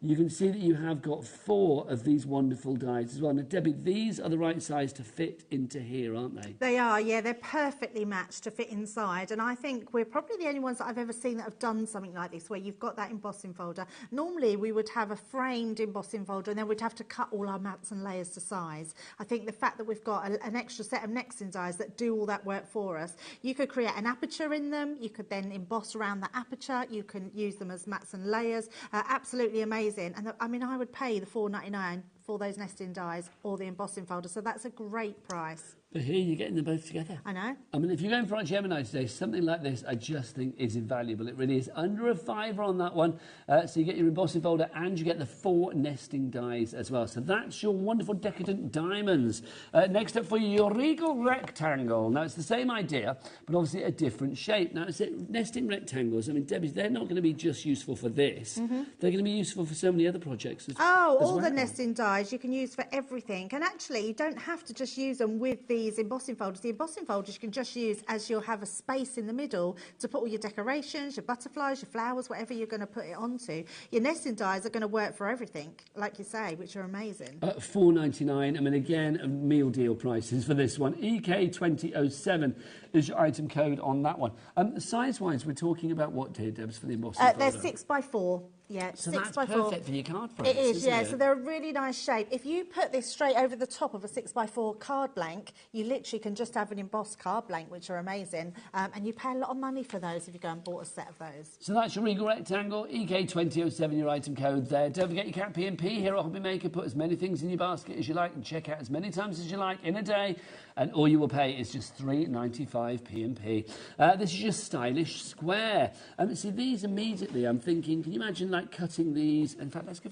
you can see that you have got 4 of these wonderful dies as well. Now, Debbie, these are the right size to fit into here, aren't they? They are, yeah. They're perfectly matched to fit inside. And I think we're probably the only ones that I've ever seen that have done something like this, where you've got that embossing folder. Normally, we would have a framed embossing folder, and then we'd have to cut all our mats and layers to size. I think the fact that we've got an extra set of nesting dies that do all that work for us, you could create an aperture in them. You could then emboss around the aperture. You can use them as mats and layers. Absolutely amazing. And I mean, I would pay the $4.99 for those nesting dies or the embossing folder, so that's a great price. But here you're getting them both together. I know. I mean, if you're going for a Gemini today, something like this I just think is invaluable. It really is. Under a $5 on that one. So you get your embossing folder and you get the 4 nesting dies as well. So that's your wonderful Decadent Diamonds. Next up for you, your Regal Rectangle. Now, it's the same idea, but obviously a different shape. Now, it's nesting rectangles. I mean, Debbie, they're not going to be just useful for this. They're going to be useful for so many other projects as all well. the nesting dies you can use for everything. And actually, you don't have to just use them with the these embossing folders. The embossing folders you can just use as you'll have a space in the middle to put all your decorations, your butterflies, your flowers, whatever you're going to put it onto. Your nesting dies are going to work for everything, like you say, which are amazing. $4.99. I mean, again, meal deal prices for this one. EK2007 is your item code on that one. Size-wise, we're talking about what, dear Debs, for the embossing folder? They're 6x4. Yeah, so 6x4. That's perfect for your card frames. It is, yeah. It? So they're a really nice shape. If you put this straight over the top of a 6x4 card blank, you literally can just have an embossed card blank, which are amazing. And you pay a lot of money for those if you go and bought a set of those. So that's your Regal Rectangle, EK2007, your item code there. Don't forget your cat P&P here at HobbyMaker. Put as many things in your basket as you like and check out as many times as you like in a day. And all you will pay is just $3.95 P&P. This is your stylish square. See, these immediately, I'm thinking, can you imagine like cutting these? In fact, let's show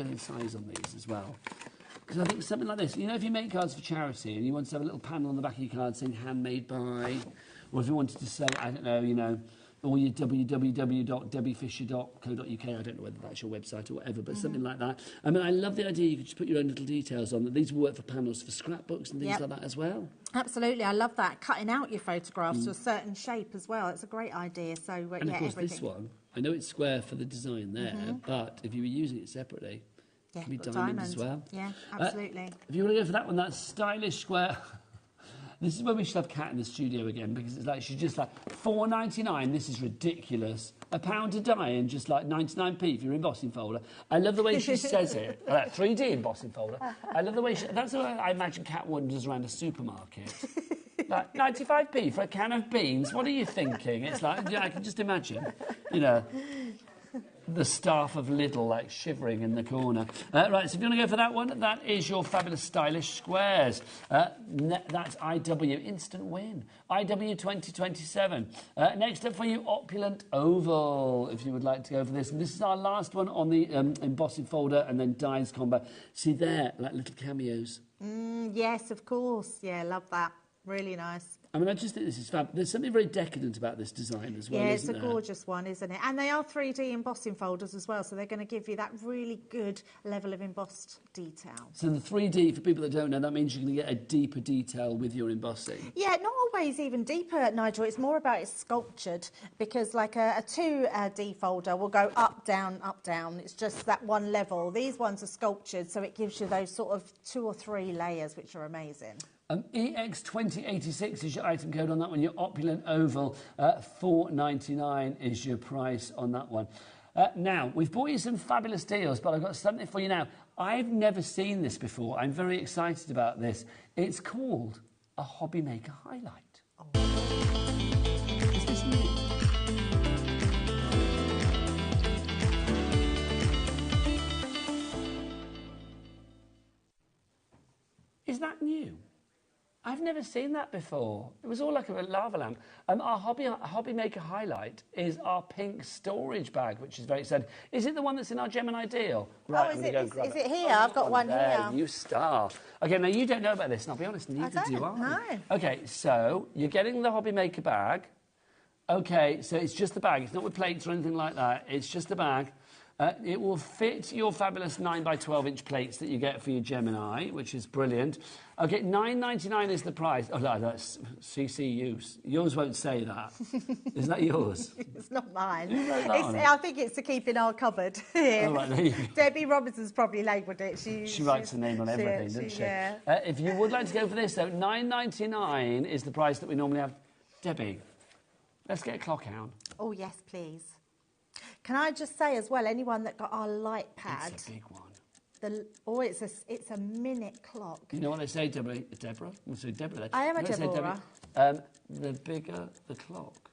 you the size on these as well. Because I think something like this, you know, if you make cards for charity and you want to have a little panel on the back of your card saying handmade by, or if you wanted to say, I don't know, you know, or your www.debbiefisher.co.uk, I don't know whether that's your website or whatever, but something like that. I mean, I love the idea you could just put your own little details on that. These will work for panels for scrapbooks and things like that as well. Absolutely, I love that. Cutting out your photographs to a certain shape as well. It's a great idea. So, and of course, everything. this one, I know it's square for the design there, but if you were using it separately, it could be diamond as well. Yeah, absolutely. If you want to go for that one, that stylish square. This is where we should have Kat in the studio again, because it's like she's just like $4.99. This is ridiculous. £1 a die and just like 99p for your embossing folder. I love the way she says it. 3D embossing folder. I love the way that's the way I imagine Kat wanders around a supermarket. Like 95p for a can of beans. What are you thinking? It's like, yeah, I can just imagine, you know, the staff of Lidl like shivering in the corner. Right, so if you want to go for that one, that is your fabulous stylish squares. That's IW Instant Win. IW 2027. Next up for you, Opulent Oval, if you would like to go for this. And this is our last one on the embossing folder and then dies combo. See there, like little cameos. Yes, of course. Yeah, love that. Really nice. I mean, I just think this is fab. There's something very decadent about this design as well, yeah, it's isn't a there? gorgeous one, isn't it? And they are 3D embossing folders as well, so they're going to give you that really good level of embossed detail. So the 3D, for people that don't know, that means you're going to get a deeper detail with your embossing. Yeah, not always even deeper, Nigel. It's more about it's sculptured, because like a 2D folder will go up, down, up, down. It's just that one level. These ones are sculptured, so it gives you those sort of 2 or 3 layers, which are amazing. EX2086 is your item code on that one. Your Opulent Oval, $4.99 is your price on that one. Now, we've bought you some fabulous deals, but I've got something for you now. I've never seen this before. I'm very excited about this. It's called a HobbyMaker highlight. Is this new? Is that new? I've never seen that before. It was all like a lava lamp. Our HobbyMaker highlight is our pink storage bag, which is very exciting. Is it the one that's in our Gemini deal? Right, is it here? I've got one here. You star. Okay, now you don't know about this, and I'll be honest, neither do I. No. Okay, so you're getting the HobbyMaker bag. Okay, so it's just the bag. It's not with plates or anything like that. It's just the bag. It will fit your fabulous 9x12-inch plates that you get for your Gemini, which is brilliant. Okay, $9.99 is the price. Oh, no, that's CCU. Yours won't say that. Is that yours? It's not mine. You wrote that on it? I think it's to keep in our cupboard. Here. Oh, right, there you go. Debbie Robinson's probably labelled it. She writes her name on everything, doesn't she? Yeah. If you would like to go for this, though, $9.99 is the price that we normally have. Debbie, let's get a clock out. Oh, yes, please. Can I just say as well, anyone that got our light pad... It's a big one. It's a minute clock. You know what they say, Deborah? We'll say Deborah. I am a Deborah. The bigger the clock,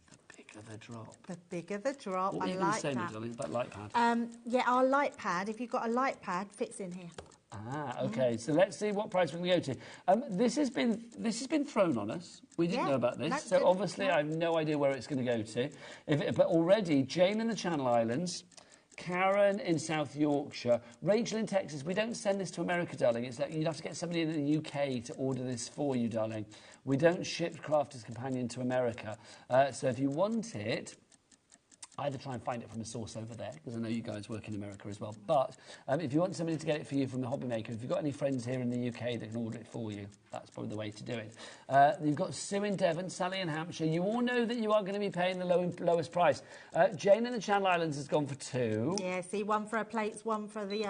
the bigger the drop. The bigger the drop. What were you going to say, darling, about light pad? Yeah, our light pad, if you've got a light pad, fits in here. Ah, OK. So let's see what price we're going to go to. This has been thrown on us. We didn't know about this. So obviously I have no idea where it's going to go to. But already, Jane in the Channel Islands, Karen in South Yorkshire, Rachel in Texas. We don't send this to America, darling. It's like you'd have to get somebody in the UK to order this for you, darling. We don't ship Crafter's Companion to America. So if you want it, either try and find it from a source over there, because I know you guys work in America as well. But if you want somebody to get it for you from a HobbyMaker, if you've got any friends here in the UK that can order it for you, that's probably the way to do it. You've got Sue in Devon, Sally in Hampshire. You all know that you are going to be paying the lowest price. Jane in the Channel Islands has gone for 2. Yeah, see, one for our plates, one for the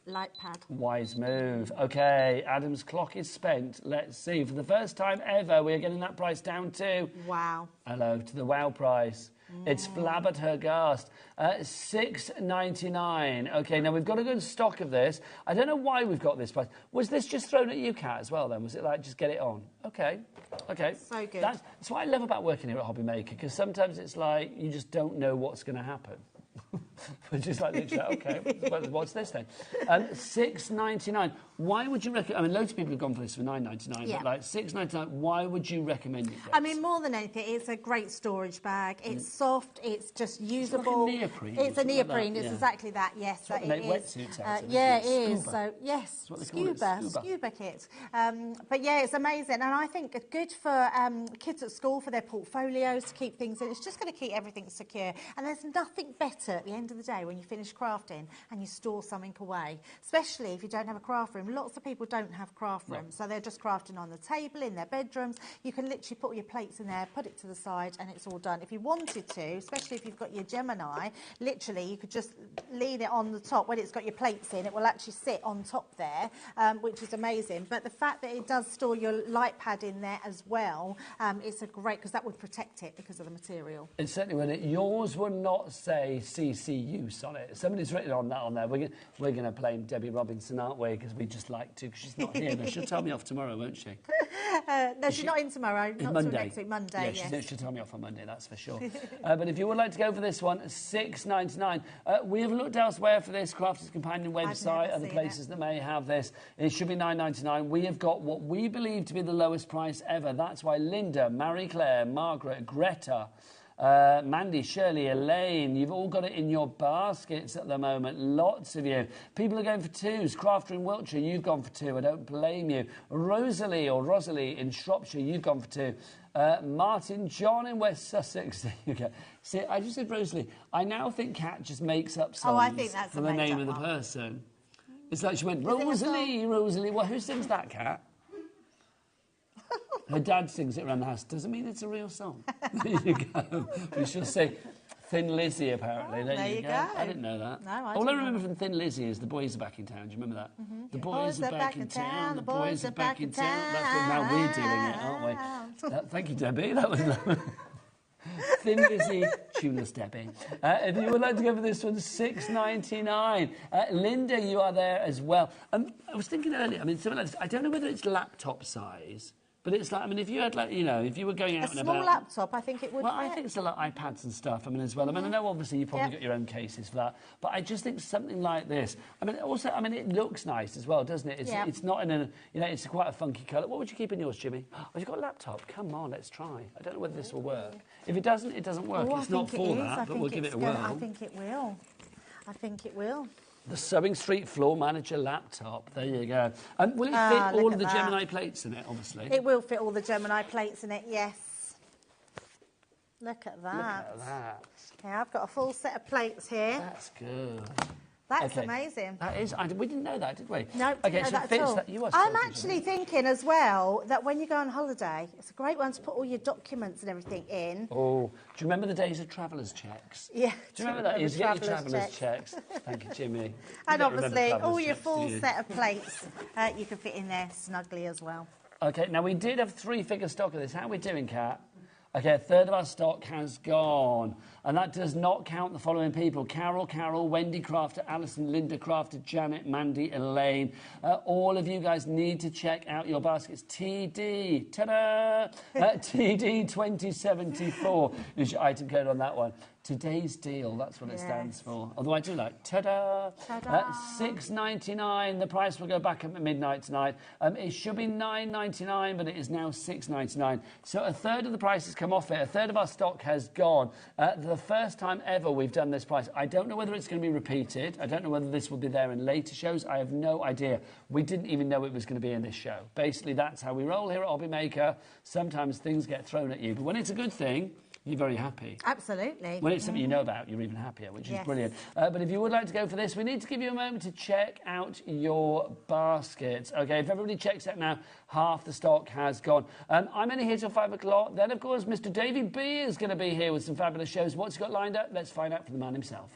light pad. Wise move. OK, Adam's clock is spent. Let's see. For the first time ever, we're getting that price down to... Wow. Hello to the wow price. It's flabbered her ghast. $6.99. OK, now we've got a good stock of this. I don't know why we've got this price. Was this just thrown at you, Kat, as well, then? Was it like, just get it on? OK. OK. So good. That's what I love about working here at HobbyMaker, because sometimes it's like you just don't know what's going to happen. Which is like, literally, OK, what's this then? $6.99. Why would you recommend... I mean, loads of people have gone for this for $9.99, but like $6.99, why would you recommend it, guys? I mean, more than anything, it's a great storage bag. It's soft, it's just usable. It's like a neoprene. It's a neoprene, like it's yeah. exactly that, yes. That's what they make wetsuits out of, yeah, it isn't it? is. So, yes, That's what they call it, scuba kit. But yeah, it's amazing. And I think it's good for kids at school, for their portfolios, to keep things in. It's just going to keep everything secure. And there's nothing better at the end of the day when you finish crafting and you store something away, especially if you don't have a craft room. Lots of people don't have craft rooms, so they're just crafting on the table in their bedrooms. You can literally put all your plates in there, put it to the side, and it's all done. If you wanted to, especially if you've got your Gemini, literally you could just lean it on the top. When it's got your plates in, it will actually sit on top there, which is amazing. But the fact that it does store your light pad in there as well, it's a great, because that would protect it because of the material. It certainly would. Yours will not say CC use on it. Somebody's written on that on there. We're going to blame Debbie Robinson, aren't we? Because we just like to, because she's not here. No, she'll tell me off tomorrow, won't she? No, she's not in tomorrow. Not Monday. till next week, Monday, yeah, yes. she'll tell me off on Monday, that's for sure. But if you would like to go for this one, $6.99. We have looked elsewhere for this Crafters Companion website, other places that may have this. It should be $9.99. We have got what we believe to be the lowest price ever. That's why Linda, Marie Claire, Margaret, Greta, Mandy, Shirley, Elaine, you've all got it in your baskets at the moment. Lots of you. People are going for 2s. Crafter in Wiltshire, you've gone for 2. I don't blame you. Rosalie in Shropshire, you've gone for 2. Martin John in West Sussex. There you go. See, I just said Rosalie. I now think Kat just makes up songs I think that's for the name of the person. It's like she went, Rosalie. Well, who sings that, Kat? Her dad sings it around the house. Doesn't mean it's a real song. There you go. We shall say Thin Lizzy, apparently. There you go. I didn't know that. No, All I remember from Thin Lizzy is The Boys Are Back in Town. Do you remember that? The boys are back in town. The boys are back in town. That's what now we're doing it, aren't we? Thank you, Debbie. That was lovely. Thin Lizzy, tuneless Debbie. If you would like to go for this one, $6.99. Linda, you are there as well. I was thinking earlier, I mean, something like this, I don't know whether it's laptop size, but it's like, I mean, if you had, like, you know, if you were going out and about... A small laptop, I think it would Well, I think it's a lot of iPads and stuff, I mean, as well. I mean, I know, obviously, you've probably got your own cases for that, but I just think something like this... I mean, also, I mean, it looks nice as well, doesn't it? It's not in a... You know, it's quite a funky colour. What would you keep in yours, Jimmy? Oh, you've got a laptop. Come on, let's try. I don't know whether this will work. If it doesn't, it doesn't work. It's not for that, but we'll give it a whirl. I think it will. I think it will. The Sewing Street Floor Manager laptop. There you go. And will it fit all of the Gemini plates in it, obviously? It will fit all the Gemini plates in it, yes. Look at that. Look at that. Yeah, I've got a full set of plates here. That's good. That's amazing. That is. We didn't know that, did we? No, okay, so that it fits at all. that. You are I'm actually thinking as well that when you go on holiday, it's a great one to put all your documents and everything in. Oh, do you remember the days of travellers' checks? Yeah. Do you remember that? You get your travellers' checks. Thank you, Jimmy. And obviously, all your full set of plates, you can fit in there snugly as well. Okay, now we did have 3-figure stock of this. How are we doing, Kat? Okay, a third of our stock has gone. And that does not count the following people. Carol, Wendy Crafter, Alison, Linda Crafter, Janet, Mandy, Elaine. All of you guys need to check out your baskets. TD, ta-da! TD 2074 is your item code on that one. Today's deal, that's what it stands for. Although I do like, ta-da! $6.99. The price will go back up at midnight tonight. It should be $9.99, but it is now $6.99. So a third of the price has come off it. A third of our stock has gone. The first time ever we've done this price. I don't know whether it's going to be repeated. I don't know whether this will be there in later shows. I have no idea. We didn't even know it was going to be in this show. Basically, that's how we roll here at HobbyMaker. Sometimes things get thrown at you. But when it's a good thing, You're very happy. Absolutely. When it's something you know about, you're even happier, which is Yes. brilliant. But if you would like to go for this, we need to give you a moment to check out your baskets. Okay, if everybody checks out now, half the stock has gone. I'm only here till 5 o'clock. Then, of course, Mr. Davey B is going to be here with some fabulous shows. What's he got lined up? Let's find out from the man himself.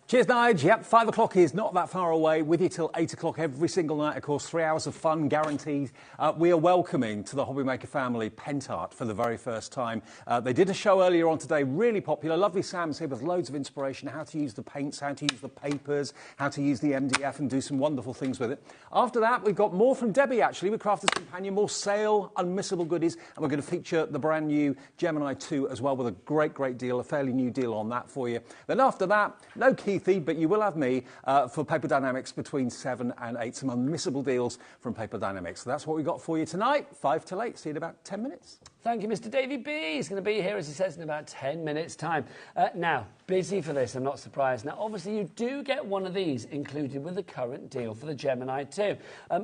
Cheers, Nige. Yep, 5 o'clock is not that far away. With you till 8 o'clock every single night, of course. 3 hours of fun guaranteed. We are welcoming to the HobbyMaker family Pentart for the very first time. They did a show earlier on today, really popular. Lovely Sam's here with loads of inspiration, how to use the paints, how to use the papers, how to use the MDF and do some wonderful things with it. After that, we've got more from Debbie, actually, with Crafter's Companion, more sale, unmissable goodies. And we're going to feature the brand new Gemini 2 as well with a great, great deal, a fairly new deal on that for you. Then after that, no Keithy, but you will have me for Paper Dynamics between 7 and 8. Some unmissable deals from Paper Dynamics. So that's what we've got for you tonight. 5 till 8. See you in about 10 minutes. Thank you, Mr. Davey B. He's going to be here, as he says, in about 10 minutes' time. Now, busy for this, I'm not surprised. Now, obviously, you do get one of these included with the current deal for the Gemini 2.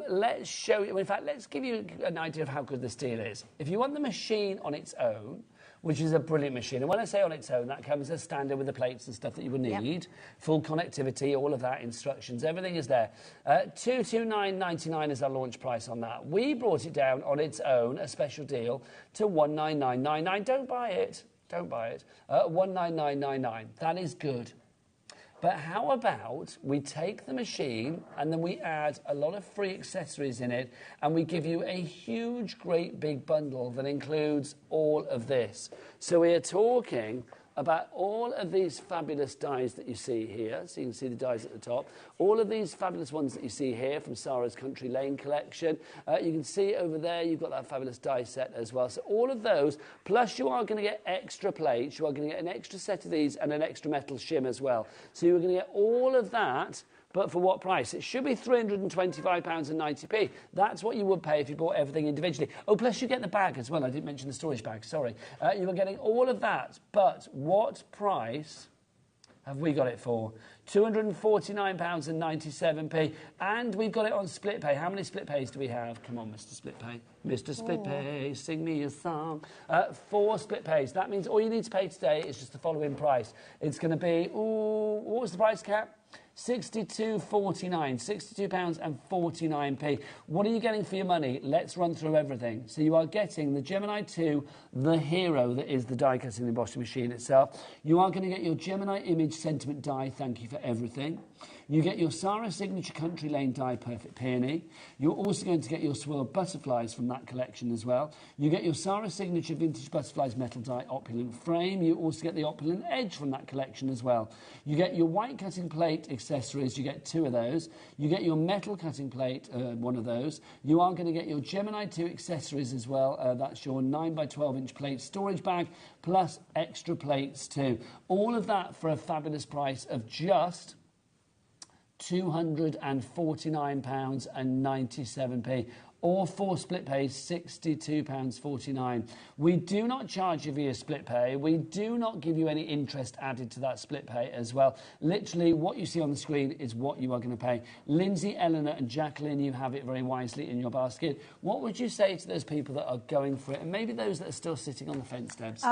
Let's show you, in fact, let's give you an idea of how good this deal is. If you want the machine on its own, which is a brilliant machine. And when I say on its own, that comes as standard with the plates and stuff that you would need. Full connectivity, all of that, instructions, everything is there. $229.99 is our launch price on that. We brought it down on its own, a special deal, to $199.99. Don't buy it. Don't buy it. $199.99. That is good. But how about we take the machine and then we add a lot of free accessories in it and we give you a huge, great big bundle that includes all of this. So we are talking about all of these fabulous dies that you see here. So you can see the dies at the top. All of these fabulous ones that you see here from Sarah's Country Lane collection. You can see over there, you've got that fabulous die set as well. So all of those, plus you are going to get extra plates. You are going to get an extra set of these and an extra metal shim as well. So you're going to get all of that. But for what price? It should be £325.90. That's what you would pay if you bought everything individually. Oh, plus you get the bag as well. I didn't mention the storage bag, sorry. You are getting all of that. But what price have we got it for? £249.97. And we've got it on split pay. How many split pays do we have? Come on, Mr. Split Pay. Mr. Split Pay, sing me a song. 4 split pays. That means all you need to pay today is just the following price. It's going to be, what was the price cap? £62.49, £62.49. What are you getting for your money? Let's run through everything. So you are getting the Gemini 2, the hero that is the die cutting and embossing machine itself. You are going to get your Gemini Image Sentiment die, thank you for everything. You get your Sarah Signature Country Lane die, Perfect Peony. You're also going to get your Swirled Butterflies from that collection as well. You get your Sarah Signature Vintage Butterflies Metal Die Opulent Frame. You also get the Opulent Edge from that collection as well. You get your white cutting plate accessories. You get 2 of those. You get your metal cutting plate, 1 of those. You are going to get your Gemini 2 accessories as well. That's your 9 by 12 inch plate storage bag plus extra plates too. All of that for a fabulous price of just £249.97. Or 4 split pays, £62.49. We do not charge you via split pay. We do not give you any interest added to that split pay as well. Literally, what you see on the screen is what you are going to pay. Lindsay, Eleanor and Jacqueline, you have it very wisely in your basket. What would you say to those people that are going for it, and maybe those that are still sitting on the fence, Debs?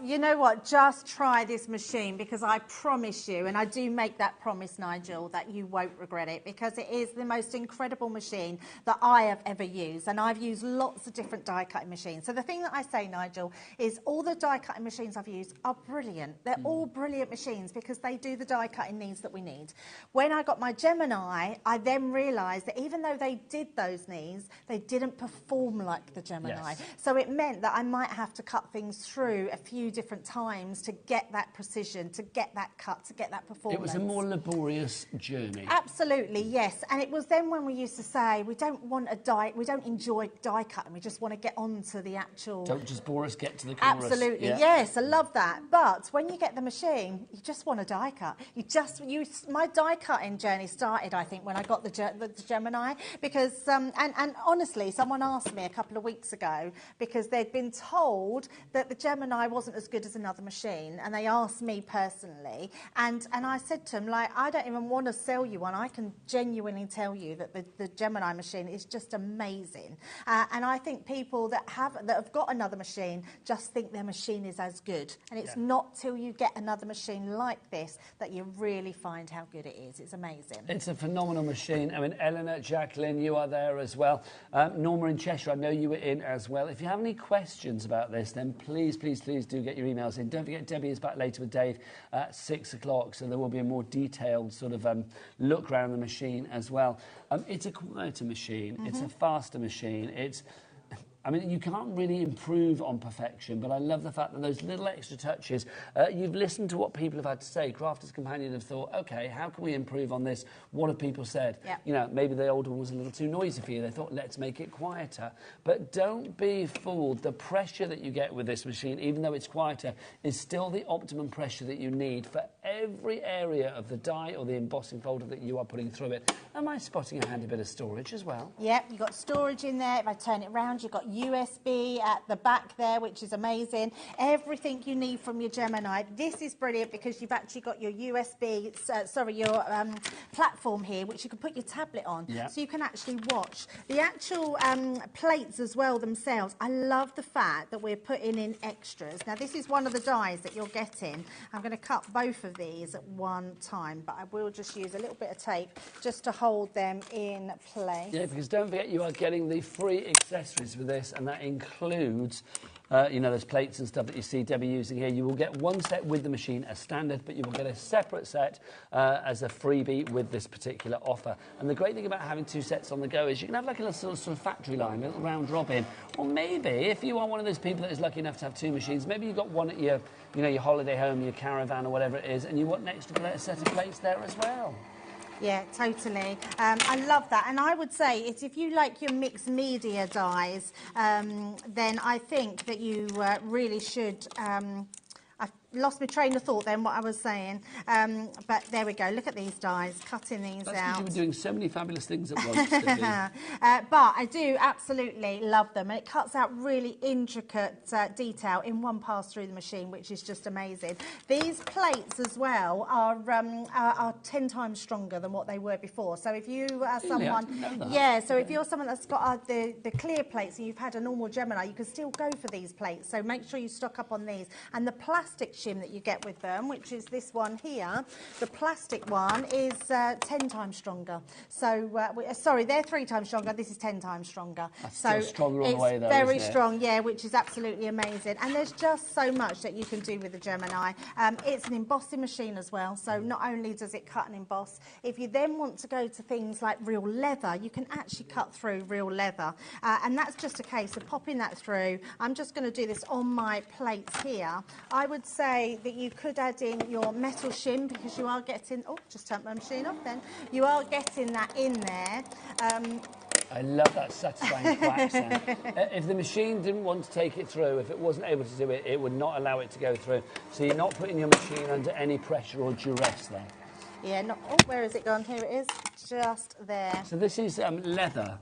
You know what? Just try this machine, because I promise you, and I do make that promise, Nigel, that you won't regret it, because it is the most incredible machine that I have ever used. And I've used lots of different die cutting machines. So the thing that I say, Nigel, is all the die cutting machines I've used are brilliant. They're all brilliant machines because they do the die cutting needs that we need. When I got my Gemini, I then realised that even though they did those needs, they didn't perform like the Gemini. Yes. So it meant that I might have to cut things through a few different times to get that precision, to get that cut, to get that performance. It was a more laborious journey. Absolutely, yes. And it was then when we used to say, we don't want a die, we don't enjoy die cutting, we just want to get on to the actual... Don't just bore us, get to the chorus. Absolutely, yes, I love that. But when you get the machine, you just want a die cut. My die cutting journey started, I think, when I got the Gemini, because, and honestly, someone asked me a couple of weeks ago, because they'd been told that the Gemini wasn't as good as another machine, and they asked me personally, and I said to them, like, I don't even want to sell you one. I can genuinely tell you that the Gemini machine is just amazing. amazing. And I think people that have got another machine just think their machine is as good. And it's not till you get another machine like this that you really find how good it is. It's amazing. It's a phenomenal machine. I mean, Eleanor, Jacqueline, you are there as well. Norma in Cheshire, I know you were in as well. If you have any questions about this, then please, please, please do get your emails in. Don't forget, Debbie is back later with Dave at 6 o'clock, so there will be a more detailed sort of look around the machine as well. It's a quieter machine. It's a faster machine. I mean, you can't really improve on perfection, but I love the fact that those little extra touches, you've listened to what people have had to say. Crafters Companion have thought, OK, how can we improve on this? What have people said? Yep. You know, maybe the old one was a little too noisy for you. They thought, let's make it quieter. But don't be fooled. The pressure that you get with this machine, even though it's quieter, is still the optimum pressure that you need for every area of the die or the embossing folder that you are putting through it. Am I spotting a handy bit of storage as well? Yep, you've got storage in there. If I turn it round, you've got USB at the back there, which is amazing. Everything you need from your Gemini. This is brilliant because you've actually got your USB, your platform here, which you can put your tablet on. Yep. So you can actually watch. The actual plates as well themselves, I love the fact that we're putting in extras. Now, this is one of the dies that you're getting. I'm going to cut both of these at one time, but I will just use a little bit of tape just to hold them in place. Yeah, because don't forget you are getting the free accessories with this, and that includes, you know, those plates and stuff that you see Debbie using here. You will get one set with the machine as standard, but you will get a separate set as a freebie with this particular offer. And the great thing about having two sets on the go is you can have like a little sort of factory line, a little round robin. Or maybe, if you are one of those people that is lucky enough to have two machines, maybe you've got one at your, you know, your holiday home, your caravan or whatever it is, and you want an extra set of plates there as well. Yeah, totally. I love that. And I would say it's if you like your mixed media dies, then I think that you really should... I've lost my train of thought then, what I was saying. But there we go. Look at these dies, cutting these That's out. You were doing so many fabulous things at once, Debbie. But I do absolutely love them. And it cuts out really intricate detail in one pass through the machine, which is just amazing. These plates as well are 10 times stronger than what they were before. So if you are someone... if you're someone that's got the clear plates and you've had a normal Gemini, you can still go for these plates. So make sure you stock up on these. And the plastic shim that you get with them, which is this one here, the plastic one is 10 times stronger. So, sorry, they're 3 times stronger. This is 10 times stronger. That's so still stronger all the way, though, it's very isn't it? strong, yeah, which is absolutely amazing. And there's just so much that you can do with the Gemini. It's an embossing machine as well. So not only does it cut and emboss, if you then want to go to things like real leather, you can actually cut through real leather. And that's just a case of popping that through. I'm just going to do this on my plates here. I would say that you could add in your metal shim because you are getting... Oh, just turned my machine off then. You are getting that in there. I love that satisfying clap sound. If the machine didn't want to take it through, if it wasn't able to do it, it would not allow it to go through. So you're not putting your machine under any pressure or duress there. Yeah, oh, where has it gone? Here it is, just there. So this is leather.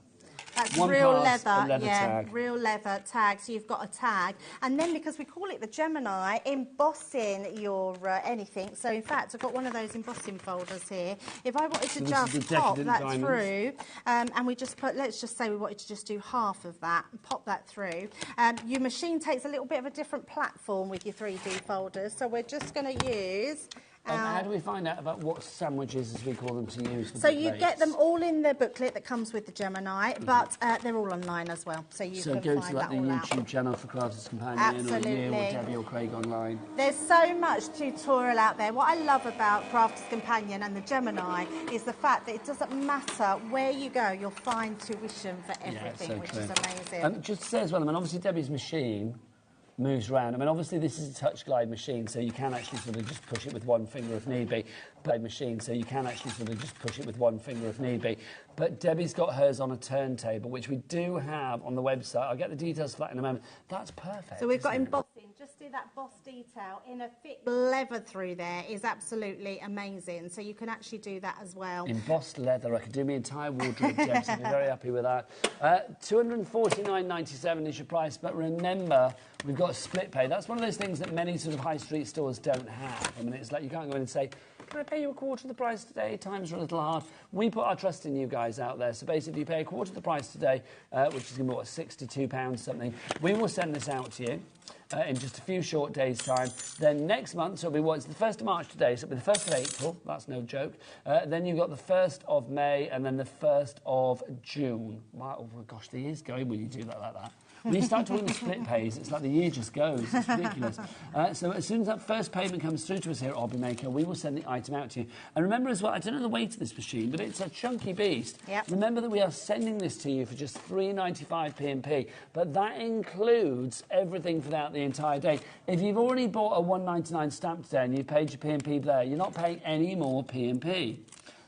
That's One real pass, leather, yeah, tag. Real leather tag. So you've got a tag, and then because we call it the Gemini, embossing your anything. So in fact, I've got one of those embossing folders here. If I wanted to just pop that through, and we just put, let's just say we wanted to just do half of that, and pop that through. Your machine takes a little bit of a different platform with your 3D folders. So we're just going to use. How do we find out about what sandwiches, as we call them, to use? So you get them all in the booklet that comes with the Gemini, but they're all online as well, so you can find that all out. So go to the YouTube channel for Crafters Companion, Absolutely. or you, or Debbie or Craig online. There's so much tutorial out there. What I love about Crafters Companion and the Gemini is the fact that it doesn't matter where you go, you'll find tuition for everything, which is amazing. Just to say as well, I mean, obviously Debbie's machine moves around. I mean, obviously this is a touch glide machine, so you can actually sort of just push it with one finger if need be. But Debbie's got hers on a turntable, which we do have on the website. I'll get the details for that in a moment. That's perfect. So we've got embossing. Just do that boss detail in a thick leather through there is absolutely amazing. So you can actually do that as well. Embossed leather. I could do my entire wardrobe, Deb, so I'd be very happy with that. $249.97 is your price, but remember, we've got split pay. That's one of those things that many sort of high street stores don't have. I mean, it's like you can't go in and say, can I pay you a quarter of the price today? Times are a little hard. We put our trust in you guys out there. So basically, you pay a quarter of the price today, which is going to be, what, £62 something. We will send this out to you. In just a few short days' time. Then next month, so it'll be what? It's the 1st of March today, so it'll be the 1st of April. That's no joke. Then you've got the 1st of May and then the 1st of June. Wow, oh gosh, the year's going when you do that like that. When you start talking the split pays, it's like the year just goes. It's ridiculous. So as soon as that first payment comes through to us here at HobbyMaker, we will send the item out to you. And remember as well, I don't know the weight of this machine, but it's a chunky beast. Yep. Remember that we are sending this to you for just £3.95 P&P, but that includes everything throughout the entire day. If you've already bought a £1.99 stamp today and you've paid your P&P there, you're not paying any more P&P.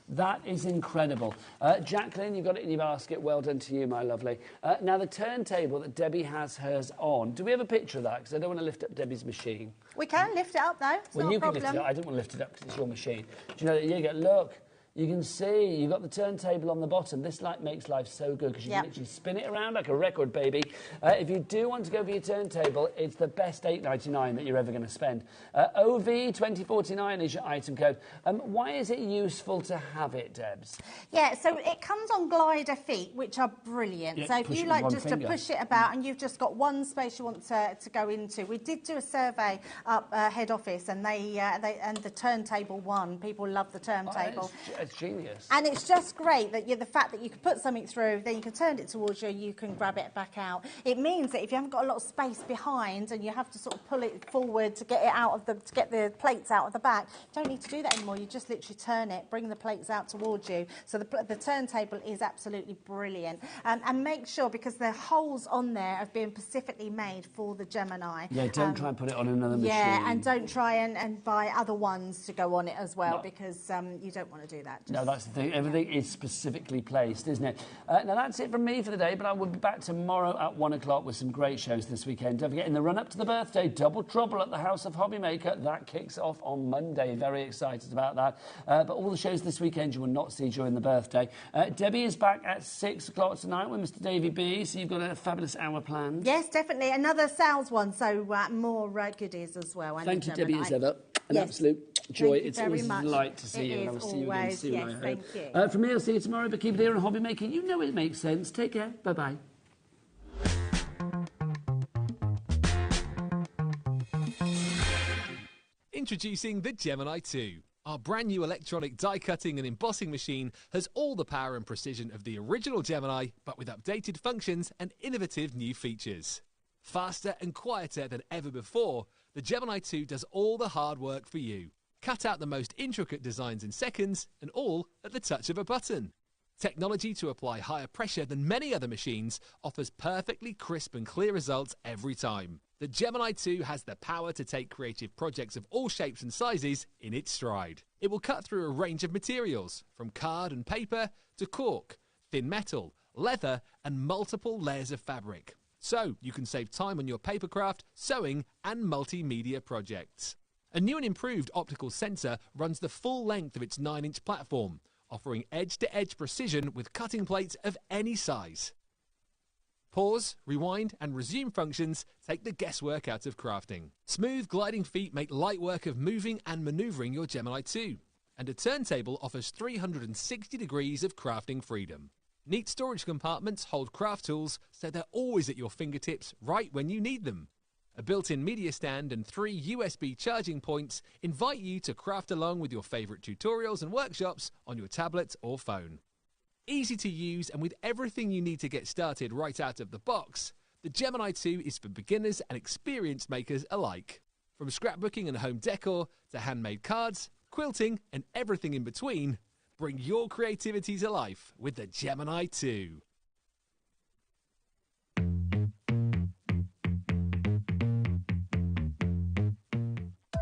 That is incredible. Jacqueline, you've got it in your basket. Well done to you, my lovely. Now, the turntable that Debbie has hers on, do we have a picture of that? Because I don't want to lift up Debbie's machine. We can lift it up, though. It's not a problem. Can lift it up. I don't want to lift it up because it's your machine. Do you know that you go, look, you can see you've got the turntable on the bottom. This light makes life so good because you can literally spin it around like a record, baby. If you do want to go for your turntable, it's the best $8.99 that you're ever going to spend. OV2049 is your item code. Why is it useful to have it, Debs? Yeah, so it comes on glider feet, which are brilliant. So if you like just to push it about and you've just got one space you want to go into. We did do a survey up head office and and the turntable won. People love the turntable. It's genius. And it's just great that the fact that you can put something through, then you can turn it towards you, you can grab it back out. It means that if you haven't got a lot of space behind and you have to sort of pull it forward to get it out of to get the plates out of the back, you don't need to do that anymore. You just literally turn it, bring the plates out towards you. So the turntable is absolutely brilliant. And make sure, because the holes on there have been specifically made for the Gemini. Yeah, don't try and put it on another machine. Yeah, and don't try and buy other ones to go on it as well, because you don't want to do that. No, that's the thing. Everything is specifically placed, isn't it? Now, that's it from me for the day, but I will be back tomorrow at 1 o'clock with some great shows this weekend. Don't forget, in the run-up to the birthday, Double Trouble at the House of HobbyMaker. That kicks off on Monday. Very excited about that. But all the shows this weekend you will not see during the birthday. Debbie is back at 6 o'clock tonight with Mr. Davey B, so you've got a fabulous hour planned. Yes, definitely. Another sales one, so more goodies as well. Thank you, Debbie, as ever. An absolute joy. It's always a delight to see you, and I'll see you again soon, I hope. Thank you. From me, I'll see you tomorrow, but keep it here on HobbyMaker. You know it makes sense. Take care. Bye-bye. Introducing the Gemini 2. Our brand new electronic die cutting and embossing machine has all the power and precision of the original Gemini, but with updated functions and innovative new features. Faster and quieter than ever before, the Gemini 2 does all the hard work for you. Cut out the most intricate designs in seconds, and all at the touch of a button. Technology to apply higher pressure than many other machines offers perfectly crisp and clear results every time. The Gemini 2 has the power to take creative projects of all shapes and sizes in its stride. It will cut through a range of materials, from card and paper to cork, thin metal, leather, and multiple layers of fabric. So you can save time on your papercraft, sewing, and multimedia projects. A new and improved optical sensor runs the full length of its 9-inch platform, offering edge-to-edge precision with cutting plates of any size. Pause, rewind, and resume functions take the guesswork out of crafting. Smooth gliding feet make light work of moving and manoeuvring your Gemini 2. And a turntable offers 360 degrees of crafting freedom. Neat storage compartments hold craft tools so they're always at your fingertips right when you need them. A built-in media stand and 3 USB charging points invite you to craft along with your favourite tutorials and workshops on your tablet or phone. Easy to use and with everything you need to get started right out of the box, the Gemini 2 is for beginners and experienced makers alike. From scrapbooking and home decor to handmade cards, quilting and everything in between, bring your creativity to life with the Gemini 2.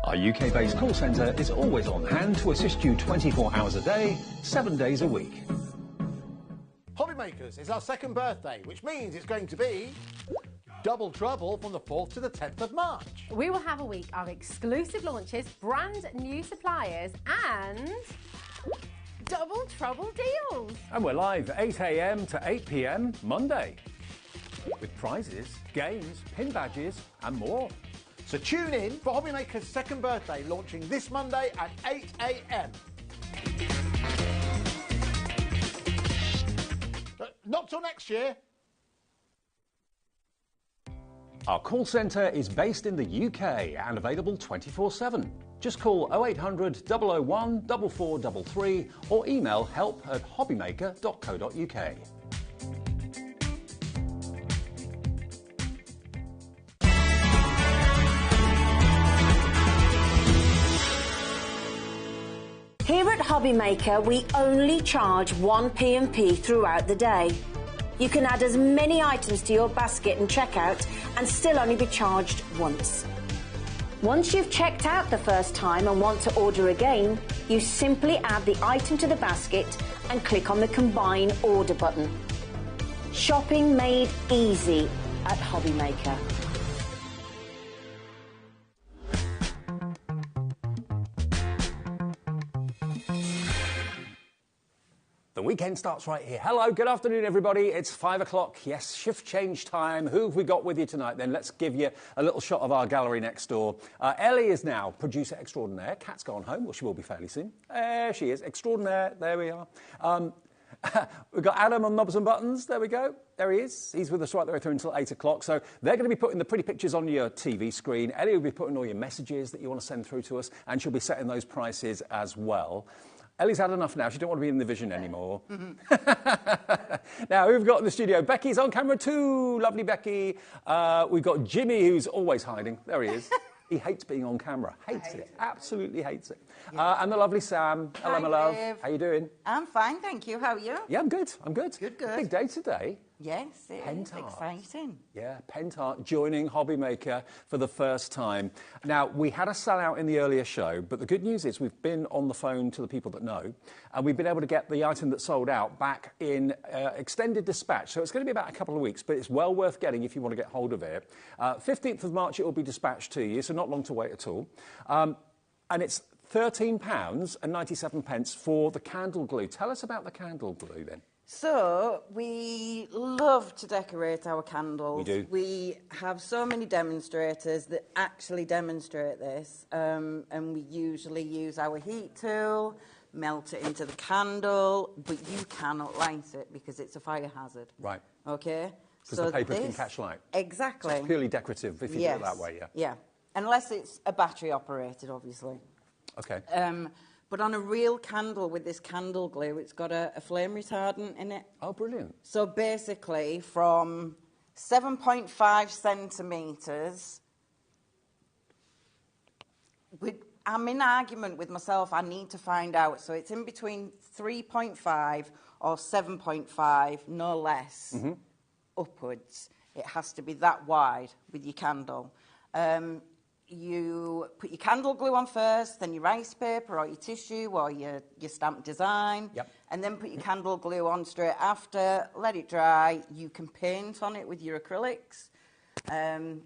Our UK-based call centre is always on hand to assist you 24 hours a day, 7 days a week. HobbyMakers is our second birthday, which means it's going to be Double Trouble from the 4th to the 10th of March. We will have a week of exclusive launches, brand new suppliers, and Double Trouble deals. And we're live 8 a.m. to 8 p.m. Monday, with prizes, games, pin badges and more. So tune in for HobbyMaker's second birthday, launching this Monday at 8 a.m. Not till next year. Our call centre is based in the UK and available 24/7. Just call 0800 001 4433 or email help@hobbymaker.co.uk. Here at HobbyMaker, we only charge one P&P throughout the day. You can add as many items to your basket and checkout and still only be charged once. Once you've checked out the first time and want to order again, you simply add the item to the basket and click on the Combine Order button. Shopping made easy at HobbyMaker. The weekend starts right here. Hello, good afternoon, everybody. It's 5 o'clock. Yes, shift change time. Who have we got with you tonight, then? Let's give you a little shot of our gallery next door. Ellie is now producer extraordinaire. Kat's gone home. Well, she will be fairly soon. There she is, extraordinaire. There we are. We've got Adam on Knobs and Buttons. There we go. There he is. He's with us right the way through until 8 o'clock. So they're going to be putting the pretty pictures on your TV screen. Ellie will be putting all your messages that you want to send through to us, and she'll be setting those prices as well. Ellie's had enough now. She don't want to be in the vision anymore. Now, who we've got in the studio? Becky's on camera too. Lovely Becky. We've got Jimmy, who's always hiding. There he is. He hates being on camera. Hates it. Absolutely hates it. Yeah. And the lovely Sam. Hello, my love. How you doing? I'm fine, thank you. How are you? Yeah, I'm good. I'm good. Good, good. Big day today. Yes, it is Pentart. exciting. Yeah, Pentart joining HobbyMaker for the first time. Now, we had a sellout in the earlier show, but the good news is we've been on the phone to the people that know, and we've been able to get the item that sold out back in extended dispatch. So it's going to be about a couple of weeks, but it's well worth getting if you want to get hold of it. 15th of March, it will be dispatched to you, so not long to wait at all. And it's £13.97 for the candle glue. Tell us about the candle glue then. So, we love to decorate our candles. We do. We have so many demonstrators that actually demonstrate this, and we usually use our heat tool, melt it into the candle, but you cannot light it because it's a fire hazard. Right. Okay? Because the paper can catch light. Exactly. So it's purely decorative if you do it that way, yeah. Yeah. Unless it's a battery operated, obviously. Okay. But on a real candle with this candle glue, it's got a flame retardant in it. Oh, brilliant. So basically, from 7.5 centimetres, I'm in argument with myself. I need to find out. So it's in between 3.5 or 7.5, no less, upwards. It has to be that wide with your candle. You put your candle glue on first, then your rice paper or your tissue or your stamped design, and then put your candle glue on straight after, let it dry. You can paint on it with your acrylics and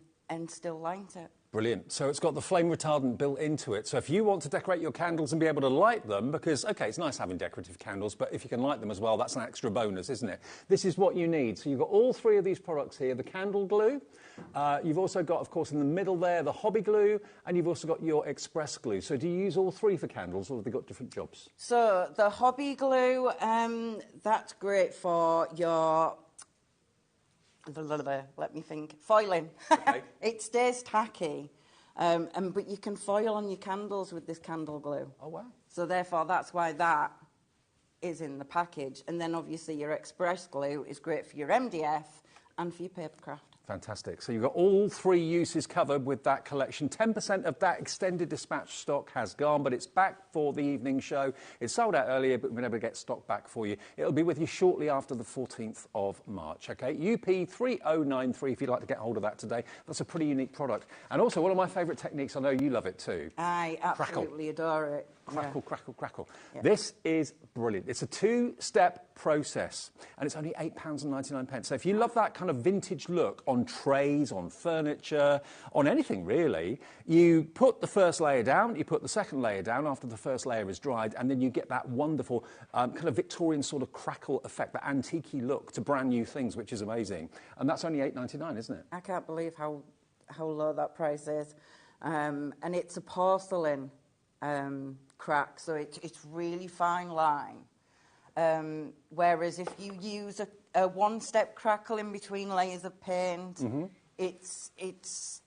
still light it. Brilliant. So it's got the flame retardant built into it. So if you want to decorate your candles and be able to light them, because, OK, it's nice having decorative candles, but if you can light them as well, that's an extra bonus, isn't it? This is what you need. So you've got all three of these products here, the candle glue. You've also got, of course, in the middle there, the hobby glue, and you've also got your express glue. So do you use all three for candles, or have they got different jobs? So the hobby glue, that's great for your... Let me think. Foiling. Okay. It stays tacky, but you can foil on your candles with this candle glue. Oh, wow. So therefore, that's why that is in the package. And then obviously your express glue is great for your MDF and for your paper craft. Fantastic. So you've got all three uses covered with that collection. 10% of that extended dispatch stock has gone, but it's back for the evening show. It sold out earlier, but we've been able to get stock back for you. It'll be with you shortly after the 14th of March, OK? UP3093 if you'd like to get hold of that today. That's a pretty unique product. And also, one of my favourite techniques, I know you love it too. I absolutely adore it. Crackle, crackle, crackle. Yeah. This is brilliant. It's a two-step process, and it's only £8.99. So if you love that kind of vintage look on trays, on furniture, on anything really, you put the first layer down, you put the second layer down after the first layer is dried, and then you get that wonderful kind of Victorian sort of crackle effect, that antique-y look to brand new things, which is amazing. And that's only £8.99, isn't it? I can't believe how how low that price is. And it's a porcelain crack, so it's really fine line. Whereas if you use a one-step crackle in between layers of paint, it's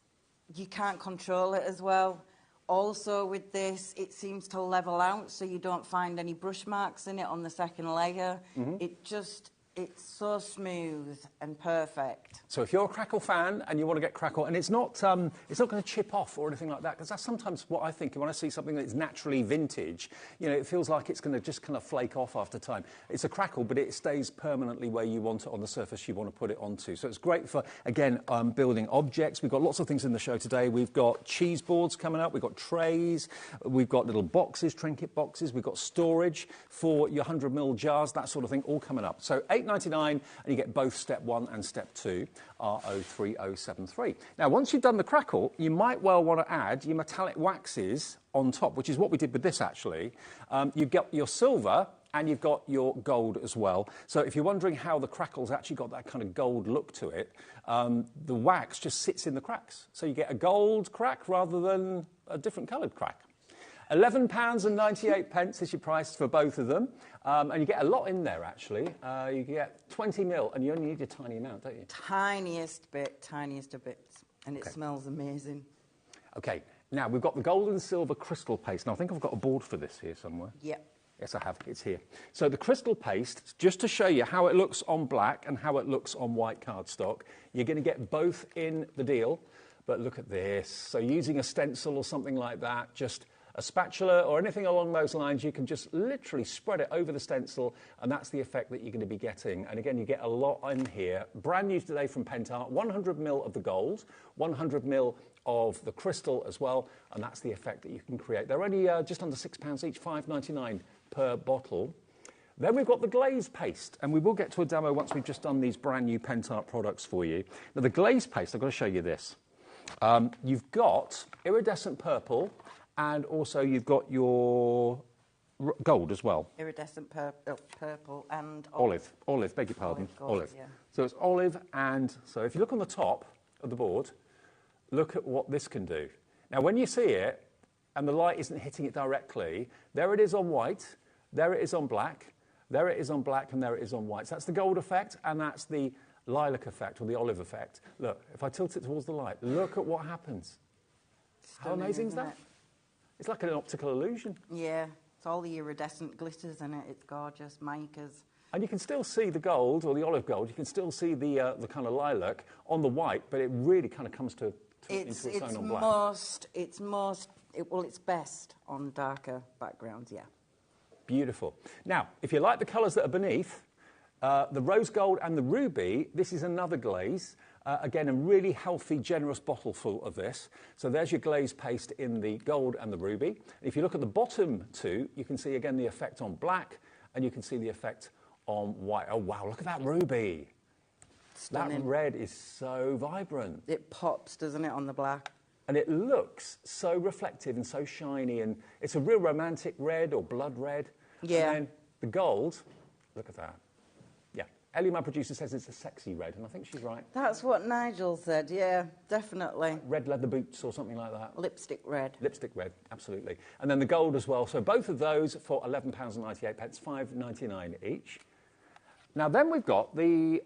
you can't control it as well. Also with this, it seems to level out, so you don't find any brush marks in it on the second layer. It's so smooth and perfect. So if you're a Crackle fan and you want to get Crackle, and it's not going to chip off or anything like that, because that's sometimes what I think when I see something that's naturally vintage. You know, it feels like it's going to just kind of flake off after time. It's a Crackle, but it stays permanently where you want it on the surface you want to put it onto. So it's great for, again, building objects. We've got lots of things in the show today. We've got cheese boards coming up. We've got trays. We've got little boxes, trinket boxes. We've got storage for your 100ml jars, that sort of thing, all coming up. So $8.99, and you get both step 1 and step 2, R03073. Now, once you've done the Crackle, you might well want to add your metallic waxes on top, which is what we did with this, actually. You've got your silver, and you've got your gold as well. So if you're wondering how the Crackle's actually got that kind of gold look to it, the wax just sits in the cracks. So you get a gold crack rather than a different coloured crack. £11.98 is your price for both of them. And you get a lot in there, actually. You get 20ml, and you only need a tiny amount, don't you? Tiniest of bits. And it smells amazing. OK, now we've got the gold and silver crystal paste. Now, I think I've got a board for this here somewhere. Yep. Yes, I have. It's here. So the crystal paste, just to show you how it looks on black and how it looks on white cardstock, you're going to get both in the deal. But look at this. So using a stencil or something like that, just a spatula or anything along those lines, you can just literally spread it over the stencil, and that's the effect that you're going to be getting. And again, you get a lot in here. Brand new today from Pentart, 100ml of the gold, 100ml of the crystal as well, and that's the effect that you can create. They're only just under £6 each, $5.99 per bottle. Then we've got the glaze paste, and we will get to a demo once we've just done these brand new Pentart products for you. Now, the glaze paste, I've got to show you this. You've got iridescent purple, and also you've got your gold as well. Iridescent purple and olive. Olive, beg your pardon. Olive. Yeah. So it's olive, and so if you look on the top of the board, look at what this can do. Now, when you see it, and the light isn't hitting it directly, there it is on white, there it is on black, there it is on black, and there it is on white. So that's the gold effect, and that's the lilac effect, or the olive effect. Look, if I tilt it towards the light, look at what happens. Stunning, how amazing is that? It's like an optical illusion. Yeah, it's all the iridescent glitters in it. It's gorgeous, micas. And you can still see the gold, or the olive gold. You can still see the kind of lilac on the white, but it really kind of comes into its own on black. It's best on darker backgrounds, yeah. Beautiful. Now, if you like the colours that are beneath, the rose gold and the ruby, this is another glaze. Again, a really healthy, generous bottle full of this. So there's your glaze paste in the gold and the ruby. If you look at the bottom two, you can see again the effect on black, and you can see the effect on white. Oh, wow, look at that ruby. Stunning. That red is so vibrant. It pops, doesn't it, on the black? And it looks so reflective and so shiny, and it's a real romantic red or blood red. Yeah. And then the gold, look at that. Yeah. Ellie, my producer, says it's a sexy red, and I think she's right. That's what Nigel said, yeah, definitely. Red leather boots or something like that. Lipstick red. Lipstick red, absolutely. And then the gold as well. So both of those for £11.98, $5.99 each. Now then we've got the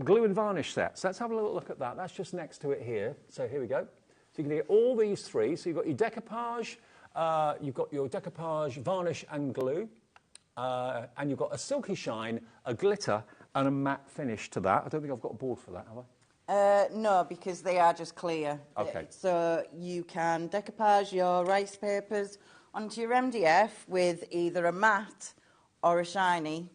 glue and varnish set. So let's have a little look at that. That's just next to it here. So here we go. So you can get all these three. So you've got your decoupage, varnish and glue, and you've got a silky shine, a glitter, and a matte finish to that. I don't think I've got a board for that, have I? No, because they are just clear. Okay. So you can decoupage your rice papers onto your MDF with either a matte or a shiny,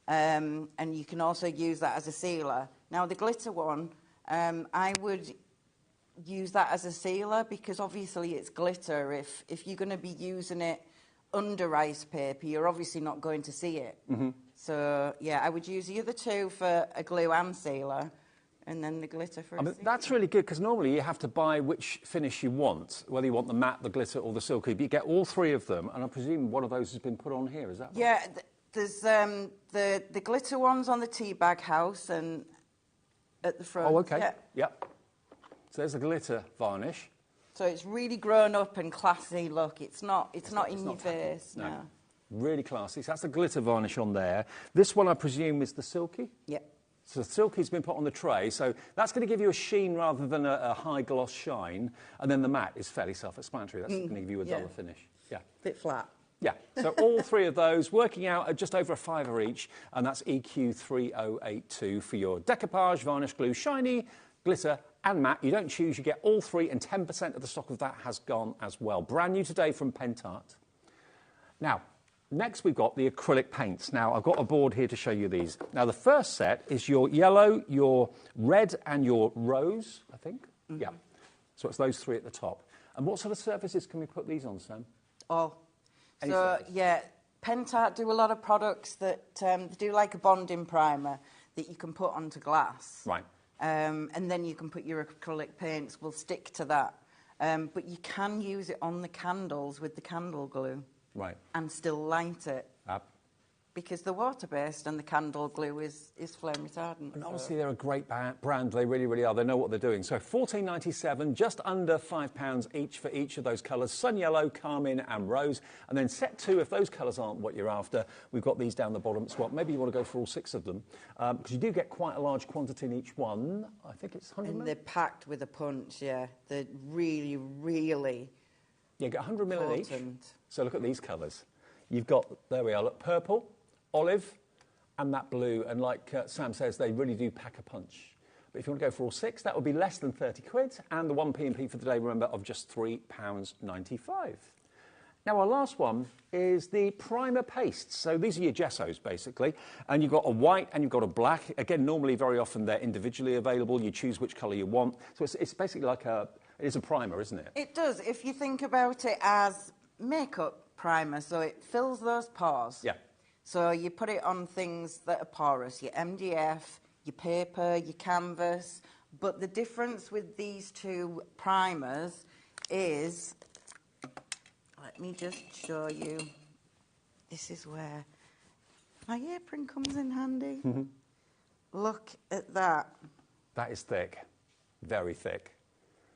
and you can also use that as a sealer. Now, the glitter one, I would use that as a sealer because obviously it's glitter. If you're going to be using it under rice paper, you're obviously not going to see it. Mm-hmm. So, yeah, I would use the other two for a glue and sealer, and then the glitter for a sealer. That's really good, because normally you have to buy which finish you want, whether you want the matte, the glitter, or the silky. But you get all three of them, and I presume one of those has been put on here, is that right? Yeah, there's the glitter ones on the tea bag house and at the front. Oh, OK. Yeah. Yep. So there's a glitter varnish. So it's really grown up and classy look. It's not in your face. No. Really classy. So that's the glitter varnish on there. This one, I presume, is the silky? Yep. So the silky's been put on the tray. So that's going to give you a sheen rather than a high gloss shine. And then the matte is fairly self-explanatory. That's going to give you a duller finish. Yeah. Bit flat. Yeah, so all three of those working out at just over £5 each, and that's EQ3082 for your decoupage, varnish glue, shiny, glitter and matte. You don't choose, you get all three, and 10% of the stock of that has gone as well. Brand new today from Pentart. Now, next we've got the acrylic paints. Now, I've got a board here to show you these. Now, the first set is your yellow, your red and your rose, I think. Mm-hmm. Yeah, so it's those three at the top. And what sort of surfaces can we put these on, Sam? So, yeah, Pentart do a lot of products that do like a bonding primer that you can put onto glass. Right. And then you can put your acrylic paints, will stick to that. But you can use it on the candles with the candle glue. Right. And still light it. Because the water-based and the candle glue is flame retardant. And honestly, they're a great brand. They really, really are. They know what they're doing. So $14.97, just under £5 each for each of those colours. Sun yellow, carmine and rose. And then set two, if those colours aren't what you're after, we've got these down the bottom. Well, maybe you want to go for all six of them. Because you do get quite a large quantity in each one. I think it's 100 And they're packed with a punch, yeah. They're really, really get 100 ml in each. So look at these colours. You've got, there we are, look, purple, olive and that blue, and like Sam says, they really do pack a punch. But if you want to go for all six, that would be less than 30 quid, and the 1p&p for the day, remember, of just £3.95. Now, our last one is the primer pastes. So these are your gessos, basically, and you've got a white and you've got a black. Again, normally, very often, they're individually available. You choose which colour you want. So it's basically like it is a primer, isn't it? It does, if you think about it as makeup primer, so it fills those pores. Yeah. So you put it on things that are porous, your MDF, your paper, your canvas. But the difference with these two primers is, let me just show you, this is where my apron comes in handy. Mm-hmm. Look at that. That is thick, very thick.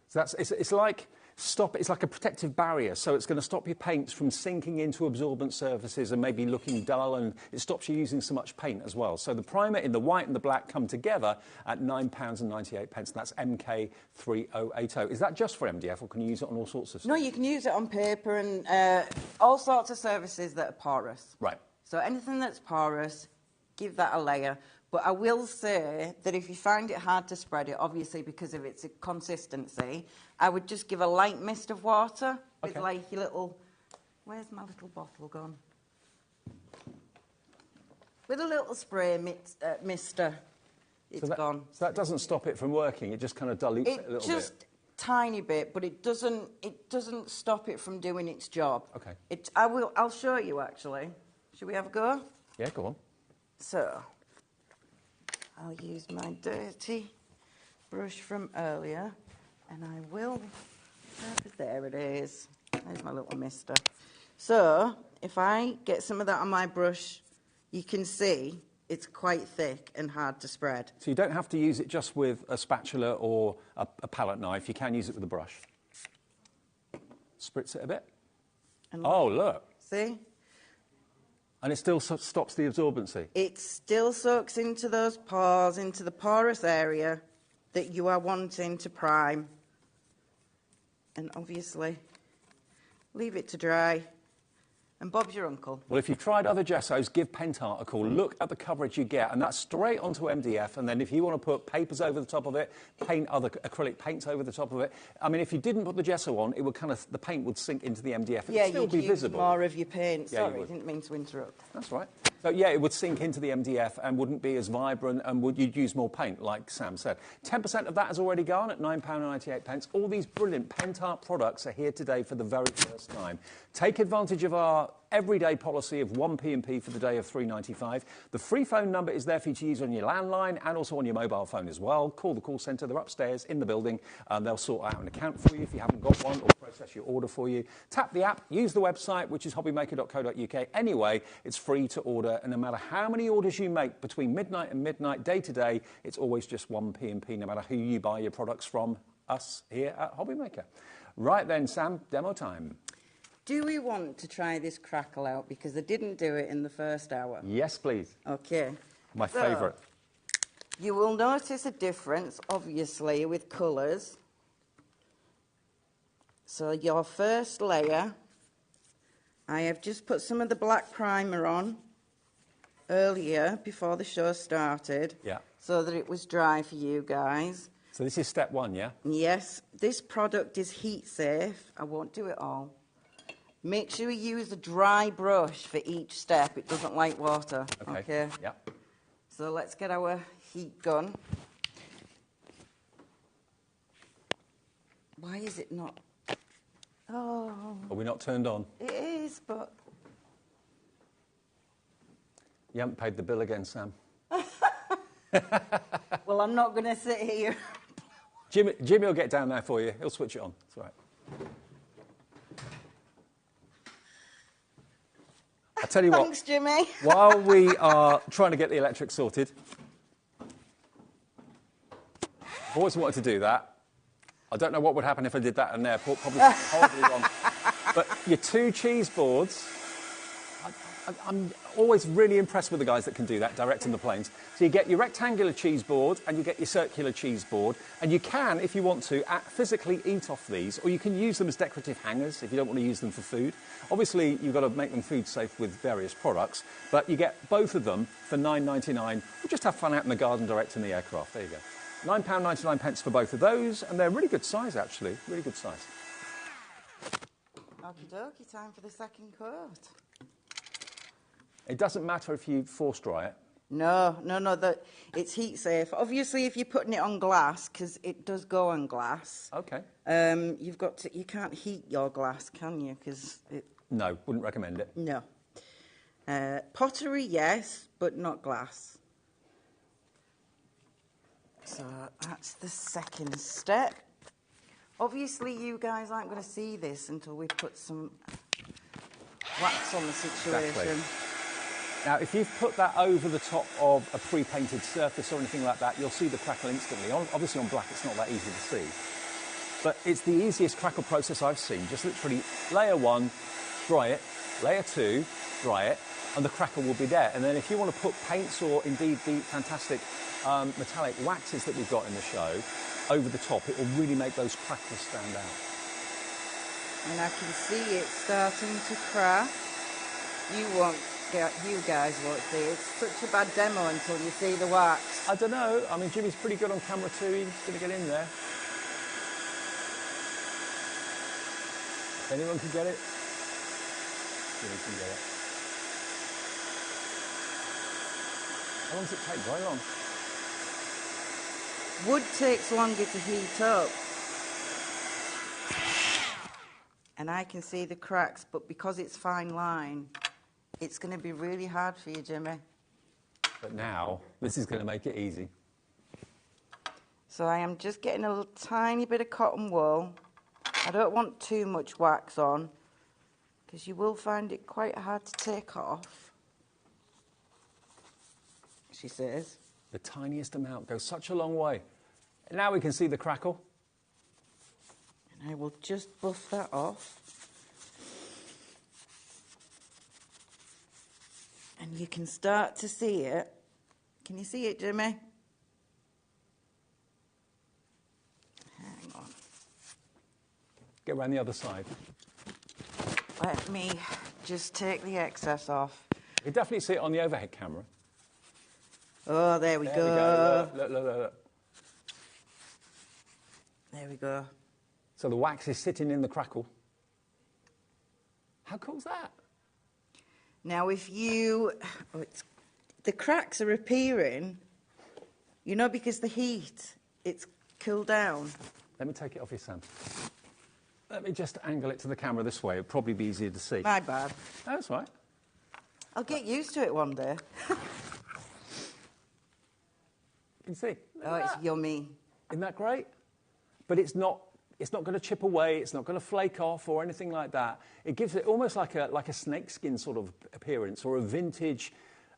So it's like a protective barrier, so it's going to stop your paints from sinking into absorbent surfaces and maybe looking dull, and it stops you using so much paint as well. So the primer in the white and the black come together at £9.98, and that's MK3080. Is that just for MDF, or can you use it on all sorts of stuff? No, you can use it on paper and all sorts of surfaces that are porous. Right. So anything that's porous, give that a layer. But I will say that if you find it hard to spread it, obviously because of its consistency, I would just give a light mist of water with like your little... Where's my little bottle gone? With a little spray mister, it's gone. So that doesn't stop it from working, it just kind of dilutes it a little bit? Just tiny bit, but it doesn't stop it from doing its job. Okay. I'll show you, actually. Should we have a go? Yeah, go on. So... I'll use my dirty brush from earlier, and I will... There it is. There's my little mister. So, if I get some of that on my brush, you can see it's quite thick and hard to spread. So you don't have to use it just with a spatula or a palette knife. You can use it with a brush. Spritz it a bit. And look. See? And it still stops the absorbency? It still soaks into those pores, into the porous area that you are wanting to prime. And obviously, leave it to dry. And Bob's your uncle. Well, if you've tried other gessos, give Pentart a call. Look at the coverage you get, and that's straight onto MDF. And then if you want to put papers over the top of it, paint other acrylic paints over the top of it. I mean, if you didn't put the gesso on, it would the paint would sink into the MDF. It would still be visible. Yeah, you'd use more of your paint. Yeah, Sorry, I didn't mean to interrupt. That's right. So, yeah, it would sink into the MDF and wouldn't be as vibrant, and you'd use more paint, like Sam said. 10% of that has already gone at £9.98. All these brilliant Pentart products are here today for the very first time. Take advantage of our everyday policy of 1p&p for the day of £3.95. The free phone number is there for you to use on your landline and also on your mobile phone as well. Call the call centre. They're upstairs in the building, and they'll sort out an account for you if you haven't got one, or process your order for you. Tap the app, use the website, which is hobbymaker.co.uk. Anyway, it's free to order, and no matter how many orders you make between midnight and midnight, day to day, it's always just 1p&p, no matter who you buy your products from. us here at HobbyMaker. Right then, Sam, demo time. Do we want to try this crackle out? Because I didn't do it in the first hour. Yes, please. Okay. My favourite. You will notice a difference, obviously, with colours. So your first layer, I have just put some of the black primer on earlier before the show started. Yeah. So that it was dry for you guys. So this is step one, yeah? Yes. This product is heat safe. I won't do it all. Make sure you use a dry brush for each step. It doesn't like water. Okay. Yeah. So let's get our heat gun. Why is it not? Oh. Are we not turned on? It is, but... You haven't paid the bill again, Sam. Well, I'm not going to sit here. Jimmy will get down there for you. He'll switch it on. It's all right. I tell you what. Thanks, Jimmy. While we are trying to get the electric sorted, I've always wanted to do that. I don't know what would happen if I did that in there. Probably horribly wrong. But your 2 cheese boards, I'm always really impressed with the guys that can do that, direct in the planes. So you get your rectangular cheese board and you get your circular cheese board, and you can, if you want to, physically eat off these, or you can use them as decorative hangers if you don't want to use them for food. Obviously, you've got to make them food safe with various products, but you get both of them for £9.99. Or just have fun out in the garden direct in the aircraft. There you go. £9.99 for both of those, and they're really good size, actually. Really good size. Okie dokie, time for the second coat. It doesn't matter if you force dry it. No, it's heat safe. Obviously, if you're putting it on glass, because it does go on glass. Okay. You can't heat your glass, can you? No, wouldn't recommend it. No. Pottery, yes, but not glass. So that's the second step. Obviously, you guys aren't going to see this until we put some wax on the situation. Exactly. Now, if you've put that over the top of a pre-painted surface or anything like that, you'll see the crackle instantly. Obviously, on black, it's not that easy to see. But it's the easiest crackle process I've seen. Just literally layer 1, dry it, layer 2, dry it, and the crackle will be there. And then if you want to put paints or indeed the fantastic metallic waxes that we've got in the show over the top, it will really make those crackles stand out. And I can see it starting to crack. You guys won't see it. It's such a bad demo until you see the wax. I don't know. I mean, Jimmy's pretty good on camera too. He's going to get in there. If anyone can get it, Jimmy can get it. How long does it take? Very long. Wood takes longer to heat up. And I can see the cracks, but because it's fine line, it's going to be really hard for you, Jimmy. But now, this is going to make it easy. So I am just getting a little tiny bit of cotton wool. I don't want too much wax on, because you will find it quite hard to take off, she says. The tiniest amount goes such a long way. Now we can see the crackle. And I will just buff that off. And you can start to see it. Can you see it, Jimmy? Hang on. Get around the other side. Let me just take the excess off. You can definitely see it on the overhead camera. Oh, there we go. Look. There we go. So the wax is sitting in the crackle. How cool is that? Now, if you... the cracks are appearing, you know, because the heat, it's cooled down. Let me take it off you, Sam. Let me just angle it to the camera this way. It'll probably be easier to see. My bad. That's right. I'll get used to it one day. You can see. Oh, it's yummy. Isn't that great? But it's not going to chip away. It's not going to flake off or anything like that. It gives it almost like a snakeskin sort of appearance or a vintage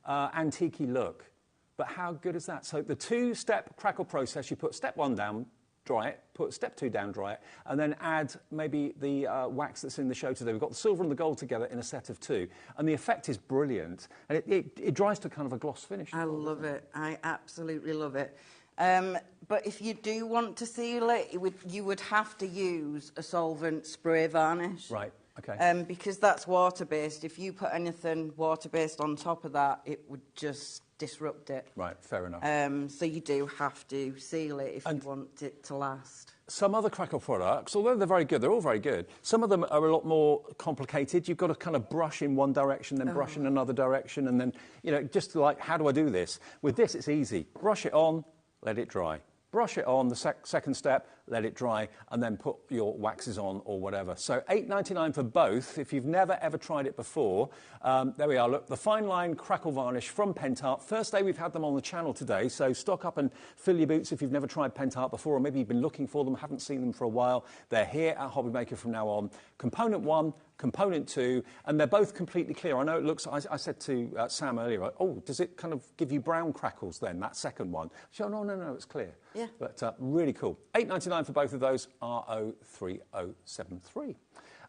antique-y look. But how good is that? So the 2-step crackle process, you put step 1 down, dry it, put step 2 down, dry it, and then add maybe the wax that's in the show today. We've got the silver and the gold together in a set of 2, and the effect is brilliant, and it dries to kind of a gloss finish. I love it. I absolutely love it. But if you do want to seal it, you would have to use a solvent spray varnish. Right, okay. Because that's water-based. If you put anything water-based on top of that, it would just disrupt it. Right, fair enough. So you do have to seal it if you want it to last. Some other Crackle products, although they're very good, they're all very good, some of them are a lot more complicated. You've got to kind of brush in one direction, then brush in another direction, and then, you know, just like, how do I do this? With this, it's easy. Brush it on, let it dry. Brush it on, the second step, let it dry, and then put your waxes on or whatever. So $8.99 for both. If you've never, ever tried it before, there we are. Look, the fine line Crackle varnish from Pentart. First day we've had them on the channel today, so stock up and fill your boots if you've never tried Pentart before, or maybe you've been looking for them, haven't seen them for a while. They're here at HobbyMaker from now on. Component 1, component 2, and they're both completely clear. I know it looks, I said to Sam earlier, oh, does it kind of give you brown crackles then, that second one? She said, no, it's clear. Yeah. But really cool. $8.99 for both of those, RO3073.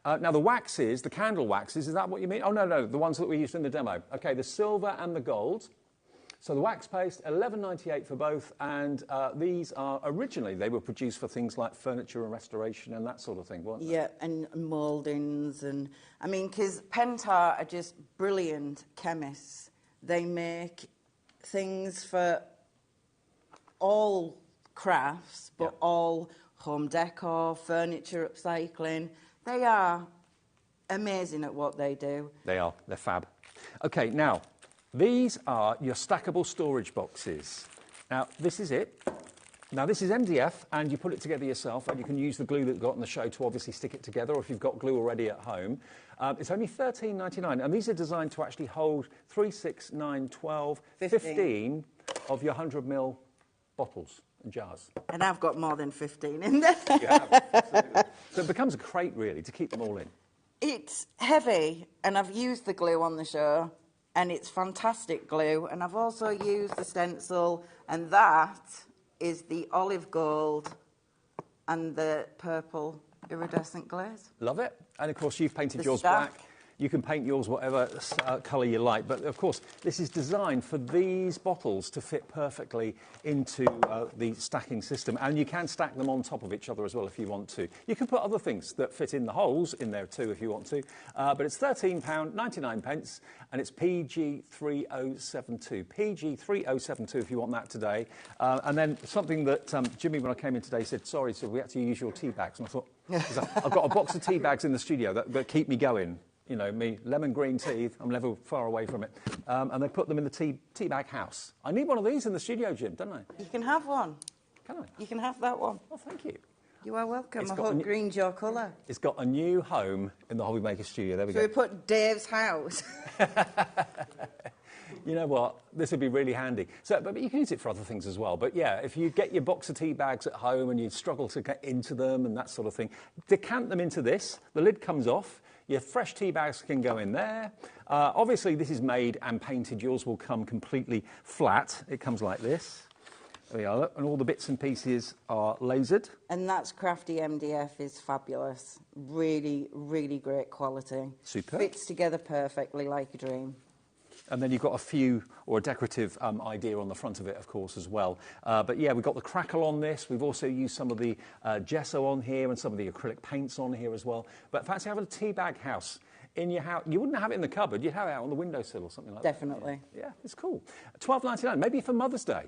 Now the waxes, the candle waxes, is that what you mean? Oh, no, the ones that we used in the demo. Okay, the silver and the gold. So the wax paste, $11.98 for both, and these are, originally, they were produced for things like furniture and restoration and that sort of thing, weren't they? Yeah, and mouldings, and, I mean, because Pentart are just brilliant chemists. They make things for all crafts, but all home decor, furniture upcycling. They are amazing at what they do. They are, they're fab. Okay, now, these are your stackable storage boxes. Now, this is it. Now, this is MDF, and you put it together yourself, and you can use the glue that you've got on the show to obviously stick it together, or if you've got glue already at home. It's only $13.99, and these are designed to actually hold 3, 6, 9, 12, 15 of your 100ml bottles and jars. And I've got more than 15 in there. You have. So it becomes a crate, really, to keep them all in. It's heavy, and I've used the glue on the show, and it's fantastic glue, and I've also used the stencil, and that is the olive gold and the purple iridescent glaze. Love it. And of course, you've painted yours stack. black. You can paint yours whatever colour you like, but of course this is designed for these bottles to fit perfectly into the stacking system, and you can stack them on top of each other as well if you want to. You can put other things that fit in the holes in there too if you want to, but it's £13.99 and it's PG3072. PG3072 if you want that today. And then something that Jimmy, when I came in today, said, sorry, so we had to use your tea bags, and I thought, I've got a box of tea bags in the studio that keep me going. You know, me, lemon green tea, I'm never far away from it. And they put them in the tea bag house. I need one of these in the studio, Jim, don't I? You can have one. Can I? You can have that one. Oh, thank you. You are welcome. I hope green's your colour. It's got a new home in the HobbyMaker studio. There we go. So we put Dave's house. You know what? This would be really handy. So, but you can use it for other things as well. But yeah, if you get your box of tea bags at home and you struggle to get into them and that sort of thing, decant them into this. The lid comes off. Your fresh tea bags can go in there. Obviously, this is made and painted. Yours will come completely flat. It comes like this. There we are. And all the bits and pieces are lasered. And that's Crafty MDF is fabulous. Really, really great quality. Superb. Fits together perfectly like a dream. And then you've got a few, or a decorative idea on the front of it, of course, as well. But yeah, we've got the Crackle on this. We've also used some of the gesso on here and some of the acrylic paints on here as well. But fancy having a tea bag house in your house. You wouldn't have it in the cupboard. You'd have it out on the windowsill or something like Definitely. that. Yeah, it's cool. $12.99, maybe for Mother's Day.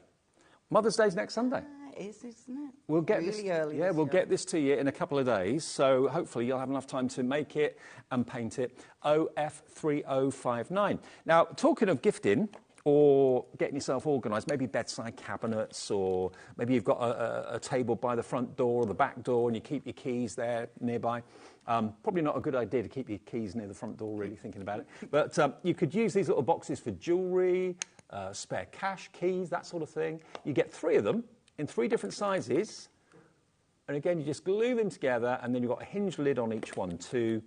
Mother's Day's next Sunday. It is, isn't it? We'll get really this, early. yeah, we'll get this to you in a couple of days, so hopefully you'll have enough time to make it and paint it. OF3059. Now, talking of gifting or getting yourself organised, maybe bedside cabinets, or maybe you've got a table by the front door or the back door and you keep your keys there nearby. Probably not a good idea to keep your keys near the front door, really thinking about it. But you could use these little boxes for jewellery, spare cash, keys, that sort of thing. You get 3 of them in 3 different sizes, and again you just glue them together, and then you've got a hinged lid on each one too.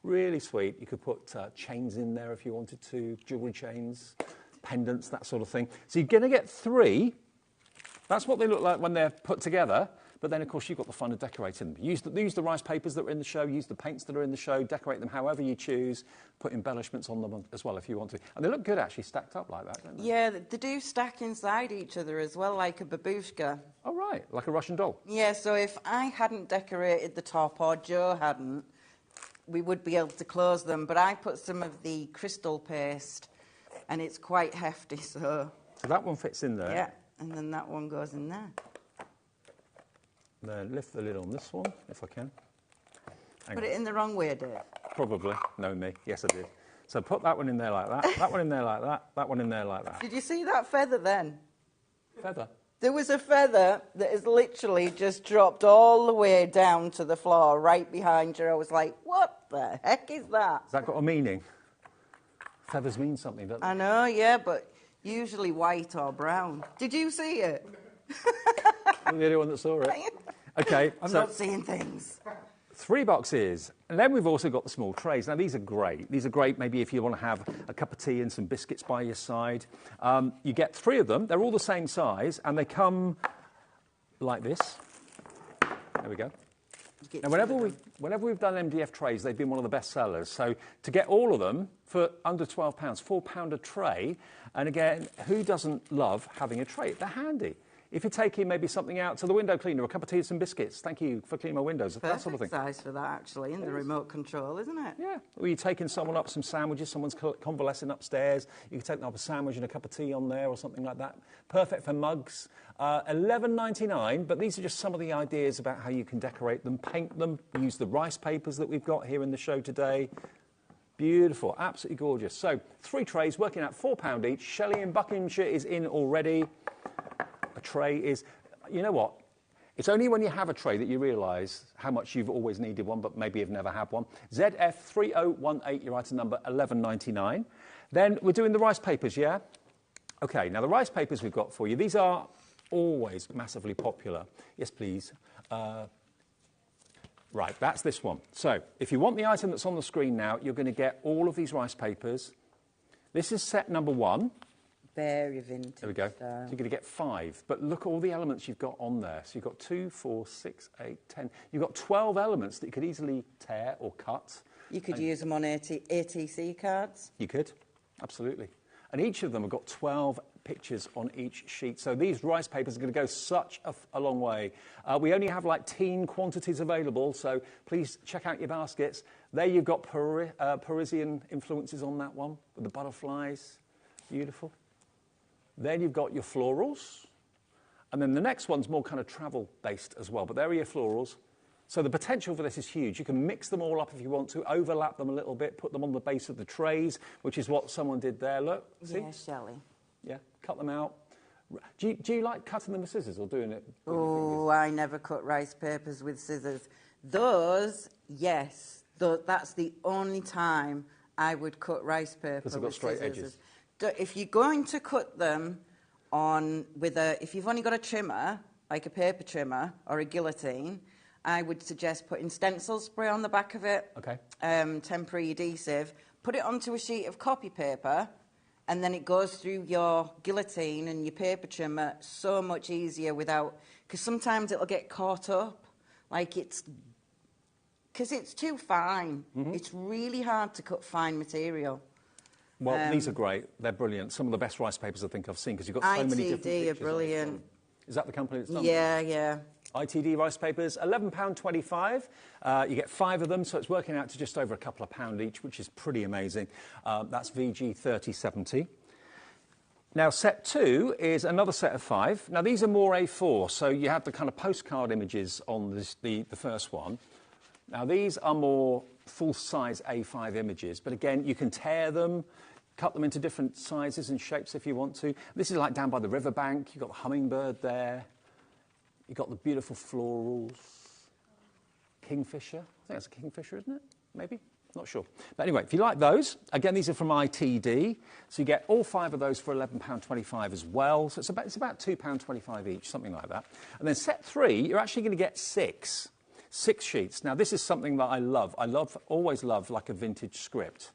Really sweet. You could put chains in there if you wanted to, jewellery chains, pendants, that sort of thing. So you're going to get 3. That's what they look like when they're put together, But then, of course, you've got the fun of decorating them. Use the rice papers that are in the show, use the paints that are in the show, decorate them however you choose, put embellishments on them as well if you want to. And they look good, actually, stacked up like that, don't they? Yeah, they do stack inside each other as well, like a babushka. Oh, right, like a Russian doll. Yeah, so if I hadn't decorated the top, or Joe hadn't, we would be able to close them. But I put some of the crystal paste, and it's quite hefty, so... So that one fits in there. Yeah, and then that one goes in there. Then lift the lid on this one, if I can. Put it in the wrong way, Dave. Probably. No, me. Yes, I did. So put that one in there like that, that one in there like that, that one in there like that. Did you see that feather then? Feather? There was a feather that has literally just dropped all the way down to the floor, right behind you. I was like, what the heck is that? Has that got a meaning? Feathers mean something, don't they? I know, yeah, but usually white or brown. Did you see it? I'm the only one that saw it. Okay, I'm so not seeing things. 3 boxes. And then we've also got the small trays. Now, these are great. These are great maybe if you want to have a cup of tea and some biscuits by your side. You get 3 of them. They're all the same size, and they come like this. There we go. Now, whenever we've done MDF trays, they've been one of the best sellers. So to get all of them for under £12, £4 a tray. And again, who doesn't love having a tray? They're handy. If you're taking maybe something out to the window cleaner, a cup of tea and some biscuits, thank you for cleaning my windows, that sort of thing. Perfect size for that, actually, in the remote control, isn't it? Yeah. Or you're taking someone up some sandwiches, someone's convalescing upstairs, you can take them up a sandwich and a cup of tea on there or something like that. Perfect for mugs. $11.99, but these are just some of the ideas about how you can decorate them, paint them, use the rice papers that we've got here in the show today. Beautiful, absolutely gorgeous. So 3 trays, working out £4 each. Shelley in Buckinghamshire is in already. A tray is, you know what? It's only when you have a tray that you realise how much you've always needed one, but maybe you've never had one. ZF3018, your item number, $11.99. Then we're doing the rice papers, yeah? Okay, now the rice papers we've got for you, these are always massively popular. Yes, please. Right, that's this one. So if you want the item that's on the screen now, you're going to get all of these rice papers. This is set number 1. Very vintage. There we go. So you're going to get 5. But look at all the elements you've got on there. So you've got 2, 4, 6, 8, 10. You've got 12 elements that you could easily tear or cut. You could use them on ATC cards. You could, absolutely. And each of them have got 12 pictures on each sheet. So these rice papers are going to go such a long way. We only have like teen quantities available, so please check out your baskets. There you've got Parisian influences on that one, with the butterflies. Beautiful. Then you've got your florals. And then the next one's more kind of travel-based as well. But there are your florals. So the potential for this is huge. You can mix them all up if you want to, overlap them a little bit, put them on the base of the trays, which is what someone did there. Look, see? Yeah, Shelley. Yeah, cut them out. Do you like cutting them with scissors or doing it with your fingers? Oh, I never cut rice papers with scissors. Those, yes. That's the only time I would cut rice paper with scissors. Because they've got straight edges. If you're going to cut them if you've only got a trimmer, like a paper trimmer or a guillotine, I would suggest putting stencil spray on the back of it, okay. Temporary adhesive, put it onto a sheet of copy paper, and then it goes through your guillotine and your paper trimmer so much easier because sometimes it'll get caught up, because it's too fine. Mm-hmm. It's really hard to cut fine material. Well, these are great. They're brilliant. Some of the best rice papers I think I've seen because you've got so many different pictures. ITD are brilliant. Is that the company that's done Yeah, them? yeah. ITD rice papers, £11.25. You get 5 of them, so it's working out to just over a couple of pound each, which is pretty amazing. That's VG 3070. Now, set 2 is another set of 5. Now, these are more A4, so you have the kind of postcard images on the first one. Now, these are more full-size A5 images, but again, you can tear them, cut them into different sizes and shapes if you want to. This is like down by the riverbank. You've got the hummingbird there. You've got the beautiful florals. Kingfisher. I think that's a kingfisher, isn't it? Maybe? Not sure. But anyway, if you like those, again, these are from ITD. So you get all 5 of those for £11.25 as well. So it's about £2.25 each, something like that. And then set 3, you're actually going to get 6 sheets. Now, this is something that I love. Always love like a vintage script.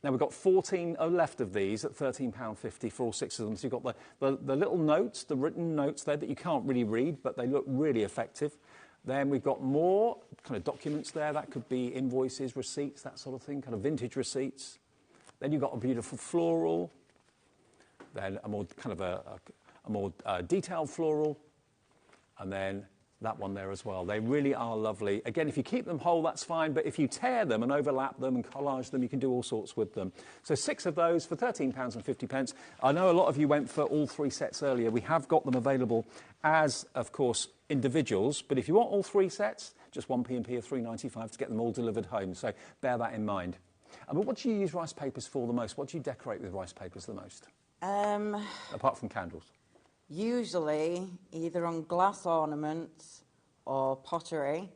Now, we've got 14 left of these at £13.50 for all 6 of them. So you've got the little notes, the written notes there that you can't really read, but they look really effective. Then we've got more kind of documents there. That could be invoices, receipts, that sort of thing, kind of vintage receipts. Then you've got a beautiful floral. Then a more kind of a more detailed floral. And then that one there as well. They really are lovely. Again, if you keep them whole, that's fine, but if you tear them and overlap them and collage them, you can do all sorts with them. So 6 of those for £13.50. I know a lot of you went for all 3 sets earlier. We have got them available as, of course, individuals, but if you want all 3 sets, just one P&P of £3.95 to get them all delivered home. So bear that in mind. But what do you use rice papers for the most? What do you decorate with rice papers the most? Apart from candles. Usually either on glass ornaments or pottery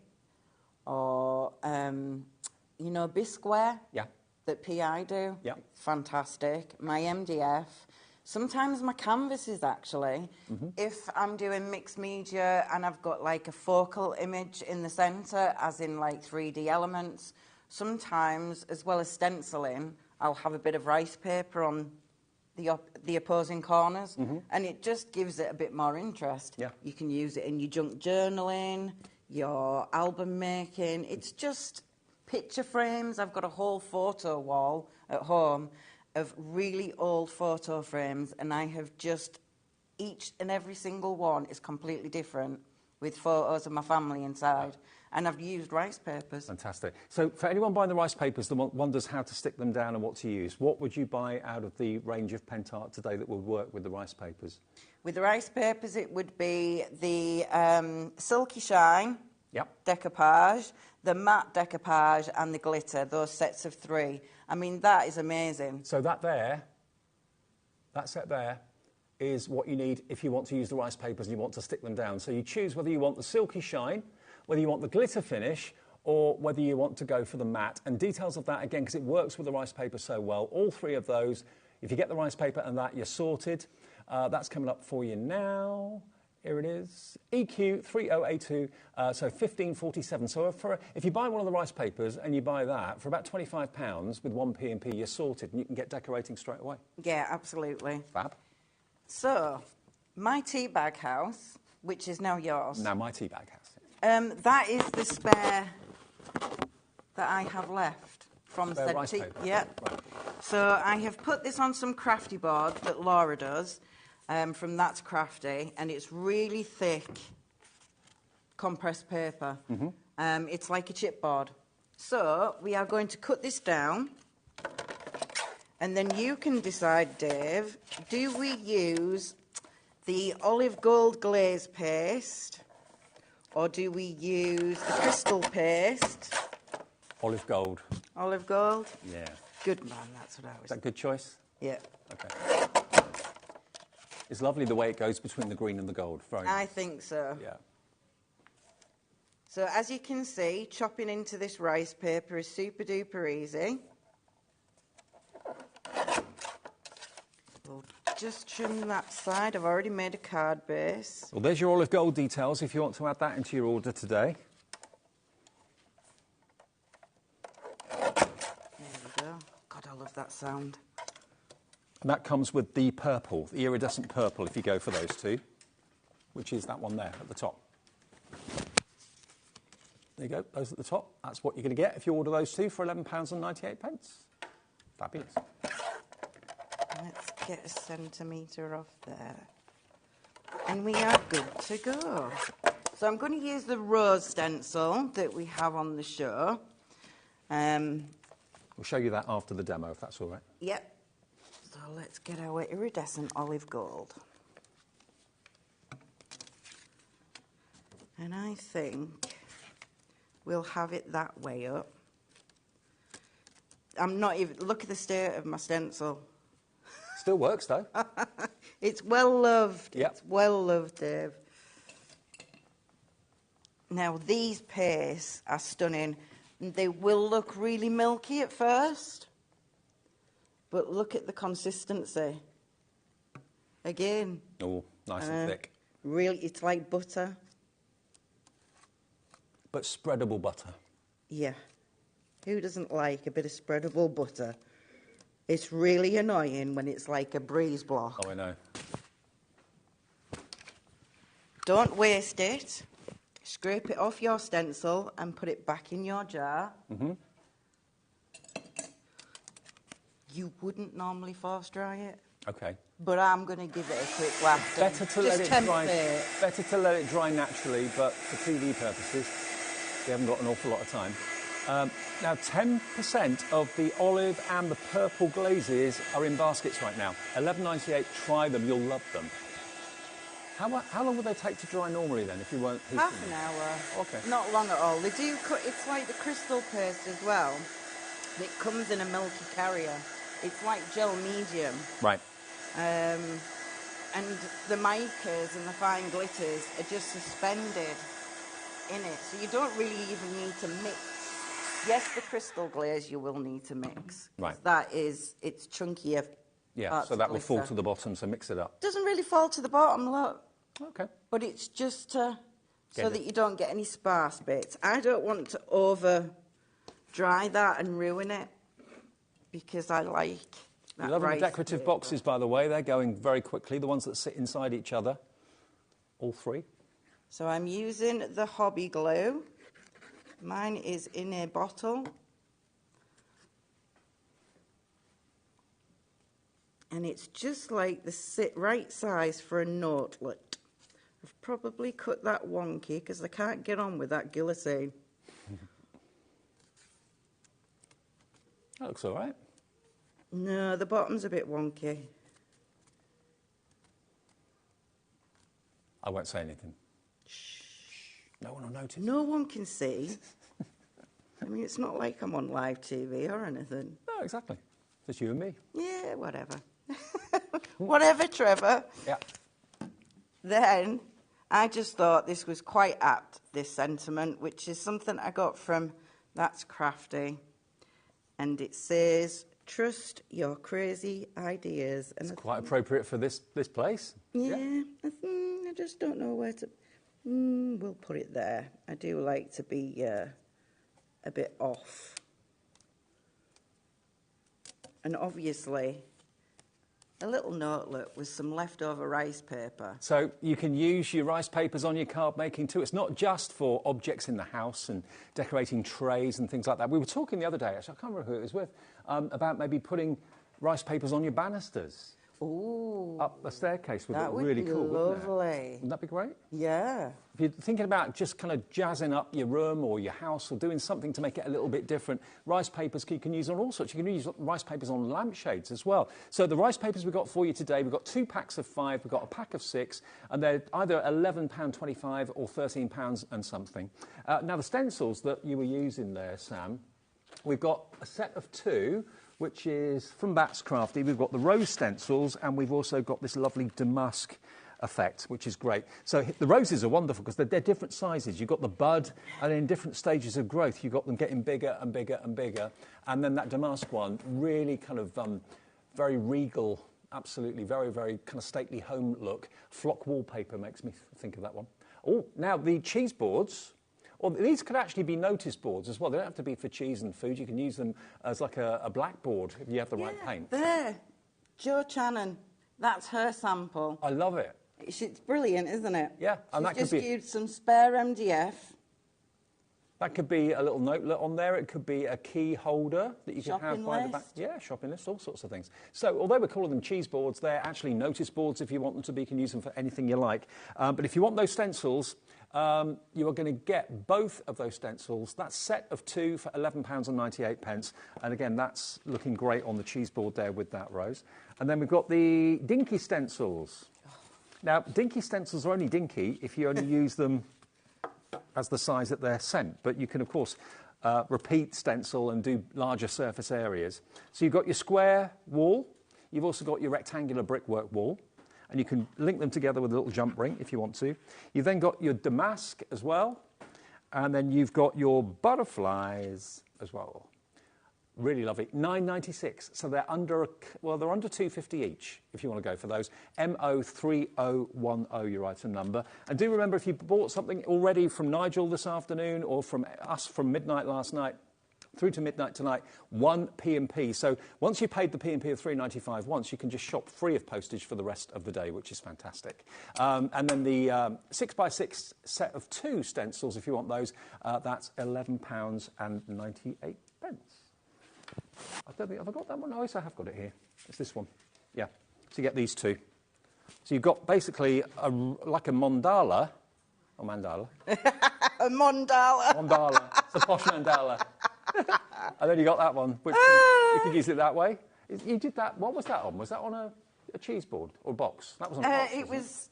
or, you know, bisqueware that PI do. Yeah. Fantastic. My MDF. Sometimes my canvases, actually. If I'm doing mixed media and I've got like a focal image in the centre, as in like 3D elements, sometimes, as well as stenciling, I'll have a bit of rice paper on the opposing corners, and it just gives it a bit more interest. Yeah. You can use it in your junk journaling, your album making. It's just picture frames. I've got a whole photo wall at home of really old photo frames, and I have just, each and every single one is completely different with photos of my family inside. And I've used rice papers. Fantastic. So for anyone buying the rice papers that wonders how to stick them down and what to use, what would you buy out of the range of Pentart today that would work with the rice papers? With the rice papers, it would be the Silky Shine decoupage, the matte decoupage and the glitter, those sets of 3. I mean, that is amazing. So that set there, is what you need if you want to use the rice papers and you want to stick them down. So you choose whether you want the Silky Shine, whether you want the glitter finish, or whether you want to go for the matte. And details of that, again, because it works with the rice paper so well, all 3 of those, if you get the rice paper and that, you're sorted. That's coming up for you now. Here it is. EQ 3082, so 1547. So if you buy one of the rice papers and you buy that, for about £25 with 1 P&P, you're sorted and you can get decorating straight away. Yeah, absolutely. Fab. So, my tea bag house, which is now yours. Now my tea bag house. That is the spare that I have left from spare said rice tea. paper. Yeah. Right. So I have put this on some crafty board that Laura does from That's Crafty, and it's really thick compressed paper. It's like a chipboard. So we are going to cut this down, and then you can decide, Dave, do we use the olive gold glaze paste, or do we use the crystal paste? Olive gold. Olive gold? Yeah. Good man, that's what I was. Is that a good choice? Yeah. Okay. It's lovely the way it goes between the green and the gold. Very nice. I think so. Yeah. So as you can see, chopping into this rice paper is super duper easy. We'll just trim that side. I've already made a card base. Well, there's your olive gold details if you want to add that into your order today. There we go. God, I love that sound. And that comes with the purple, the iridescent purple, if you go for those 2, which is that one there at the top. There you go, those at the top. That's what you're going to get if you order those 2 for £11.98. Fabulous. Let's get a centimetre off there. And we are good to go. So I'm going to use the rose stencil that we have on the show. We'll show you that after the demo, if that's all right. Yep. So let's get our iridescent olive gold. And I think we'll have it that way up. I'm not even... Look at the state of my stencil. Still works, though. It's well loved. Yep. It's well loved, Dave. Now, these pastes are stunning. They will look really milky at first, but look at the consistency. Again. Oh, nice and thick. Really, it's like butter. But spreadable butter. Yeah. Who doesn't like a bit of spreadable butter? It's really annoying when it's like a breeze block. Oh, I know. Don't waste it. Scrape it off your stencil and put it back in your jar. Mm-hmm. You wouldn't normally force dry it. Okay. But I'm going to give it a quick waft. Better to let it dry. It. Better to let it dry naturally, but for TV purposes, we haven't got an awful lot of time. Now, 10% of the olive and the purple glazes are in baskets right now. $11.98. Try them; you'll love them. How long would they take to dry normally then, if you weren't heating Half an them? hour. Okay. Not long at all. They do cut. It's like the crystal paste as well. It comes in a milky carrier. It's like gel medium. Right. And the micas and the fine glitters are just suspended in it, so you don't really even need to mix. Yes, the crystal glaze you will need to mix. Right. It's chunkier. Yeah, so that will fall to the bottom, so mix it up. Doesn't really fall to the bottom, look. Okay. But it's just so that you don't get any sparse bits. I don't want to over dry that and ruin it, because I like that. You love the decorative boxes, by the way. They're going very quickly, the ones that sit inside each other. All three. So I'm using the Hobby Glue. Mine is in a bottle. And it's just like the right size for a notelet. I've probably cut that wonky because I can't get on with that guillotine. That looks all right. No, the bottom's a bit wonky. I won't say anything. Shh. No one will notice. No one can see. I mean, it's not like I'm on live TV or anything. No, exactly. Just you and me. Yeah, whatever. Whatever, Trevor. Yeah. Then I just thought this was quite apt, this sentiment, which is something I got from That's Crafty. And it says, trust your crazy ideas. And it's quite appropriate for this place. Yeah. I just don't know where to... we'll put it there. I do like to be a bit off. And obviously, a little notelet with some leftover rice paper. So you can use your rice papers on your card making too. It's not just for objects in the house and decorating trays and things like that. We were talking the other day, actually, I can't remember who it was with, about maybe putting rice papers on your banisters. Ooh. Up the staircase would That look really cool, wouldn't it? Lovely. Wouldn't that be great? Yeah. If you're thinking about just kind of jazzing up your room or your house or doing something to make it a little bit different, rice papers you can use on all sorts. You can use rice papers on lampshades as well. So the rice papers we've got for you today, we've got 2 packs of 5, we've got a pack of 6, and they're either £11.25 or £13 and something. Now the stencils that you were using there, Sam, we've got a set of 2, which is from That's Crafty. We've got the rose stencils, and we've also got this lovely damask effect, which is great. So the roses are wonderful because they're different sizes. You've got the bud, and in different stages of growth, you've got them getting bigger and bigger and bigger. And then that damask one, really kind of very regal, absolutely very, very kind of stately home look. Flock wallpaper makes me think of that one. Oh, now the cheese boards. Or these could actually be notice boards as well. They don't have to be for cheese and food. You can use them as like a blackboard if you have the right paint. There. Jo Channon. That's her sample. I love it. It's brilliant, isn't it? Yeah. And She's that just could be... used some spare MDF. That could be a little notelet on there. It could be a key holder that you can have by the back. Yeah, shopping list, all sorts of things. So although we're calling them cheese boards, they're actually notice boards if you want them to be. You can use them for anything you like. But if you want those stencils... you are going to get both of those stencils. That set of 2 for £11.98. And again, that's looking great on the cheese board there with that rose. And then we've got the dinky stencils. Now, dinky stencils are only dinky if you only use them as the size that they're sent. But you can, of course, repeat stencil and do larger surface areas. So you've got your square wall. You've also got your rectangular brickwork wall. And you can link them together with a little jump ring if you want to. You've then got your damask as well. And then you've got your butterflies as well. Really lovely. $9.96. So they're under, they're under $2.50 each if you want to go for those. MO3010, your item number. And do remember, if you bought something already from Nigel this afternoon or from us from midnight last night, through to midnight tonight, 1 P&P. So once you've paid the P&P of £3.95 once, you can just shop free of postage for the rest of the day, which is fantastic. And then the 6x6 set of 2 stencils, if you want those, that's £11.98. I don't think, have I got that one? No, yes, I have got it here. It's this one. Yeah. So you get these 2. So you've got basically like a mandala. A mandala. A mandala. Mandala. It's a posh mandala. And then you got that one, which you could use it that way. You did that. What was that on? Was that on a cheese board or box? That was on a box, it was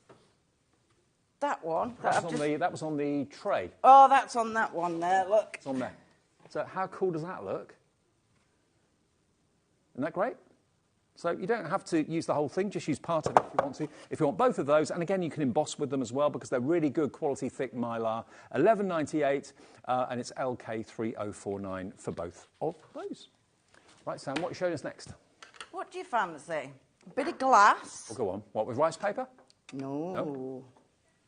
that one. That was on the tray. Oh, that's on that one there, look. It's on there. So how cool does that look? Isn't that great? So you don't have to use the whole thing, just use part of it if you want to. If you want both of those, and again, you can emboss with them as well because they're really good quality thick mylar. $11.98, and it's LK3049 for both of those. Right, Sam, what are you showing us next? What do you fancy? A bit of glass? Well, go on. What, with rice paper? No.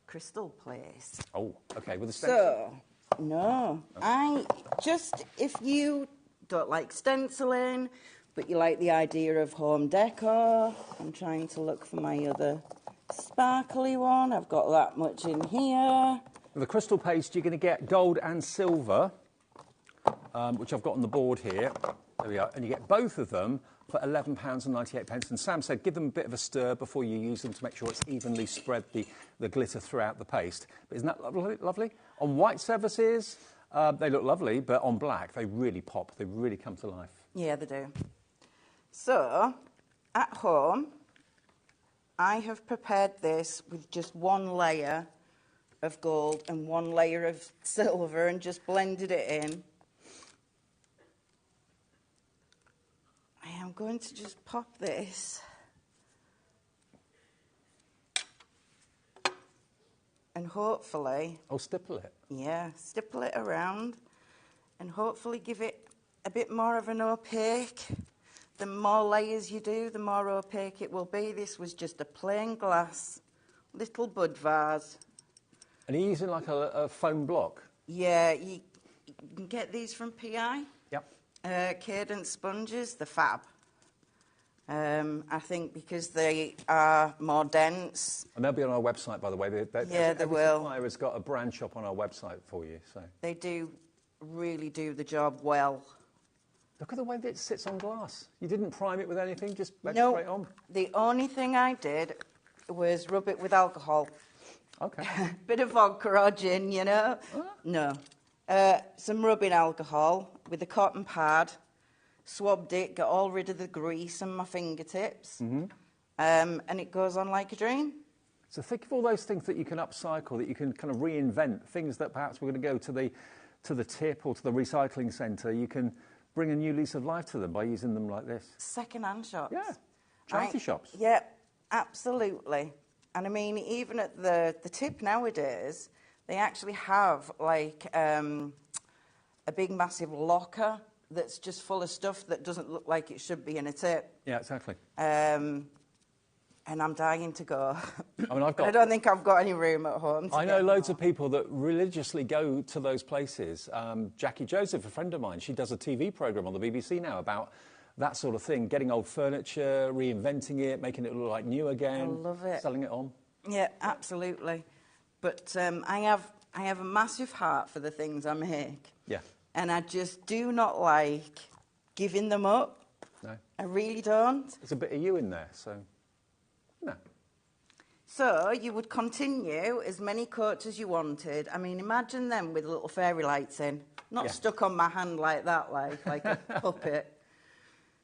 Crystal place. Oh, OK, with a stencil? So, no. If you don't like stenciling, but you like the idea of home decor, I'm trying to look for my other sparkly one. I've got that much in here. With the crystal paste, you're going to get gold and silver, which I've got on the board here. There we are. And you get both of them for £11.98. And Sam said give them a bit of a stir before you use them to make sure it's evenly spread the glitter throughout the paste. But isn't that lovely? On white surfaces, they look lovely, but on black, they really pop. They really come to life. Yeah, they do. So, at home, I have prepared this with just one layer of gold and one layer of silver and just blended it in. I am going to just pop this and hopefully... Oh, stipple it. Yeah, stipple it around and hopefully give it a bit more of an opaque. The more layers you do, the more opaque it will be. This was just a plain glass little bud vase. And are you using like a foam block? Yeah, you can get these from PI. Yep. Cadence sponges, they're fab. I think because they are more dense. And they'll be on our website, by the way. They every will. supplier has got a brand shop on our website for you. So they really do the job well. Look at the way that it sits on glass. You didn't prime it with anything, just went no, straight on. The only thing I did was rub it with alcohol. Okay. Bit of vodka or gin, you know. No. Some rubbing alcohol with a cotton pad, swabbed it, got all rid of the grease on my fingertips, and it goes on like a dream. So think of all those things that you can upcycle, that you can kind of reinvent, things that perhaps we're going to go to the tip or to the recycling centre. You can bring a new lease of life to them by using them like this. Second-hand shops. Yeah, charity shops. Yeah, absolutely. And I mean, even at the tip nowadays, they actually have like a big massive locker that's just full of stuff that doesn't look like it should be in a tip. Yeah, exactly. And I'm dying to go. I mean, I don't think I've got any room at home. I know loads of people that religiously go to those places. Jackie Joseph, a friend of mine, she does a TV programme on the BBC now about that sort of thing, getting old furniture, reinventing it, making it look like new again. I love it. Selling it on. Yeah, absolutely. But I have a massive heart for the things I make. Yeah. And I just do not like giving them up. No. I really don't. There's a bit of you in there, so... No. So you would continue as many coats as you wanted. I mean, imagine them with little fairy lights in. Not stuck on my hand like that, like a puppet.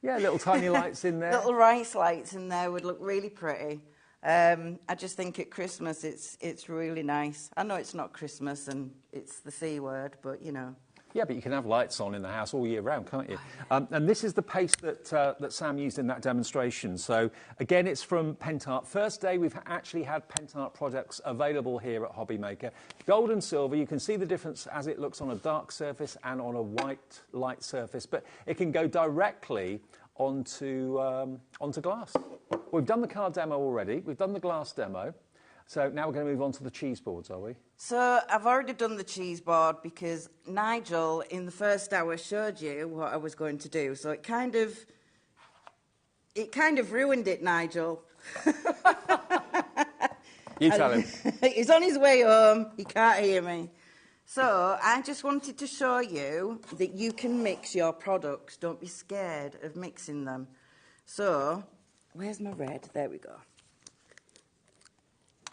Yeah, little tiny lights in there. Little rice lights in there would look really pretty. I just think at Christmas it's really nice. I know it's not Christmas and it's the C word, but, you know. Yeah, but you can have lights on in the house all year round, can't you? And this is the paste that Sam used in that demonstration. So, again, it's from Pentart. First day we've actually had Pentart products available here at HobbyMaker. Gold and silver, you can see the difference as it looks on a dark surface and on a white light surface, but it can go directly onto glass. We've done the card demo already. We've done the glass demo. So now we're going to move on to the cheese boards, are we? So I've already done the cheese board because Nigel, in the first hour, showed you what I was going to do. So it kind of ruined it, Nigel. You tell him. He's on his way home. He can't hear me. So I just wanted to show you that you can mix your products. Don't be scared of mixing them. So, where's my red? There we go.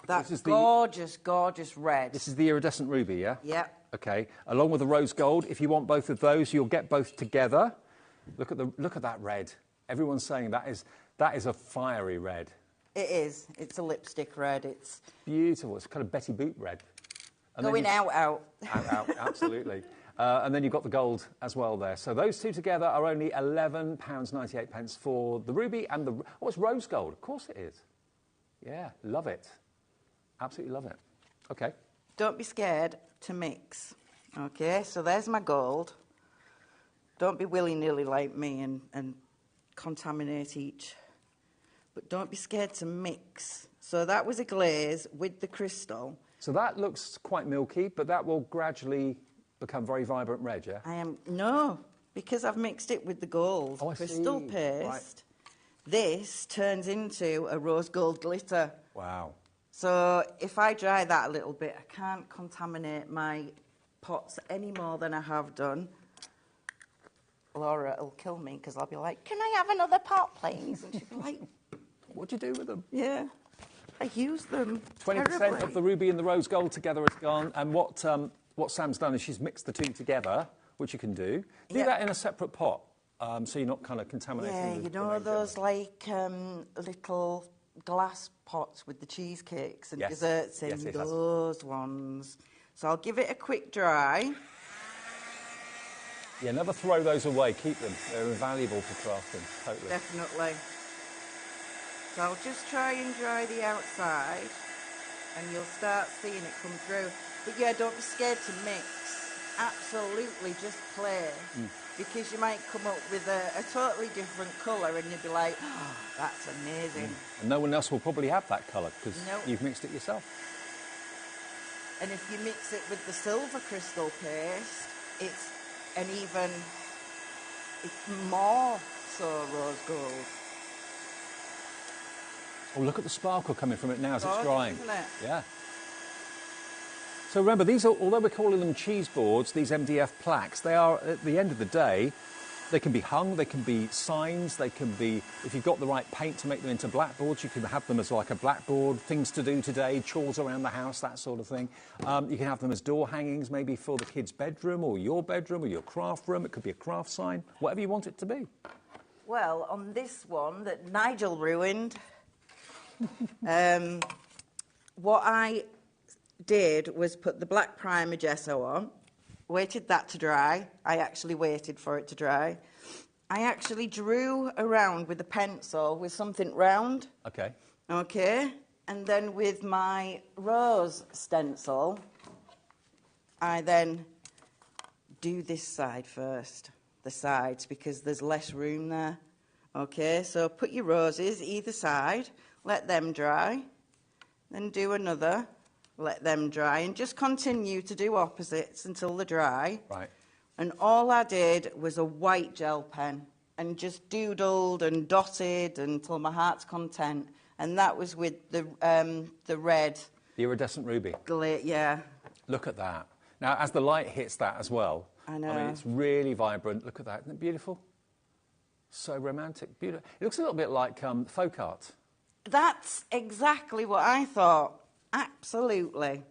That's gorgeous, gorgeous red. This is the iridescent ruby, yeah? Yeah. Okay. Along with the rose gold, if you want both of those, you'll get both together. Look at that red. Everyone's saying that is a fiery red. It is. It's a lipstick red. It's beautiful. It's kind of Betty Boop red. And going out. Out, absolutely. And then you've got the gold as well there. So those two together are only £11.98 for the ruby and the... Oh, it's rose gold. Of course it is. Yeah, love it. Absolutely love it. Okay. Don't be scared to mix. Okay, so there's my gold. Don't be willy-nilly like me and contaminate each. But don't be scared to mix. So that was a glaze with the crystal. So that looks quite milky, but that will gradually become very vibrant red, yeah? No, because I've mixed it with the gold crystal paste. Right. This turns into a rose gold glitter. Wow. So if I dry that a little bit, I can't contaminate my pots any more than I have done. Laura will kill me because I'll be like, can I have another pot, please? And she'll be like... What do you do with them? Yeah, I use them 20% of the ruby and the rose gold together is gone. And what Sam's done is she's mixed the two together, which you can do. Do that in a separate pot, so you're not kind of contaminating. Yeah, you know those like little glass pots with the cheesecakes and desserts in, those ones. So I'll give it a quick dry. Yeah, never throw those away. Keep them. They're invaluable for crafting, totally. Definitely. So I'll just try and dry the outside and you'll start seeing it come through. But yeah, don't be scared to mix. Absolutely just play. Because you might come up with a totally different colour and you'll be like, oh, that's amazing. And no one else will probably have that colour because you've mixed it yourself. And if you mix it with the silver crystal paste, it's more so rose gold. Oh, look at the sparkle coming from it now as it's drying. Isn't it? Yeah. So remember, these are, although we're calling them cheese boards, these MDF plaques, they are, at the end of the day, they can be hung, they can be signs, they can be, if you've got the right paint to make them into blackboards, you can have them as like a blackboard, things to do today, chores around the house, that sort of thing. You can have them as door hangings, maybe for the kids' bedroom or your craft room. It could be a craft sign, whatever you want it to be. Well, on this one that Nigel ruined, what I did was put the black primer gesso on, waited that to dry. I actually waited for it to dry. I actually drew around with a pencil with something round. Okay. Okay. And then with my rose stencil, I then do this side first, the sides, because there's less room there. Okay, so put your roses either side, let them dry, then do another, let them dry, and just continue to do opposites until they're dry. Right. And all I did was a white gel pen and just doodled and dotted until my heart's content. And that was with the red. The iridescent ruby. Yeah. Look at that. Now, as the light hits that as well, I know. I mean, it's really vibrant. Look at that. Isn't it beautiful? So romantic. Beautiful. It looks a little bit like folk art. That's exactly what I thought. Absolutely.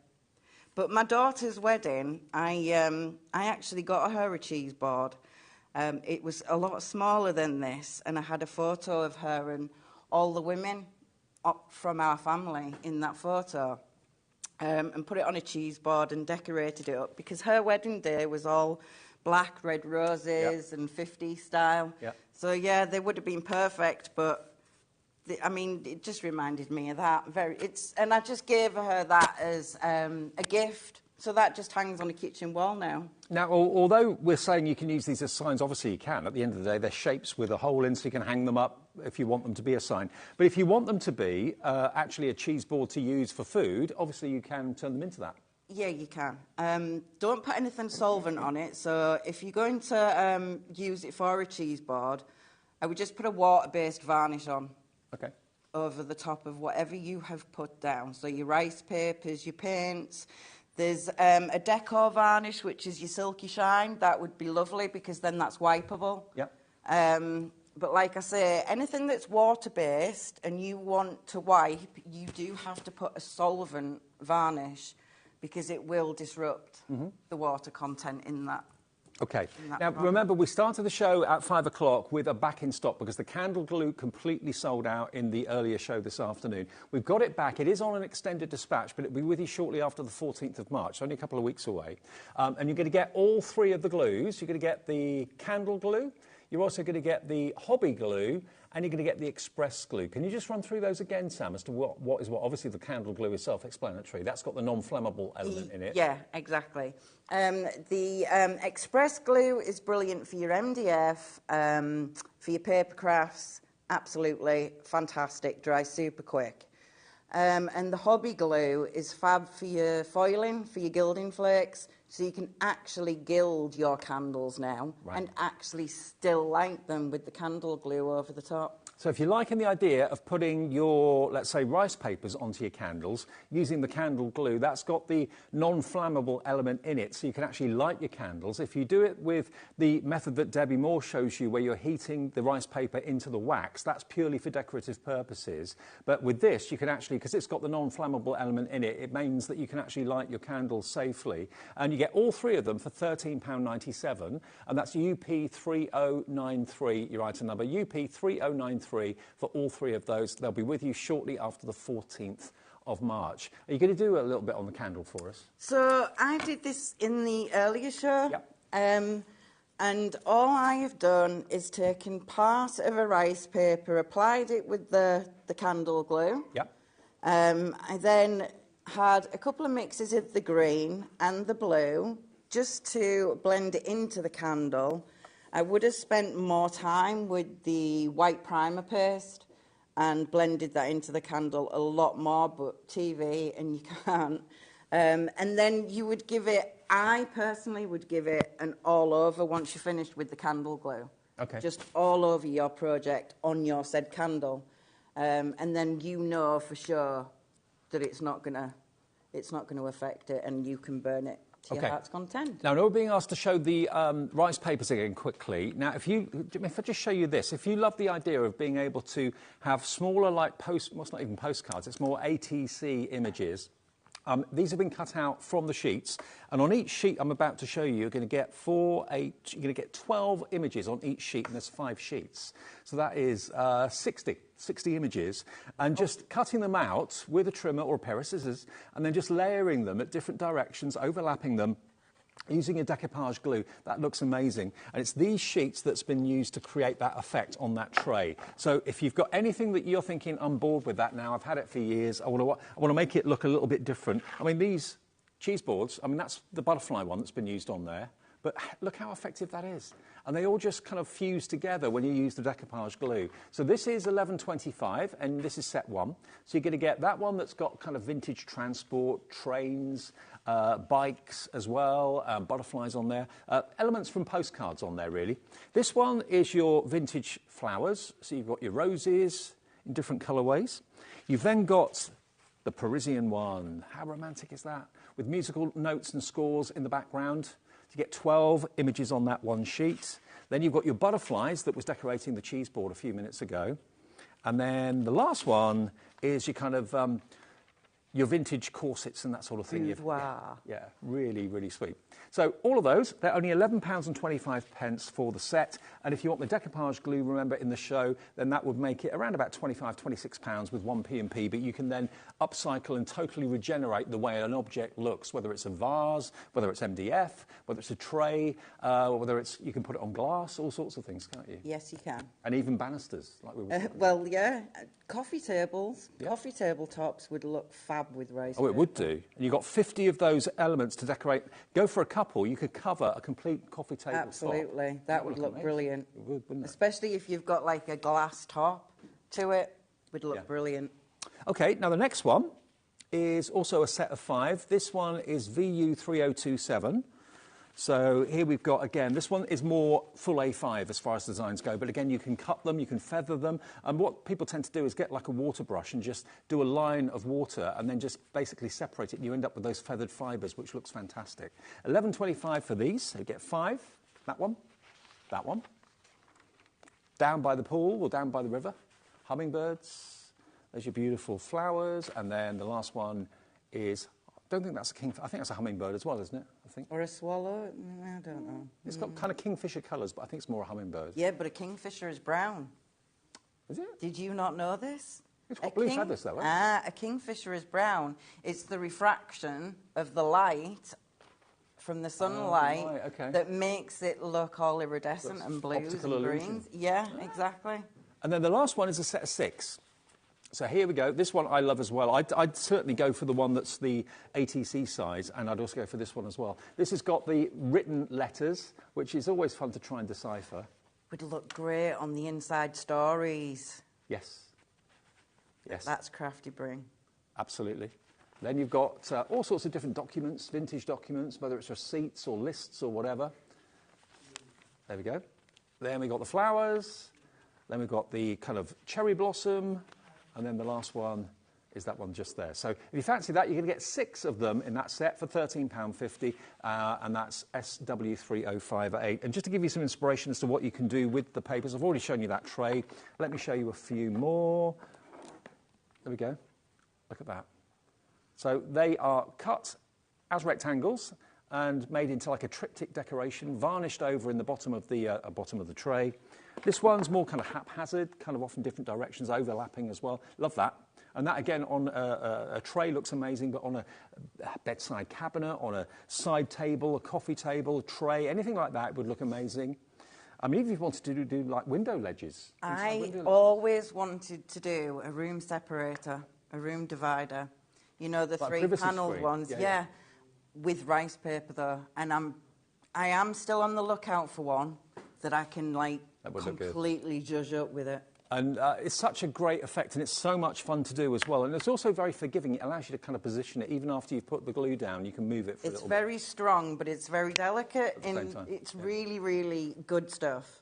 But my daughter's wedding, I actually got her a cheese board. It was a lot smaller than this, and I had a photo of her and all the women from our family in that photo, and put it on a cheese board and decorated it up, because her wedding day was all black, red roses and 50s style. Yep. So, yeah, they would have been perfect, but... I mean, it just reminded me of that. And I just gave her that as a gift. So that just hangs on a kitchen wall now. Now, although we're saying you can use these as signs, obviously you can. At the end of the day, they're shapes with a hole in, so you can hang them up if you want them to be a sign. But if you want them to be actually a cheese board to use for food, obviously you can turn them into that. Yeah, you can. Don't put anything solvent on it. So if you're going to use it for a cheese board, I would just put a water-based varnish on. Okay. Over the top of whatever you have put down. So your rice papers, your paints. There's a decor varnish, which is your silky shine. That would be lovely because then that's wipeable. Yep. But like I say, anything that's water-based and you want to wipe, you do have to put a solvent varnish because it will disrupt the water content in that. Okay. Now, remember, we started the show at 5 o'clock with a back in stock because the candle glue completely sold out in the earlier show this afternoon. We've got it back. It is on an extended dispatch, but it'll be with you shortly after the 14th of March, only a couple of weeks away. And you're going to get all three of the glues. You're going to get the candle glue. You're also going to get the hobby glue, and you're going to get the express glue. Can you just run through those again, Sam, as to what is what? Obviously, the candle glue is self-explanatory. That's got the non-flammable element in it. Yeah, exactly. The express glue is brilliant for your MDF, for your paper crafts. Absolutely fantastic, dries super quick. And the hobby glue is fab for your foiling, for your gilding flakes, so you can actually gild your candles now and actually still light them with the candle glue over the top. So if you're liking the idea of putting your, let's say, rice papers onto your candles, using the candle glue, that's got the non-flammable element in it, so you can actually light your candles. If you do it with the method that Debbie Moore shows you, where you're heating the rice paper into the wax, that's purely for decorative purposes. But with this, you can actually, because it's got the non-flammable element in it, it means that you can actually light your candles safely. And you get all three of them for £13.97, and that's UP3093, your item number, UP3093. For all three of those. They'll be with you shortly after the 14th of March. Are you going to do a little bit on the candle for us? So I did this in the earlier show. Yep. And all I have done is taken part of a rice paper, applied it with the candle glue. Yep. I then had a couple of mixes of the green and the blue just to blend it into the candle. I would have spent more time with the white primer paste and blended that into the candle a lot more, but TV and you can't. And then you would give it, I personally would give it an all over once you're finished with the candle glue. Okay. Just all over your project on your said candle. And then you know for sure that it's not gonna affect it and you can burn it to your heart's content. Now, we're being asked to show the rice papers again quickly. Now, if I just show you this, if you love the idea of being able to have smaller, like well, it's not even postcards, it's more ATC images. These have been cut out from the sheets, and on each sheet I'm about to show you, you're going to get 12 images on each sheet, and there's 5 sheets. So that is 60 images, and just cutting them out with a trimmer or a pair of scissors, and then just layering them at different directions, overlapping them, using a decoupage glue. That looks amazing. And it's these sheets that's been used to create that effect on that tray. So if you've got anything that you're thinking, I'm bored with that now, I've had it for years, I want to make it look a little bit different. I mean, these cheese boards, I mean, that's the butterfly one that's been used on there. But look how effective that is. And they all just kind of fuse together when you use the decoupage glue. So this is 1125, and this is set 1. So you're going to get that one that's got kind of vintage transport, trains, bikes as well, butterflies on there, elements from postcards on there, really. This one is your vintage flowers. So you've got your roses in different colourways. You've then got the Parisian one. How romantic is that? With musical notes and scores in the background. You get 12 images on that one sheet. Then you've got your butterflies that was decorating the cheese board a few minutes ago. And then the last one is your kind of your vintage corsets and that sort of thing. Yeah, really, really sweet. So all of those, they're only £11.25 for the set. And if you want the decoupage glue, remember, in the show, then that would make it around about £25, £26 with 1 P&P. But you can then upcycle and totally regenerate the way an object looks, whether it's a vase, whether it's MDF, whether it's a tray, whether it's, you can put it on glass, all sorts of things, can't you? Yes, you can. And even banisters, like we were talking well, yeah. Coffee tables, coffee tabletops would look fab fab with rice. Oh, it would do. And you've got 50 of those elements to decorate. Go for a couple, you could cover a complete coffee table Absolutely. top. That would look brilliant. It would, wouldn't it? Especially if you've got like a glass top to it, would look brilliant. Okay, now the next one is also a set of 5. This one is VU3027. So here we've got, again, this one is more full A5 as far as designs go, but again, you can cut them, you can feather them, and what people tend to do is get like a water brush and just do a line of water and then just basically separate it, and you end up with those feathered fibres, which looks fantastic. $11.25 for these, so you get 5, that one, down by the pool or down by the river, hummingbirds, there's your beautiful flowers, and then the last one is, I don't think that's a king, I think that's a hummingbird as well, isn't it? I think. Or a swallow? I don't know. It's got kind of kingfisher colours, but I think it's more a hummingbird. Yeah, but a kingfisher is brown. Is it? Did you not know this? It's got blue feathers, though, a kingfisher is brown. It's the refraction of the light from the sunlight that makes it look all iridescent and blues and greens. Yeah, exactly. And then the last one is a set of 6. So here we go. This one I love as well. I'd certainly go for the one that's the ATC size, and I'd also go for this one as well. This has got the written letters, which is always fun to try and decipher. Would look great on the inside stories. Yes. Yes. That's crafty bring. Absolutely. Then you've got all sorts of different documents, vintage documents, whether it's receipts or lists or whatever. There we go. Then we've got the flowers. Then we've got the kind of cherry blossom. And then the last one is that one just there. So if you fancy that, you're going to get 6 of them in that set for £13.50, and that's SW30588. And just to give you some inspiration as to what you can do with the papers, I've already shown you that tray. Let me show you a few more. There we go. Look at that. So they are cut as rectangles and made into like a triptych decoration, varnished over in the bottom of the tray. This one's more kind of haphazard, kind of off in different directions, overlapping as well. Love that. And that, again, on a tray looks amazing, but on a bedside cabinet, on a side table, a coffee table, a tray, anything like that would look amazing. I mean, even if you wanted to do like window ledges. I always wanted to do a room separator, a room divider. You know, the like 3-panelled ones. Yeah. With rice paper, though. And I am still on the lookout for one that I can, like, completely zhuzh up with it. And it's such a great effect, and it's so much fun to do as well. And it's also very forgiving. It allows you to kind of position it. Even after you've put the glue down, you can move it for a little bit. It's very strong, but it's very delicate, and it's really, really good stuff.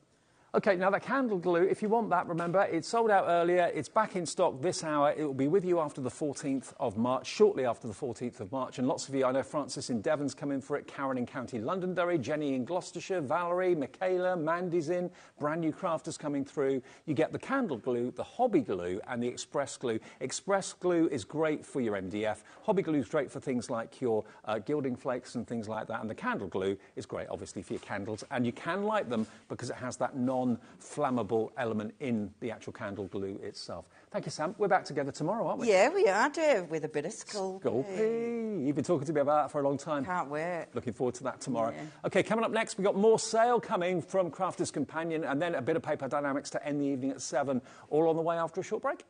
OK, now that candle glue, if you want that, remember, it's sold out earlier. It's back in stock this hour. It will be with you after the 14th of March, shortly after the 14th of March. And lots of you, I know Francis in Devon's come in for it, Karen in County Londonderry, Jenny in Gloucestershire, Valerie, Michaela, Mandy's in, brand new crafters coming through. You get the candle glue, the hobby glue, and the express glue. Express glue is great for your MDF. Hobby glue is great for things like your gilding flakes and things like that. And the candle glue is great, obviously, for your candles. And you can light them because it has that non-flammable element in the actual candle glue itself. Thank you, Sam. We're back together tomorrow, aren't we? Yeah, we are, Dave, with a bit of Sculpey. Sculpey. You've been talking to me about that for a long time. Can't wait. Looking forward to that tomorrow. Yeah. OK, coming up next, we've got more sale coming from Crafter's Companion, and then a bit of Paper Dynamics to end the evening at 7, all on the way after a short break.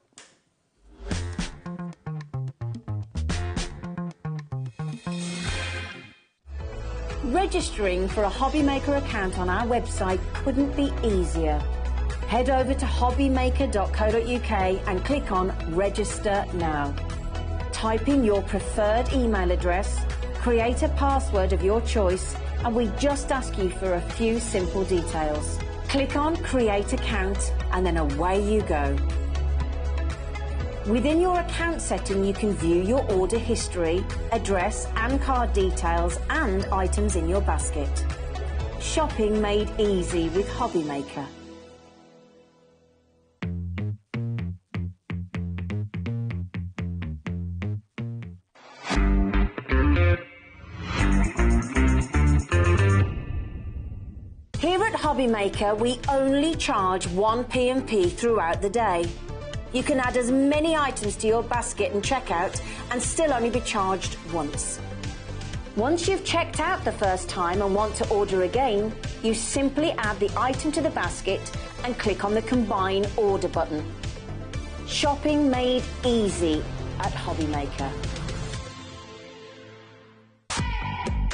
Registering for a HobbyMaker account on our website couldn't be easier. Head over to hobbymaker.co.uk and click on Register Now. Type in your preferred email address, create a password of your choice, and we just ask you for a few simple details. Click on Create Account, and then away you go. Within your account setting, you can view your order history, address and card details, and items in your basket. Shopping made easy with HobbyMaker. Here at HobbyMaker, we only charge 1 P&P throughout the day. You can add as many items to your basket and checkout and still only be charged once. Once you've checked out the first time and want to order again, you simply add the item to the basket and click on the Combine Order button. Shopping made easy at HobbyMaker.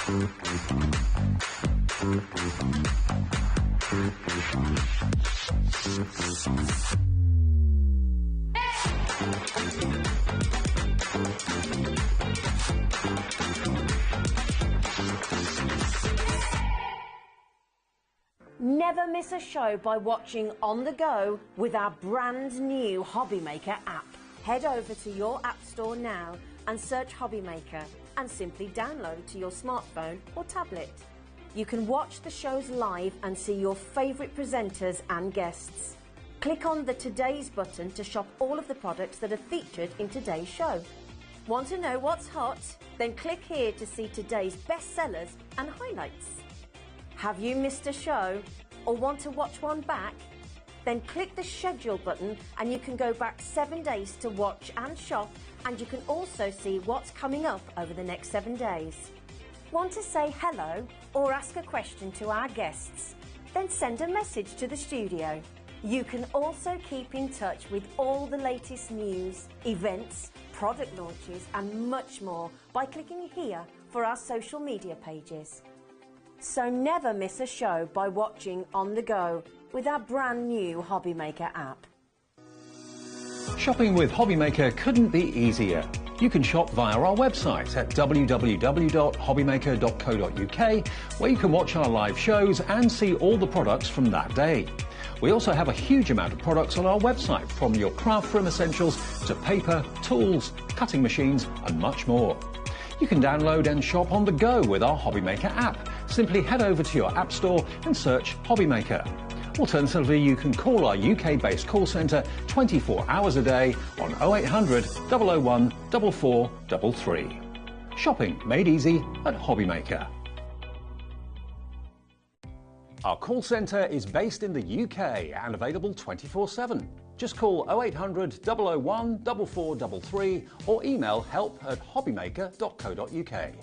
Never miss a show by watching on the go with our brand new HobbyMaker app. Head over to your app store now and search HobbyMaker and simply download to your smartphone or tablet. You can watch the shows live and see your favourite presenters and guests. Click on the Today's button to shop all of the products that are featured in today's show. Want to know what's hot? Then click here to see today's bestsellers and highlights. Have you missed a show or want to watch one back? Then click the schedule button and you can go back 7 days to watch and shop, and you can also see what's coming up over the next 7 days. Want to say hello or ask a question to our guests? Then send a message to the studio. You can also keep in touch with all the latest news, events, product launches and much more by clicking here for our social media pages. So never miss a show by watching on the go with our brand new HobbyMaker app. Shopping with HobbyMaker couldn't be easier. You can shop via our website at www.hobbymaker.co.uk, where you can watch our live shows and see all the products from that day. We also have a huge amount of products on our website, from your craft room essentials to paper, tools, cutting machines and much more. You can download and shop on the go with our HobbyMaker app. Simply head over to your app store and search HobbyMaker. Alternatively, you can call our UK-based call centre 24 hours a day on 0800 001 4433. Shopping made easy at HobbyMaker. Our call centre is based in the UK and available 24/7. Just call 0800 001 4433 or email help@hobbymaker.co.uk.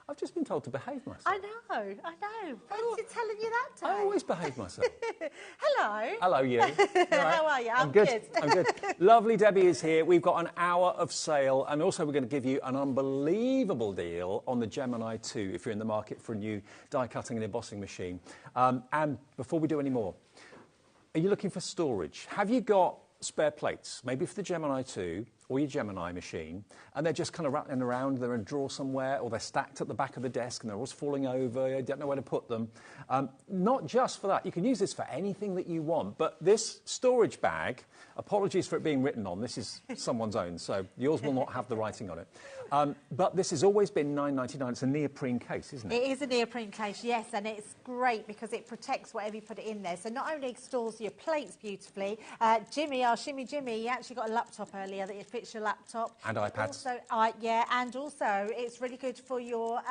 I've just been told to behave myself. I know. Fancy telling you that time. I always behave myself. Hello. Hello, you. How are you? I'm good. I'm good. Lovely Debbie is here. We've got an hour of sale, and also we're going to give you an unbelievable deal on the Gemini 2 if you're in the market for a new die cutting and embossing machine. And before we do any more, are you looking for storage? Have you got spare plates, maybe for the Gemini 2 or your Gemini machine, and they're just kind of rattling around, they're in a drawer somewhere, or they're stacked at the back of the desk and they're always falling over, you don't know where to put them. Not just for that, you can use this for anything that you want, but this storage bag, apologies for it being written on, this is someone's own, so yours will not have the writing on it. But this has always been $9.99. It's a neoprene case, isn't it? It is a neoprene case, yes, and it's great because it protects whatever you put it in there. So not only stores your plates beautifully, Jimmy, our Shimmy Jimmy, he actually got a laptop earlier that it fits your laptop. And iPads. Also, yeah, and also it's really good for your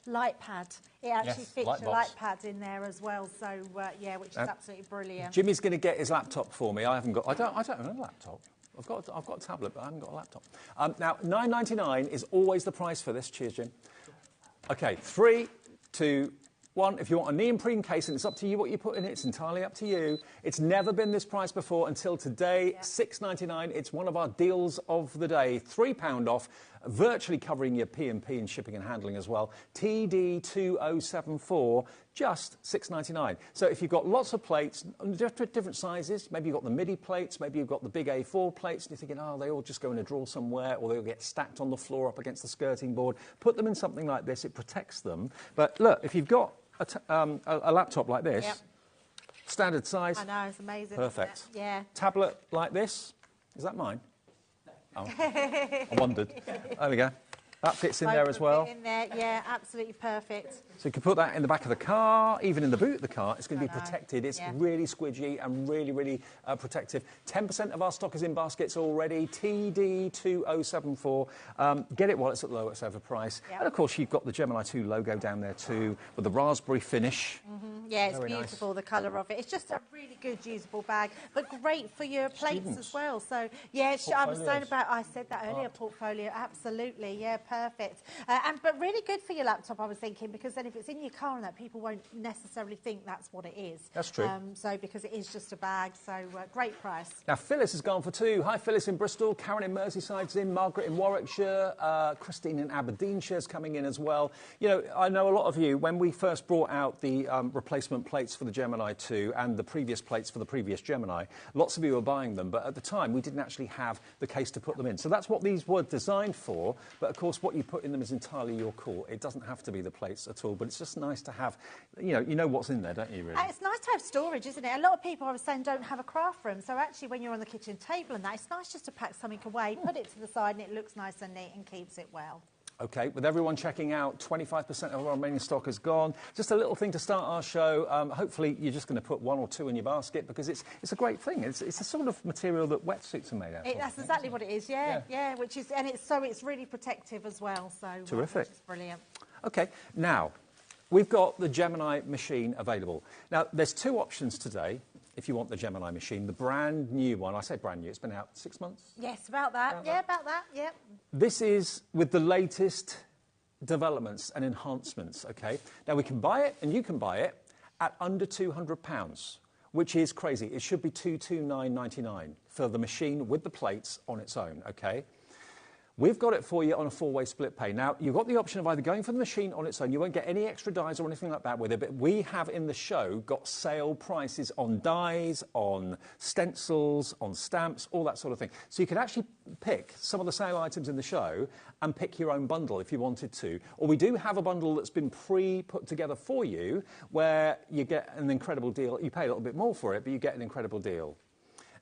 light pad. It actually fits your light pad in there as well. So yeah, which is absolutely brilliant. Jimmy's going to get his laptop for me. I don't own a laptop. I've got a tablet, but I haven't got a laptop. Now, $9.99 is always the price for this. Cheers, Jim. OK, 3, 2, 1. If you want a neoprene case, and it's up to you what you put in it, it's entirely up to you. It's never been this price before until today, $6.99. It's one of our deals of the day. £3 off, virtually covering your P&P and shipping and handling as well. TD2074, just $6.99. So if you've got lots of plates, different sizes, maybe you've got the midi plates, maybe you've got the big A4 plates, and you're thinking, oh, they all just go in a drawer somewhere, or they'll get stacked on the floor up against the skirting board. Put them in something like this, it protects them. But look, if you've got a laptop like this, standard size. I know, it's amazing. Perfect. Yeah. Tablet like this. Is that mine? Oh, I wondered. There we go. That fits in there as well. In there, yeah, absolutely perfect. So you can put that in the back of the car, even in the boot of the car. It's going to be protected. It's really squidgy and really, really protective. 10% of our stock is in baskets already. TD2074. Get it while it's at the lowest ever price. Yep. And of course, you've got the Gemini 2 logo down there too, with the raspberry finish. Yeah, it's very beautiful, nice. The colour of it. It's just a really good usable bag, but great for your plates as well. So, yeah, I was saying about, I said that earlier, portfolio, absolutely, yeah, perfect. But really good for your laptop, I was thinking, because then if it's in your car and that, people won't necessarily think that's what it is. That's true. So, because it is just a bag, so great price. Now, Phyllis has gone for 2. Hi, Phyllis in Bristol, Karen in Merseyside's in, Margaret in Warwickshire, Christine in Aberdeenshire's coming in as well. You know, I know a lot of you, when we first brought out the replacement plates for the Gemini 2 and the previous plates for the previous Gemini, lots of you were buying them, but at the time we didn't actually have the case to put them in. So that's what these were designed for, but of course what you put in them is entirely your call. It doesn't have to be the plates at all, but it's just nice to have, you know what's in there, don't you, really? It's nice to have storage, isn't it? A lot of people, I was saying, don't have a craft room, so actually when you're on the kitchen table and that, it's nice just to pack something away, put it to the side, and it looks nice and neat and keeps it well. OK, with everyone checking out, 25% of our remaining stock is gone. Just a little thing to start our show. Hopefully, you're just going to put 1 or 2 in your basket because it's a great thing. It's a sort of material that wetsuits are made out of. That's exactly what it is, yeah. Which is, and it's really protective as well. So terrific. Which is brilliant. OK, now we've got the Gemini machine available. Now there's 2 options today. If you want the Gemini machine, the brand new one, I say brand new, it's been out 6 months? Yes, about that. About that, yeah. This is with the latest developments and enhancements, OK? Now, we can buy it, and you can buy it, at under £200, which is crazy. It should be $229.99 for the machine with the plates on its own, OK? We've got it for you on a 4-way split pay. Now, you've got the option of either going for the machine on its own. You won't get any extra dies or anything like that with it, but we have in the show got sale prices on dies, on stencils, on stamps, all that sort of thing. So you can actually pick some of the sale items in the show and pick your own bundle if you wanted to. Or we do have a bundle that's been pre-put together for you where you get an incredible deal. You pay a little bit more for it, but you get an incredible deal.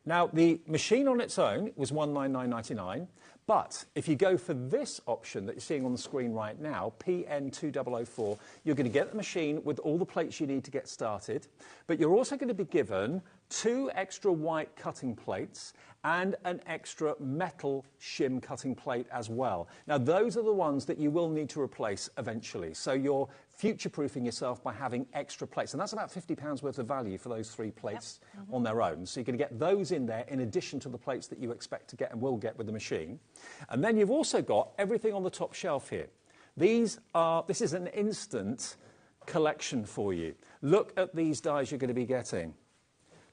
Now, the machine on its own was $199.99, but if you go for this option that you're seeing on the screen right now, PN2004, you're going to get the machine with all the plates you need to get started, but you're also going to be given 2 extra white cutting plates and an extra metal shim cutting plate as well. Now, those are the ones that you will need to replace eventually, so you're future-proofing yourself by having extra plates, and that's about £50 worth of value for those 3 plates on their own. So you're going to get those in there in addition to the plates that you expect to get and will get with the machine. And then you've also got everything on the top shelf here. This is an instant collection for you. Look at these dies you're going to be getting.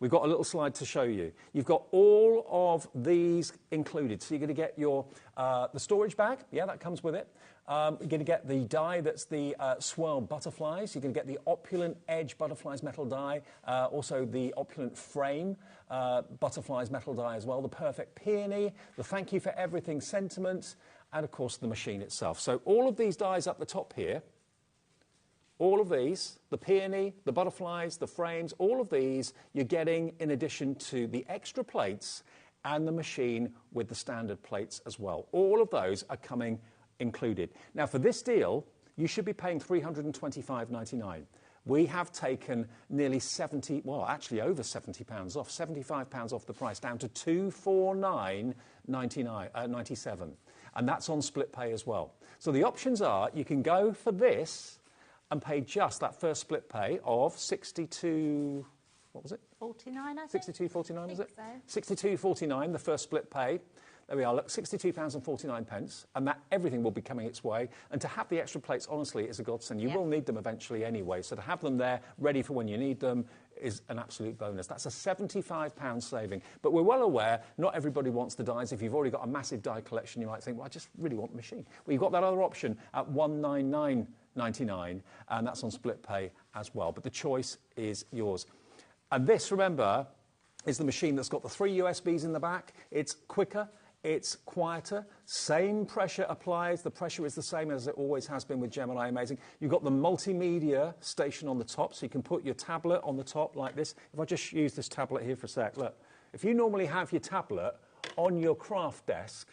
We've got a little slide to show you. You've got all of these included. So you're going to get your the storage bag. Yeah, that comes with it. You're going to get the die that's the swirl butterflies. You're going to get the opulent edge butterflies metal die. Also the opulent frame butterflies metal die as well. The perfect peony. The thank you for everything sentiment. And of course the machine itself. So all of these dies up the top here. All of these, the peony, the butterflies, the frames, all of these you're getting in addition to the extra plates and the machine with the standard plates as well. All of those are coming included. Now, for this deal, you should be paying $325.99. We have taken nearly over £70 off, £75 off the price, down to $249.97. And that's on split pay as well. So the options are, you can go for this and pay just that first split pay of 62, what was it? 49, I think. 62.49 was it? So. 62.49, the first split pay. There we are, look, £62.49, and that everything will be coming its way. And to have the extra plates, honestly, is a godsend. You will need them eventually anyway, so to have them there, ready for when you need them, is an absolute bonus. That's a £75 saving. But we're well aware, not everybody wants the dies. If you've already got a massive die collection, you might think, well, I just really want the machine. Well, you've got that other option at $199.99, and that's on split pay as well. But the choice is yours. And this, remember, is the machine that's got the 3 USBs in the back. It's quicker, it's quieter, same pressure applies. The pressure is the same as it always has been with Gemini Amazing. You've got the multimedia station on the top, so you can put your tablet on the top like this. If I just use this tablet here for a sec, look. If you normally have your tablet on your craft desk,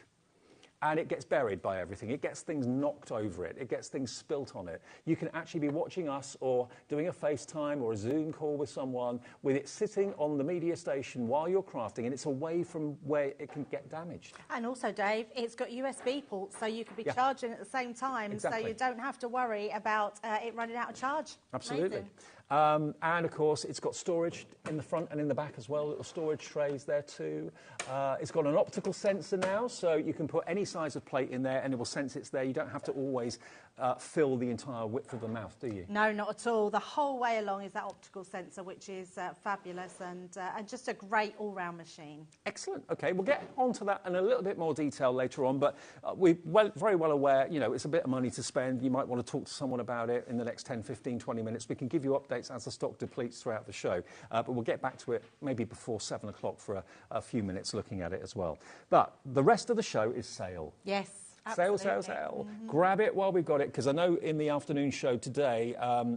and it gets buried by everything. It gets things knocked over it. It gets things spilt on it. You can actually be watching us or doing a FaceTime or a Zoom call with someone with it sitting on the media station while you're crafting, and it's away from where it can get damaged. And also, Dave, it's got USB ports, so you could be charging at the same time, so you don't have to worry about it running out of charge. Absolutely. Amazing. And of course, it's got storage in the front and in the back as well, little storage trays there too. It's got an optical sensor now, so you can put any size of plate in there and it will sense it's there. You don't have to always fill the entire width of the mouth, do you? No, not at all. The whole way along is that optical sensor, which is fabulous and just a great all-round machine. Excellent. Okay, we'll get onto that in a little bit more detail later on, but we're very well aware, you know, it's a bit of money to spend. You might want to talk to someone about it in the next 10, 15, 20 minutes. We can give you updates as the stock depletes throughout the show, but we'll get back to it maybe before 7 o'clock for a few minutes looking at it as well. But the rest of the show is sale. Yes. Sale, sale, sale. Grab it while we've got it, because I know in the afternoon show today,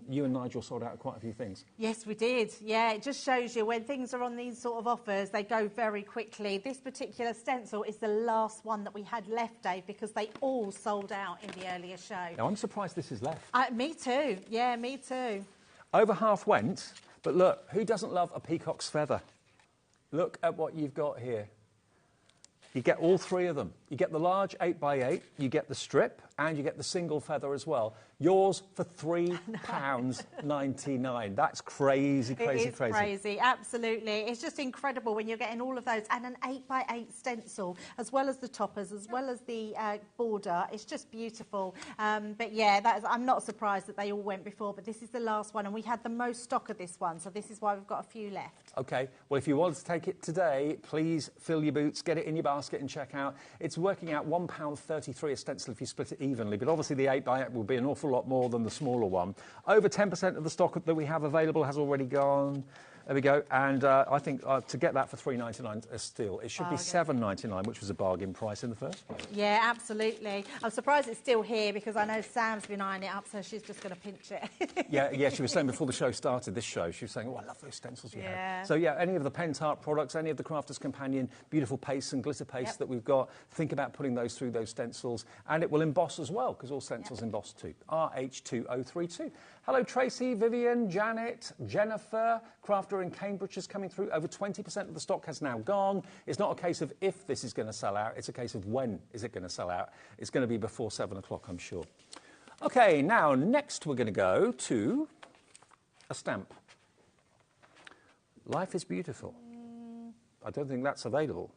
you and Nigel sold out quite a few things. Yes, we did. Yeah, it just shows you when things are on these sort of offers, they go very quickly. This particular stencil is the last one that we had left, Dave, because they all sold out in the earlier show. Now, I'm surprised this is left. Me too. Yeah, me too. Over half went, but look, who doesn't love a peacock's feather? Look at what you've got here. You get all three of them. You get the large 8x8, you get the strip, and you get the single feather as well. Yours for £3.99. That's crazy, crazy, It is crazy, absolutely. It's just incredible when you're getting all of those and an 8x8 stencil, as well as the toppers, as well as the border. It's just beautiful. But yeah, I'm not surprised that they all went before, but this is the last one, and we had the most stock of this one, so this is why we've got a few left. Okay, well, if you want to take it today, please fill your boots, get it in your basket and check out. It's working out £1.33 a stencil if you split it evenly, but obviously the 8x8 will be an awful lot more than the smaller one. Over 10% of the stock that we have available has already gone. There we go. And I think to get that for £3.99 a steal, it should be £7.99, which was a bargain price in the first place. Yeah, absolutely. I'm surprised it's still here because I know Sam's been eyeing it up, so she's just going to pinch it. yeah, she was saying before the show started, this show, she was saying, oh, I love those stencils you have. So, yeah, any of the Pen Tart products, any of the Crafter's Companion, beautiful pastes and glitter pastes that we've got, think about putting those through those stencils. And it will emboss as well, because all stencils emboss too. RH2032. Hello, Tracy, Vivian, Janet, Jennifer. Crafter in Cambridge is coming through. Over 20% of the stock has now gone. It's not a case of if this is going to sell out. It's a case of when is it going to sell out. It's going to be before 7 o'clock, I'm sure. OK, now, next we're going to go to a stamp. Life is Beautiful. I don't think that's available.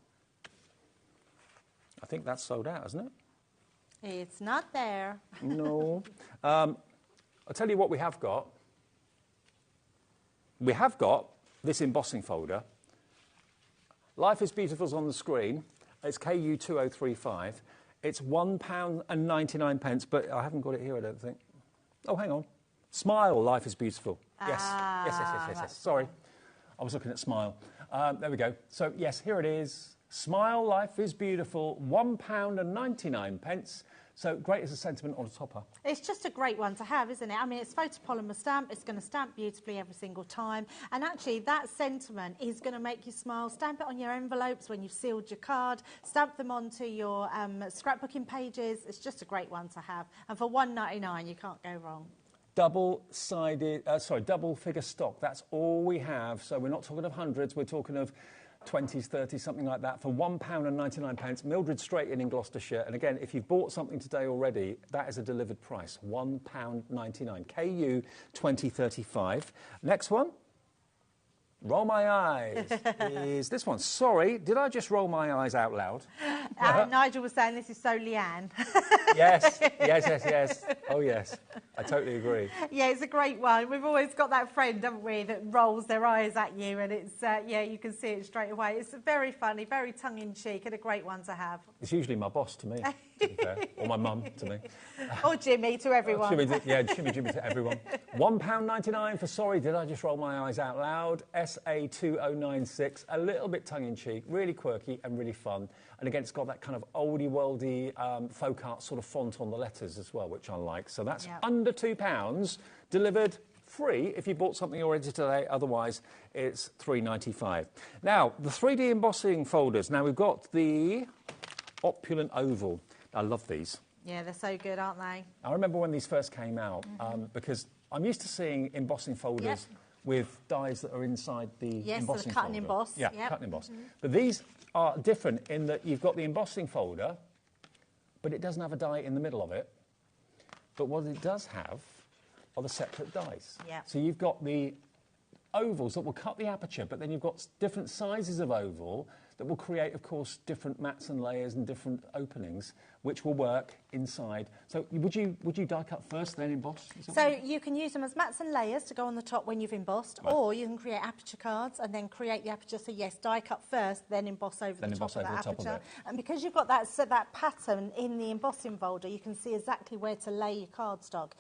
I think that's sold out, isn't it? It's not there. No. I'll tell you what we have got. We have got this embossing folder. Life is Beautiful's on the screen. It's KU2035. It's £1.99, but I haven't got it here, I don't think. Oh, hang on. Smile, Life is Beautiful. Yes. Yes. Sorry. I was looking at Smile. There we go. So, yes, here it is. Smile, Life is Beautiful, £1.99. So great as a sentiment on a topper. It's just a great one to have, isn't it? I mean, it's photopolymer stamp. It's going to stamp beautifully every single time. And actually, that sentiment is going to make you smile. Stamp it on your envelopes when you've sealed your card. Stamp them onto your scrapbooking pages. It's just a great one to have. And for £1.99, you can't go wrong. Double figure stock. That's all we have. So we're not talking of hundreds. We're talking of 20s, 30s, something like that, for £1.99. Mildred Straight in Gloucestershire. And again, if you've bought something today already, that is a delivered price, £1.99. KU 2035. Next one. Roll my eyes is this one. Sorry, did I just roll my eyes out loud? Nigel was saying this is so Leanne. Yes. Oh, yes. I totally agree. Yeah, it's a great one. We've always got that friend, haven't we, that rolls their eyes at you, and it's, you can see it straight away. It's very funny, very tongue-in-cheek, and a great one to have. It's usually my boss to me, to be fair, or my mum to me. Or Jimmy to everyone. Jimmy to everyone. £1.99 for Sorry, Did I Just Roll My Eyes Out Loud? SA2096, a little bit tongue-in-cheek, really quirky and really fun. And again, it's got that kind of oldie-worldy folk art sort of font on the letters as well, which I like. So that's under £2, delivered free if you bought something already today. Otherwise, it's £3.95. Now, the 3D embossing folders. Now, we've got the Opulent Oval. I love these. Yeah, they're so good, aren't they? I remember when these first came out, because I'm used to seeing embossing folders with dies that are inside the embossing so cut and folder. emboss. Yeah, cut and emboss. But these are different in that you've got the embossing folder, but it doesn't have a die in the middle of it. But what it does have are the separate dies. Yeah. So you've got the ovals that will cut the aperture, but then you've got different sizes of oval that will create, of course, different mats and layers and different openings, which will work inside. So would you die cut first, then emboss? So you can use them as mats and layers to go on the top when you've embossed, or you can create aperture cards and then create the aperture. So yes, die cut first, then emboss over the top of that aperture. And because you've got that pattern in the embossing folder, you can see exactly where to lay your cardstock.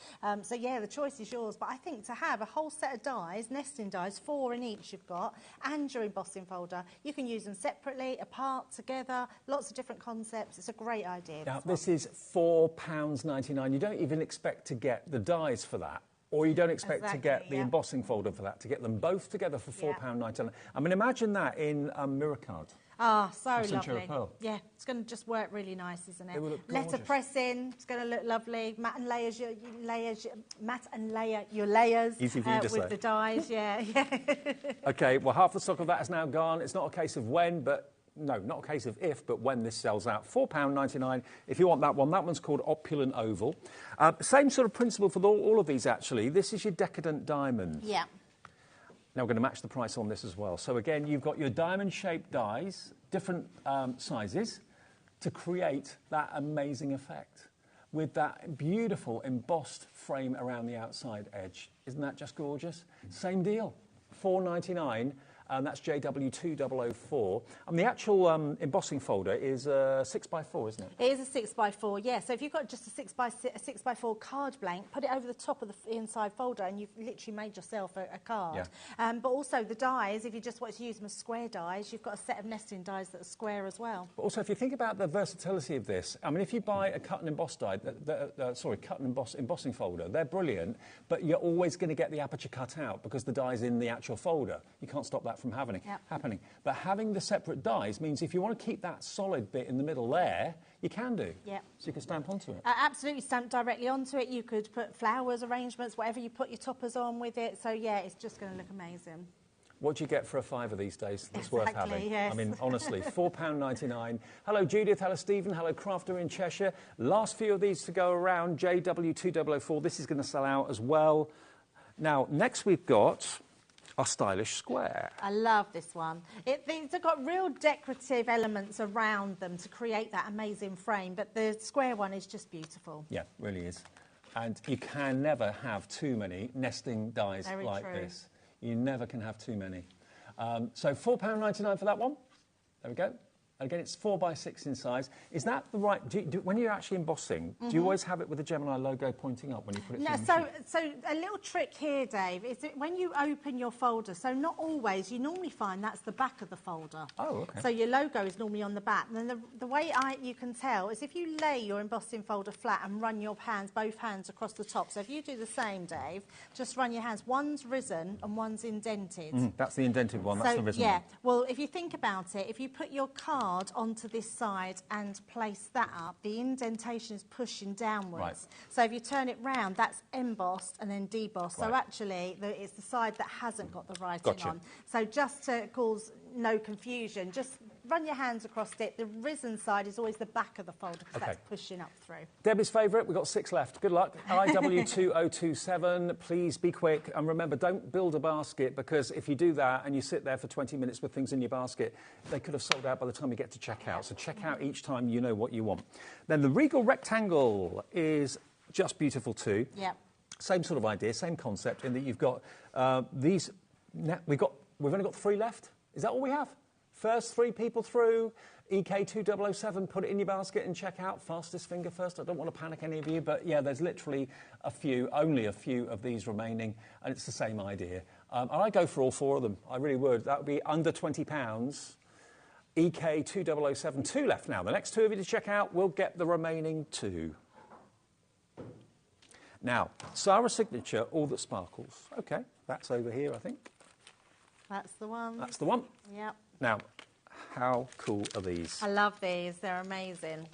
So yeah, the choice is yours. But I think to have a whole set of dies, nesting dies, 4 in each you've got, and your embossing folder, you can use them separately, apart, together, lots of different concepts. It's a great idea. Now, this is £4.99. You don't even expect to get the dies for that, or you don't expect to get the embossing folder for that, to get them both together for £4.99. I mean, imagine that in mirror card. Ah, so lovely. Pearl. Yeah, it's going to just work really nice, isn't it? It will look Letter gorgeous. pressing, it's going to look lovely. Matte and layers, matte and layer your layers Easy for you to with say. the dies. Yeah. OK, well, half the stock of that is now gone. It's not a case of when, but no, not a case of if, but when this sells out. £4.99 if you want that one. That one's called Opulent Oval. Same sort of principle for all of these, actually. This is your Decadent Diamond. Yeah. Now, we're going to match the price on this as well. So, again, you've got your diamond-shaped dies, different sizes, to create that amazing effect with that beautiful embossed frame around the outside edge. Isn't that just gorgeous? Same deal, £4.99. That's JW2004. And the actual embossing folder is 6x4, isn't it? It is a 6x4, yeah. So if you've got just a 6x4 card blank, put it over the top of the inside folder and you've literally made yourself a card. Yeah. But also the dies, if you just want to use them as square dies, you've got a set of nesting dies that are square as well. But also, if you think about the versatility of this, I mean, if you buy a cut and emboss die, cut and emboss embossing folder, they're brilliant, but you're always going to get the aperture cut out because the die's in the actual folder. You can't stop that from happening. But having the separate dies means if you want to keep that solid bit in the middle there, you can do. Yeah. So you can stamp onto it. Absolutely, stamp directly onto it. You could put flowers, arrangements, whatever you put your toppers on with it. So yeah, it's just going to look amazing. What do you get for a £5 these days that's worth having? Yes. I mean, honestly, £4.99. Hello, Judith. Hello, Stephen. Hello, Crafter in Cheshire. Last few of these to go around. JW2004. This is going to sell out as well. Now, next we've got our stylish square. I love this one. They've got real decorative elements around them to create that amazing frame, but the square one is just beautiful. Yeah, really is. And you can never have too many nesting dies like this. You never can have too many. So £4.99 for that one. There we go. Again, it's 4x6 in size. Is that the right... when you're actually embossing, do you always have it with the Gemini logo pointing up when you put it through the machine? So a little trick here, Dave, is that when you open your folder, so not always, you normally find that's the back of the folder. Oh, OK. So your logo is normally on the back. And then the way you can tell is if you lay your embossing folder flat and run your hands, both hands across the top. So if you do the same, Dave, just run your hands. One's risen and one's indented. That's the indented one. That's the risen one. Well, if you think about it, if you put your card onto this side and place that up, the indentation is pushing downwards. Right. So if you turn it round, that's embossed and then debossed. So actually, it's the side that hasn't got the writing on. So just to cause no confusion, just run your hands across it. The risen side is always the back of the folder because that's pushing up through. Debbie's favourite, we've got 6 left. Good luck. IW2027, please be quick. And remember, don't build a basket, because if you do that and you sit there for 20 minutes with things in your basket, they could have sold out by the time you get to checkout. So check out each time you know what you want. Then the Regal Rectangle is just beautiful too. Yeah. Same sort of idea, same concept, in that you've got these... We've only got 3 left. Is that all we have? First 3 people through, EK2007, put it in your basket and check out. Fastest finger first. I don't want to panic any of you, but yeah, there's literally only a few of these remaining, and it's the same idea. And I'd go for all 4 of them. I really would. That would be under £20. EK2007, 2 left now. The next 2 of you to check out will get the remaining 2. Now, Sarah Signature, All That Sparkles. OK, that's over here, I think. That's the one. That's the one. Yep. Now, how cool are these? I love these. They're amazing.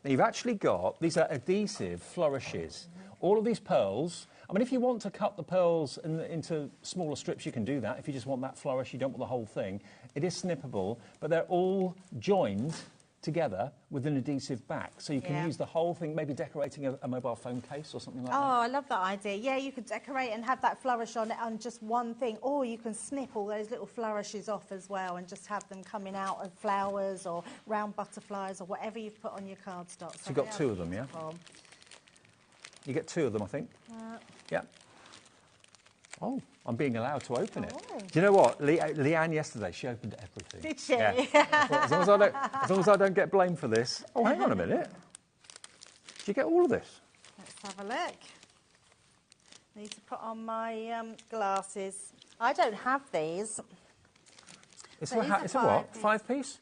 Now, you've actually got, these are adhesive flourishes. All of these pearls, I mean, if you want to cut the pearls into smaller strips, you can do that. If you just want that flourish, you don't want the whole thing. It is snippable, but they're all joined together with an adhesive back. So you can use the whole thing, maybe decorating a mobile phone case or something like that. Oh, I love that idea. Yeah, you could decorate and have that flourish on it on just one thing, or you can snip all those little flourishes off as well and just have them coming out of flowers or round butterflies or whatever you've put on your cardstock. So you've got 2 of them, yeah? You get 2 of them, I think. Yeah. Oh, I'm being allowed to open it. Do you know what? Leanne yesterday, she opened everything. Did she? Yeah. As long as I don't get blamed for this. Oh, hang on a minute. Did you get all of this? Let's have a look. Need to put on my glasses. I don't have these. It's a what? 5-piece?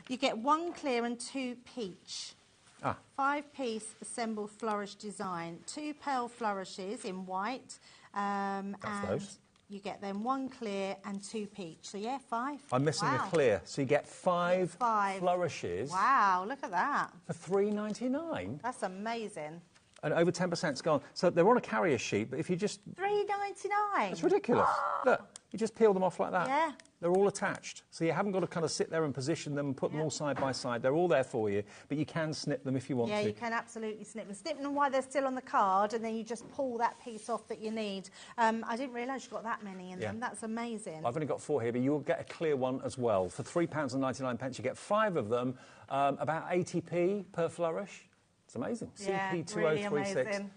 You get 1 clear and 2 peach. 5-piece assembled flourish design. 2 pale flourishes in white. And those. you get then 1 clear and 2 peach. So yeah, 5. I'm missing a clear. So you get 5 flourishes. Wow, look at that. For $3.99. That's amazing. And over 10%'s gone. So they're on a carrier sheet, but if you just... $3.99. That's ridiculous. Look, you just peel them off like that. Yeah. They're all attached. So you haven't got to kind of sit there and position them and put them all side by side. They're all there for you, but you can snip them if you want to. Yeah, you can absolutely snip them. Snip them while they're still on the card, and then you just pull that piece off that you need. I didn't realise you've got that many in them. That's amazing. I've only got 4 here, but you'll get a clear one as well. For £3.99, you get 5 of them, about 80p per flourish. It's amazing. Yeah, CP2036. really amazing.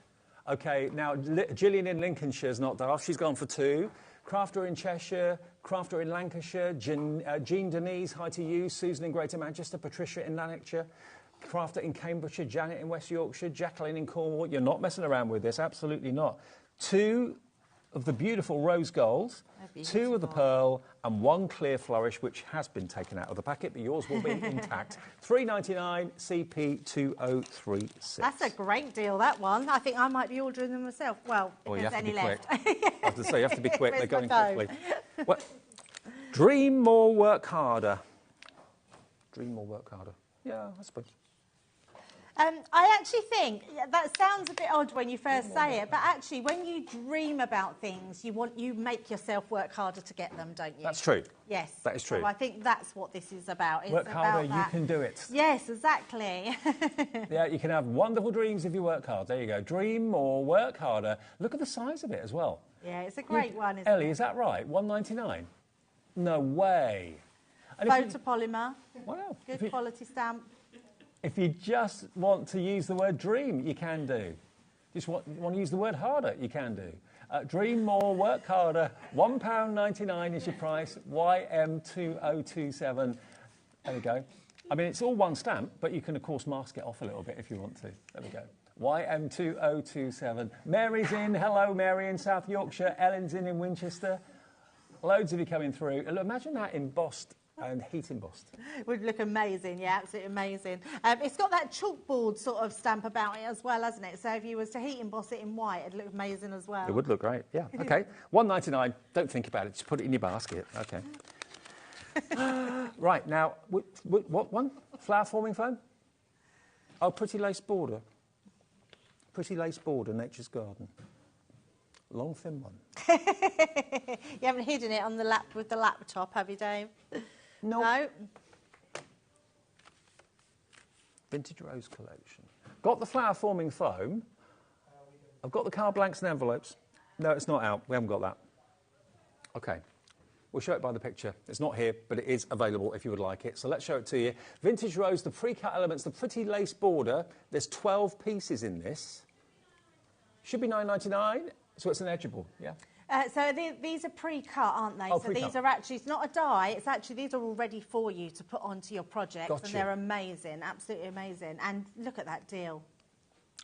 OK, now Gillian in Lincolnshire's not daft. She's gone for 2. Crafter in Cheshire, Crafter in Lancashire, Jean Denise, hi to you, Susan in Greater Manchester, Patricia in Lanarkshire, Crafter in Cambridgeshire, Janet in West Yorkshire, Jacqueline in Cornwall. You're not messing around with this, absolutely not. 2 of the beautiful rose gold, 2 of the pearl, and 1 clear flourish, which has been taken out of the packet, but yours will be intact. $3.99, CP2036. That's a great deal, that one. I think I might be ordering them myself. Well, if there's any left. I have to say, you have to be quick. They're going quickly. code? Well, dream more, work harder. Dream more, work harder. Yeah, I suppose. I actually think that sounds a bit odd when you first say it, but actually when you dream about things, you make yourself work harder to get them, don't you? That's true. Yes. That is true. So I think that's what this is about. It's work harder, about that. you can do it. Yes, exactly. Yeah, you can have wonderful dreams if you work hard. There you go. Dream more, work harder. Look at the size of it as well. Yeah, it's a great one, isn't Ellie, it? is that right? $1.99? No way. And Photopolymer. Wow. Good quality stamp. If you just want to use the word dream, you can do. Just want to use the word harder, you can do. Dream more, work harder. £1.99 is your price. YM2027. There we go. I mean, it's all one stamp, but you can, of course, mask it off a little bit if you want to. There we go. YM2027. Mary's in. Hello, Mary in South Yorkshire. Ellen's in Winchester. Loads of you coming through. Imagine that embossed and heat embossed. Would look amazing, yeah, absolutely amazing. It's got that chalkboard sort of stamp about it as well, hasn't it? So if you was to heat emboss it in white, it'd look amazing as well. It would look great, yeah. OK, $1.99. Don't think about it. Just put it in your basket. OK. Right, now, what one? Flower forming foam? Oh, pretty lace border. Pretty lace border, Nature's Garden. Long, thin one. You haven't hidden it on the lap with the laptop, have you, Dave? Nope. No. Vintage Rose Collection. Got the flower forming foam. I've got the card blanks and envelopes. No, it's not out. We haven't got that. OK. We'll show it by the picture. It's not here, but it is available if you would like it. So let's show it to you. Vintage Rose, the pre-cut elements, the pretty lace border. There's 12 pieces in this. Should be $9.99, so it's an edgeable, yeah? So these are pre-cut, aren't they? Oh, so these are actually, it's not a die, it's actually, these are all ready for you to put onto your projects. Gotcha. And they're amazing, absolutely amazing. And look at that deal.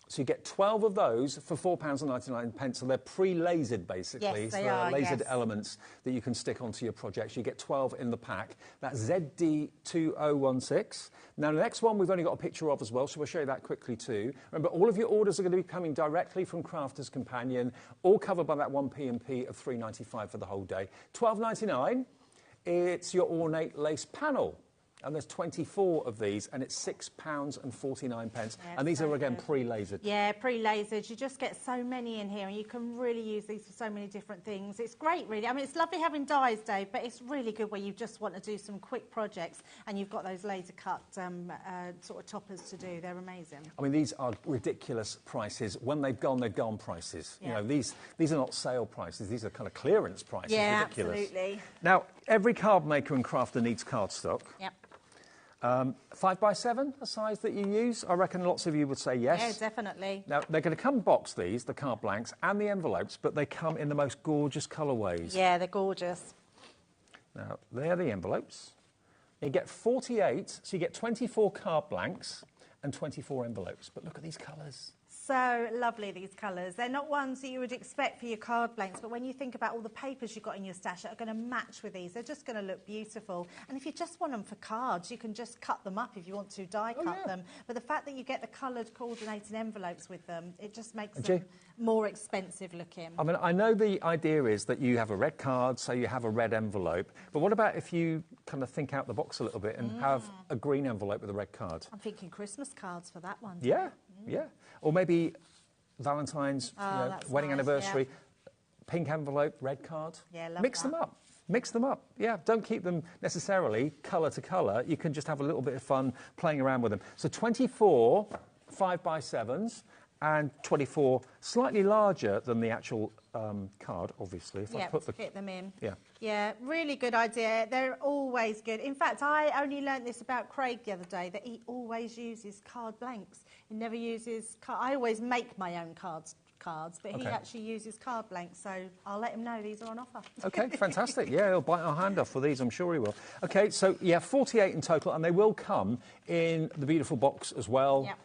So you get 12 of those for £4.99. So they're pre-lasered, basically. Yes, so they are, lasered yes. elements that you can stick onto your projects. You get 12 in the pack. That's ZD2016. Now, the next one we've only got a picture of as well, so we'll show you that quickly too. Remember, all of your orders are going to be coming directly from Crafter's Companion, all covered by that one P&P of $3.95 for the whole day. $12.99, it's your ornate lace panel. and there's 24 of these, and it's £6.49. Yeah, And these so are, again, good. pre-lasered. Yeah, pre-lasered. You just get so many in here, and you can really use these for so many different things. It's great, really. I mean, it's lovely having dies, Dave, but it's really good where you just want to do some quick projects, and you've got those laser-cut sort of toppers to do. They're amazing. I mean, these are ridiculous prices. When they've gone prices. Yeah. You know, these are not sale prices. These are kind of clearance prices. Yeah, ridiculous. absolutely. Now, every card maker and crafter needs cardstock. Yep. 5x7, a size that you use? I reckon lots of you would say yes. Yeah, definitely. Now, they're going to come boxed, these, the card blanks and the envelopes, but they come in the most gorgeous colourways. Yeah, they're gorgeous. Now, they're the envelopes. You get 48, so you get 24 card blanks and 24 envelopes. But look at these colours. So lovely, these colours. They're not ones that you would expect for your card blanks, but when you think about all the papers you've got in your stash that are going to match with these, they're just going to look beautiful. And if you just want them for cards, you can just cut them up if you want to die cut them. But the fact that you get the coloured coordinated envelopes with them, it just makes them more expensive looking. I mean, I know the idea is that you have a red card, so you have a red envelope. But what about if you kind of think out the box a little bit and have a green envelope with a red card? I'm thinking Christmas cards for that one. Yeah, yeah. Or maybe Valentine's, wedding anniversary, pink envelope, red card. Yeah, love Mix them up. Mix them up. Yeah, don't keep them necessarily colour to colour. You can just have a little bit of fun playing around with them. So 24 5x7s and 24 slightly larger than the actual card, obviously. If I put the fit them in. Yeah. Yeah, really good idea. They're always good. In fact, I only learnt this about Craig the other day, that he always uses card blanks. He never uses... I always make my own cards, but he actually uses card blanks, so I'll let him know these are on offer. OK, fantastic. Yeah, he'll bite our hand off for these, I'm sure he will. OK, so, yeah, 48 in total, and they will come in the beautiful box as well. Yep.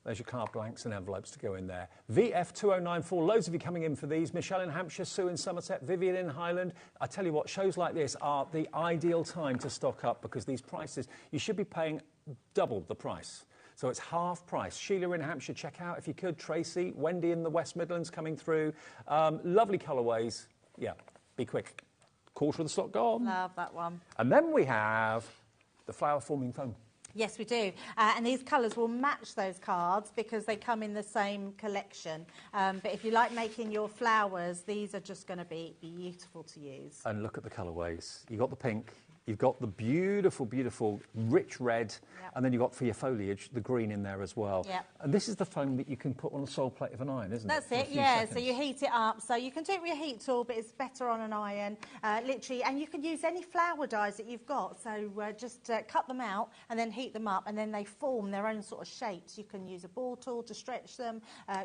There's your card blanks and envelopes to go in there. VF2094, loads of you coming in for these. Michelle in Hampshire, Sue in Somerset, Vivian in Highland. I tell you what, shows like this are the ideal time to stock up because these prices, you should be paying double the price. So it's half price. Sheila in Hampshire, check out if you could. Tracy, Wendy in the West Midlands coming through. Lovely colourways. Yeah, be quick. Quarter of the stock gone. Love that one. And then we have the flower forming foam. Yes, we do. And these colours will match those cards because they come in the same collection. But if you like making your flowers, these are just going to be beautiful to use. And look at the colourways. You've got the pink, you've got the beautiful, beautiful rich red, and then you've got for your foliage the green in there as well. Yep. And this is the foam that you can put on a sole plate of an iron, isn't it? That's it, yeah. So you heat it up. So you can do it with your heat tool, but it's better on an iron, literally. And you can use any flower dies that you've got. So just cut them out and then heat them up, and then they form their own sort of shapes. You can use a ball tool to stretch them,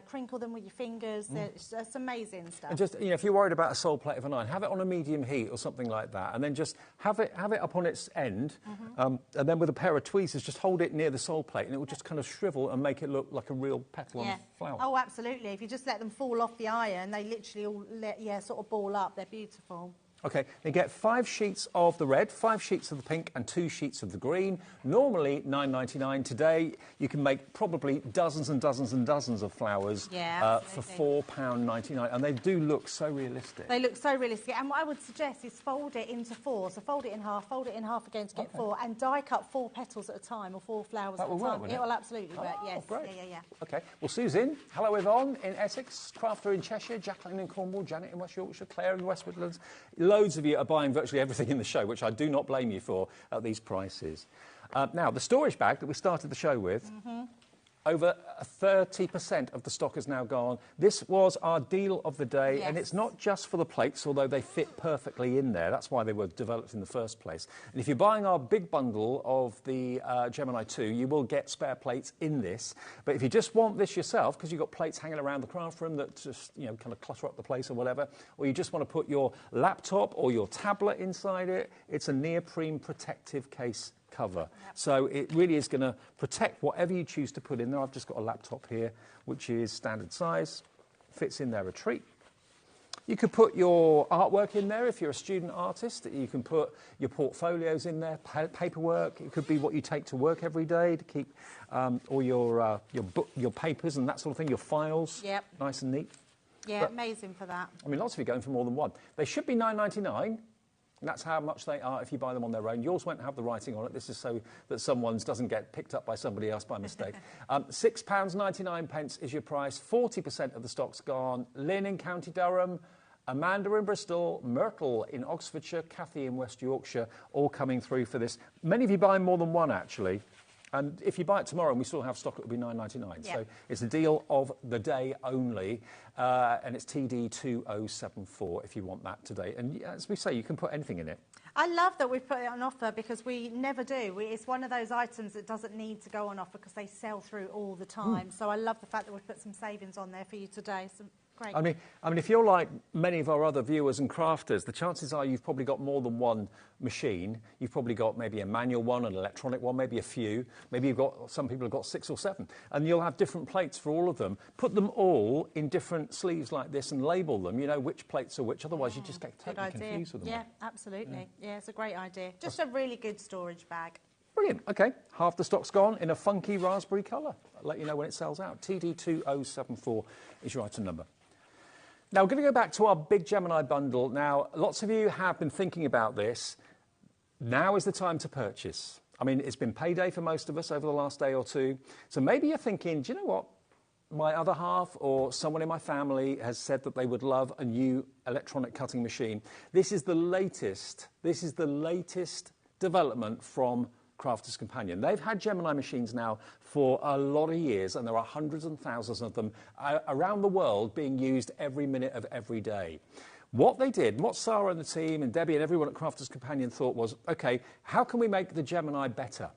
crinkle them with your fingers. It's amazing stuff. And just, you know, if you're worried about a sole plate of an iron, have it on a medium heat or something like that, and then just have it up on its end, and then with a pair of tweezers, just hold it near the sole plate, and it will just kind of shrivel and make it look like a real petal on a flower. Oh, absolutely. If you just let them fall off the iron, they literally all sort of ball up. They're beautiful. OK, you get 5 sheets of the red, 5 sheets of the pink and 2 sheets of the green. Normally £9.99. Today you can make probably dozens and dozens and dozens of flowers for £4.99. And they do look so realistic. They look so realistic. And what I would suggest is fold it into 4. So fold it in half again to get 4, and die cut 4 petals at a time or 4 flowers at a time. Work, won't it? It will absolutely work, yes. Great. Yeah. OK, well, Sue's in. Hello, Yvonne in Essex, Crafter in Cheshire, Jacqueline in Cornwall, Janet in West Yorkshire, Claire in the West Midlands. Loads of you are buying virtually everything in the show, which I do not blame you for at these prices. Now, the storage bag that we started the show with, over 30% of the stock has now gone. This was our deal of the day, and it's not just for the plates, although they fit perfectly in there. That's why they were developed in the first place. And if you're buying our big bundle of the Gemini 2, you will get spare plates in this. But if you just want this yourself, because you've got plates hanging around the craft room that just, you know, kind of clutter up the place or whatever, or you just want to put your laptop or your tablet inside it, it's a neoprene protective case cover. So it really is going to protect whatever you choose to put in there. I've just got a laptop here, which is standard size, fits in there a treat. You could put your artwork in there if you're a student artist. You can put your portfolios in there, paperwork. It could be what you take to work every day to keep all your papers and that sort of thing, your files, nice and neat. Yeah, but amazing for that. I mean, lots of you going for more than one. They should be £9.99. And that's how much they are if you buy them on their own. Yours won't have the writing on it. This is so that someone's doesn't get picked up by somebody else by mistake. £6.99 is your price. 40% of the stock's gone. Lynn in County Durham, Amanda in Bristol, Myrtle in Oxfordshire, Kathy in West Yorkshire, all coming through for this. Many of you buying more than one, actually. And if you buy it tomorrow and we still have stock, it will be £9.99. So it's a deal of the day only. And it's TD2074 if you want that today. And as we say, you can put anything in it. I love that we've put it on offer because we never do. It's one of those items that doesn't need to go on offer because they sell through all the time. So I love the fact that we've put some savings on there for you today. So great. I mean, if you're like many of our other viewers and crafters, the chances are you've probably got more than one machine. You've probably got maybe a manual one, an electronic one, maybe a few. Maybe some people have got 6 or 7. And you'll have different plates for all of them. Put them all in different sleeves like this and label them. You know which plates are which. Otherwise, you just get totally confused with them. Yeah, absolutely. Yeah, it's a great idea. Just a really good storage bag. Brilliant. OK, half the stock's gone in a funky raspberry colour. I'll let you know when it sells out. TD2074 is your item number. Now, we're going to go back to our big Gemini bundle. Now, lots of you have been thinking about this. Now is the time to purchase. I mean, it's been payday for most of us over the last day or two. So maybe you're thinking, do you know what? My other half or someone in my family has said that they would love a new electronic cutting machine. This is the latest development from Crafter's Companion. They've had Gemini machines now for a lot of years, and there are hundreds and thousands of them around the world being used every minute of every day. What they did, what Sarah and the team and Debbie and everyone at Crafter's Companion thought was, OK, how can we make the Gemini better?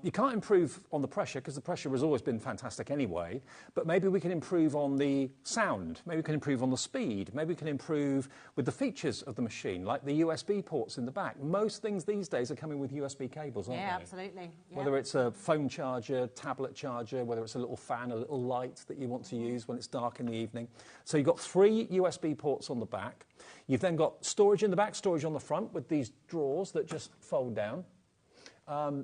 You can't improve on the pressure because the pressure has always been fantastic anyway, but maybe we can improve on the sound, maybe we can improve on the speed, maybe we can improve with the features of the machine, like the USB ports in the back. Most things these days are coming with USB cables, aren't they? Yeah, absolutely. Yeah. Whether it's a phone charger, tablet charger, whether it's a little fan, a little light that you want to use when it's dark in the evening. So you've got 3 USB ports on the back. You've then got storage in the back, storage on the front with these drawers that just fold down.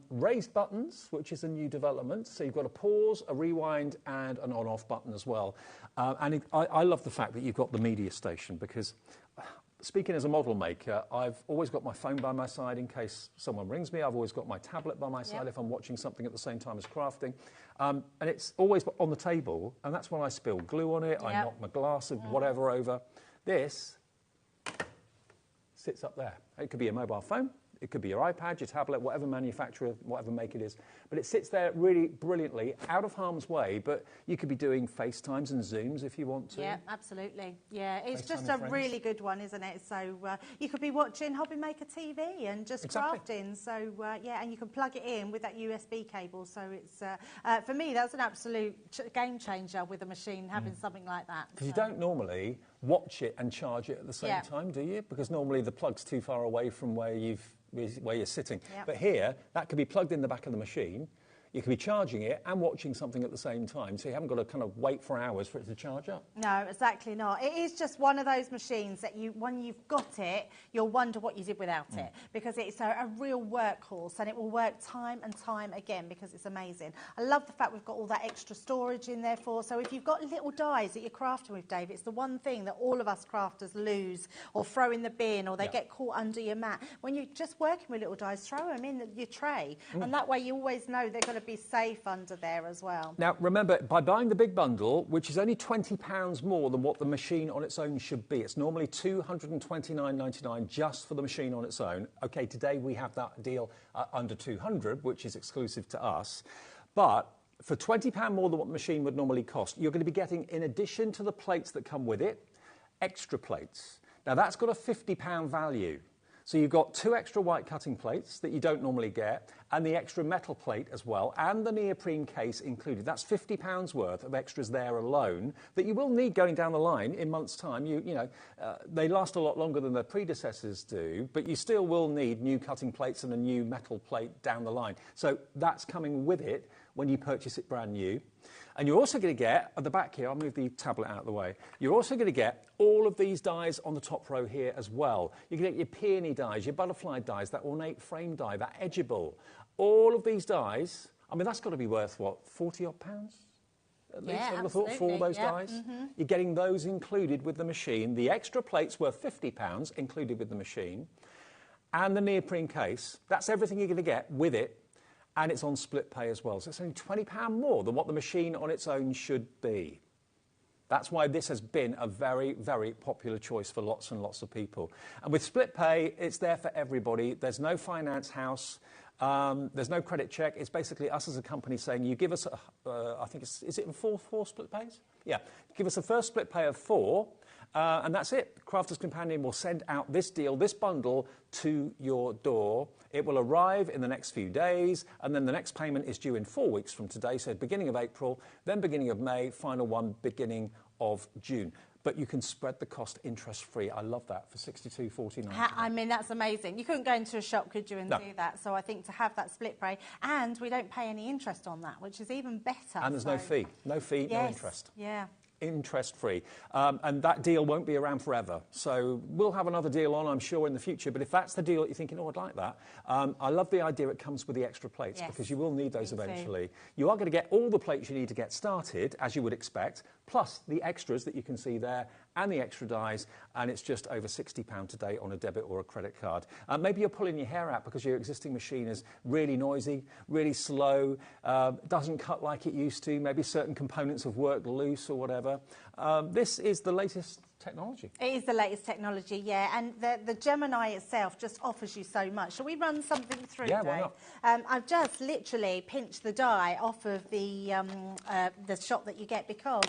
Raised buttons, which is a new development. So you've got a pause, a rewind, and an on-off button as well. I love the fact that you've got the media station because, speaking as a model maker, I've always got my phone by my side in case someone rings me. I've always got my tablet by my side if I'm watching something at the same time as crafting. And it's always on the table, and that's when I spill glue on it, I knock my glass of whatever over. This sits up there. It could be a mobile phone. It could be your iPad, your tablet, whatever manufacturer, whatever make it is. But it sits there really brilliantly, out of harm's way, but you could be doing FaceTimes and Zooms if you want to. Yeah, absolutely. Yeah, it's just a really good one, isn't it? So you could be watching HobbyMaker TV and just crafting. So, yeah, and you can plug it in with that USB cable. So it's, for me, that's an absolute game changer with a machine, having something like that. Because you don't normally watch it and charge it at the same time, do you? Because normally the plug's too far away from where you're sitting. But here, that could be plugged in the back of the machine. You could be charging it and watching something at the same time, so you haven't got to kind of wait for hours for it to charge up. No, exactly not. It is just one of those machines that when you've got it, you'll wonder what you did without it, because it's a real workhorse and it will work time and time again because it's amazing. I love the fact we've got all that extra storage in there so if you've got little dies that you're crafting with, Dave, it's the one thing that all of us crafters lose or throw in the bin or they get caught under your mat. When you're just working with little dies, throw them in your tray and that way you always know they're going to be safe under there as well. Now, remember, by buying the big bundle, which is only £20 more than what the machine on its own should be, it's normally $229.99 just for the machine on its own. OK, today we have that deal under $200, which is exclusive to us. But for £20 more than what the machine would normally cost, you're going to be getting, in addition to the plates that come with it, extra plates. Now, that's got a £50 value. So you've got 2 extra white cutting plates that you don't normally get, and the extra metal plate as well, and the neoprene case included. That's £50 worth of extras there alone that you will need going down the line in months' time. You know, they last a lot longer than their predecessors do, but you still will need new cutting plates and a new metal plate down the line. So that's coming with it when you purchase it brand new. And you're also going to get, at the back here, I'll move the tablet out of the way, you're also going to get all of these dies on the top row here as well. You can get your peony dies, your butterfly dies, that ornate frame die, that edgeable. All of these dies, I mean, that's got to be worth, what, £40-odd? At least, I would have thought, for all those dies. You're getting those included with the machine. The extra plates were £50 included with the machine. and the neoprene case. That's everything you're going to get with it, and it's on split pay as well. So it's only £20 more than what the machine on its own should be. That's why this has been a very, very popular choice for lots and lots of people. And with split pay, it's there for everybody. There's no finance house. There's no credit check. It's basically us as a company saying, you give us, I think is it in four split pays? Yeah. Give us the first split pay of 4, and that's it. Crafters Companion will send out this deal, this bundle, to your door. It will arrive in the next few days, and then the next payment is due in 4 weeks from today, so beginning of April, then beginning of May, final one beginning of June. But you can spread the cost interest-free. I love that, for £62.49. I mean, that's amazing. You couldn't go into a shop, could you, and No. do that? So I think to have that split pay, and we don't pay any interest on that, which is even better. And there's no fee. No fee, no interest. Yeah. Interest-free. And that deal won't be around forever. So we'll have another deal on, I'm sure, in the future. But if that's the deal that you're thinking, oh, I'd like that, I love the idea it comes with the extra plates, because you will need those eventually. You are going to get all the plates you need to get started, as you would expect, plus the extras that you can see there, and the extra dies, and it's just over £60 today on a debit or a credit card. Maybe you're pulling your hair out because your existing machine is really noisy, really slow, doesn't cut like it used to, maybe certain components have worked loose or whatever. This is the latest technology. It is the latest technology, yeah, and the Gemini itself just offers you so much. Shall we run something through, Yeah, Dave? why not? I've just literally pinched the die off of the shop that you get, because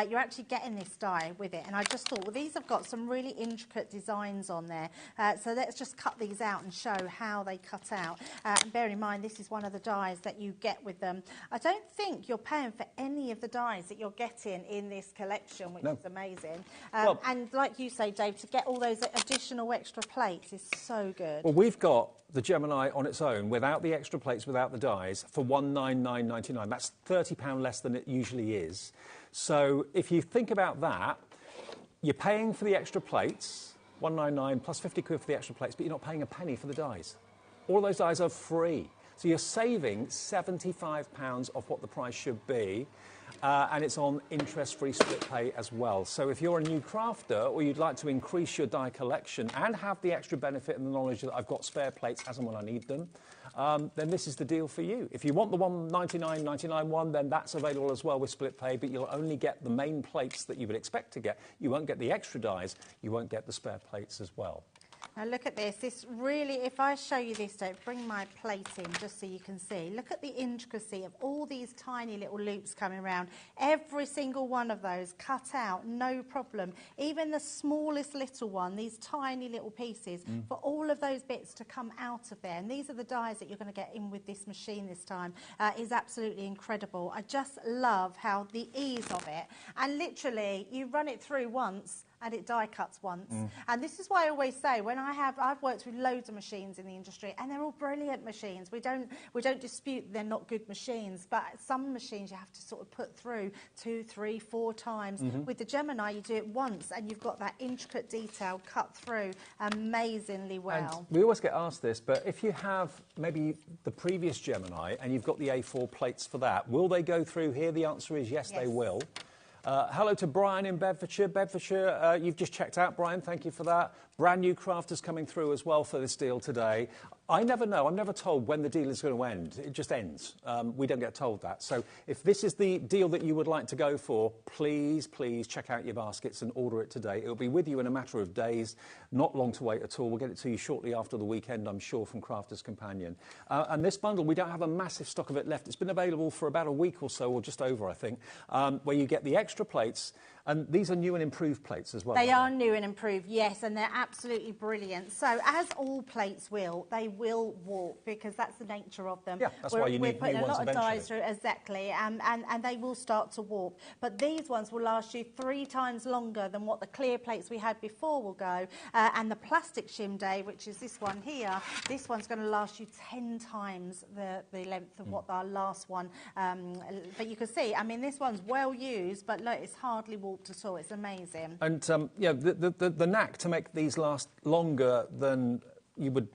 you're actually getting this die with it, and I just thought, well, these have got some really intricate designs on there, so let's just cut these out and show how they cut out. And bear in mind, this is one of the dies that you get with them. I don't think you're paying for any of the dies that you're getting in this collection, which is amazing. And like you say, Dave, to get all those additional extra plates is so good. Well, we've got the Gemini on its own, without the extra plates, without the dies, for £199.99. That's £30 less than it usually is. So if you think about that, you're paying for the extra plates, £199 plus 50 quid for the extra plates, but you're not paying a penny for the dies. All those dies are free. So you're saving £75 off what the price should be. And it's on interest-free split pay as well. So if you're a new crafter, or you'd like to increase your die collection and have the extra benefit and the knowledge that I've got spare plates as and when I need them, then this is the deal for you. If you want the $199.99 one, then that's available as well with split pay, but you'll only get the main plates that you would expect to get. You won't get the extra dies, you won't get the spare plates as well. Now look at this. This really, if I show you this, Dave, bring my plate in just so you can see. Look at the intricacy of all these tiny little loops coming around. Every single one of those cut out, no problem. Even the smallest little one, these tiny little pieces, for all of those bits to come out of there. And these are the dies that you're going to get in with this machine this time. Is absolutely incredible. I just love how the ease of it. And literally, you run it through once, and it die cuts once. And this is why I always say, when I've worked with loads of machines in the industry, and they're all brilliant machines. We don't dispute they're not good machines, but some machines you have to sort of put through 2, 3, 4 times. With the Gemini, you do it once, and you've got that intricate detail cut through amazingly well. And we always get asked this, but if you have maybe the previous Gemini and you've got the A4 plates for that, will they go through here? The answer is yes. They will. Hello to Brian in Bedfordshire. Bedfordshire, you've just checked out, Brian. Thank you for that. Brand new crafters coming through as well for this deal today. I never know. I'm never told when the deal is going to end. It just ends. We don't get told that. So if this is the deal that you would like to go for, please, please check out your baskets and order it today. It'll be with you in a matter of days. Not long to wait at all. We'll get it to you shortly after the weekend, I'm sure, from Crafters Companion. And this bundle, we don't have a massive stock of it left. It's been available for about a week or so, or just over, I think, where you get the extra plates. And these are new and improved plates as well. They are new and improved, yes, and they're absolutely brilliant. So, as all plates will, they will warp, because that's the nature of them. Yeah, that's why you need new ones eventually. We're putting a lot of dies through, exactly, and they will start to warp. But these ones will last you 3 times longer than what the clear plates we had before will go. And the plastic shim day, which is this one here, this one's going to last you 10 times the length of what our last one. But you can see, I mean, this one's well used, but look, it's hardly warped at all. It's amazing. And yeah, the knack to make these last longer than you would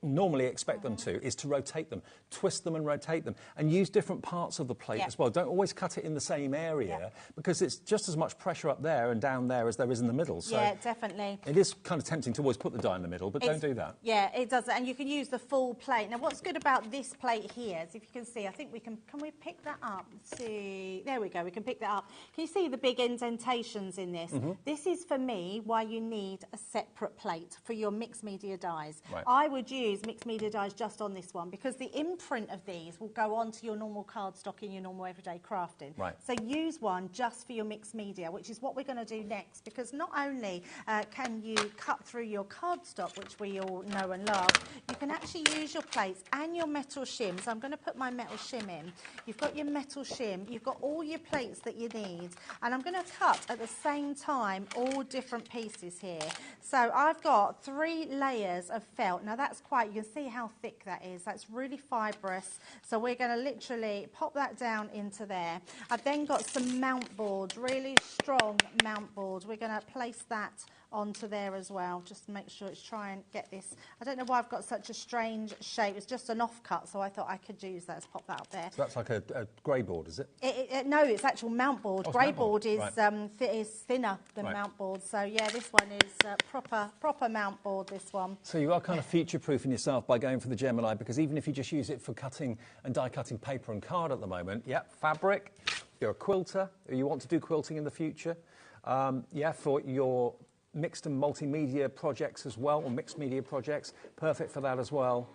normally expect them to, is to rotate them, twist them and rotate them, and use different parts of the plate as well. Don't always cut it in the same area because it's just as much pressure up there and down there as there is in the middle. So yeah, definitely. it is kind of tempting to always put the die in the middle, but don't do that. Yeah, it does, and you can use the full plate. Now, what's good about this plate here is, if you can see, I think we can we pick that up? Let's see, there we go, we can pick that up. Can you see the big indentations in this? This is, for me, why you need a separate plate for your mixed media dies. Right. I would use mixed media dies just on this one because the imprint of these will go onto your normal cardstock in your normal everyday crafting. Right. So use one just for your mixed media, which is what we're going to do next, because not only can you cut through your cardstock, which we all know and love, you can actually use your plates and your metal shim. So I'm going to put my metal shim in. You've got your metal shim, you've got all your plates that you need, and I'm going to cut at the same time all different pieces here. So I've got 3 layers of felt. Now that's quite, you can see how thick that is. That's really fibrous. So we're going to literally pop that down into there. I've then got some mount board, really strong mount board. We're going to place that onto there as well, just to make sure it's try and get this. I don't know why I've got such a strange shape. It's just an offcut, so I thought I could use that. Let's pop that up there. So that's like a grey board, is it? No, it's actual mount board. Grey board is, right. is thinner than mount board. So yeah, this one is proper mount board, this one. So you are kind of future-proofing yourself by going for the Gemini, because even if you just use it for cutting and die-cutting paper and card at the moment, fabric, you're a quilter, you want to do quilting in the future, for your mixed and multimedia projects as well, or mixed media projects, perfect for that as well.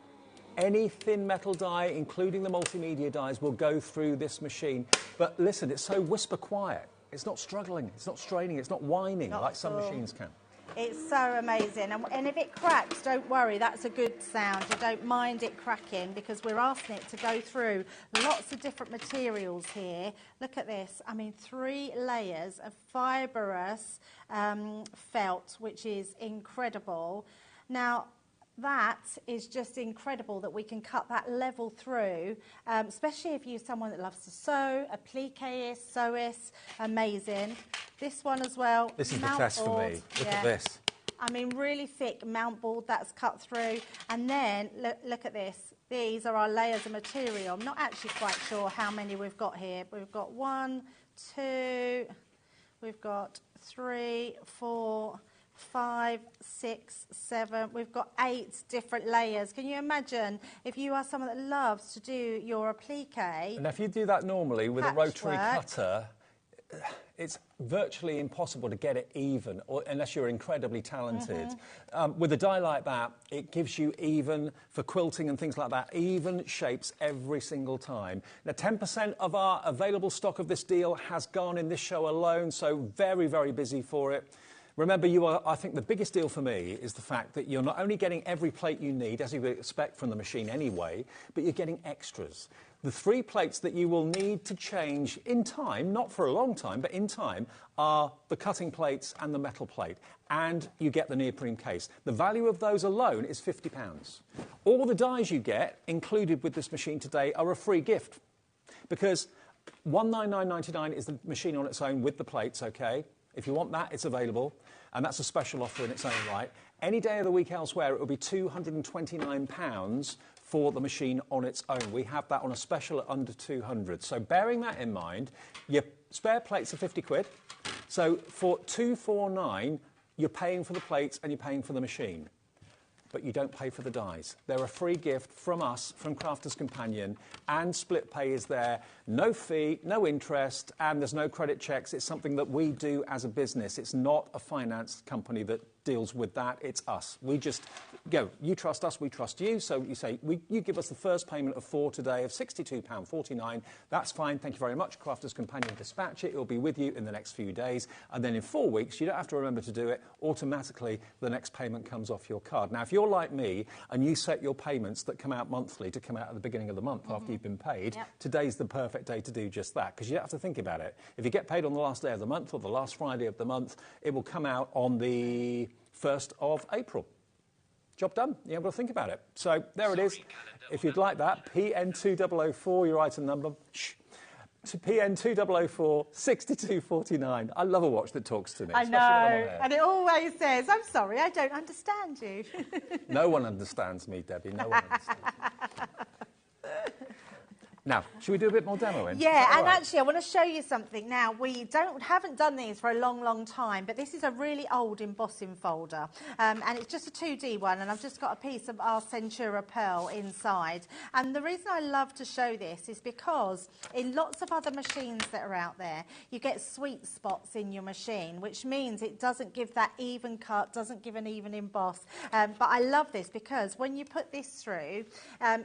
Any thin metal die, including the multimedia dies, will go through this machine. But listen, it's so whisper quiet. It's not struggling, it's not straining, it's not whining like some machines can. It's so amazing, and if it cracks, don't worry, that's a good sound. You don't mind it cracking, because we're asking it to go through lots of different materials here. Look at this, I mean 3 layers of fibrous felt, which is incredible. Now, that is just incredible that we can cut that level through, especially if you're someone that loves to sew, a pliqueist, sewist, amazing. This one as well. This is the test for me. Look at this. I mean, really thick mount board that's cut through. And then, look at this. These are our layers of material. I'm not actually quite sure how many we've got here. We've got 1, 2, we've got 3, 4, 5, 6, 7, we've got 8 different layers. Can you imagine if you are someone that loves to do your applique? And if you do that normally with a rotary cutter, it's virtually impossible to get it even, unless you're incredibly talented. With a die like that, it gives you even, for quilting and things like that, even shapes every single time. Now, 10% of our available stock of this deal has gone in this show alone, so very, very busy for it. Remember, I think the biggest deal for me is the fact that you're not only getting every plate you need, as you would expect from the machine anyway, but you're getting extras. The 3 plates that you will need to change in time, not for a long time, but in time, are the cutting plates and the metal plate. And you get the neoprene case. The value of those alone is £50. All the dies you get, included with this machine today, are a free gift. Because $199.99 is the machine on its own with the plates, OK? If you want that, it's available, and that's a special offer in its own right. Any day of the week elsewhere, it will be £229 for the machine on its own. We have that on a special at under 200. So bearing that in mind, your spare plates are 50 quid. So for $249, you're paying for the plates and you're paying for the machine. But you don't pay for the dies. They're a free gift from us, from Crafter's Companion, and split pay is there. No fee, no interest, and there's no credit checks. It's something that we do as a business. It's not a finance company that deals with that. It's us. We just go, you trust us, we trust you. So you say, you give us the first payment of 4 today of £62.49. That's fine. Thank you very much. Crafter's Companion dispatch it. It'll be with you in the next few days. And then in 4 weeks, you don't have to remember to do it. Automatically, the next payment comes off your card. Now, if you're like me and you set your payments that come out monthly to come out at the beginning of the month after you've been paid, today's the perfect day to do just that, because you don't have to think about it. If you get paid on the last day of the month or the last Friday of the month, it will come out on the 1st of April. Job done. You're able to think about it. So there it is. If you'd like that, PN2004, your item number. to PN 2004 6249. I love a watch that talks to me. I especially when I'm on know, air. and it always says, I'm sorry, I don't understand you. No one understands me, Debbie. No one understands me. Now, should we do a bit more demoing? Yeah, and actually I want to show you something now. We haven't done these for a long, long time, but this is a really old embossing folder. And it's just a 2D one, and I've just got a piece of our Centura Pearl inside. And the reason I love to show this is because in lots of other machines that are out there, you get sweet spots in your machine, which means it doesn't give that even cut, doesn't give an even emboss. But I love this because when you put this through,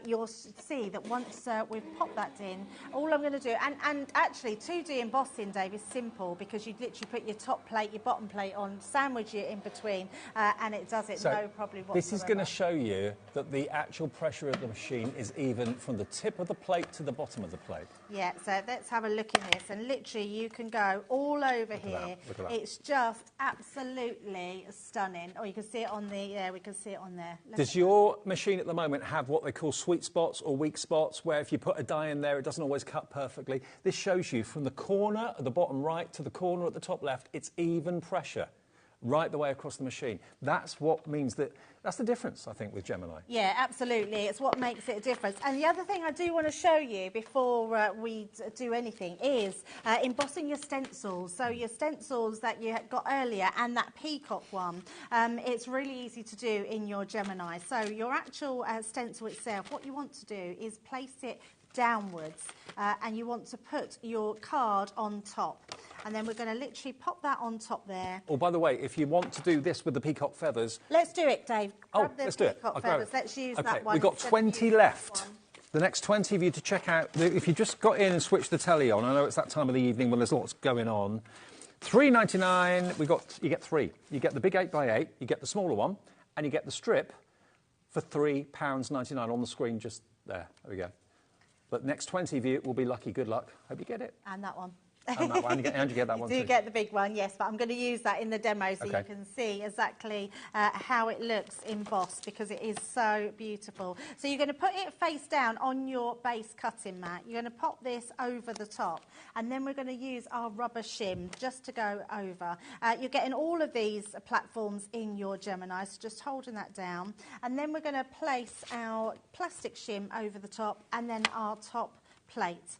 you'll see that once we've popped that in, all I'm going to do, and actually 2D embossing, Dave, is simple because you literally put your top plate, your bottom plate on, sandwich it in between, and it does it no problem whatsoever. This is going to show you that the actual pressure of the machine is even from the tip of the plate to the bottom of the plate. Yeah, so let's have a look at this, and literally you can go all over here. Look at that. It's just absolutely stunning. Oh, you can see it on the, yeah, we can see it on there. Does your machine at the moment have what they call sweet spots or weak spots, where if you put a die in there, it doesn't always cut perfectly? This shows you from the corner at the bottom right to the corner at the top left, it's even pressure right the way across the machine. That's what means that, that's the difference, I think, with Gemini. Yeah, absolutely. It's what makes it a difference. And the other thing I do want to show you before we do anything is embossing your stencils. So your stencils that you got earlier and that peacock one, it's really easy to do in your Gemini. So your actual stencil itself, what you want to do is place it downwards, and you want to put your card on top, and then we're going to literally pop that on top there. Oh, by the way, if you want to do this with the peacock feathers... Let's do it, Dave. Grab the let's do it. peacock feathers. Let's use that one. We've got 20 left. The next 20 of you to check out. If you just got in and switched the telly on, I know it's that time of the evening when there's lots going on. $3.99. You get three. You get the big 8x8, you get the smaller one, and you get the strip for £3.99 on the screen just there. There we go. But next 20 of you will be lucky. Good luck. Hope you get it. And that one. And that one. And you get that one too. You do get the big one, yes, but I'm going to use that in the demo so Okay. you can see exactly how it looks embossed, because it is so beautiful. So you're going to put it face down on your base cutting mat. You're going to pop this over the top, and then we're going to use our rubber shim just to go over. You're getting all of these platforms in your Gemini, so just holding that down. And then we're going to place our plastic shim over the top, and then our top plate.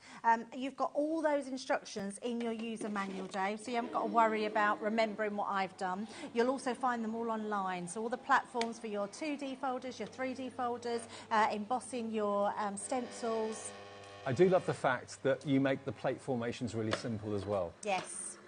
You've got all those instructions in your user manual, Dave, so you haven't got to worry about remembering what I've done. You'll also find them all online, so all the platforms for your 2D folders, your 3D folders, embossing your stencils. I do love the fact that you make the plate formations really simple as well. Yes,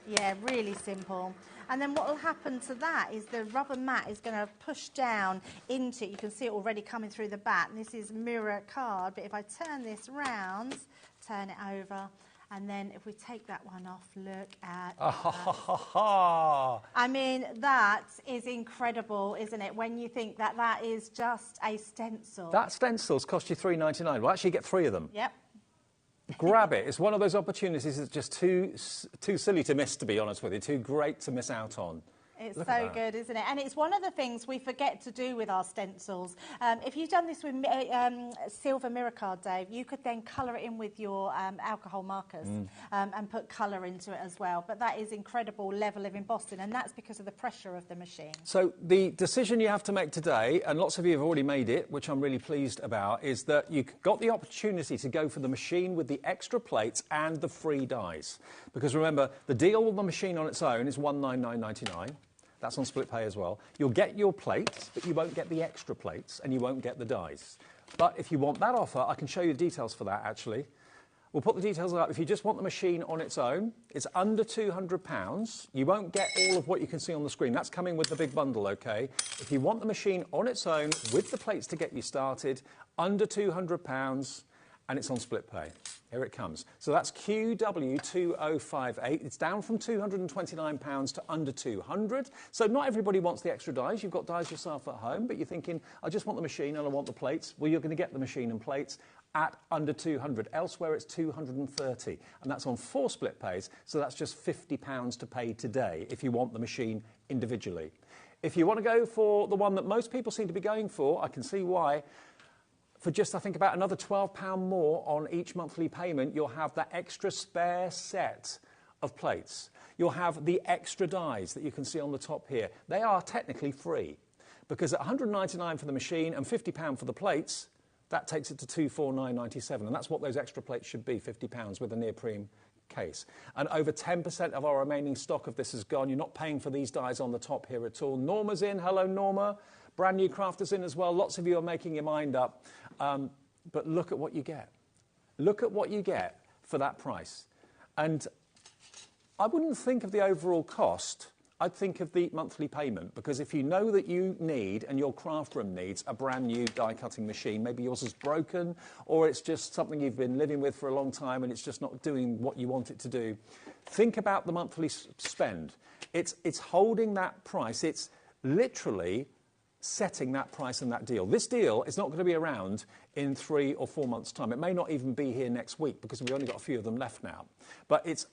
yeah, really simple. And then what will happen to that is the rubber mat is going to push down into, you can see it already coming through the back, and this is mirror card, but if I turn this round, turn it over, and then if we take that one off, look at that. I mean, that is incredible, isn't it, when you think that that is just a stencil. That stencils cost you $3.99. Well, actually, you get three of them. Yep. Grab it. It's one of those opportunities that's just too silly to miss, to be honest with you, too great to miss out on. It's so good, isn't it? And it's one of the things we forget to do with our stencils. If you've done this with silver mirror card, Dave, you could then colour it in with your alcohol markers and put colour into it as well. But that is incredible level of embossing, and that's because of the pressure of the machine. So the decision you have to make today, and lots of you have already made it, which I'm really pleased about, is that you got the opportunity to go for the machine with the extra plates and the free dies. Because remember, the deal with the machine on its own is $199.99. That's on split pay as well. You'll get your plates, but you won't get the extra plates, and you won't get the dies. But if you want that offer, I can show you the details for that, actually. We'll put the details up. If you just want the machine on its own, it's under £200. You won't get all of what you can see on the screen. That's coming with the big bundle, OK? If you want the machine on its own, with the plates to get you started, under £200, and it's on split pay. Here it comes. So that's QW2058. It's down from £229 to under £200. So not everybody wants the extra dies. You've got dies yourself at home, but you're thinking, I just want the machine and I want the plates. Well, you're going to get the machine and plates at under £200. Elsewhere, it's £230. And that's on 4 split pays. So that's just £50 to pay today if you want the machine individually. If you want to go for the one that most people seem to be going for, I can see why. for just, I think, about another £12 more on each monthly payment, you'll have that extra spare set of plates. You'll have the extra dies that you can see on the top here. They are technically free, because at £199 for the machine and £50 for the plates, that takes it to £249.97, and that's what those extra plates should be, £50 with a neoprene case. And over 10% of our remaining stock of this is gone. You're not paying for these dies on the top here at all. Norma's in. Hello, Norma. Brand new crafters in as well. Lots of you are making your mind up. But look at what you get. Look at what you get for that price. And I wouldn't think of the overall cost. I'd think of the monthly payment, because if you know that you need, and your craft room needs, a brand new die cutting machine, maybe yours is broken, or it's just something you've been living with for a long time and it's just not doing what you want it to do, think about the monthly spend. It's holding that price. It's literally setting that price and that deal. This deal is not going to be around in 3 or 4 months' time. It may not even be here next week, because we've only got a few of them left now. But it's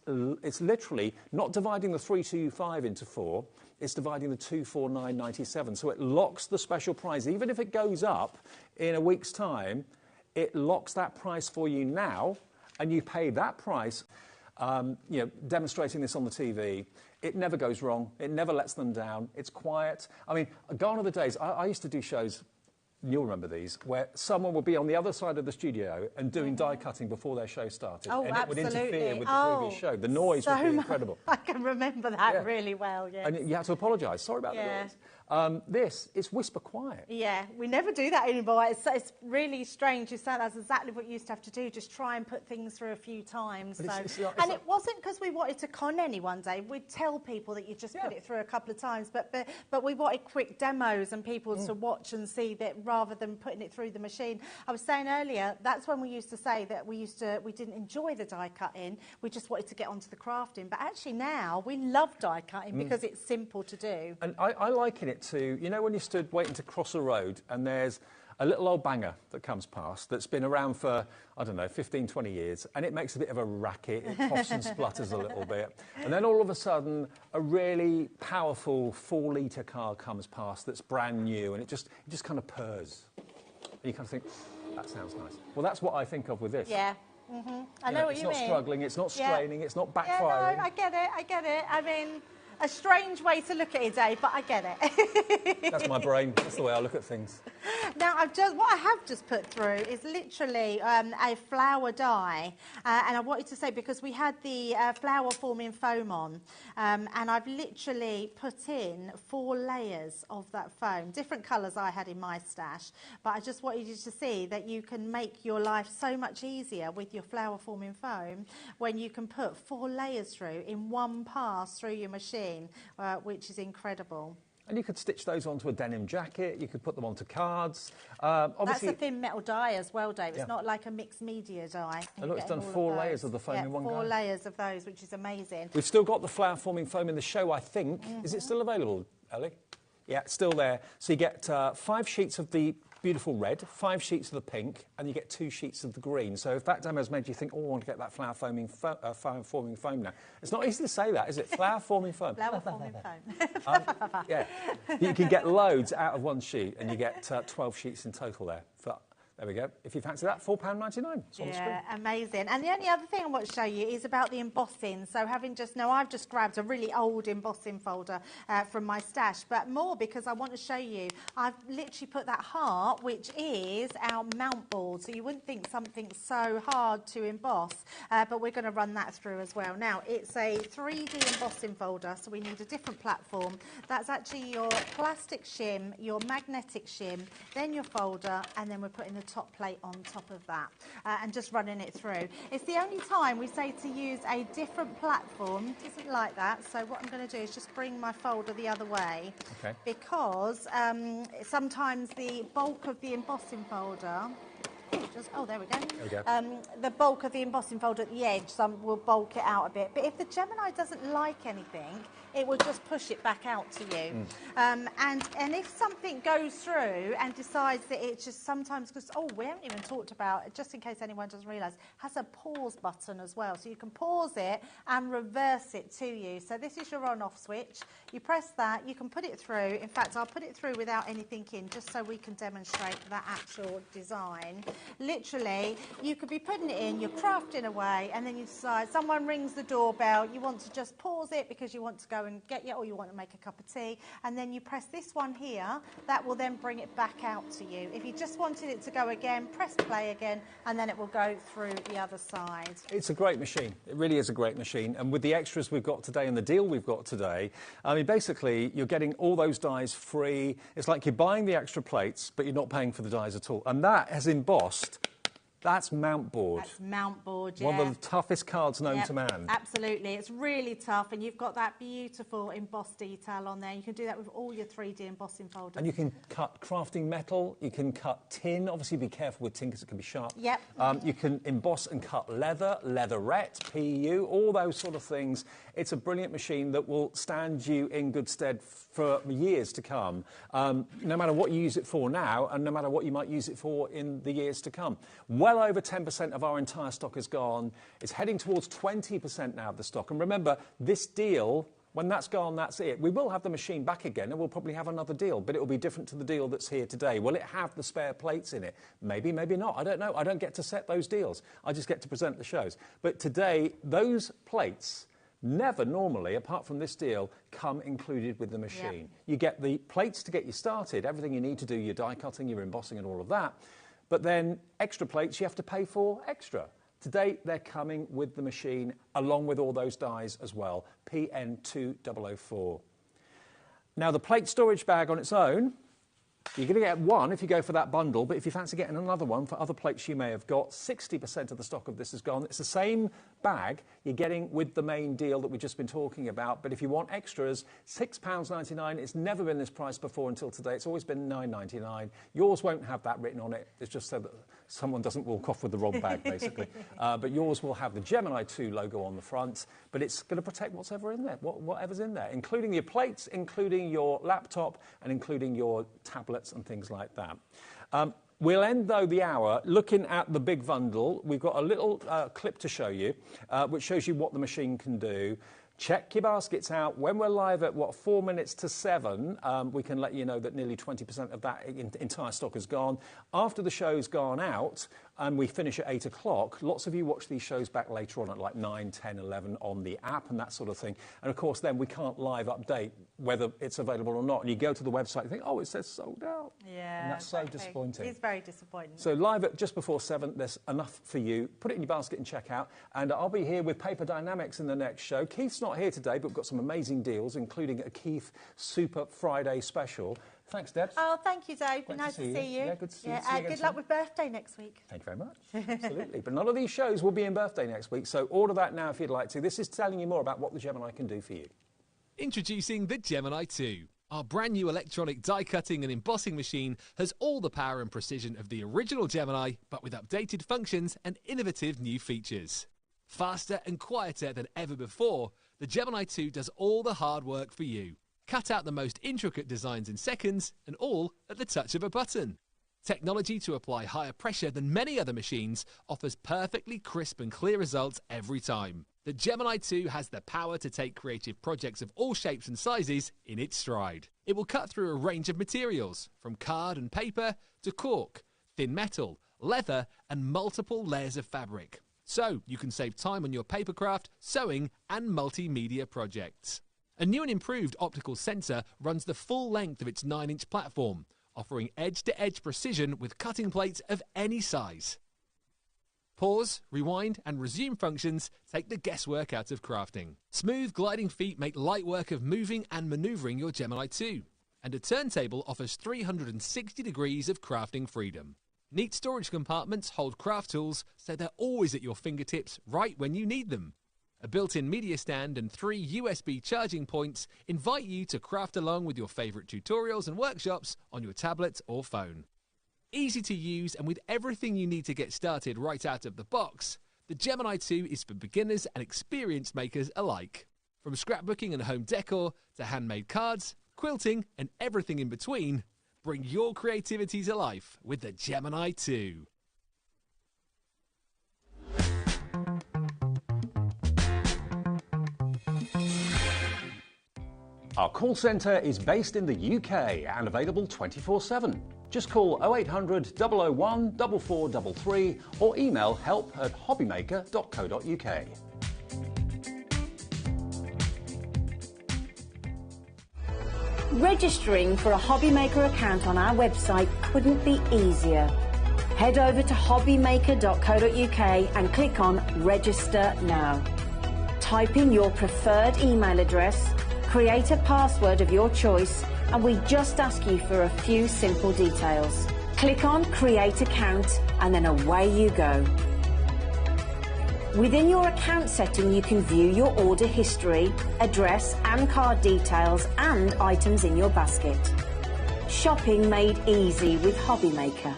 literally not dividing the 325 into 4, it's dividing the 249.97. So it locks the special price. Even if it goes up in a week's time, it locks that price for you now, and you pay that price. Demonstrating this on the TV, it never goes wrong. It never lets them down. It's quiet. I mean, gone are the days. I used to do shows, you'll remember these, where someone would be on the other side of the studio and doing die cutting before their show started. Oh, and absolutely. It would interfere with the previous show. The noise would be incredible. I can remember that really well, yes. And you had to apologise. Sorry about the noise. This is whisper quiet. Yeah, we never do that anymore. It's really strange. You said that's exactly what you used to have to do, just try and put things through a few times. And it wasn't because we wanted to con anyone, Dave. We'd tell people that you just put it through a couple of times, but we wanted quick demos and people to watch and see that rather than putting it through the machine. I was saying earlier, that's when we used to say that we didn't enjoy the die cutting, we just wanted to get onto the crafting. But actually now we love die cutting because it's simple to do. And I liken it to, you know, when you stood waiting to cross a road and there's a little old banger that comes past that's been around for, I don't know, 15, 20 years, and it makes a bit of a racket, it coughs and splutters a little bit, and then all of a sudden a really powerful 4-litre car comes past that's brand new, and it just kind of purrs. And you kind of think, that sounds nice. Well, that's what I think of with this. Yeah. I know what you mean. It's not struggling, it's not straining, it's not backfiring. Yeah, no, I get it. I mean, a strange way to look at it, Dave, but I get it. That's my brain. That's the way I look at things. Now, what I have just put through is literally a flower die, and I wanted to say, because we had the flower forming foam on, and I've literally put in 4 layers of that foam, different colours I had in my stash, but I just wanted you to see that you can make your life so much easier with your flower forming foam when you can put 4 layers through in one pass through your machine, which is incredible. And you could stitch those onto a denim jacket, you could put them onto cards. That's a thin metal die as well, Dave. It's not like a mixed media die. And look, it's done 4 layers of the foam in one go. 4 layers of those, which is amazing. We've still got the flower forming foam in the show, I think. Is it still available, Ellie? Yeah, it's still there. So you get 5 sheets of the beautiful red, 5 sheets of the pink, and you get 2 sheets of the green. So if that demo's made you think, oh, I want to get that flower forming foam now. It's not easy to say that, is it? Flower forming foam. Flower forming foam. Yeah. You can get loads out of one sheet, and you get 12 sheets in total there. There we go. If you fancy that, £4.99. It's on the screen. Amazing. And the only other thing I want to show you is about the embossing. So I've just grabbed a really old embossing folder from my stash, but more because I want to show you, I've literally put that heart, which is our mount board. So you wouldn't think something so hard to emboss, but we're going to run that through as well. Now, it's a 3D embossing folder, so we need a different platform. That's actually your plastic shim, your magnetic shim, then your folder, and then we're putting the top plate on top of that and just running it through. It's the only time we say to use a different platform. It isn't like that, so what I'm going to do is just bring my folder the other way, because sometimes the bulk of the embossing folder Oh, there we go. There we go. The bulk of the embossing fold at the edge, some will bulk it out a bit. But if the Gemini doesn't like anything, it will just push it back out to you. And if something goes through and decides that it's just sometimes, because, we haven't even talked about, just in case anyone doesn't realise, has a pause button as well. So you can pause it and reverse it to you. So this is your on-off switch. You press that, you can put it through. In fact, I'll put it through without anything in, just so we can demonstrate that actual design. Literally, you could be putting it in, you're crafting away, and then you decide, someone rings the doorbell, you want to just pause it because you want to go and get you, or you want to make a cup of tea, and then you press this one here, that will then bring it back out to you. If you just wanted it to go again, press play again, and then it will go through the other side. It's a great machine. It really is a great machine. And with the extras we've got today and the deal we've got today, I mean, basically, you're getting all those dies free. It's like you're buying the extra plates, but you're not paying for the dies at all. And that has embossed. That's mount board. That's mount board, yeah. One of the toughest cards known to man. Absolutely. It's really tough, and you've got that beautiful embossed detail on there. You can do that with all your 3D embossing folders. And you can cut crafting metal, you can cut tin. Obviously, be careful with tin because it can be sharp. Yep. You can emboss and cut leather, leatherette, PU, all those sort of things. It's a brilliant machine that will stand you in good stead for years to come, no matter what you use it for now and no matter what you might use it for in the years to come. Well over 10% of our entire stock is gone. It's heading towards 20% now of the stock. And remember, this deal, when that's gone, that's it. We will have the machine back again and we'll probably have another deal, but it will be different to the deal that's here today. Will it have the spare plates in it? Maybe, maybe not. I don't know. I don't get to set those deals. I just get to present the shows. But today, those plates never normally, apart from this deal, come included with the machine. Yep. You get the plates to get you started, everything you need to do, your die cutting, your embossing and all of that. But then extra plates you have to pay for extra. Today, they're coming with the machine, along with all those dies as well, PN2004. Now, the plate storage bag on its own, you're going to get one if you go for that bundle, but if you fancy getting another one for other plates you may have got, 60% of the stock of this is gone. It's the same bag you're getting with the main deal that we've just been talking about, but if you want extras, £6.99. It's never been this price before until today. It's always been £9.99. Yours won't have that written on it. It's just so that someone doesn't walk off with the wrong bag, basically. But yours will have the Gemini 2 logo on the front, but it's going to protect whatever in there, whatever's in there, including your plates, including your laptop, and including your tablets and things like that. We'll end, though, the hour looking at the big bundle. We've got a little clip to show you, which shows you what the machine can do. Check your baskets out. When we're live at, 4 minutes to 7, we can let you know that nearly 20% of that entire stock is gone. After the show's gone out, and we finish at 8 o'clock, lots of you watch these shows back later on at like 9, 10, 11 on the app and that sort of thing. And, of course, then we can't live update whether it's available or not. And you go to the website and think, oh, it says sold out. Yeah. And that's so disappointing. It's very disappointing. So live at just before 7, there's enough for you. Put it in your basket and check out. And I'll be here with Paper Dynamics in the next show. Keith's not here today, but we've got some amazing deals, including a Keith Super Friday special. Thanks, Debs. Oh, thank you, Dave. Great Nice to see you. Yeah, good to see you. Good luck with birthday next week. Thank you very much. Absolutely. But none of these shows will be in birthday next week, so order that now if you'd like to. This is telling you more about what the Gemini can do for you. Introducing the Gemini 2. Our brand new electronic die cutting and embossing machine has all the power and precision of the original Gemini, but with updated functions and innovative new features. Faster and quieter than ever before, the Gemini 2 does all the hard work for you. Cut out the most intricate designs in seconds, and all at the touch of a button. Technology to apply higher pressure than many other machines offers perfectly crisp and clear results every time. The Gemini 2 has the power to take creative projects of all shapes and sizes in its stride. It will cut through a range of materials, from card and paper to cork, thin metal, leather, and multiple layers of fabric. So you can save time on your papercraft, sewing, and multimedia projects. A new and improved optical sensor runs the full length of its 9-inch platform, offering edge-to-edge precision with cutting plates of any size. Pause, rewind, and resume functions take the guesswork out of crafting. Smooth gliding feet make light work of moving and manoeuvring your Gemini 2. And a turntable offers 360 degrees of crafting freedom. Neat storage compartments hold craft tools so they're always at your fingertips right when you need them. A built-in media stand and 3 USB charging points invite you to craft along with your favourite tutorials and workshops on your tablet or phone. Easy to use and with everything you need to get started right out of the box, the Gemini 2 is for beginners and experienced makers alike. From scrapbooking and home decor to handmade cards, quilting and everything in between, bring your creativity to life with the Gemini 2. Our call centre is based in the UK and available 24/7. Just call 0800 001 4433 or email help@hobbymaker.co.uk. Registering for a HobbyMaker account on our website couldn't be easier. Head over to hobbymaker.co.uk and click on Register Now. Type in your preferred email address, create a password of your choice, and we just ask you for a few simple details. Click on Create Account and then away you go. Within your account setting, you can view your order history, address and card details and items in your basket. Shopping made easy with HobbyMaker.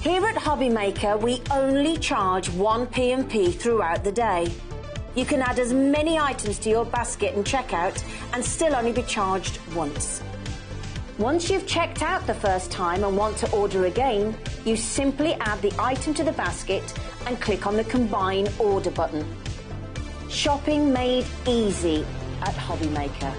Here at HobbyMaker, we only charge 1 P&P throughout the day. You can add as many items to your basket and checkout and still only be charged once. Once you've checked out the first time and want to order again, you simply add the item to the basket and click on the Combine Order button. Shopping made easy at HobbyMaker.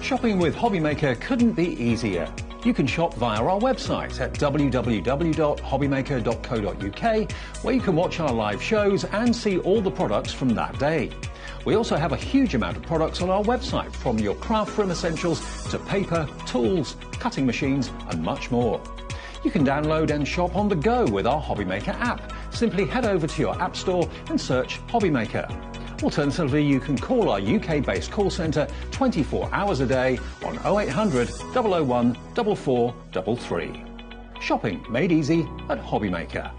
Shopping with HobbyMaker couldn't be easier. You can shop via our website at www.hobbymaker.co.uk, where you can watch our live shows and see all the products from that day. We also have a huge amount of products on our website, from your craft room essentials to paper, tools, cutting machines and much more. You can download and shop on the go with our HobbyMaker app. Simply head over to your app store and search HobbyMaker. Alternatively, you can call our UK-based call centre 24 hours a day on 0800 001 4433. Shopping made easy at HobbyMaker.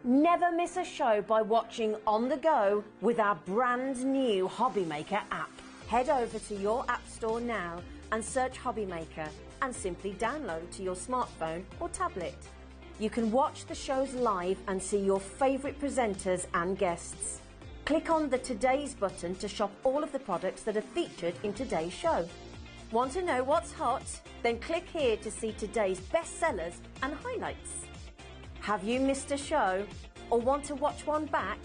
Never miss a show by watching on the go with our brand new HobbyMaker app. Head over to your app store now and search HobbyMaker and simply download to your smartphone or tablet. You can watch the shows live and see your favourite presenters and guests. Click on the Today's button to shop all of the products that are featured in today's show. Want to know what's hot? Then click here to see today's bestsellers and highlights. Have you missed a show or want to watch one back?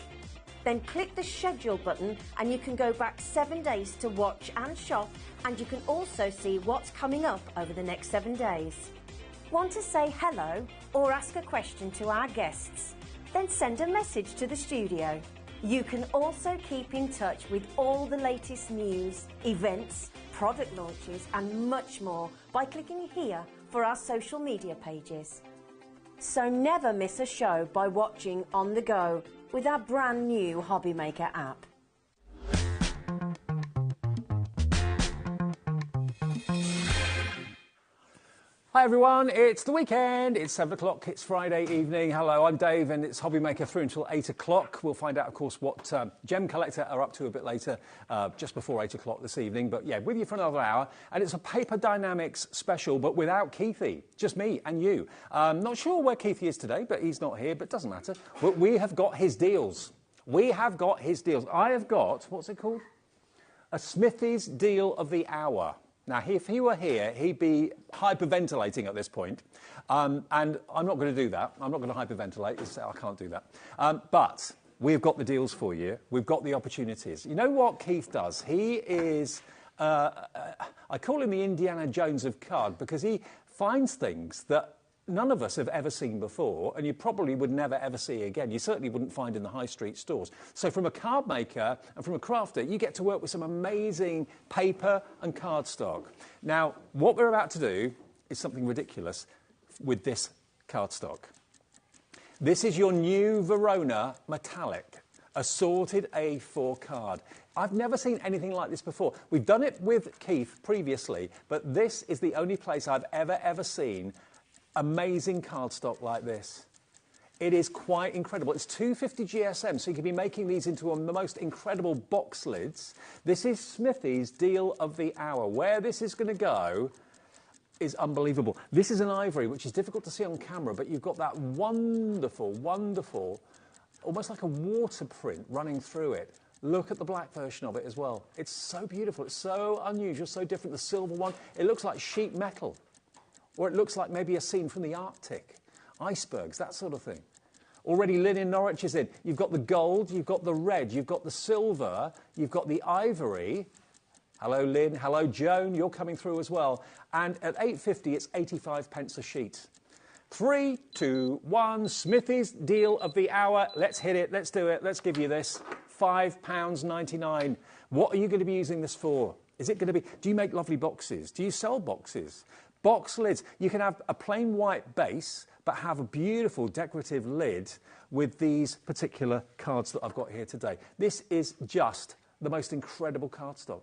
Then click the schedule button and you can go back 7 days to watch and shop, and you can also see what's coming up over the next 7 days. Want to say hello or ask a question to our guests? Then send a message to the studio. You can also keep in touch with all the latest news, events, product launches and much more by clicking here for our social media pages. So never miss a show by watching on the go with our brand new HobbyMaker app. Hi everyone, it's the weekend, it's 7 o'clock, it's Friday evening. Hello, I'm Dave and it's HobbyMaker through until 8 o'clock. We'll find out, of course, what Gem Collector are up to a bit later, just before 8 o'clock this evening. But yeah, with you for another hour. And it's a Paper Dynamics special, but without Keithy, just me and you. Not sure where Keithy is today, but he's not here, but doesn't matter. But we have got his deals. We have got his deals. I have got, what's it called? A Smithy's Deal of the Hour. Now, if he were here, he'd be hyperventilating at this point. And I'm not going to do that. I'm not going to hyperventilate. I can't do that. But we've got the deals for you. We've got the opportunities. You know what Keith does? He is, I call him the Indiana Jones of card, because he finds things that none of us have ever seen before, and you probably would never ever see again. You certainly wouldn't find in the high street stores. So from a card maker and from a crafter, you get to work with some amazing paper and cardstock. Now, what we're about to do is something ridiculous with this cardstock. This is your new Verona Metallic, a sorted A4 card. I've never seen anything like this before. We've done it with Keith previously, but this is the only place I've ever seen amazing cardstock like this. It is quite incredible. It's 250 GSM, so you can be making these into the most incredible box lids. This is Smithy's deal of the hour. Where this is going to go is unbelievable. This is an ivory, which is difficult to see on camera, but you've got that wonderful, wonderful, almost like a water print running through it. Look at the black version of it as well. It's so beautiful. It's so unusual, so different. The silver one, it looks like sheet metal. Or it looks like maybe a scene from the Arctic. Icebergs, that sort of thing. Already Lynn in Norwich is in. You've got the gold, you've got the red, you've got the silver, you've got the ivory. Hello, Lynn. Hello, Joan. You're coming through as well. And at £8.50, it's 85 pence a sheet. 3, 2, 1. Smithy's deal of the hour. Let's hit it. Let's do it. Let's give you this. £5.99. What are you going to be using this for? Is it going to be... Do you make lovely boxes? Do you sell boxes? Box lids. You can have a plain white base, but have a beautiful decorative lid with these particular cards that I've got here today. This is just the most incredible cardstock.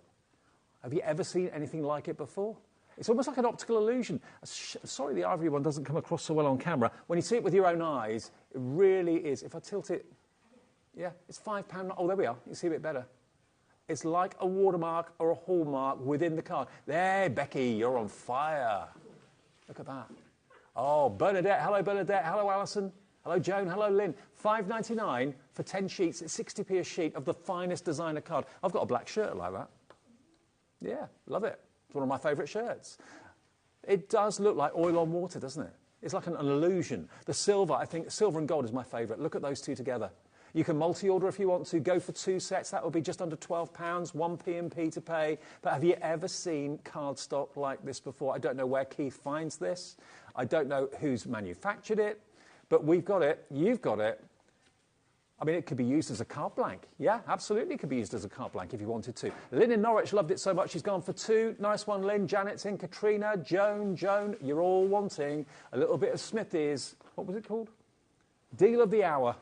Have you ever seen anything like it before? It's almost like an optical illusion. Sorry, the ivory one doesn't come across so well on camera. When you see it with your own eyes, it really is. If I tilt it, yeah, it's £5. Oh, there we are. You see a bit better. It's like a watermark or a hallmark within the card. There, Becky, you're on fire. Look at that. Oh, Bernadette. Hello, Bernadette. Hello, Alison. Hello, Joan. Hello, Lynn. £5.99 for 10 sheets. It's 60p a sheet of the finest designer card. I've got a black shirt like that. Yeah, love it. It's one of my favourite shirts. It does look like oil on water, doesn't it? It's like an illusion. The silver, I think, silver and gold is my favourite. Look at those two together. You can multi-order if you want to. Go for 2 sets. That would be just under £12, 1 P&P to pay. But have you ever seen cardstock like this before? I don't know where Keith finds this. I don't know who's manufactured it. But we've got it. You've got it. I mean, it could be used as a card blank. Yeah, absolutely, it could be used as a card blank if you wanted to. Lynn in Norwich loved it so much, she's gone for 2. Nice one, Lynn. Janet's in. Katrina, Joan, you're all wanting a little bit of Smithy's. What was it called? Deal of the hour.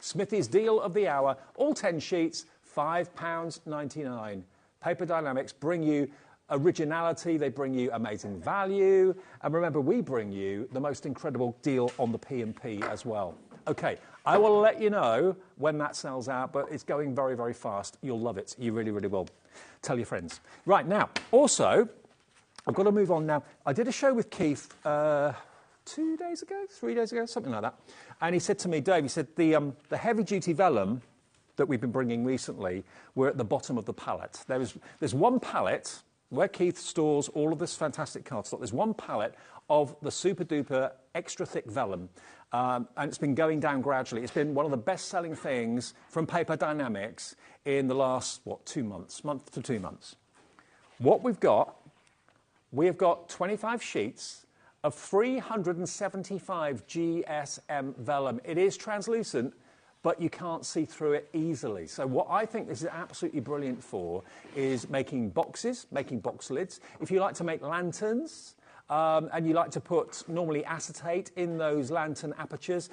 Smithy's deal of the hour. All 10 sheets, £5.99. Paper Dynamics bring you originality, they bring you amazing value. And remember, we bring you the most incredible deal on the P&P as well. OK, I will let you know when that sells out, but it's going very, very fast. You'll love it. You really, really will. Tell your friends. Right, now, also, I've got to move on now. I did a show with Keith 2 days ago, 3 days ago, something like that. And he said to me, Dave, he said, the heavy-duty vellum that we've been bringing recently were at the bottom of the pallet. There's one pallet where Keith stores all of this fantastic cardstock. There's one pallet of the super-duper extra-thick vellum. And it's been going down gradually. It's been one of the best-selling things from Paper Dynamics in the last, 2 months, month to 2 months. What we have got 25 sheets of 375 GSM vellum. It is translucent, but you can't see through it easily. So what I think this is absolutely brilliant for is making boxes, making box lids. If you like to make lanterns, and you like to put normally acetate in those lantern apertures,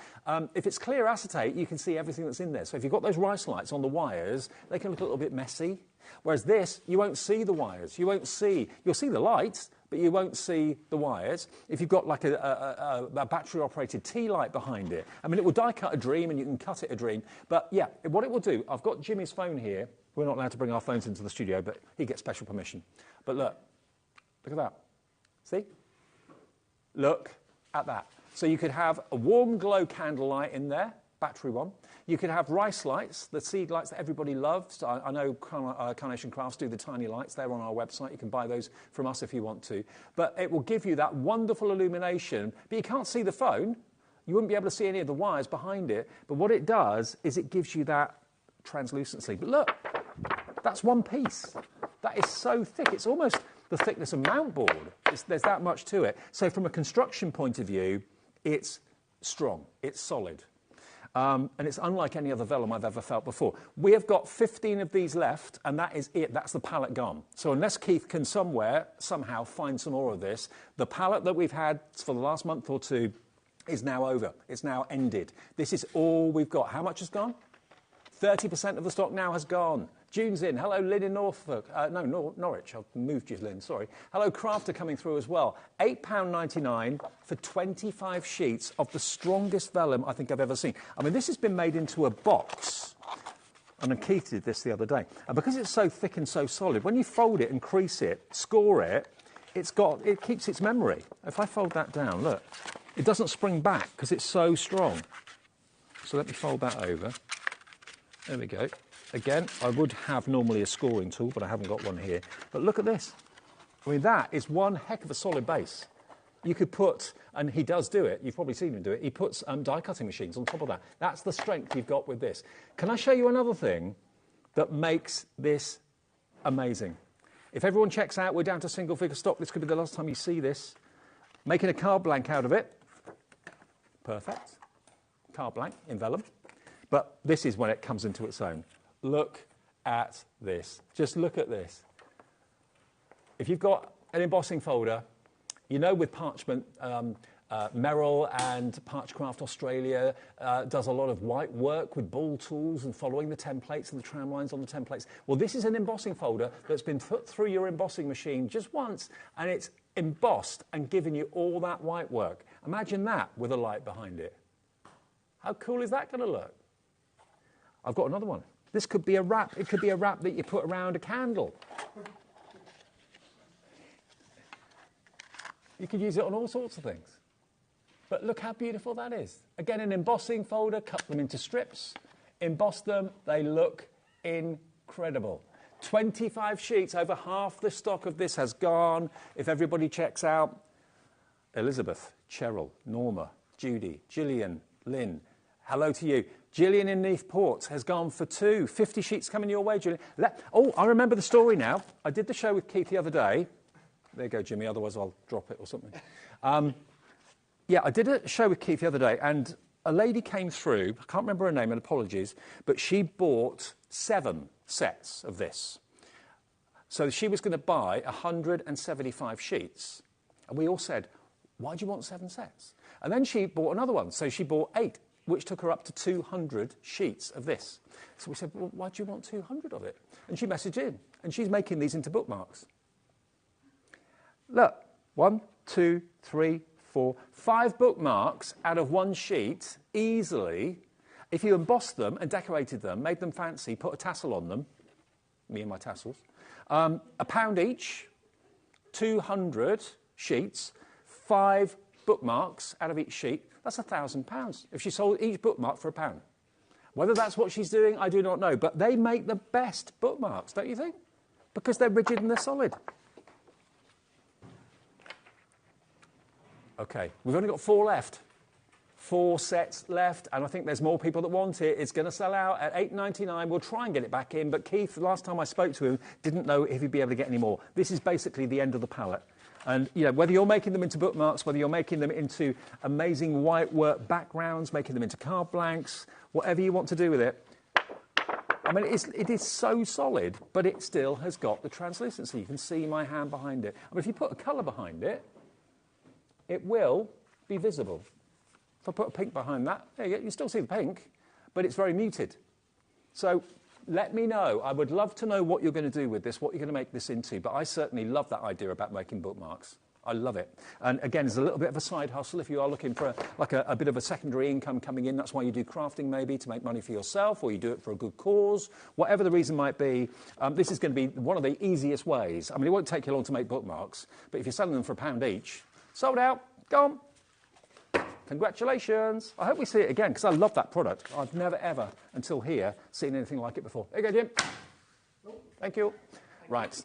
if it's clear acetate, you can see everything that's in there. So if you've got those rice lights on the wires, they can look a little bit messy. Whereas this, you won't see the wires. You'll see the lights, but you won't see the wires. If you've got like a battery-operated tea light behind it, I mean, it will die cut a dream and you can cut it a dream. But yeah, what it will do, I've got Jimmy's phone here. We're not allowed to bring our phones into the studio, but he gets special permission. But look at that. See? Look at that. So you could have a warm glow candle light in there, battery one. You could have rice lights, the seed lights that everybody loves. I know Carnation Crafts do the tiny lights. They're on our website. You can buy those from us if you want to. But it will give you that wonderful illumination. But you can't see the phone. You wouldn't be able to see any of the wires behind it. But what it does is it gives you that translucency. But look, that's one piece. That is so thick. It's almost the thickness of mount board. There's that much to it. So from a construction point of view, It's strong, it's solid. And it's unlike any other vellum I've ever felt before. We have got 15 of these left, and that is it. That's the palette gone. So unless Keith can somehow find some more of this, the palette that we've had for the last month or two is now over. It's now ended. This is all we've got. How much has gone? 30% of the stock now has gone. June's in. Hello, Lynn in Norfolk. Norwich. I've moved you, Lynn, sorry. Hello, Crafter coming through as well. £8.99 for 25 sheets of the strongest vellum I think I've ever seen. I mean, this has been made into a box. And Keith did this the other day. And because it's so thick and so solid, when you fold it and crease it, score it, it keeps its memory. If I fold that down, look, it doesn't spring back because it's so strong. So let me fold that over. There we go. Again, I would have normally a scoring tool, but I haven't got one here. But look at this. I mean, that is one heck of a solid base. You could put, and he does do it, you've probably seen him do it, he puts die cutting machines on top of that. That's the strength you've got with this. Can I show you another thing that makes this amazing? If everyone checks out, we're down to single figure stock. This could be the last time you see this. Making a card blank out of it. Perfect. Card blank in vellum. But this is when it comes into its own. Look at this. Just look at this. If you've got an embossing folder, you know with parchment, Merrill and Parchcraft Australia does a lot of white work with ball tools and following the templates and the tram lines on the templates. Well, this is an embossing folder that's been put through your embossing machine just once, and it's embossed and given you all that white work. Imagine that with a light behind it. How cool is that going to look? I've got another one. This could be a wrap. It could be a wrap that you put around a candle. You could use it on all sorts of things. But look how beautiful that is. Again, an embossing folder, cut them into strips, emboss them, they look incredible. 25 sheets, over half the stock of this has gone. If everybody checks out, Elizabeth, Cheryl, Norma, Judy, Gillian, Lynn, hello to you. Gillian in Neathport has gone for 2. 50 sheets coming your way, Gillian. Oh, I remember the story now. I did the show with Keith the other day. There you go, Jimmy, otherwise I'll drop it or something. Yeah, I did a show with Keith the other day, and a lady came through, I can't remember her name, and apologies, but she bought 7 sets of this. So she was going to buy 175 sheets. And we all said, why do you want 7 sets? And then she bought another one, so she bought 8. Which took her up to 200 sheets of this. So we said, well, why do you want 200 of it? And she messaged in, and she's making these into bookmarks. Look, 1, 2, 3, 4, 5 bookmarks out of 1 sheet, easily. If you embossed them and decorated them, made them fancy, put a tassel on them, me and my tassels, £1 each, 200 sheets, 5 bookmarks out of each sheet, that's £1,000 if she sold each bookmark for £1. Whether that's what she's doing, I do not know. But they make the best bookmarks, don't you think? Because they're rigid and they're solid. OK, we've only got 4 left. 4 sets left, and I think there's more people that want it. It's going to sell out at £8.99. We'll try and get it back in, but Keith, the last time I spoke to him, didn't know if he'd be able to get any more. This is basically the end of the palette. And, you know, whether you're making them into bookmarks, whether you're making them into amazing white work backgrounds, making them into card blanks, whatever you want to do with it. I mean, it is so solid, but it still has got the translucency. You can see my hand behind it. I mean, if you put a colour behind it, it will be visible. If I put a pink behind that, there you go, you still see the pink, but it's very muted. So let me know. I would love to know what you're going to do with this, what you're going to make this into. But I certainly love that idea about making bookmarks. I love it. And again, it's a little bit of a side hustle if you are looking for a bit of a secondary income coming in. That's why you do crafting maybe, to make money for yourself, or you do it for a good cause. Whatever the reason might be, this is going to be one of the easiest ways. I mean, it won't take you long to make bookmarks, but if you're selling them for £1 each, sold out, gone. Congratulations. I hope we see it again, because I love that product. I've never, ever, until here, seen anything like it before. There you go, Jim. Thank you. Right.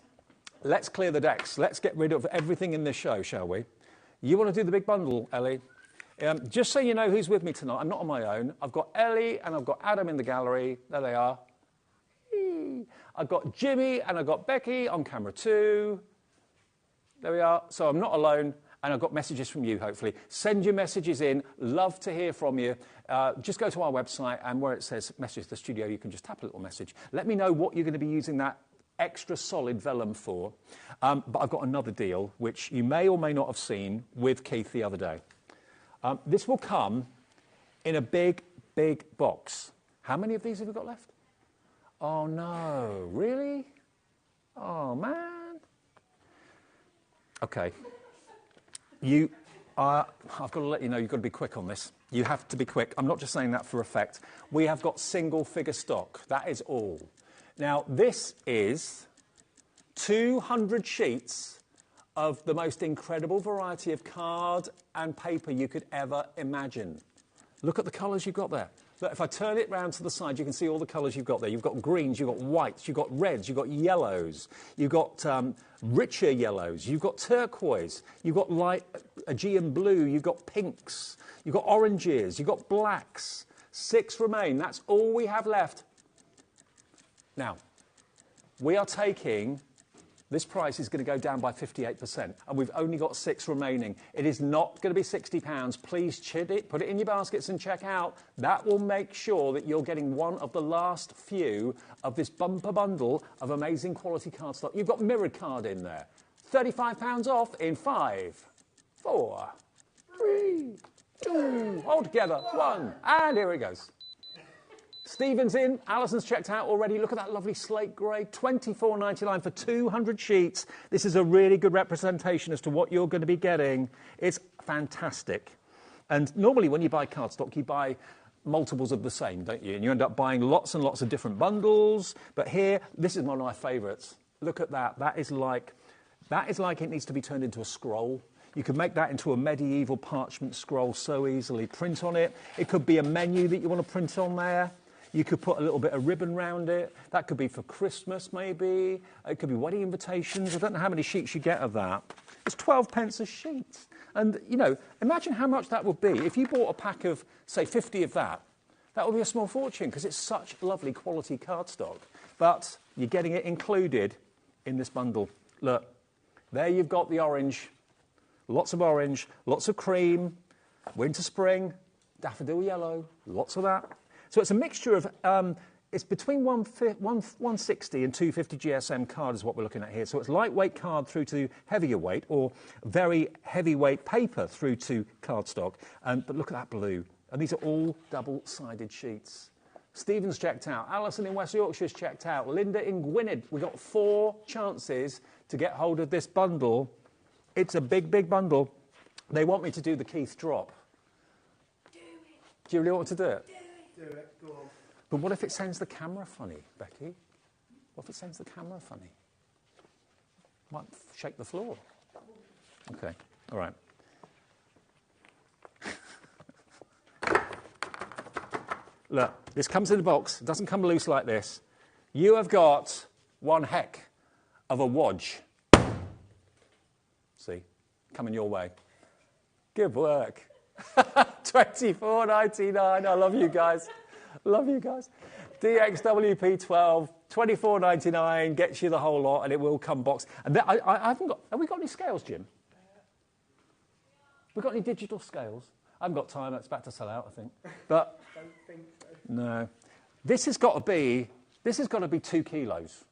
Let's clear the decks. Let's get rid of everything in this show, shall we? You want to do the big bundle, Ellie? Just so you know who's with me tonight, I'm not on my own. I've got Ellie and I've got Adam in the gallery. There they are. I've got Jimmy and I've got Becky on camera too. There we are. So I'm not alone. and I've got messages from you, hopefully. Send your messages in. Love to hear from you. Just go to our website, and where it says Message to the Studio, you can just tap a little message. Let me know what you're going to be using that extra solid vellum for. But I've got another deal, which you may or may not have seen with Keith the other day. This will come in a big, big box. How many of these have we got left? Oh, no. Really? Oh, man. OK. I've got to let you know, you've got to be quick on this. You have to be quick. I'm not just saying that for effect. We have got single figure stock. That is all. Now, this is 200 sheets of the most incredible variety of card and paper you could ever imagine. Look at the colours you've got there. Look, if I turn it round to the side, you can see all the colours you've got there. You've got greens, you've got whites, you've got reds, you've got yellows, you've got richer yellows, you've got turquoise, you've got light Aegean blue, you've got pinks, you've got oranges, you've got blacks. 6 remain. That's all we have left. Now, we are taking... This price is going to go down by 58%, and we've only got 6 remaining. It is not going to be £60. Please chid it, put it in your baskets and check out. That will make sure that you're getting one of the last few of this bumper bundle of amazing quality cardstock. You've got mirrored card in there. £35 off in 5, 4, 3, 2, all together, 1, and here it goes. Stephen's in, Alison's checked out already. Look at that lovely slate grey, £24.99 for 200 sheets. This is a really good representation as to what you're going to be getting. It's fantastic. And normally when you buy cardstock, you buy multiples of the same, don't you? And you end up buying lots and lots of different bundles. But here, this is one of my favourites. Look at that. That is like it needs to be turned into a scroll. You could make that into a medieval parchment scroll so easily. Print on it. It could be a menu that you want to print on there. You could put a little bit of ribbon round it. That could be for Christmas, maybe. It could be wedding invitations. I don't know how many sheets you get of that. It's 12 pence a sheet. And, you know, imagine how much that would be. If you bought a pack of, say, 50 of that, that would be a small fortune because it's such lovely quality cardstock. But you're getting it included in this bundle. Look, there you've got the orange. Lots of cream, winter, spring, daffodil yellow, lots of that. So it's a mixture of, it's between 160 and 250 GSM card is what we're looking at here. So it's lightweight card through to heavier weight, or very heavyweight paper through to cardstock. But look at that blue. And these are all double-sided sheets. Stephen's checked out. Alison in West Yorkshire's checked out. Linda in Gwynedd. We've got 4 chances to get hold of this bundle. It's a big, big bundle. They want me to do the Keith drop. Do it. Do you really want to do it? Do it. Go on. But what if it sends the camera funny, Becky? What if it sends the camera funny? Might shake the floor. OK. All right. Look, this comes in a box. It doesn't come loose like this. You have got one heck of a wodge. See, coming your way. Good work. $24.99. I love you guys. Love you guys. DXWP12, $24.99 gets you the whole lot, and it will come boxed. And I haven't got. Have we got any scales, Jim? We got any digital scales? I haven't got time. That's about to sell out, I think. But Don't think so. no, this has got to be 2 kilos.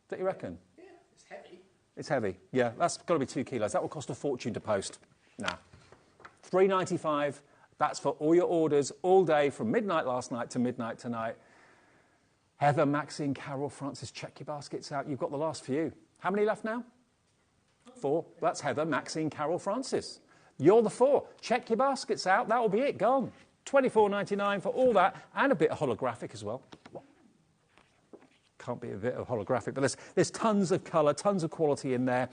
Don't you reckon? Yeah, it's heavy. It's heavy. Yeah, that's got to be 2 kilos. That will cost a fortune to post. Nah. $3.95. That's for all your orders all day from midnight last night to midnight tonight. Heather, Maxine, Carol, Francis, check your baskets out. You've got the last few. How many left now? 4. That's Heather, Maxine, Carol, Francis. You're the 4. Check your baskets out. That will be it. Gone. $24.99 for all that, and a bit of holographic as well. Can't be a bit of holographic, but there's tons of colour, tons of quality in there.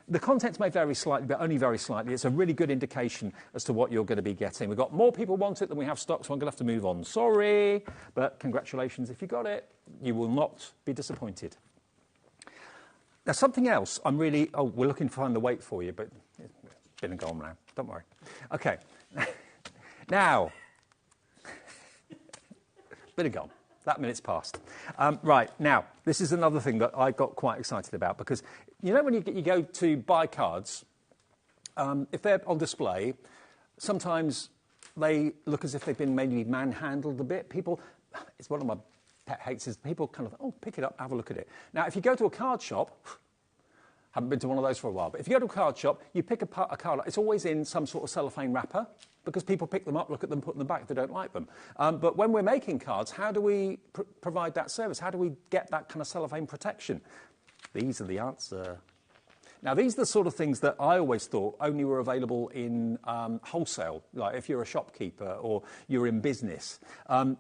The contents may vary slightly, but only very slightly. It's a really good indication as to what you're going to be getting. We've got more people want it than we have stock, so I'm going to have to move on. Sorry, but congratulations if you got it. You will not be disappointed. Now, something else I'm really... Oh, we're looking to find the weight for you, but it's been and gone now. Don't worry. OK. Now... been and gone. That minute's passed. Right, now, this is another thing that I got quite excited about, because, you know, when you go to buy cards, if they're on display, sometimes they look as if they've been maybe manhandled a bit. People, it's one of my pet hates is people kind of, oh, pick it up, have a look at it. Now, if you go to a card shop, haven't been to one of those for a while, but if you go to a card shop, you pick a card up, it's always in some sort of cellophane wrapper, because people pick them up, look at them, put them back if they don't like them. But when we're making cards, how do we provide that service? How do we get that kind of cellophane protection? These are the answer. Now, these are the sort of things that I always thought only were available in wholesale, like if you're a shopkeeper or you're in business.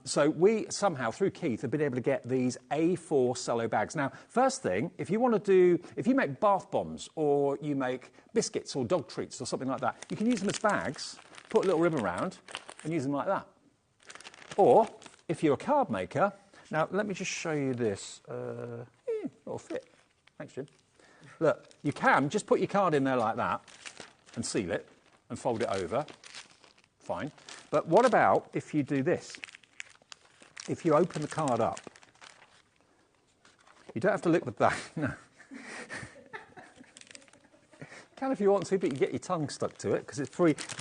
So we somehow, through Keith, have been able to get these A4 cello bags. Now, first thing, if you make bath bombs or you make biscuits or dog treats or something like that, you can use them as bags, put a little ribbon around and use them like that. Or, if you're a card maker, now let me just show you this. It'll fit. Thanks, Jim. Look, you can just put your card in there like that and seal it and fold it over. Fine. But what about if you do this? If you open the card up, you don't have to lick the back. No. You can if you want to, but you get your tongue stuck to it because it's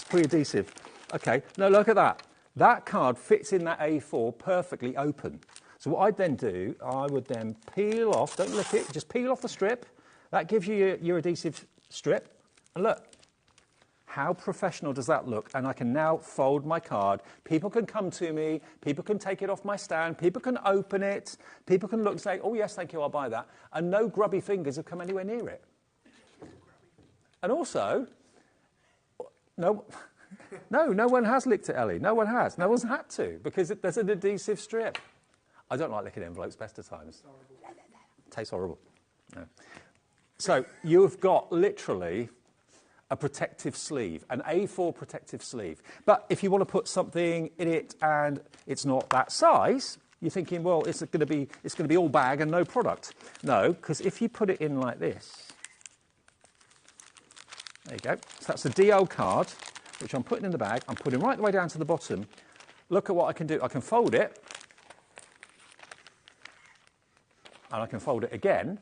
pre-adhesive. Okay, now look at that. That card fits in that A4 perfectly open. So what I'd then do, I would then peel off, don't lick it, just peel off the strip. That gives you your adhesive strip. And look, how professional does that look? And I can now fold my card. People can come to me. People can take it off my stand. People can open it. People can look and say, oh, yes, thank you, I'll buy that. And no grubby fingers have come anywhere near it. And also, no one has licked it, Ellie. No one has. No one's had to, because there's an adhesive strip. I don't like licking envelopes best of times. Tastes horrible. No. So you've got literally a protective sleeve, an A4 protective sleeve. But if you want to put something in it and it's not that size, you're thinking, well, it's going to be all bag and no product. No, because if you put it in like this, there you go. So that's the DL card, which I'm putting in the bag. I'm putting right the way down to the bottom. Look at what I can do. I can fold it, and I can fold it again.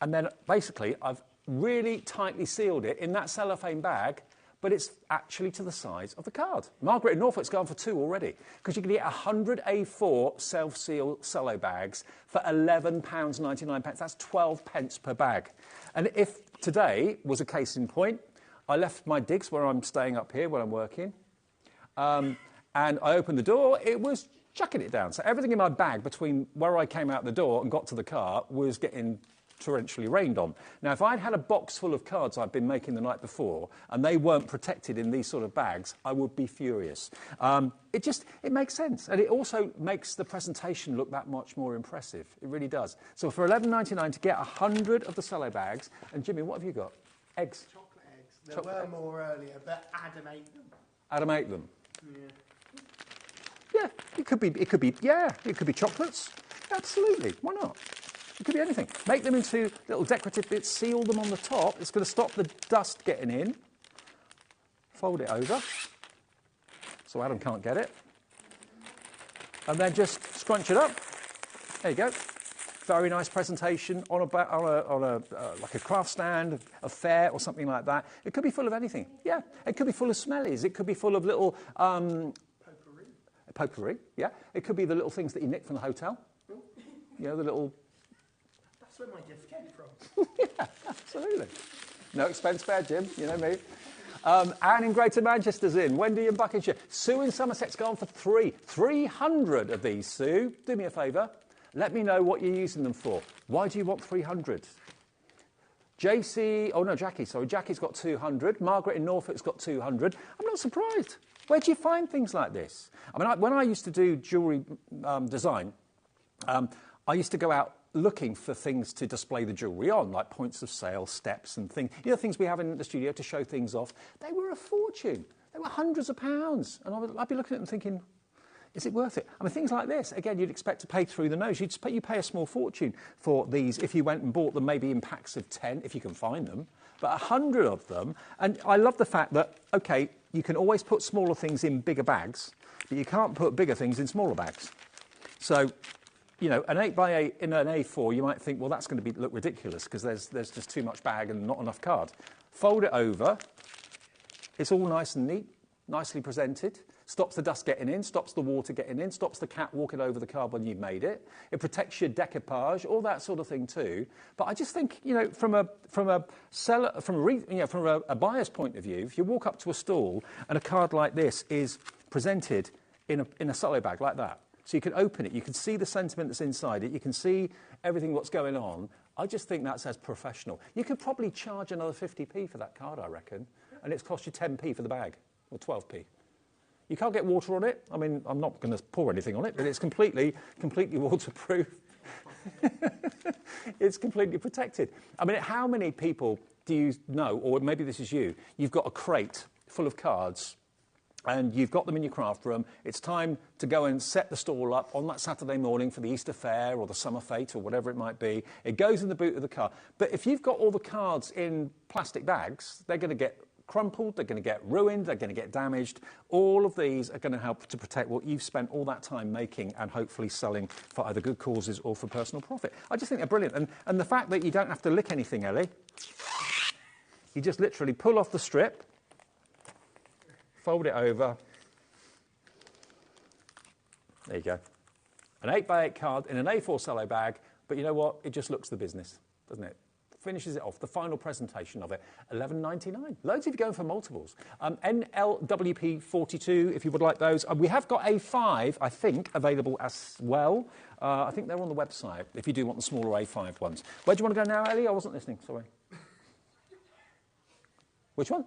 And then basically I've really tightly sealed it in that cellophane bag, but it's actually to the size of the card. Margaret in Norfolk's gone for 2 already, because you can get 100 A4 self-seal cello bags for £11.99. That's 12 pence per bag. And if today was a case in point, I left my digs where I'm staying up here, where I'm working, and I opened the door, it was chucking it down. So everything in my bag between where I came out the door and got to the car was getting torrentially rained on. Now, if I'd had a box full of cards I'd been making the night before and they weren't protected in these sort of bags, I would be furious. It makes sense, and it also makes the presentation look that much more impressive. It really does. So for £11.99 to get 100 of the cello bags, and Jimmy, what have you got? Eggs? Chocolate eggs. There were more earlier, but Adam ate them. Adam ate them? Yeah. Yeah, it could be chocolates. Absolutely, why not? It could be anything. Make them into little decorative bits, seal them on the top. It's going to stop the dust getting in. Fold it over, so Adam can't get it. And then just scrunch it up. There you go. Very nice presentation on like a craft stand, a fair or something like that. It could be full of anything. Yeah, it could be full of smellies. It could be full of little potpourri. Yeah, it could be the little things that you nick from the hotel. You know, the little. That's where my gift came from. Yeah, absolutely. No expense spared, Jim. You know me. Anne in Greater Manchester's in. Wendy in Buckinghamshire. Sue in Somerset's gone for 300 of these, Sue. Do me a favour. Let me know what you're using them for. Why do you want 300? Jackie's got 200. Margaret in Norfolk's got 200. I'm not surprised. Where do you find things like this? I mean, when I used to do jewellery design, I used to go out looking for things to display the jewellery on, like points of sale, steps and things. You know, things we have in the studio to show things off. They were a fortune. They were hundreds of pounds. And I'd be looking at them thinking, is it worth it? I mean, things like this, again, you'd expect to pay through the nose. You pay a small fortune for these if you went and bought them maybe in packs of 10, if you can find them. But 100 of them. And I love the fact that, OK, you can always put smaller things in bigger bags, but you can't put bigger things in smaller bags. So you know, an 8x8 in an A4, you might think, well, that's going to look ridiculous because there's just too much bag and not enough card. Fold it over. It's all nice and neat, nicely presented. Stops the dust getting in, stops the water getting in, stops the cat walking over the card when you've made it. It protects your decoupage, all that sort of thing too. But I just think, you know, from a buyer's point of view, if you walk up to a stall and a card like this is presented in a solo bag like that, so you can open it, you can see the sentiment that's inside it, you can see everything what's going on. I just think that says professional. You could probably charge another 50p for that card, I reckon, and it's cost you 10p for the bag, or 12p. You can't get water on it. I mean, I'm not going to pour anything on it, but it's completely waterproof. It's completely protected. I mean, how many people do you know, or maybe this is you, you've got a crate full of cards and you've got them in your craft room. It's time to go and set the stall up on that Saturday morning for the Easter fair or the summer fete or whatever it might be. It goes in the boot of the car. But if you've got all the cards in plastic bags, they're going to get crumpled, they're going to get ruined, they're going to get damaged. All of these are going to help to protect what you've spent all that time making and hopefully selling for either good causes or for personal profit. I just think they're brilliant. And the fact that you don't have to lick anything, Ellie, you just literally pull off the strip, fold it over. There you go. An 8x8 card in an A4 cello bag, but you know what? It just looks the business, doesn't it? Finishes it off, the final presentation of it, $11.99. Loads of you going for multiples. NLWP 42, if you would like those. We have got A5, I think, available as well. I think they're on the website, if you do want the smaller A5 ones. Where do you want to go now, Ellie? I wasn't listening, sorry. Which one?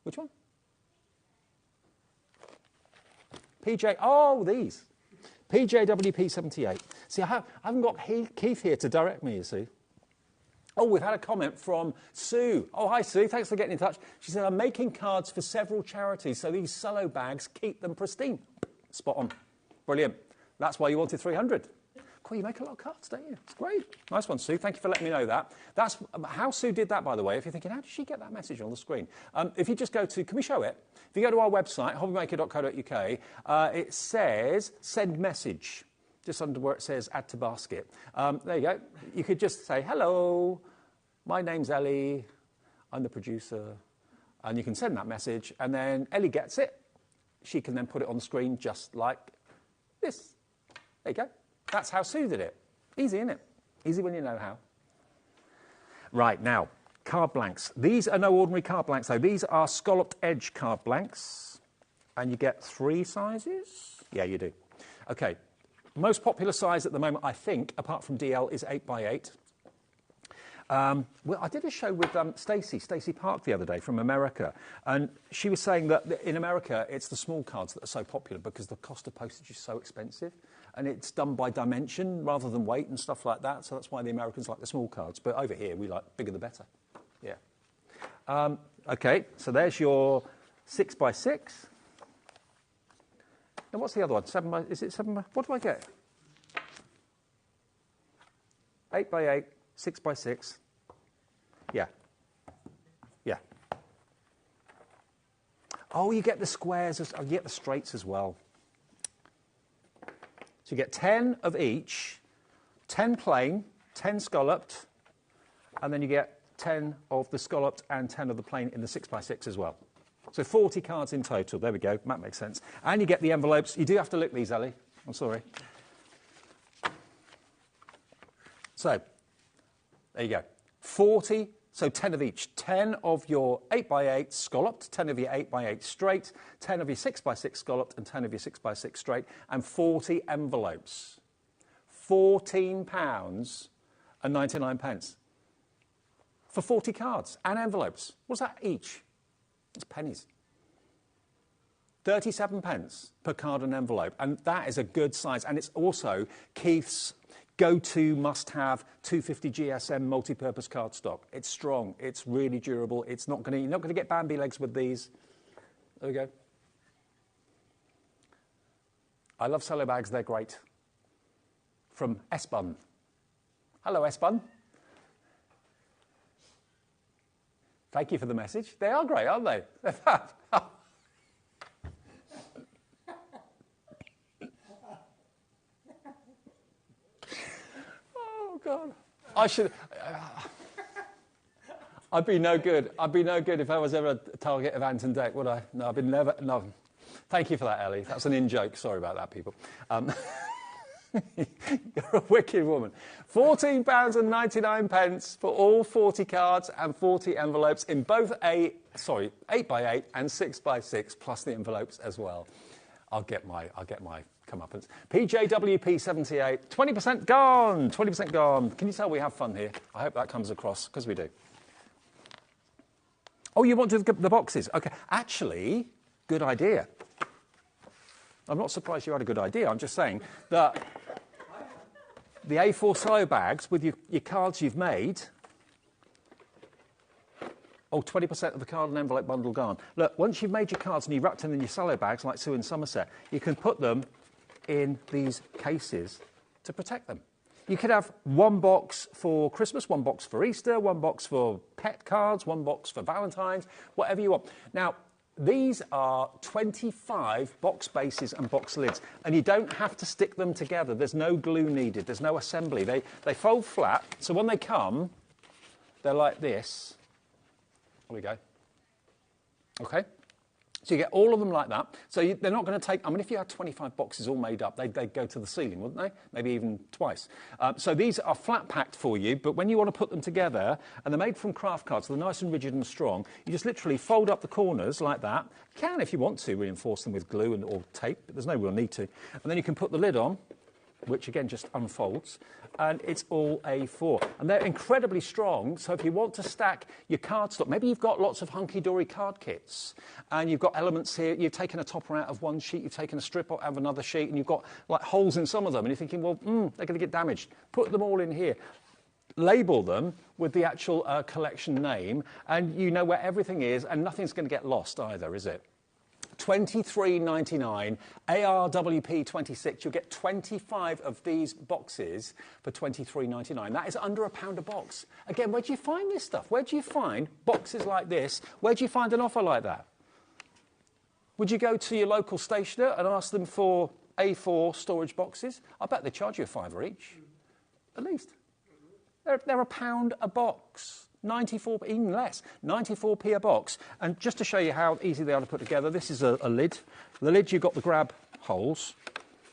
Which one? PJ, oh, these. PJWP 78. See, I haven't got Keith here to direct me, you see. Oh, we've had a comment from Sue. Oh, hi, Sue. Thanks for getting in touch. She said, I'm making cards for several charities, so these cello bags keep them pristine. Spot on. Brilliant. That's why you wanted 300. Cool, you make a lot of cards, don't you? It's great. Nice one, Sue. Thank you for letting me know that. That's how Sue did that, by the way. If you're thinking, how did she get that message on the screen? If you just go to, can we show it? If you go to our website, hobbymaker.co.uk, it says send message. Just under where it says add to basket. There you go. You could just say, hello, my name's Ellie, I'm the producer. And you can send that message, and then Ellie gets it. She can then put it on the screen just like this. There you go. That's how Sue did it. Easy, isn't it? Easy when you know how. Right, now, card blanks. These are no ordinary card blanks, though. These are scalloped edge card blanks. And you get 3 sizes? Yeah, you do. OK. Most popular size at the moment, I think, apart from DL, is 8x8. Well, I did a show with Stacey Park the other day from America, and she was saying that in America it's the small cards that are so popular because the cost of postage is so expensive, and it's done by dimension rather than weight and stuff like that, so that's why the Americans like the small cards. But over here, we like bigger the better. Yeah. OK, so there's your 6x6. Now, what's the other one? 7x, is it 7x? What do I get? 8x8, 6x6. Yeah. Yeah. Oh, you get the squares, you get the straights as well. So you get 10 of each, 10 plain, 10 scalloped, and then you get 10 of the scalloped and 10 of the plain in the 6x6 as well. So 40 cards in total. There we go. That makes sense. And you get the envelopes. You do have to lick these, Ellie. I'm sorry. So there you go. 40, so 10 of each. 10 of your 8x8 scalloped, 10 of your 8x8 straight, 10 of your 6x6 scalloped, and 10 of your 6x6 straight, and 40 envelopes. £14.99 for 40 cards and envelopes. What's that each? It's pennies. 37p per card and envelope, and that is a good size. And it's also Keith's go-to must-have 250 GSM multi-purpose cardstock. It's strong. It's really durable. It's not going to. You're not going to get Bambi legs with these. There we go. I love cello bags. They're great. From S-Bun. Hello, S-Bun. Thank you for the message. They are great, aren't they? They're fab. God. I should... I'd be no good. I'd be no good if I was ever a target of Ant and Dec, would I? No, I've been never... No. Thank you for that, Ellie. That's an in-joke. Sorry about that, people. You're a wicked woman. £14.99 for all 40 cards and 40 envelopes in both 8x8 and 6x6, plus the envelopes as well. I'll get my comeuppance. PJWP78, 20% gone. 20% gone. Can you tell we have fun here? I hope that comes across, because we do. Oh, you want to do the boxes? Okay. Actually, good idea. I'm not surprised you had a good idea. I'm just saying that the A4 silo bags with your cards you've made... Oh, 20% of the card and envelope bundle gone. Look, once you've made your cards and you've wrapped them in your silo bags, like Sue in Somerset, you can put them in these cases to protect them. You could have one box for Christmas, one box for Easter, one box for pet cards, one box for Valentine's, whatever you want. Now, these are 25 box bases and box lids, and you don't have to stick them together. There's no glue needed. There's no assembly. They fold flat, so when they come, they're like this. There we go. Okay? So you get all of them like that. So they're not going to take... I mean, if you had 25 boxes all made up, they'd go to the ceiling, wouldn't they? Maybe even twice. So these are flat packed for you, but when you want to put them together, and they're made from craft cards, so they're nice and rigid and strong, you just literally fold up the corners like that. You can, if you want to, reinforce them with glue or tape, but there's no real need to. And then you can put the lid on, which again just unfolds, and it's all A4. And they're incredibly strong, so if you want to stack your card stock, maybe you've got lots of hunky-dory card kits, and you've got elements here, you've taken a topper out of one sheet, you've taken a strip out of another sheet, and you've got like holes in some of them, and you're thinking, well, they're going to get damaged. Put them all in here. Label them with the actual collection name, and you know where everything is, and nothing's going to get lost either, is it? $23.99, ARWP26. You'll get 25 of these boxes for $23.99. That is under £1 a box. Again, where do you find this stuff? Where do you find boxes like this? Where do you find an offer like that? Would you go to your local stationer and ask them for A4 storage boxes? I bet they charge you £5 each, at least. They're £1 a box. 94, even less, 94p a box. And just to show you how easy they are to put together, this is a lid. The lid, you've got the grab holes.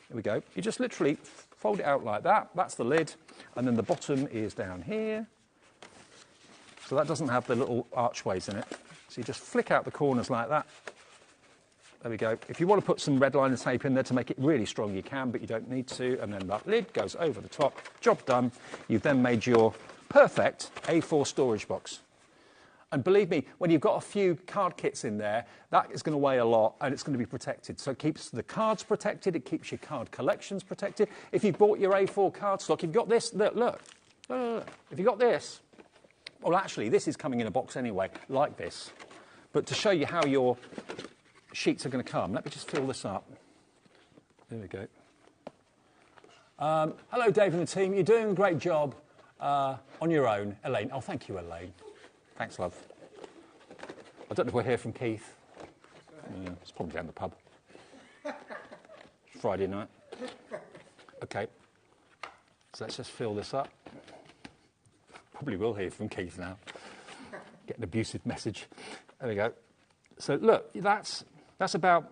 There we go. You just literally fold it out like that. That's the lid. And then the bottom is down here. So that doesn't have the little archways in it. So you just flick out the corners like that. There we go. If you want to put some red liner tape in there to make it really strong, you can, but you don't need to. And then that lid goes over the top. Job done. You've then made your perfect A4 storage box. And believe me, when you've got a few card kits in there, that is going to weigh a lot and it's going to be protected. So it keeps the cards protected, it keeps your card collections protected. If you bought your A4 card stock, you've got this, look. If you've got this, well, actually, this is coming in a box anyway, like this. But to show you how your sheets are going to come, let me just fill this up. There we go. Hello, Dave and the team. You're doing a great job. On your own, Elaine. Oh, thank you, Elaine. Thanks, love. I don't know if we'll hear from Keith. It's probably down the pub. Friday night. Okay. So let's just fill this up. Probably will hear from Keith now. Get an abusive message. There we go. So look, that's about...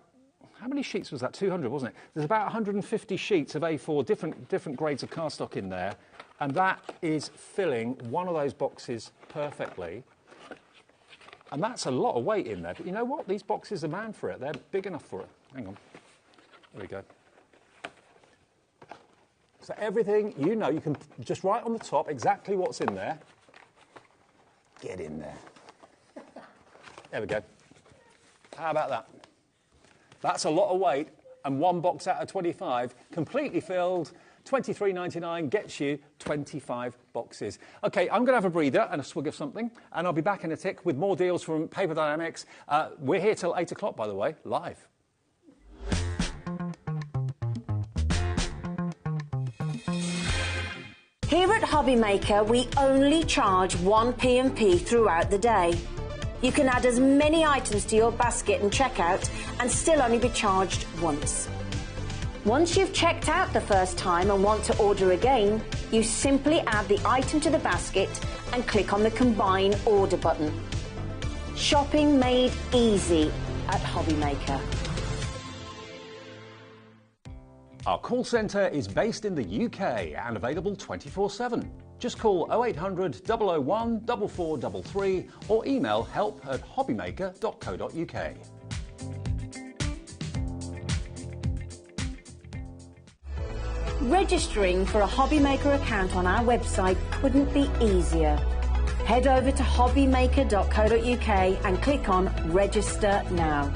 How many sheets was that? 200, wasn't it? There's about 150 sheets of A4, different grades of cardstock in there. And that is filling one of those boxes perfectly. And that's a lot of weight in there. But you know what? These boxes are manned for it. They're big enough for it. Hang on. There we go. So everything, you know, you can just write on the top exactly what's in there. Get in there. There we go. How about that? That's a lot of weight. And one box out of 25, completely filled. $23.99 gets you 25 boxes. OK, I'm going to have a breather and a swig of something, and I'll be back in a tick with more deals from Paper Dynamics. We're here till 8 o'clock, by the way, live. Here at HobbyMaker, we only charge 1 P&P throughout the day. You can add as many items to your basket and checkout and still only be charged once. Once you've checked out the first time and want to order again, you simply add the item to the basket and click on the Combine Order button. Shopping made easy at HobbyMaker. Our call centre is based in the UK and available 24/7. Just call 0800 001 4433 or email help@hobbymaker.co.uk. Registering for a HobbyMaker account on our website couldn't be easier. Head over to hobbymaker.co.uk and click on Register Now.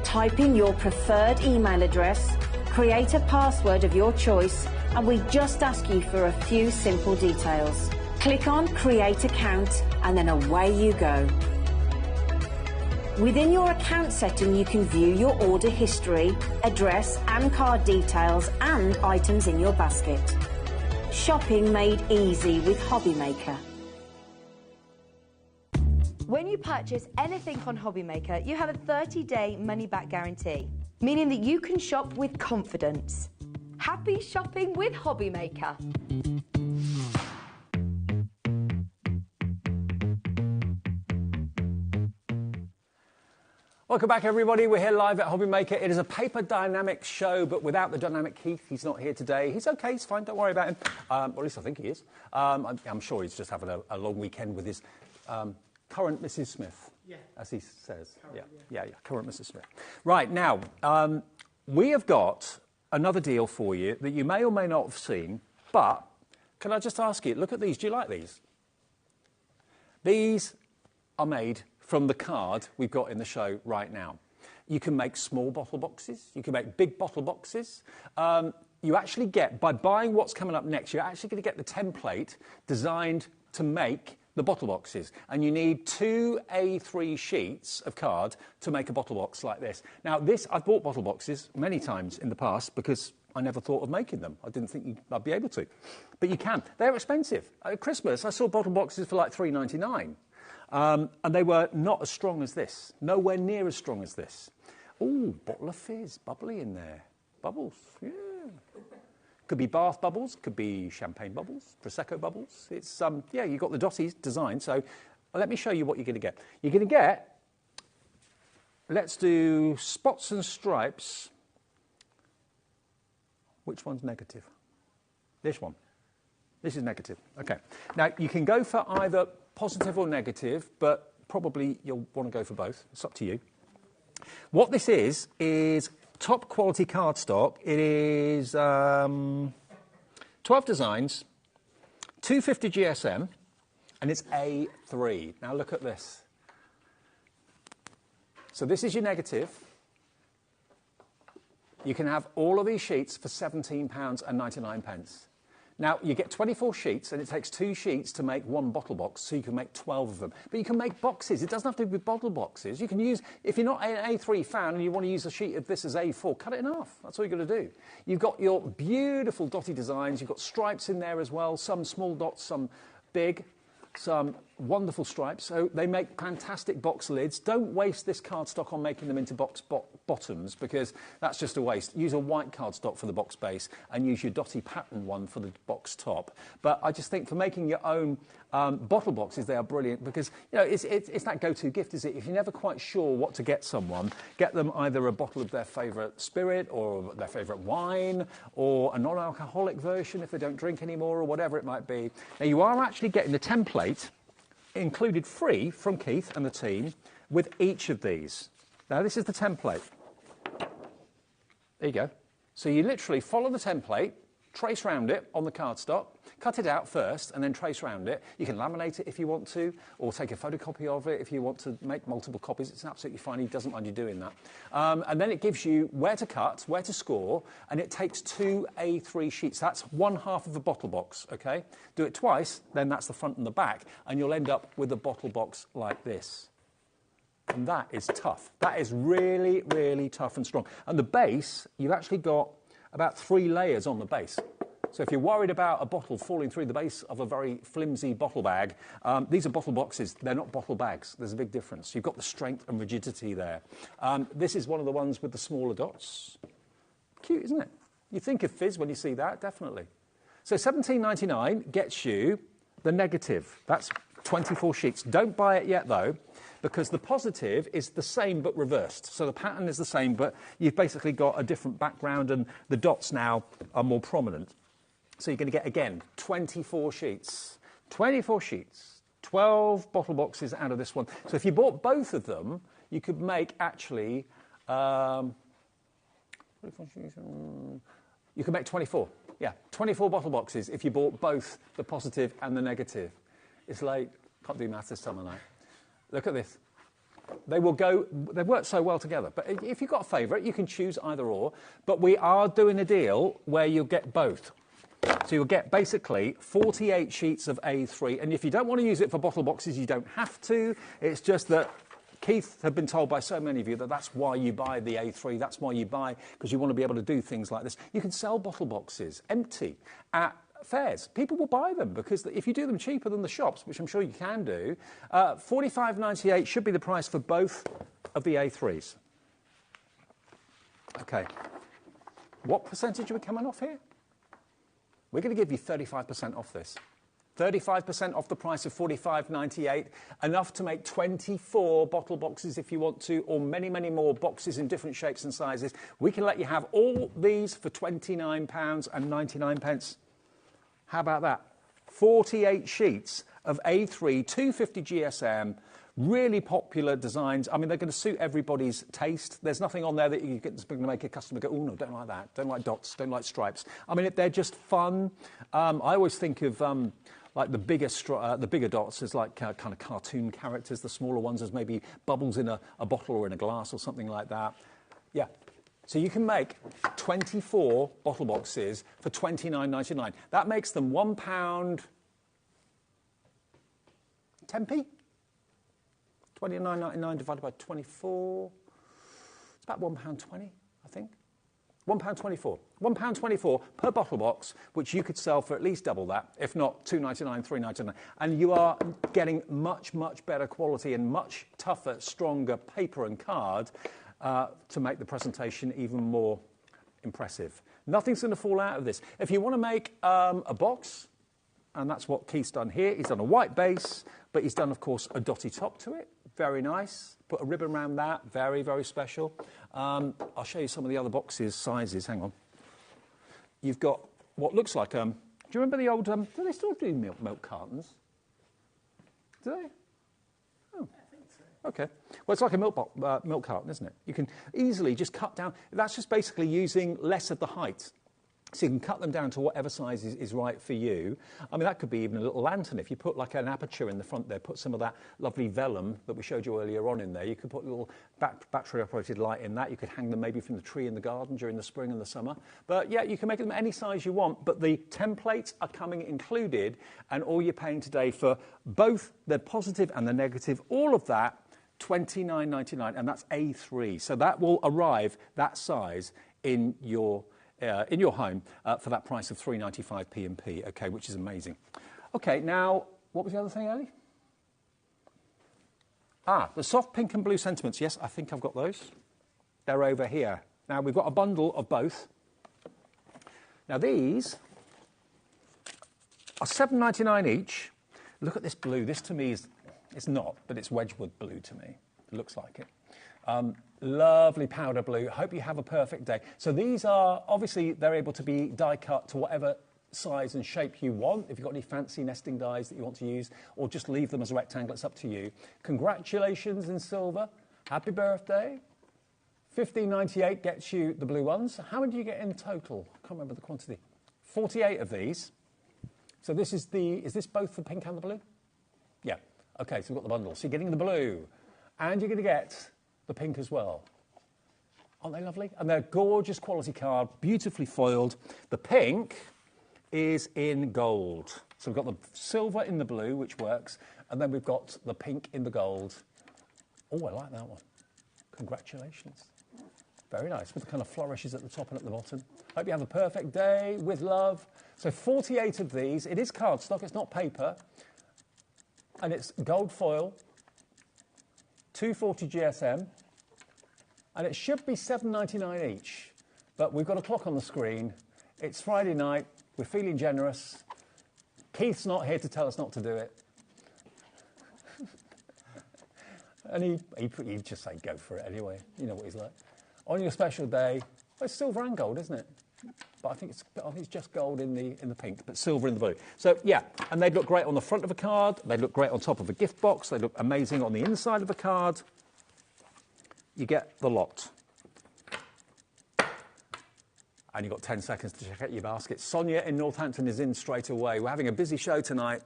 Type in your preferred email address, create a password of your choice, and we just ask you for a few simple details. Click on Create Account and then away you go. Within your account setting, you can view your order history, address and card details and items in your basket. Shopping made easy with HobbyMaker. When you purchase anything on HobbyMaker, you have a 30-day money-back guarantee, meaning that you can shop with confidence. Happy shopping with HobbyMaker. Welcome back, everybody. We're here live at HobbyMaker. It is a paper dynamics show, but without the dynamic Keith. He's not here today. He's okay. He's fine. Don't worry about him. Or at least I think he is. I'm sure he's just having a long weekend with his current Mrs. Smith, as he says. Yeah, current Mrs. Smith. Right, now, we have got another deal for you that you may or may not have seen, but can I just ask you, look at these. Do you like these? These are made from the card we've got in the show right now. You can make small bottle boxes. You can make big bottle boxes. You actually get, by buying what's coming up next, you're actually going to get the template designed to make the bottle boxes. And you need 2 A3 sheets of card to make a bottle box like this. Now, I've bought bottle boxes many times in the past because I never thought of making them. I didn't think I'd be able to. But you can. They're expensive. At Christmas, I saw bottle boxes for like $3.99. And they were not as strong as this. Nowhere near as strong as this. Ooh, bottle of fizz, bubbly in there. Bubbles, yeah. Could be bath bubbles, could be champagne bubbles, Prosecco bubbles. It's, yeah, you've got the Dotties design. So let me show you what you're going to get. You're going to get, let's do spots and stripes. Which one's negative? This one. This is negative. Okay. Now, you can go for either positive or negative, but probably you'll want to go for both. It's up to you. What this is top quality cardstock. It is 12 designs, 250 GSM, and it's A3. Now look at this. So this is your negative. You can have all of these sheets for £17.99. Now, you get 24 sheets, and it takes 2 sheets to make one bottle box, so you can make 12 of them. But you can make boxes. It doesn't have to be bottle boxes. You can use, if you're not an A3 fan and you want to use a sheet of this as A4, cut it in half. That's all you've got to do. You've got your beautiful dotty designs. You've got stripes in there as well, some small dots, some big, some wonderful stripes. So they make fantastic box lids. Don't waste this cardstock on making them into box bottoms, because that's just a waste. Use a white cardstock for the box base and use your dotty pattern one for the box top. But I just think for making your own bottle boxes, they are brilliant, because you know it's that go-to gift, is it? If you're never quite sure what to get someone, get them either a bottle of their favourite spirit or their favourite wine, or a non-alcoholic version if they don't drink anymore, or whatever it might be. Now, you are actually getting the template included free from Keith and the team with each of these. Now, this is the template. There you go. So you literally follow the template, trace round it on the cardstock, cut it out first, and then trace round it. You can laminate it if you want to, or take a photocopy of it if you want to make multiple copies. It's absolutely fine. He doesn't mind you doing that. And then it gives you where to cut, where to score, and it takes 2 A3 sheets. That's 1/2 of a bottle box, okay? Do it twice, then that's the front and the back, and you'll end up with a bottle box like this. And that is tough. That is really, really tough and strong. And the base, you've actually got about 3 layers on the base. So if you're worried about a bottle falling through the base of a very flimsy bottle bag, these are bottle boxes. They're not bottle bags. There's a big difference. You've got the strength and rigidity there. This is one of the ones with the smaller dots. Cute, isn't it? You think of fizz when you see that, definitely. So £17.99 gets you the negative. That's 24 sheets. Don't buy it yet, though, because the positive is the same but reversed. So the pattern is the same, but you've basically got a different background and the dots now are more prominent. So you're going to get, again, 24 sheets. 24 sheets. 12 bottle boxes out of this one. So if you bought both of them, you could make actually... you could make 24. Yeah, 24 bottle boxes if you bought both the positive and the negative. It's late. Can't do maths this summer night. Look at this. They work so well together. But if you've got a favourite, you can choose either or. But we are doing a deal where you'll get both. So you'll get basically 48 sheets of A3. And if you don't want to use it for bottle boxes, you don't have to. It's just that Keith had been told by so many of you that that's why you buy the A3, that's why you buy, because you want to be able to do things like this. You can sell bottle boxes empty at fairs. People will buy them because if you do them cheaper than the shops, which I'm sure you can do, $45.98 should be the price for both of the A3s. Okay. What percentage are we coming off here? We're going to give you 35% off this. 35% off the price of $45.98, enough to make 24 bottle boxes if you want to, or many, many more boxes in different shapes and sizes. We can let you have all these for £29.99. How about that? 48 sheets of A3, 250 GSM, really popular designs. I mean, they're going to suit everybody's taste. There's nothing on there that that's going to make a customer go, oh, no, don't like that. Don't like dots, don't like stripes. I mean, they're just fun. I always think of... like the bigger dots as like kind of cartoon characters, the smaller ones as maybe bubbles in a bottle or in a glass or something like that. Yeah. So you can make 24 bottle boxes for £29.99. That makes them £1 10p? £29.99 divided by 24. It's about £1.20, I think. £1.24. £1.24 per bottle box, which you could sell for at least double that, if not £2.99, £3.99. And you are getting much, much better quality and much tougher, stronger paper and card to make the presentation even more impressive. Nothing's going to fall out of this. If you want to make a box, and that's what Keith's done here, he's done a white base, but he's done, of course, a dotty top to it. Very nice. Put a ribbon around that. Very, very special. I'll show you some of the other boxes, sizes. Hang on. You've got what looks like... do you remember the old... do they still do milk cartons? Do they? Oh. I think so. OK. Well, it's like a milk carton, isn't it? You can easily just cut down... That's just basically using less of the height. So you can cut them down to whatever size is right for you. I mean, that could be even a little lantern. If you put like an aperture in the front there, put some of that lovely vellum that we showed you earlier on in there. You could put a little battery-operated light in that. You could hang them maybe from the tree in the garden during the spring and the summer. But, yeah, you can make them any size you want. But the templates are coming included, and all you're paying today for both the positive and the negative, all of that, $29.99, and that's A3. So that will arrive, that size, in your home for that price of £3.95 P&P, okay, which is amazing. Okay, now, what was the other thing, Ellie? The soft pink and blue sentiments. Yes, I think I've got those. They're over here. Now, we've got a bundle of both. Now, these are £7.99 each. Look at this blue. This, to me, it's not, but it's Wedgwood blue to me. It looks like it. Lovely powder blue. Hope you have a perfect day. So these are, obviously, they're able to be die cut to whatever size and shape you want. If you've got any fancy nesting dies that you want to use, or just leave them as a rectangle, it's up to you. Congratulations in silver. Happy birthday. $15.98 gets you the blue ones. How many do you get in total? I can't remember the quantity. 48 of these. So this is this both the pink and the blue? Yeah. Okay, so we've got the bundle. So you're getting the blue. And you're going to get the pink as well. Aren't they lovely? And they're gorgeous quality card, beautifully foiled. The pink is in gold. So we've got the silver in the blue, which works, and then we've got the pink in the gold. Oh, I like that one. Congratulations. Very nice, with the kind of flourishes at the top and at the bottom. Hope you have a perfect day with love. So 48 of these. It is cardstock, it's not paper. And it's gold foil. 240 GSM, and it should be $7.99 each. But we've got a clock on the screen. It's Friday night. We're feeling generous. Keith's not here to tell us not to do it. And he'd just say, go for it anyway. You know what he's like. On your special day, well, it's silver and gold, isn't it? But I think it's just gold in the pink, but silver in the blue. So, yeah, and they'd look great on the front of a card. They'd look great on top of a gift box. They'd look amazing on the inside of a card. You get the lot. And you've got 10 seconds to check out your basket. Sonia in Northampton is in straight away. We're having a busy show tonight.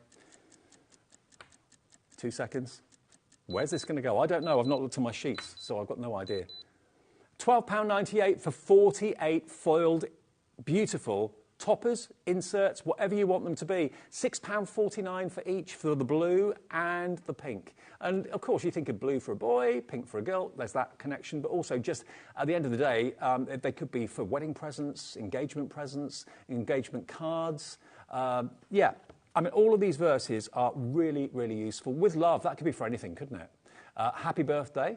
2 seconds. Where's this going to go? I don't know. I've not looked at my sheets, so I've got no idea. £12.98 for 48 foiled, beautiful toppers, inserts, whatever you want them to be. £6.49 for each for the blue and the pink. And, of course, you think of blue for a boy, pink for a girl. There's that connection. But also, just at the end of the day, they could be for wedding presents, engagement cards. Yeah. I mean, all of these verses are really, really useful. With love, that could be for anything, couldn't it? Happy birthday.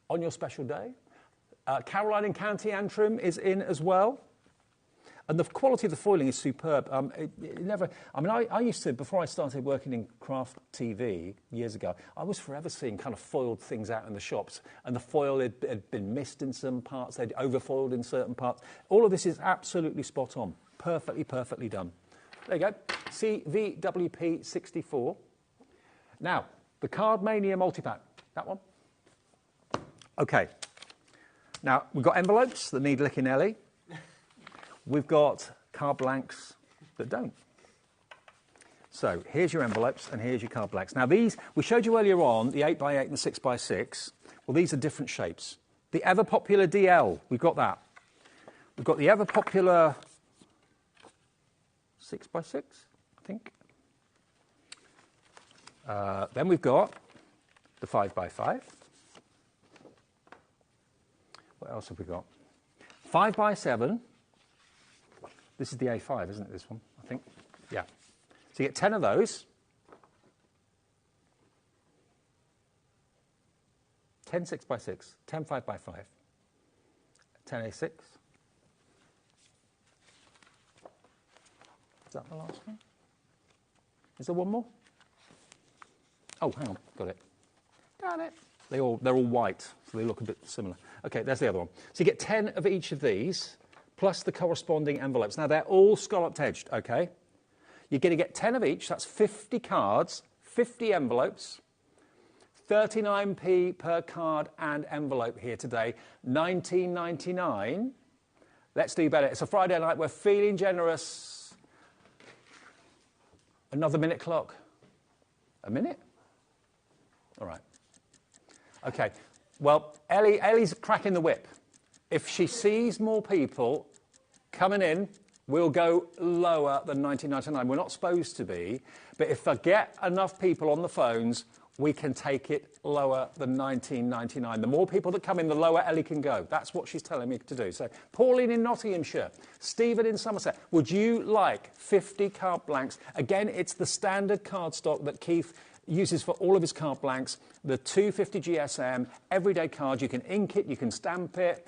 On your special day. Caroline in County Antrim is in as well. And the quality of the foiling is superb. I used to, before I started working in craft TV years ago, I was forever seeing kind of foiled things out in the shops. And the foil had been missed in some parts. They'd overfoiled in certain parts. All of this is absolutely spot on. Perfectly, perfectly done. There you go. CVWP 64. Now, the Card Mania multi-pack. That one. OK. Now, we've got envelopes that need licking Ellie. We've got card blanks that don't. So here's your envelopes and here's your card blanks. Now these, we showed you earlier on, the 8x8 and the 6x6. Well, these are different shapes. The ever-popular DL, we've got that. We've got the ever-popular 6x6, I think. Then we've got the 5x5. What else have we got? 5x7. This is the A5, isn't it, this one, I think? Yeah. So you get 10 of those. 10 6x6, 10 5x5, 10 A6. Is that the last one? Is there one more? Oh, hang on, got it. Got it. They're all white, so they look a bit similar. OK, there's the other one. So you get 10 of each of these, plus the corresponding envelopes. Now, they're all scalloped edged, OK? You're going to get 10 of each. That's 50 cards, 50 envelopes, 39p per card and envelope here today, $19.99. Let's do better. It's a Friday night. We're feeling generous. Another minute clock. A minute? All right. OK. Well, Ellie's cracking the whip. If she sees more people coming in, we'll go lower than $19.99. We're not supposed to be, but if I get enough people on the phones, we can take it lower than $19.99. The more people that come in, the lower Ellie can go. That's what she's telling me to do. So, Pauline in Nottinghamshire, Stephen in Somerset, would you like 50 card blanks? Again, it's the standard card stock that Keith uses for all of his card blanks, the 250 GSM, everyday card. You can ink it, you can stamp it.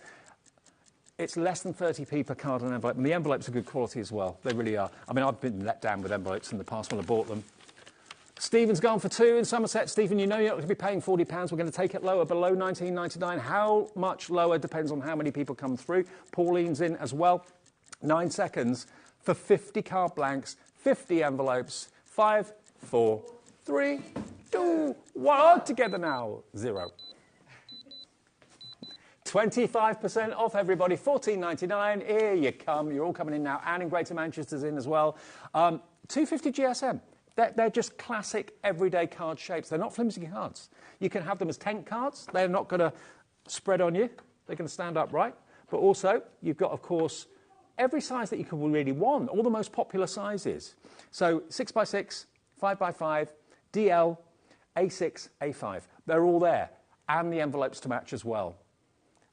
It's less than 30p per card and envelope, and the envelopes are good quality as well. They really are. I mean, I've been let down with envelopes in the past when I bought them. Stephen's gone for 2 in Somerset. Stephen, you know you're not going to be paying £40. We're going to take it lower, below $19.99. How much lower depends on how many people come through. Pauline's in as well. 9 seconds for 50 card blanks, 50 envelopes. 5, 4, 3, 2, 1. Together now. 0. 25% off, everybody. $14.99. Here you come. You're all coming in now. Anne in Greater Manchester's in as well. 250 GSM. They're just classic everyday card shapes. They're not flimsy cards. You can have them as tent cards. They're not going to spread on you. They're going to stand upright. But also, you've got, of course, every size that you could really want, all the most popular sizes. So 6x6, 5x5, DL, A6, A5. They're all there. And the envelopes to match as well.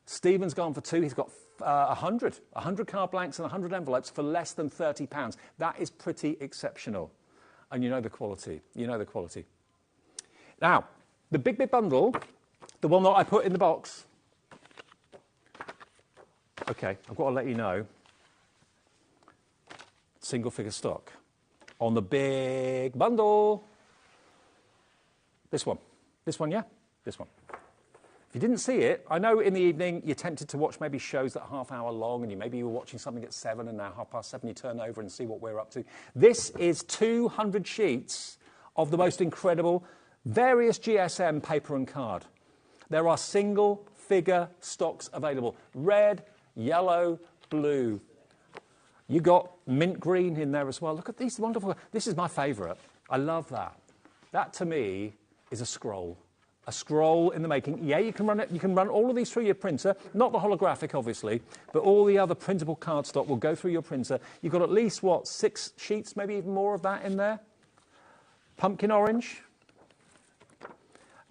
Stephen's gone for 2. He's got 100 card blanks and 100 envelopes for less than £30. That is pretty exceptional. And you know the quality. You know the quality. Now, the big bundle, the one that I put in the box. Okay, I've got to let you know. Single figure stock on the big bundle. This one, yeah, this one. If you didn't see it, I know in the evening you're tempted to watch maybe shows that are half hour long, and maybe you were watching something at 7 and now 7:30 you turn over and see what we're up to. This is 200 sheets of the most incredible various GSM paper and card. There are single figure stocks available. Red, yellow, blue. You got mint green in there as well. Look at these wonderful. This is my favourite. I love that. That to me is a scroll. A scroll in the making. Yeah, you can run it. You can run all of these through your printer. Not the holographic, obviously, but all the other printable cardstock will go through your printer. You've got at least, what, 6 sheets, maybe even more of that in there. Pumpkin orange.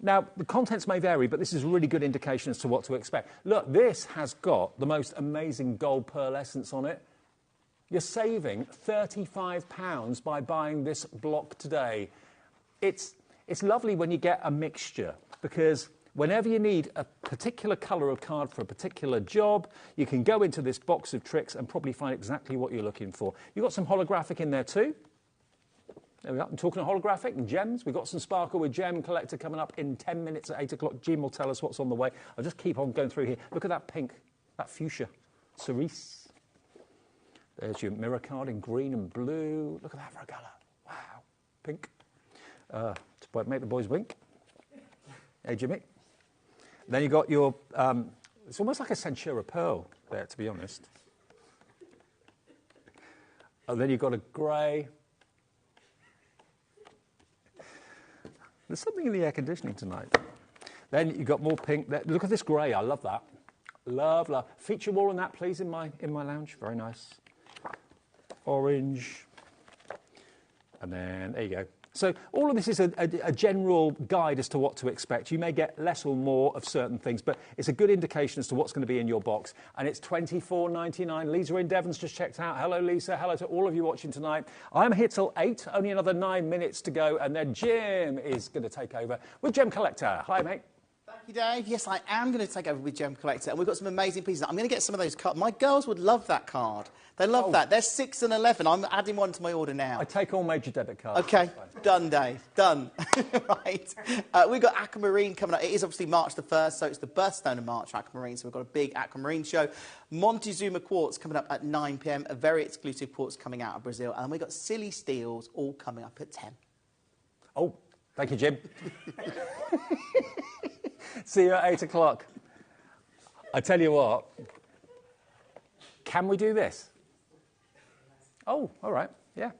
Now, the contents may vary, but this is a really good indication as to what to expect. Look, this has got the most amazing gold pearlescence on it. You're saving £35 by buying this block today. It's lovely when you get a mixture, because whenever you need a particular colour of card for a particular job, you can go into this box of tricks and probably find exactly what you're looking for. You've got some holographic in there too. There we are. I'm talking of holographic and gems. We've got some Sparkle with Gem Collector coming up in 10 minutes at 8 o'clock. Jim will tell us what's on the way. I'll just keep on going through here. Look at that pink, that fuchsia, cerise. There's your mirror card in green and blue. Look at that for a colour. Wow. Pink. To make the boys wink. Hey, Jimmy. Then you've got your... it's almost like a Centura Pearl there, to be honest. And then you've got a grey. There's something in the air conditioning tonight. Then you've got more pink. Look at this grey. I love that. Love, love. Feature wall on that, please, in my lounge. Very nice. Orange. And then, there you go. So all of this is a general guide as to what to expect. You may get less or more of certain things, but it's a good indication as to what's going to be in your box. And it's £24.99. Lisa in Devon's just checked out. Hello, Lisa. Hello to all of you watching tonight. I'm here till 8. Only another 9 minutes to go. And then Jim is going to take over with Gem Collector. Hi, mate. Thank you, Dave. Yes, I am going to take over with Gem Collector, and we've got some amazing pieces. I'm going to get some of those cards. My girls would love that card. They love that. They're 6 and 11. I'm adding one to my order now. I take all major debit cards. OK, done, Dave. Done. Right. We've got Aquamarine coming up. It is obviously March the 1st, so it's the birthstone of March, Aquamarine. So we've got a big Aquamarine show. Montezuma Quartz coming up at 9 p.m. A very exclusive quartz coming out of Brazil. And we've got Silly Steels all coming up at 10. Oh, thank you, Jim. See you at 8 o'clock. I tell you what, can we do this? Oh, all right, yeah.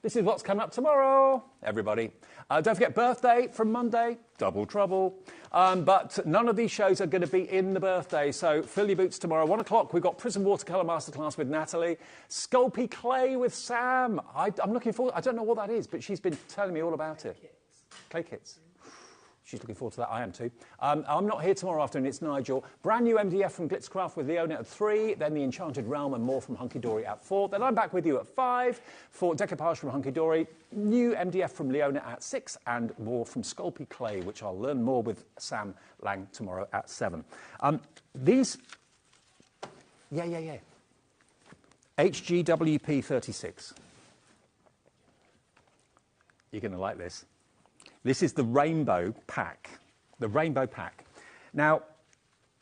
This is what's coming up tomorrow, everybody. Don't forget, birthday from Monday, double trouble. But none of these shows are going to be in the birthday, so fill your boots tomorrow. 1 o'clock, we've got Prism Watercolour Masterclass with Natalie. Sculpey Clay with Sam. I'm looking forward. I don't know what that is, but she's been telling me all about it. Clay kits. She's looking forward to that. I am too. I'm not here tomorrow afternoon. It's Nigel. Brand new MDF from Glitzcraft with Leona at 3. Then The Enchanted Realm and more from Hunky Dory at 4. Then I'm back with you at 5 for Decoupage from Hunky Dory. New MDF from Leona at 6. And more from Sculpey Clay, which I'll learn more with Sam Lang tomorrow at 7. These... Yeah. HGWP 36. You're going to like this. This is the rainbow pack. The rainbow pack. Now,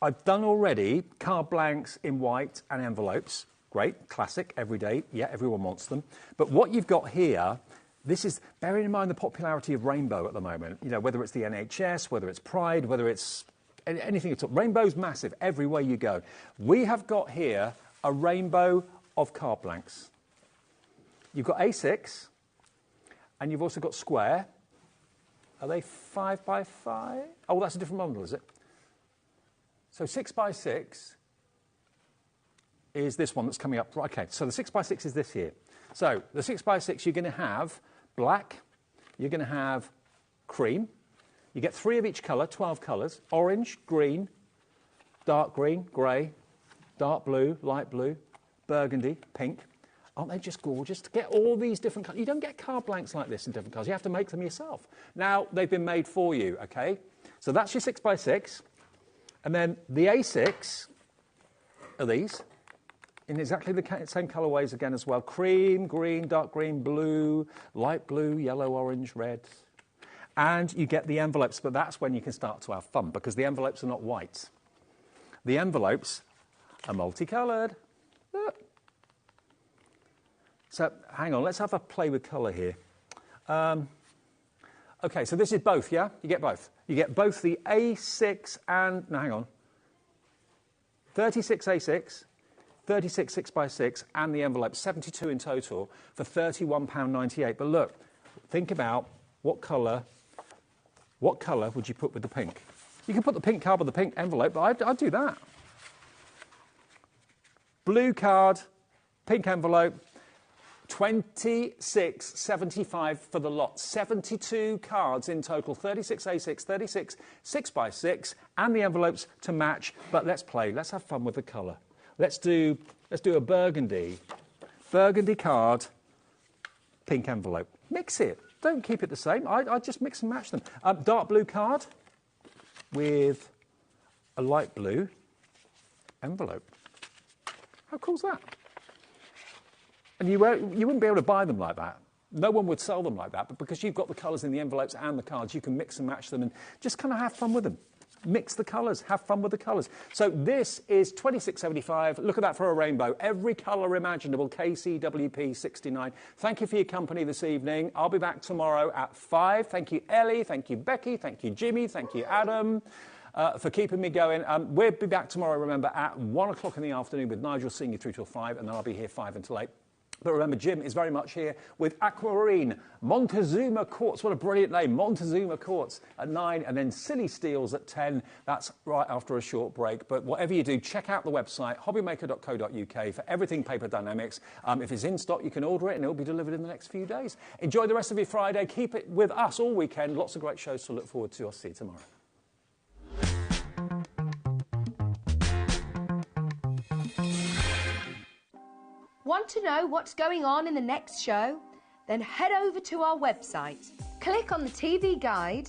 I've done already card blanks in white and envelopes. Great, classic, everyday. Yeah, everyone wants them. But what you've got here, this is, bearing in mind the popularity of rainbow at the moment, you know, whether it's the NHS, whether it's Pride, whether it's anything at all. Rainbow's massive everywhere you go. We have got here a rainbow of card blanks. You've got A6, and you've also got square. Are they 5 by 5? Oh, that's a different model, is it? So 6 by 6 is this one that's coming up. OK, so the 6 by 6 is this here. So the 6 by 6, you're going to have black, you're going to have cream. You get 3 of each colour, 12 colours. Orange, green, dark green, grey, dark blue, light blue, burgundy, pink. Aren't they just gorgeous? To get all these different colours. You don't get card blanks like this in different colours. You have to make them yourself. Now, they've been made for you, OK? So that's your 6 by 6. And then the A6 are these, in exactly the same colourways again as well. Cream, green, dark green, blue, light blue, yellow, orange, red. And you get the envelopes, but that's when you can start to have fun, because the envelopes are not white. The envelopes are multicoloured. Look. So, hang on, let's have a play with colour here. OK, so this is both, yeah? You get both. You get both the A6 and... No, hang on. 36 A6, 36 6x6, and the envelope, 72 in total, for £31.98. But look, think about what colour would you put with the pink? You can put the pink card with the pink envelope, but I'd do that. Blue card, pink envelope, £26.75 for the lot. 72 cards in total, 36 A6, 36 6x6, and the envelopes to match. But let's play. Let's have fun with the colour. Let's do a burgundy card, pink envelope. Mix it. Don't keep it the same. I just mix and match them. Dark blue card with a light blue envelope. How cool's that? And you wouldn't be able to buy them like that. No one would sell them like that, but because you've got the colours in the envelopes and the cards, you can mix and match them and just kind of have fun with them. Mix the colours, have fun with the colours. So this is £26.75. Look at that for a rainbow. Every colour imaginable, KCWP 69. Thank you for your company this evening. I'll be back tomorrow at 5. Thank you, Ellie. Thank you, Becky. Thank you, Jimmy. Thank you, Adam. For keeping me going. We'll be back tomorrow, remember, at 1 o'clock in the afternoon with Nigel seeing you through till 5, and then I'll be here 5 until 8. But remember, Jim is very much here with Aquamarine, Montezuma Quartz. What a brilliant name, Montezuma Quartz at 9, and then Silly Steels at 10. That's right after a short break. But whatever you do, check out the website, hobbymaker.co.uk, for everything Paper Dynamics. If it's in stock, you can order it, and it'll be delivered in the next few days. Enjoy the rest of your Friday. Keep it with us all weekend. Lots of great shows to look forward to. I'll see you tomorrow. Want to know what's going on in the next show? Then head over to our website. Click on the TV guide.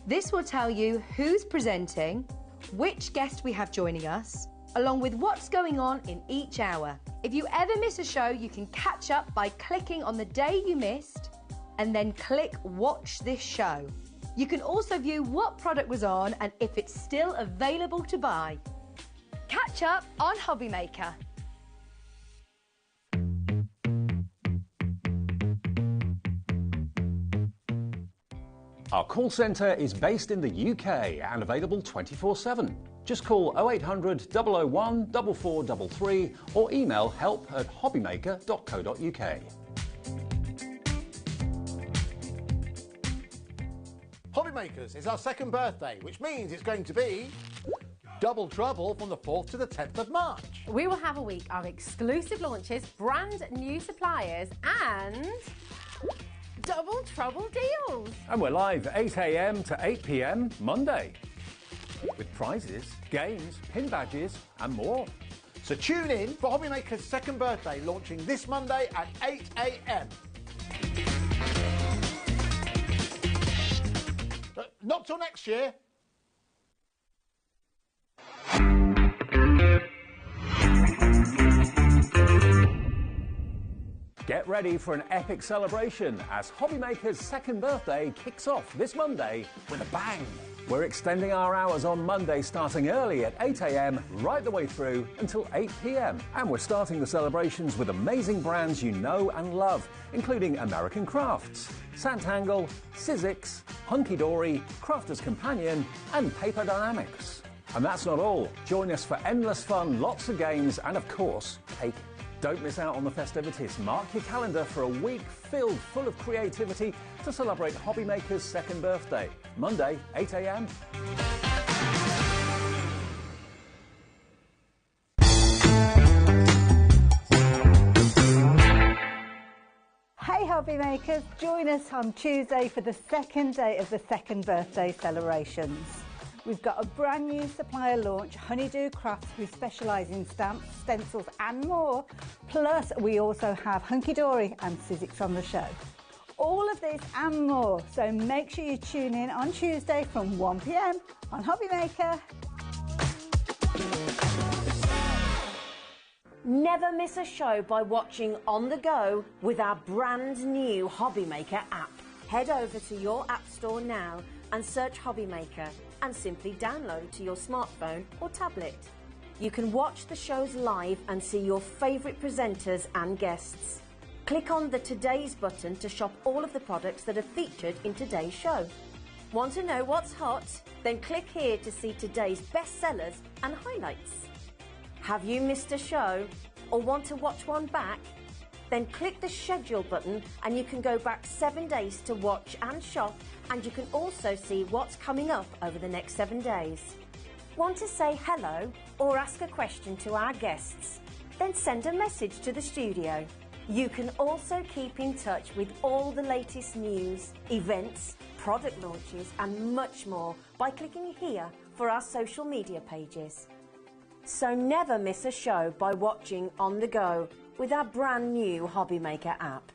This will tell you who's presenting, which guest we have joining us, along with what's going on in each hour. If you ever miss a show, you can catch up by clicking on the day you missed and then click Watch This Show. You can also view what product was on and if it's still available to buy. Catch up on HobbyMaker. Our call centre is based in the UK and available 24/7. Just call 0800 001 4433 or email help@hobbymaker.co.uk. HobbyMakers is our second birthday, which means it's going to be double trouble from the 4th to the 10th of March. We will have a week of exclusive launches, brand new suppliers, and double trouble deals. And we're live 8 a.m. to 8 p.m. Monday with prizes, games, pin badges and more. So tune in for HobbyMaker's second birthday, launching this Monday at 8 a.m. Not till next year. Get ready for an epic celebration as HobbyMaker's second birthday kicks off this Monday with a bang. We're extending our hours on Monday, starting early at 8 a.m. right the way through until 8 p.m. And we're starting the celebrations with amazing brands you know and love, including American Crafts, Santangle, Sizzix, Hunky Dory, Crafter's Companion, and Paper Dynamics. And that's not all. Join us for endless fun, lots of games, and of course, cake. Don't miss out on the festivities. Mark your calendar for a week full of creativity to celebrate HobbyMaker's second birthday. Monday, 8 a.m. Hey HobbyMakers, join us on Tuesday for the second day of the second birthday celebrations. We've got a brand new supplier launch, Honeydew Crafts, who specialise in stamps, stencils and more. Plus, we also have Hunky Dory and Sizzix on the show. All of this and more, so make sure you tune in on Tuesday from 1 p.m. on HobbyMaker. Never miss a show by watching on the go with our brand new HobbyMaker app. Head over to your app store now and search HobbyMaker and simply download to your smartphone or tablet. You can watch the shows live and see your favourite presenters and guests. Click on the Today's button to shop all of the products that are featured in today's show. Want to know what's hot? Then click here to see today's bestsellers and highlights. Have you missed a show or want to watch one back? Then click the schedule button and you can go back 7 days to watch and shop, and you can also see what's coming up over the next 7 days. Want to say hello or ask a question to our guests? Then send a message to the studio. You can also keep in touch with all the latest news, events, product launches and much more by clicking here for our social media pages. So never miss a show by watching on the go with our brand new HobbyMaker app.